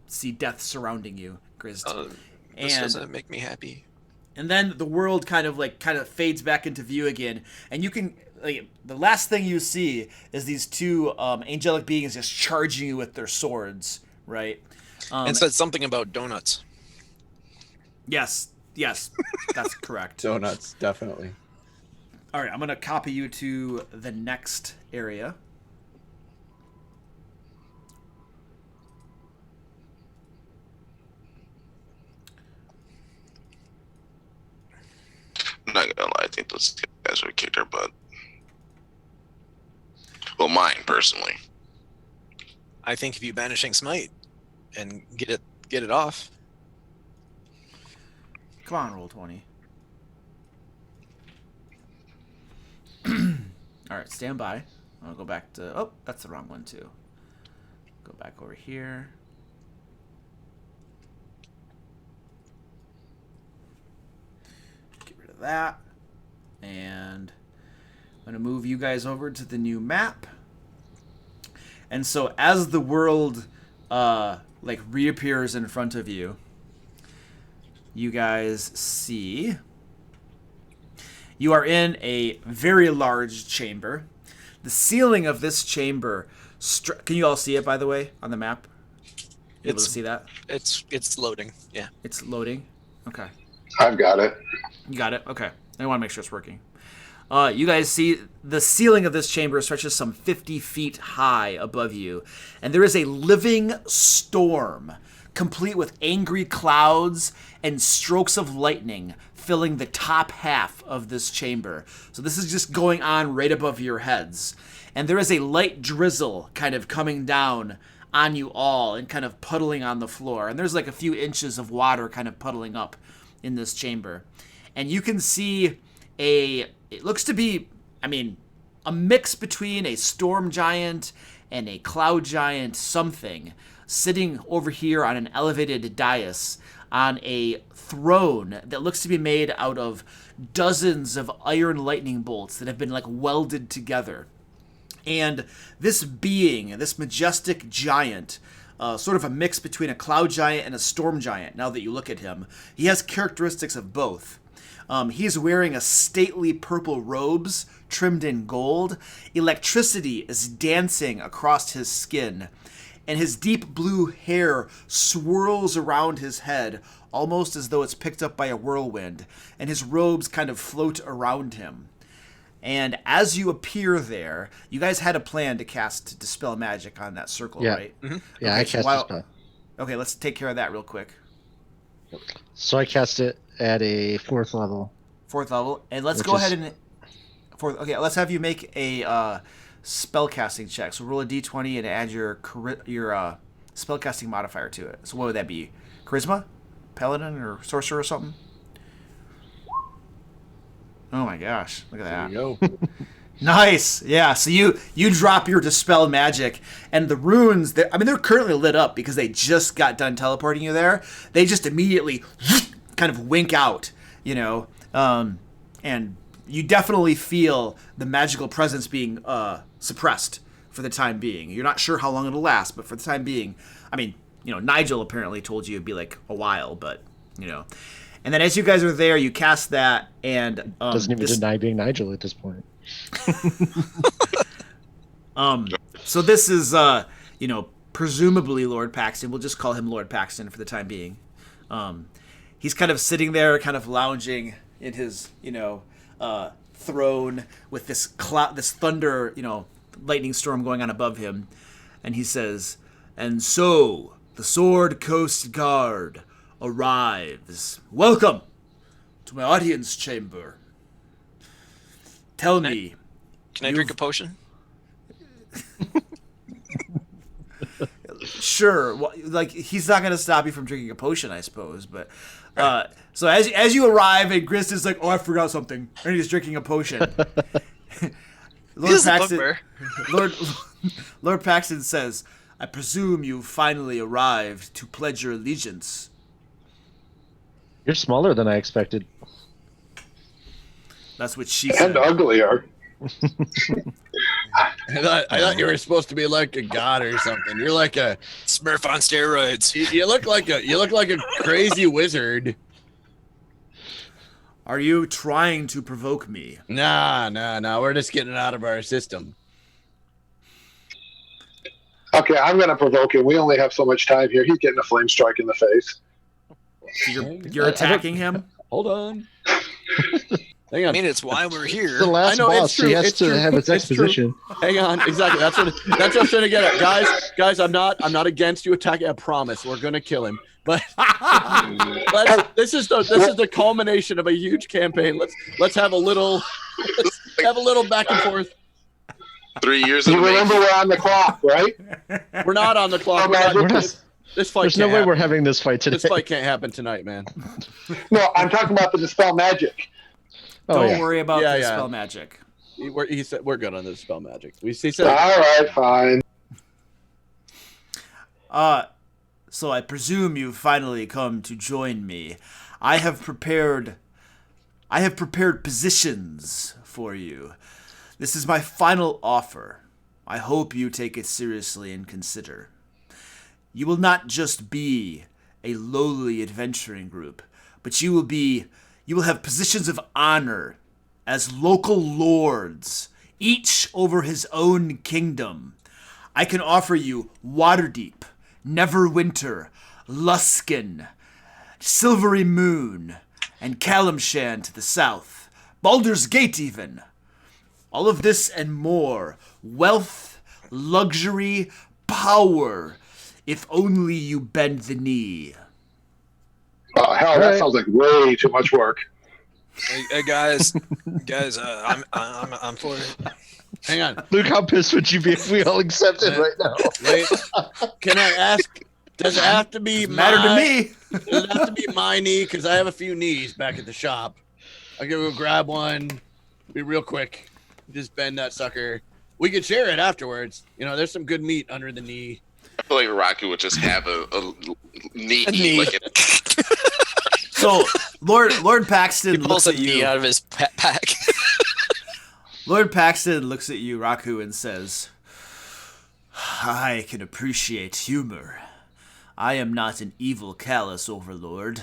see death surrounding you, Grizz. This doesn't make me happy. And then the world kind of fades back into view again, and you can the last thing you see is these two angelic beings just charging you with their swords, right? And said something about donuts. Yes, that's correct. Donuts, definitely. All right, I'm going to copy you to the next area. I'm not gonna lie, I think those guys would have kicked our butt. Well, mine personally. I think if you banishing smite and get it off. Come on, Roll20. All right, stand by. I'll go back to... Oh, that's the wrong one, too. Go back over here. Get rid of that. And I'm going to move you guys over to the new map. And so as the world, reappears in front of you, you guys see... You are in a very large chamber. The ceiling of this chamber... Can you all see it, by the way, on the map? You able to see that? It's loading, yeah. It's loading? Okay. I've got it. You got it? Okay. I want to make sure it's working. You guys see the ceiling of this chamber stretches some 50 feet high above you. And there is a living storm, complete with angry clouds and strokes of lightning filling the top half of this chamber. So this is just going on right above your heads. And there is a light drizzle kind of coming down on you all and kind of puddling on the floor. And there's like a few inches of water kind of puddling up in this chamber. And you can see it looks to be, a mix between a storm giant and a cloud giant something sitting over here on an elevated dais on a throne that looks to be made out of dozens of iron lightning bolts that have been like welded together. And this being, this majestic giant, sort of a mix between a cloud giant and a storm giant, now that you look at him, he has characteristics of both. He is wearing a stately purple robes trimmed in gold. Electricity is dancing across his skin, and his deep blue hair swirls around his head, almost as though it's picked up by a whirlwind, and his robes kind of float around him. And as you appear there, you guys had a plan to cast Dispel Magic on that circle, right? Yeah, Okay, I cast Dispel. Okay, let's take care of that real quick. So I cast it at a 4th level. 4th level, and let's Which go is- ahead and okay, let's have you make a spell casting check. So roll a d20 and add your spell casting modifier to it. So what would that be? Charisma, paladin, or sorcerer or something? Oh my gosh, look at that. There you go. Nice. Yeah, so you drop your Dispel Magic, and the runes, they're currently lit up because they just got done teleporting you there. They just immediately kind of wink out, and you definitely feel the magical presence being suppressed for the time being. You're not sure how long it'll last, but for the time being, Nigel apparently told you it'd be like a while, but, And then as you guys are there, you cast that, and Doesn't even deny being Nigel at this point. So this is, presumably Lord Paxton. We'll just call him Lord Paxton for the time being. He's kind of sitting there, kind of lounging in his, throne with this thunder, lightning storm going on above him. And he says, "And so the Sword Coast Guard arrives. Welcome to my audience chamber. Tell me." Can I drink a potion? Sure. Well, he's not going to stop you from drinking a potion, I suppose. But so as you arrive, and Grist is like, "Oh, I forgot something," and he's drinking a potion. Lord Paxton says, "I presume you finally arrived to pledge your allegiance." You're smaller than I expected. That's what she said. And uglier. I thought you were supposed to be like a god or something. You're like a Smurf on steroids. you look like a crazy wizard. Are you trying to provoke me? Nah. We're just getting it out of our system. Okay, I'm going to provoke him. We only have so much time here. He's getting a flame strike in the face. You're attacking him? Hold on. Hang on. It's why we're here. The last I know, it's boss, true, he has it's to true, have its it's true. exposition. Hang on. Exactly. That's what I'm trying to get at. Guys, I'm not against you attacking. I promise. We're gonna kill him. But this is the culmination of a huge campaign. Let's have a little back and forth. 3 years in You the remember making. we're on the clock, right? We're not on the clock. We're not- This fight There's no can't way happen. we're having this fight today. This fight can't happen tonight, man. No, I'm talking about the Dispel Magic. Oh, Don't yeah. worry about Yeah, the yeah. spell magic. He said we're good on the spell magic. He All said right, fine. So I presume you've finally come to join me. I have prepared positions for you. This is my final offer. I hope you take it seriously and consider. You will not just be a lowly adventuring group, but you will have positions of honor as local lords, each over his own kingdom. I can offer you Waterdeep, Neverwinter, Luskan, Silvery Moon, and Calamshan to the south, Baldur's Gate even. All of this and more. Wealth, luxury, power, if only you bend the knee. Oh, hell, that sounds like way too much work. Hey guys, I'm for it. hang on. Luke, how pissed would you be if we all accepted right now? Wait. Can I ask, Does it have to be Doesn't matter to me. Does it have to be my knee? Because I have a few knees back at the shop. I can go grab one. Be real quick. Just bend that sucker. We could share it afterwards. You know, there's some good meat under the knee. I feel like Raku would just have a knee. Like So Lord Paxton He looks pulls a at knee you. out of his pack. Lord Paxton looks at you, Raku, and says, I can appreciate humor. I am not an evil, callous overlord.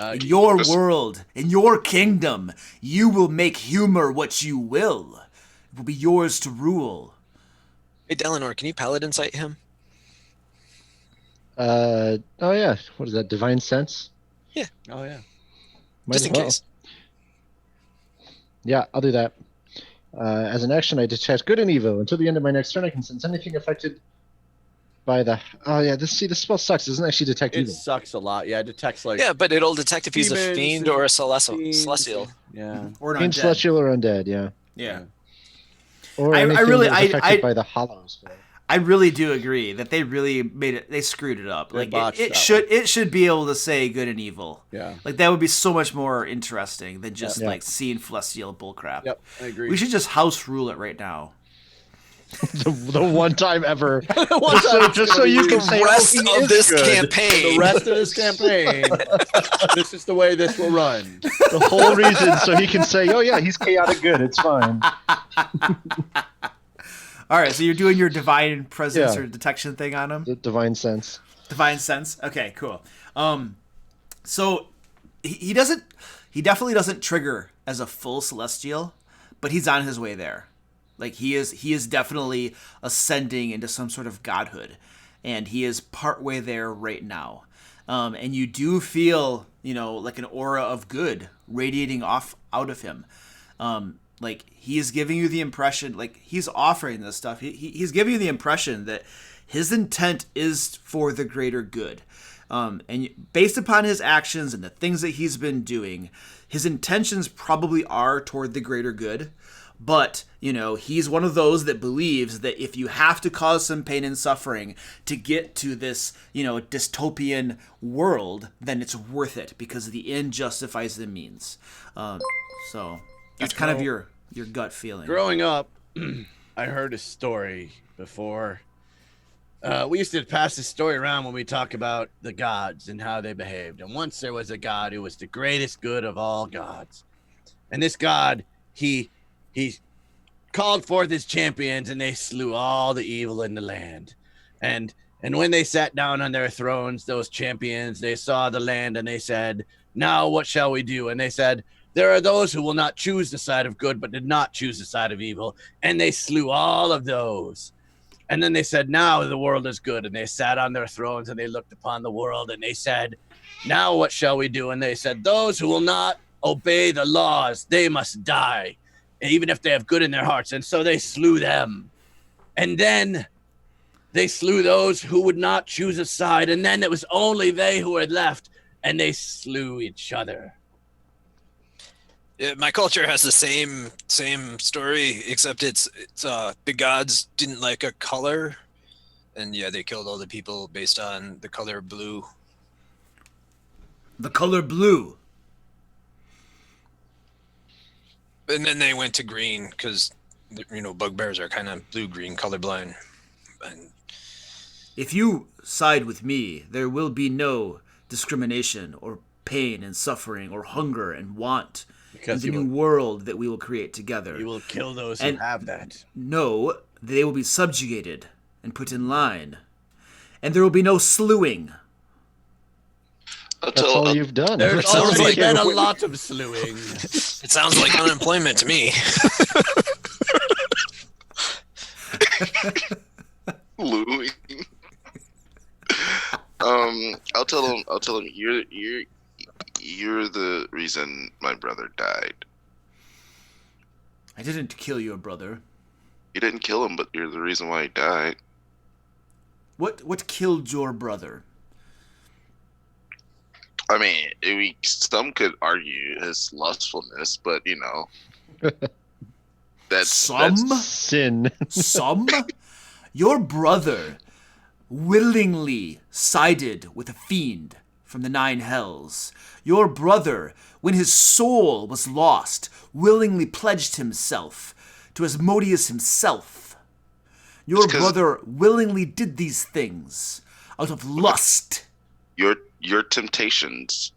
In your world, in your kingdom, you will make humor what you will. It will be yours to rule. Hey, Delanor, can you paladin sight him? Oh yeah. What is that? Divine sense? Oh yeah. Might Just as in well. case. Yeah, I'll do that. As an action, I detect good and evil. Until the end of my next turn, I can sense anything affected by the. Oh yeah, this spell sucks. It doesn't actually detect It evil. sucks a lot. Yeah, it detects like Yeah, but it'll detect if he's a demons fiend and or a fiends. celestial. Yeah. Or an Fiend, undead. celestial, or undead. Yeah. Yeah. Or I anything really- that was I- affected by the hollows. I really do agree that they really made it. They screwed it up. They Like botched it that should be able to say good and evil. Yeah. Like that would be so much more interesting than just Yeah. like seeing celestial bullcrap. Yep, I agree. We should just house rule it right now. the one time ever. One time just so you can say, Rest oh, he of is this good. campaign. the rest of this campaign, this is the way this will run. The whole reason, so he can say, oh yeah, he's chaotic good. It's fine. All right, so you're doing your divine presence Yeah. or detection thing on him. The divine sense. Divine sense. Okay, cool. So he definitely doesn't trigger as a full celestial, but he's on his way there. Like he is definitely ascending into some sort of godhood, and he is partway there right now. And you do feel, like an aura of good radiating out of him. Like he is giving you the impression, like he's offering this stuff. He's giving you the impression that his intent is for the greater good. And based upon his actions and the things that he's been doing, his intentions probably are toward the greater good. But, he's one of those that believes that if you have to cause some pain and suffering to get to this, dystopian world, then it's worth it because the end justifies the means. So that's kind of your gut feeling. Growing up, I heard a story before. We used to pass this story around when we talk about the gods and how they behaved. And once there was a god who was the greatest good of all gods. And this god, he called forth his champions and they slew all the evil in the land. And when they sat down on their thrones, those champions, they saw the land and they said, now what shall we do? And they said, there are those who will not choose the side of good, but did not choose the side of evil. And they slew all of those. And then they said, now the world is good. And they sat on their thrones and they looked upon the world and they said, now what shall we do? And they said, those who will not obey the laws, they must die, even if they have good in their hearts. And so they slew them. And then they slew those who would not choose a side. And then it was only they who had left, and they slew each other. Yeah, my culture has the same story, except it's the gods didn't like a color, and yeah, they killed all the people based on the color blue. The color blue. And then they went to green because bugbears are kind of blue-green colorblind. And If you side with me, there will be no discrimination or pain and suffering or hunger and want Because in the new world that we will create together. you will kill those And- who have that. No, they will be subjugated and put in line. And there will be no slewing. That's all you've done. There's sounds already like- been a lot of slewing. it sounds like unemployment to me. Louis. I'll tell him you're the reason my brother died. I didn't kill your brother. You didn't kill him, but you're the reason why he died. What killed your brother? I mean, some could argue his lustfulness, but that's Some? Sin. Some? Your brother willingly sided with a fiend from the 9 hells. Your brother, when his soul was lost, willingly pledged himself to Asmodeus himself. Your brother willingly did these things out of lust. Your temptations,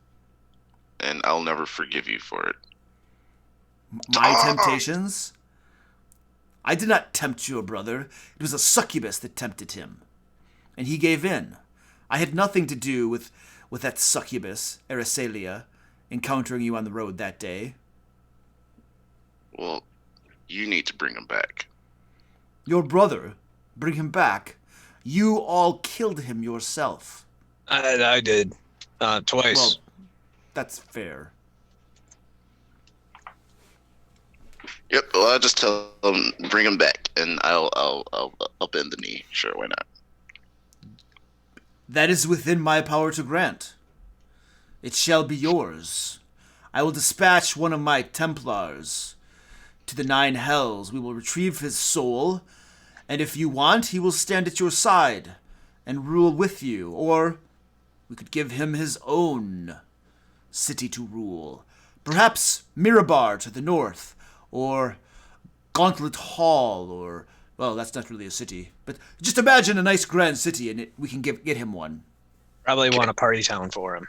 and I'll never forgive you for it. My temptations? I did not tempt your brother. It was a succubus that tempted him. And he gave in. I had nothing to do with that succubus, Aracelia, encountering you on the road that day. Well, you need to bring him back. Your brother? Bring him back? You all killed him yourself. I did. Twice. Well, that's fair. Yep. Well, I'll just tell him bring him back, and I'll bend the knee. Sure, why not? That is within my power to grant. It shall be yours. I will dispatch one of my Templars to the 9 hells. We will retrieve his soul, and if you want, he will stand at your side and rule with you, or we could give him his own city to rule. Perhaps Mirabar to the north, or Gauntlet Hall, or, well, that's not really a city, but just imagine a nice grand city, and we can get him one. Probably want a party town for him.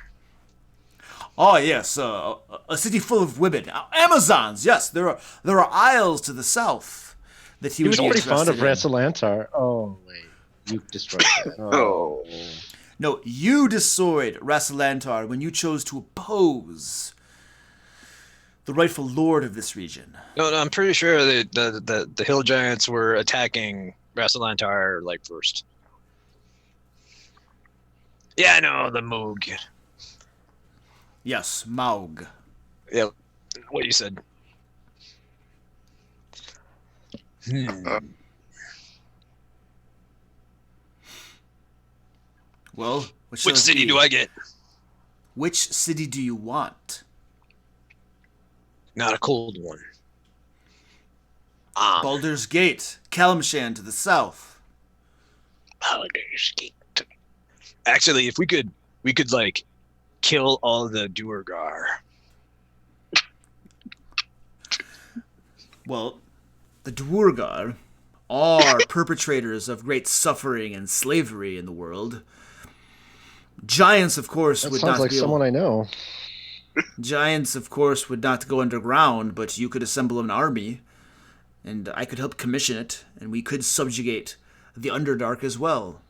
Oh yes, a city full of women, Amazons. Yes, there are isles to the south that he was would be pretty fond of interested in. Rasalantar. Oh wait, you destroyed it. Oh. No, you destroyed Rasalantar when you chose to oppose the rightful lord of this region. No, I'm pretty sure that the hill giants were attacking Rasalantar like first. Yeah, I know, the Moog. Yes, Maug. Yeah, what you said. Well, Which city do I get? Which city do you want? Not a cold one. Baldur's Gate, Kalimshan to the south. Baldur's Gate. Actually, if we could like kill all the Duergar. Well, the Duergar are perpetrators of great suffering and slavery in the world. Giants, of course, That would sounds not like be someone I know. Giants, of course, would not go underground, but you could assemble an army, and I could help commission it, and we could subjugate the Underdark as well.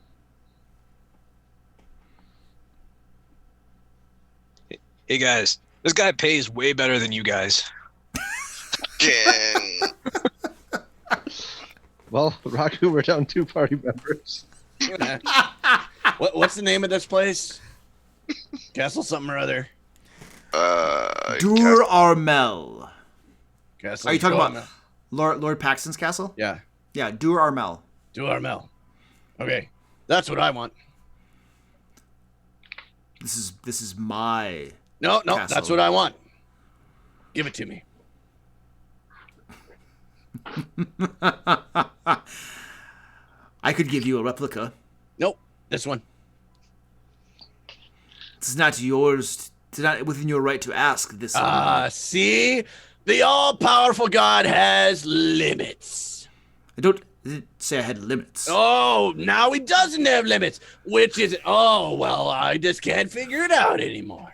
Hey guys, this guy pays way better than you guys. Well, Raku, we're down 2 party members. What's the name of this place? Castle something or other. Dur Armel. Castle. Are you talking about Lord Paxton's castle? Yeah. Yeah, Dur Armel. Dur Armel. Okay, that's what I want. This is my No, castle. that's what I want. Give it to me. I could give you a replica. Nope, this one. This is not yours. It's not within your right to ask this. See? The all-powerful God has limits. I didn't say I had limits. Oh, now he doesn't have limits. Which is it? Oh, well, I just can't figure it out anymore.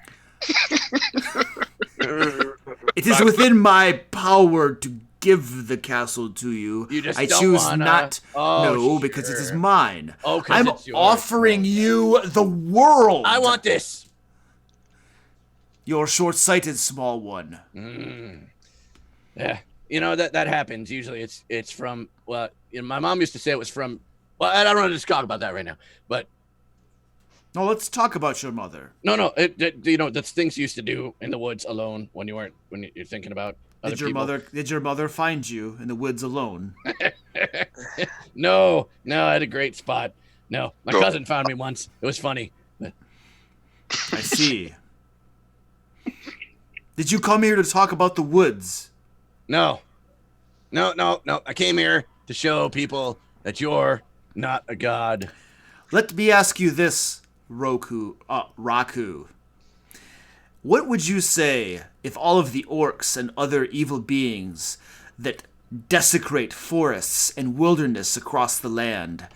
It is within my power to give the castle to you. You just I don't choose wanna. not. Oh, no, because it is sure. mine. Oh, 'cause I'm it's yours. offering you the world. I want this. Your short-sighted small one. Yeah, you know that happens. Usually, it's from my mom used to say it was from. Well, I don't want to just talk about that right now, but No, let's talk about your mother. no, that's things you used to do in the woods alone when you're thinking about other people. Did your mother find you in the woods alone? No, I had a great spot. No, my cousin found me once. It was funny. But I see. Did you come here to talk about the woods? No. I came here to show people that you're not a god. Let me ask you this, Raku. What would you say if all of the orcs and other evil beings that desecrate forests and wilderness across the land,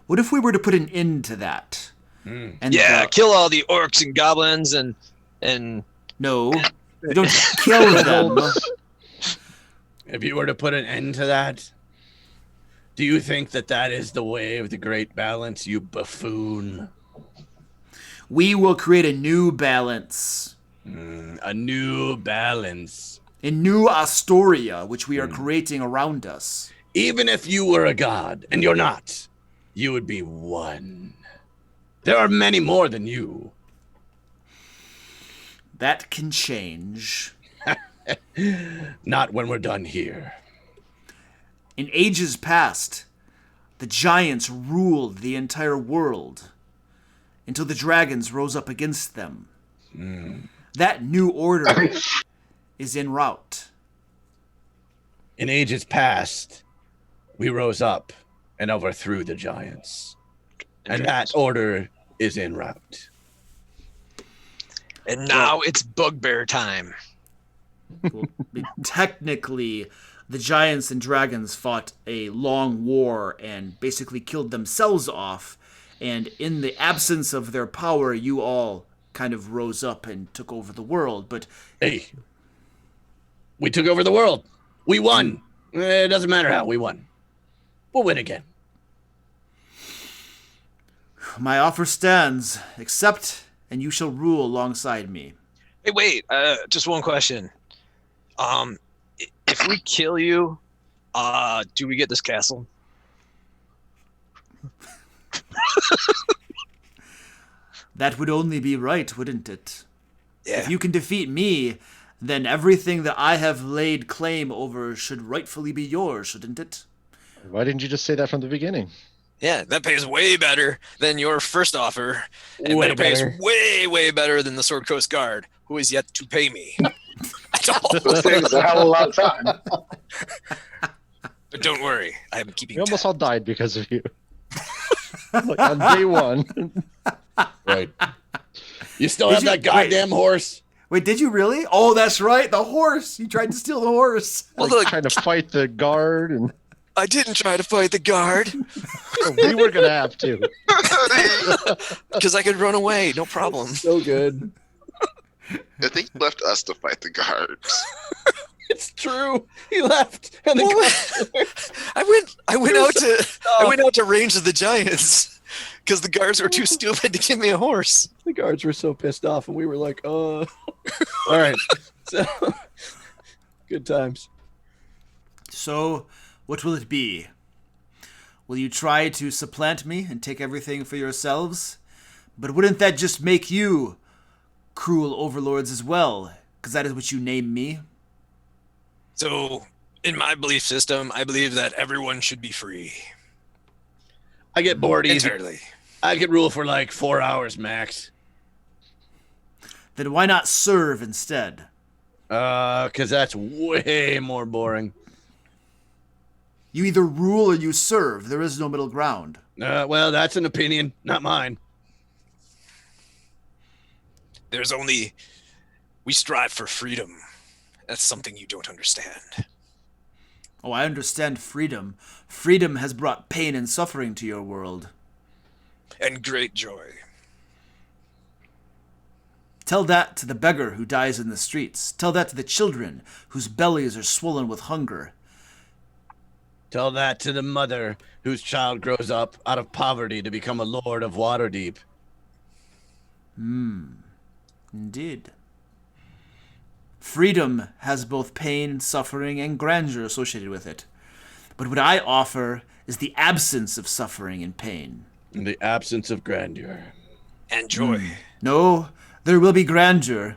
what if we were to put an end to that? And kill all the orcs and goblins and no, you don't kill them. If you were to put an end to that, do you think that is the way of the great balance, you buffoon? We will create a new balance. A new balance. A new Astoria, which we are creating around us. Even if you were a god, and you're not, you would be one. There are many more than you. That can change. Not when we're done here. In ages past, the giants ruled the entire world until the dragons rose up against them. That new order is en route. In ages past, we rose up and overthrew the giants. And that order is en route. And now it's bugbear time. Well, technically, the giants and dragons fought a long war and basically killed themselves off. And in the absence of their power, you all kind of rose up and took over the world. But hey, we took over the world. We won. It doesn't matter how we won. We'll win again. My offer stands. Accept, and you shall rule alongside me. Hey, wait. Just one question. If we kill you, do we get this castle? That would only be right, wouldn't it? Yeah. If you can defeat me, then everything that I have laid claim over should rightfully be yours, shouldn't it? Why didn't you just say that from the beginning? Yeah, that pays way better than your first offer. And Way that pays better. way, way better than the Sword Coast Guard, who is yet to pay me. At all. It saves a hell of a lot of time. But don't worry, I'm keeping We almost tab. all died because of you. Like, on day one. Right. You still Did have you- that goddamn horse? Wait, did you really? Oh, that's right, the horse! You tried to steal the horse! Well, Like, look, trying to fight the guard, and I didn't try to fight the guard we were gonna have to. because I could run away, no problem. So good. I think he left us to fight the guards. It's true. He left, and the Well, I went out to range of the giants because the guards were too stupid to give me a horse. The guards were so pissed off, and we were like, All right. So, good times. So, what will it be? Will you try to supplant me and take everything for yourselves? But wouldn't that just make you cruel overlords as well? Because that is what you name me. So, in my belief system, I believe that everyone should be free. I get bored easy. Entirely. I could rule for like 4 hours max. Then why not serve instead? Because that's way more boring. You either rule or you serve. There is no middle ground. Well, that's an opinion, not mine. We strive for freedom. That's something you don't understand. Oh, I understand freedom. Freedom has brought pain and suffering to your world. And great joy. Tell that to the beggar who dies in the streets. Tell that to the children whose bellies are swollen with hunger. Tell that to the mother whose child grows up out of poverty to become a lord of Waterdeep. Indeed. Freedom has both pain, suffering, and grandeur associated with it. But what I offer is the absence of suffering and pain. In the absence of grandeur. And joy. No, there will be grandeur.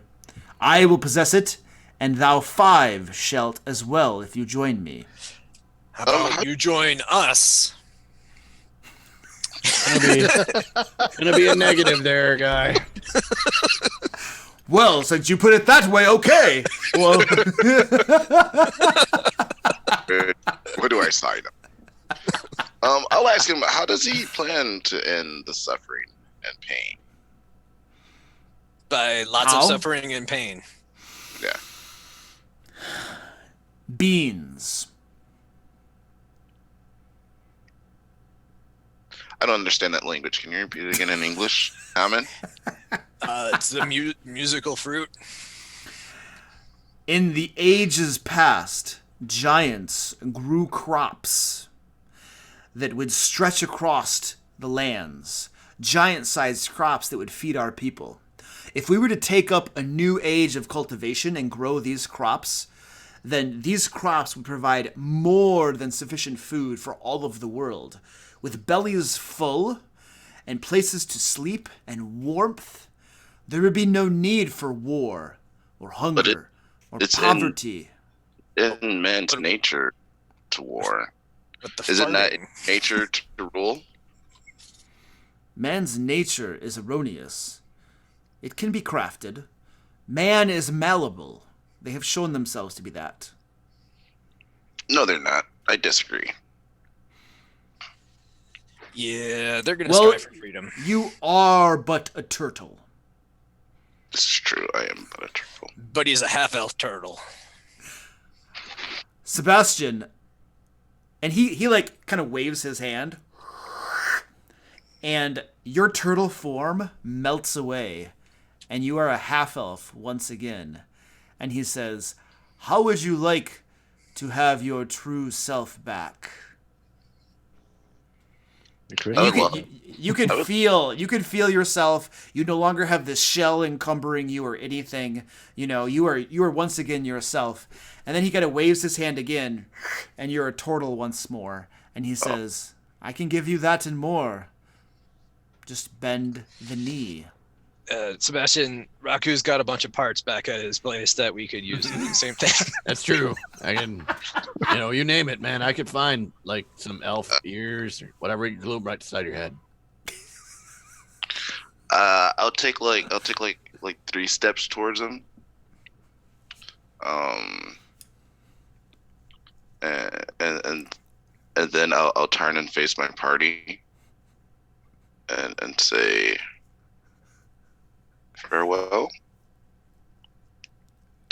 I will possess it, and thou 5 shalt as well if you join me. How about you join us? Gonna be a negative there, guy. Well, since you put it that way, okay. Well, Where do I sign up? I'll ask him, how does he plan to end the suffering and pain? By lots How? of suffering and pain. Yeah. Beans. I don't understand that language. Can you repeat it again in English, Amen? It's the musical fruit. In the ages past, giants grew crops that would stretch across the lands. Giant-sized crops that would feed our people. If we were to take up a new age of cultivation and grow these crops, then these crops would provide more than sufficient food for all of the world. With bellies full and places to sleep and warmth, there would be no need for war or hunger or it's poverty. In man's nature to war. But the Is it not farting. in nature to rule? Man's nature is erroneous. It can be crafted. Man is malleable. They have shown themselves to be that. No, they're not. I disagree. Yeah, they're gonna Well, strive for freedom. You are but a turtle. This is true. I am but a turtle. But he's a half-elf turtle. Sebastian, and he like kind of waves his hand, and your turtle form melts away, and you are a half-elf once again. And he says, "How would you like to have your true self back?" You can feel yourself. You no longer have this shell encumbering you or anything. You know, you are once again yourself. And then he kind of waves his hand again, and you're a turtle once more. And he says, "I can give you that and more. Just bend the knee." Sebastian, Raku's got a bunch of parts back at his place that we could use to do the same thing. That's true. I can, you name it, man. I could find like some elf ears or whatever you glue right beside your head. I'll take like 3 steps towards him. And then I'll turn and face my party and say farewell.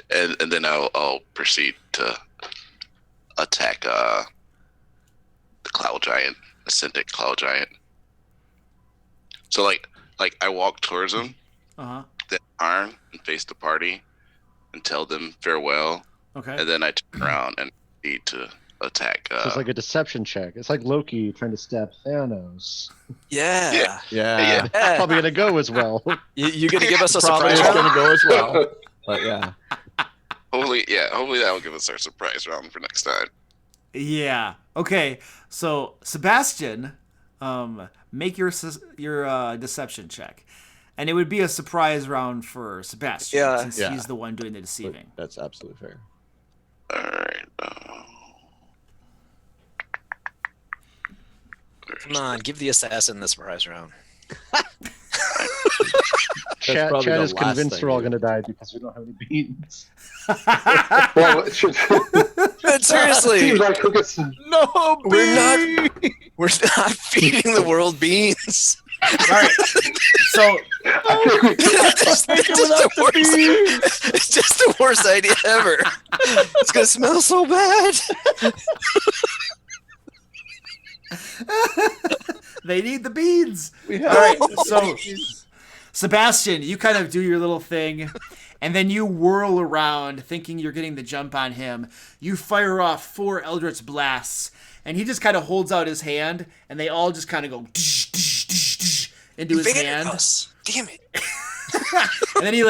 And then I'll proceed to attack the cloud giant, ascendant cloud giant. So like I walk towards him, then turn and face the party and tell them farewell. Okay. And then I turn around and need to attack. So it's like a deception check. It's like Loki trying to stab Thanos. Yeah. Yeah. It's probably gonna go as well. You gonna give us a Probably surprise is round? gonna go as well. But yeah. Hopefully that will give us our surprise round for next time. Yeah. Okay. So Sebastian, make your deception check, and it would be a surprise round for Sebastian since he's the one doing the deceiving. That's absolutely fair. All right. Come on, give the assassin the surprise round. Chad probably the is last convinced thing we're all you gonna die because we don't have any beans. Well, it should, But seriously, seems like who gets some, No, we're not feeding the world beans. All right. So It's just the worst idea ever. It's gonna smell so bad. they need the beans. We All right. So Sebastian, you kind of do your little thing, and then you whirl around thinking you're getting the jump on him. You fire off 4 Eldritch blasts, and he just kind of holds out his hand, and they all just kind of go into his hand. Damn it. And then he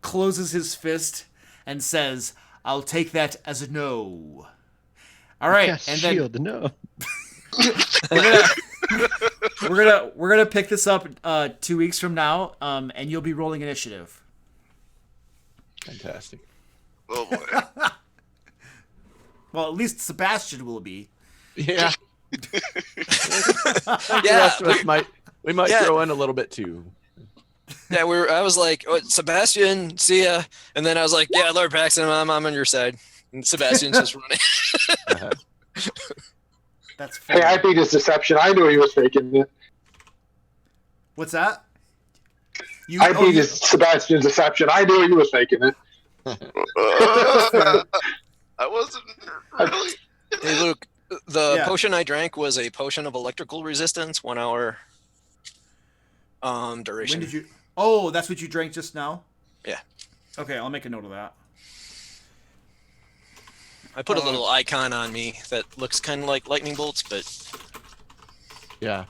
closes his fist and says, "I'll take that as a no." All right, Yes, and then shield, no. we're gonna pick this up 2 weeks from now, and you'll be rolling initiative. Fantastic. Oh boy. Well, at least Sebastian will be. Yeah. Yeah, The rest of us might throw in a little bit too. Yeah, I was like, oh, Sebastian, see ya. And then I was like, yeah, Lord Paxton, I'm on your side. And Sebastian's just running. That's Hey, I fair. beat his deception. I knew he was faking it. What's that? I beat his Sebastian's deception. I knew he was faking it. I wasn't really. Hey, Luke, the Yeah. potion I drank was a potion of electrical resistance, 1 hour duration. When did you? Oh, that's what you drank just now. Yeah. Okay, I'll make a note of that. I put a little icon on me that looks kind of like lightning bolts, but Yeah.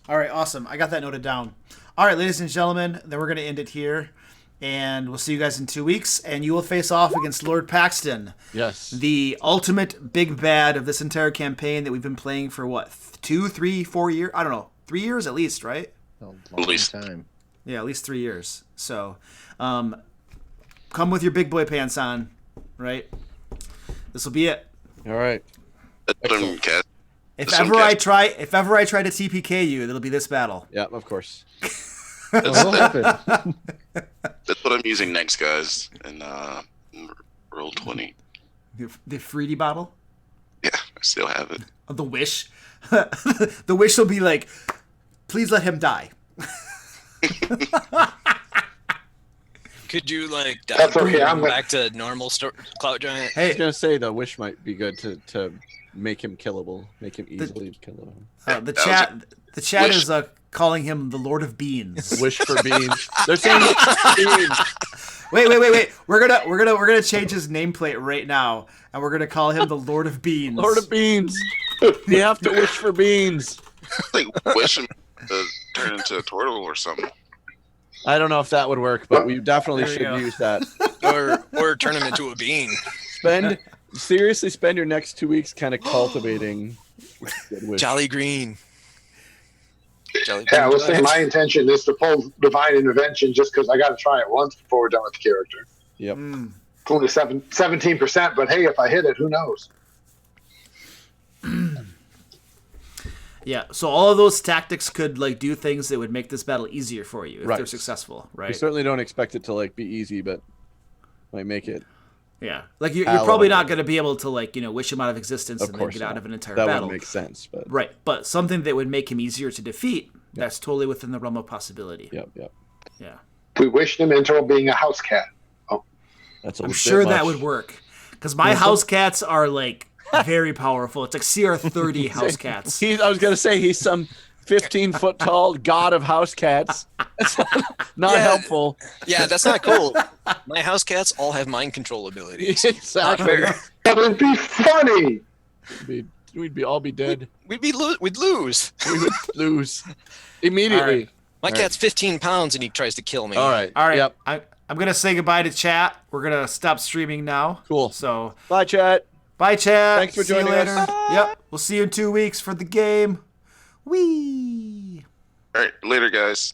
All right, awesome. I got that noted down. All right, ladies and gentlemen, then we're going to end it here. And we'll see you guys in 2 weeks. And you will face off against Lord Paxton. Yes. The ultimate big bad of this entire campaign that we've been playing for, what, 2, 3, 4 years? I don't know. 3 years at least, right? A long At least. time. Yeah, at least 3 years. So, come with your big boy pants on, right? This will be it. All right. That's what I'm cast. If This one ever I cast- try to TPK you, it'll be this battle. Yeah, of course. It'll happen. That's what I'm using next, guys. And roll 20. The fruity bottle. Yeah, I still have it. The wish. The wish will be like, please let him die. could you like That's okay, I'm gonna- back to normal Cloud Giant? I was Hey, gonna say the wish might be good to make him killable, make him easily killable. the chat wish. is calling him the Lord of Beans. Wish for beans. They're saying beans. Wait. We're gonna change his nameplate right now, and we're gonna call him the Lord of Beans. Lord of beans. You have to wish for beans. Like, wish him to turn into a turtle or something. I don't know if that would work, but we definitely There we should go. use that. or turn him into a bean. Seriously spend your next 2 weeks kind of cultivating good wish. Jolly Green. Jolly Yeah, I was Green saying my Giant. intention is to pull Divine Intervention just because I got to try it once before we're done with the character. Yep. It's only 17%, but hey, if I hit it, who knows? Yeah, so all of those tactics could like do things that would make this battle easier for you if Right. they're successful, We right? certainly don't expect it to like be easy, but might make it. Yeah, like you're Palatable. probably not going to be able to like wish him out of existence Of and then course get out not. of an entire That battle. would make sense, but Right, but something that would make him easier to defeat, that's totally within the realm of possibility. yep. Yeah. We wished him into being a house cat. That's a I'm bit sure that much. would work. Because my house cats are like very powerful. It's like CR30 house cats. I was gonna say he's some 15-foot tall god of house cats. That's not Yeah. helpful. Yeah, that's not cool. My house cats all have mind control abilities. Exactly. fair. That would be funny. We'd all be dead. We'd lose. We would lose immediately. My cat's 15 pounds and he tries to kill me. All right. All right, Yep. I'm going to say goodbye to chat. We're going to stop streaming now. Cool. So, Bye, chat. bye, chat. Thanks for See you joining us. later. Yep, we'll see you in 2 weeks for the game. Whee! All right, later, guys.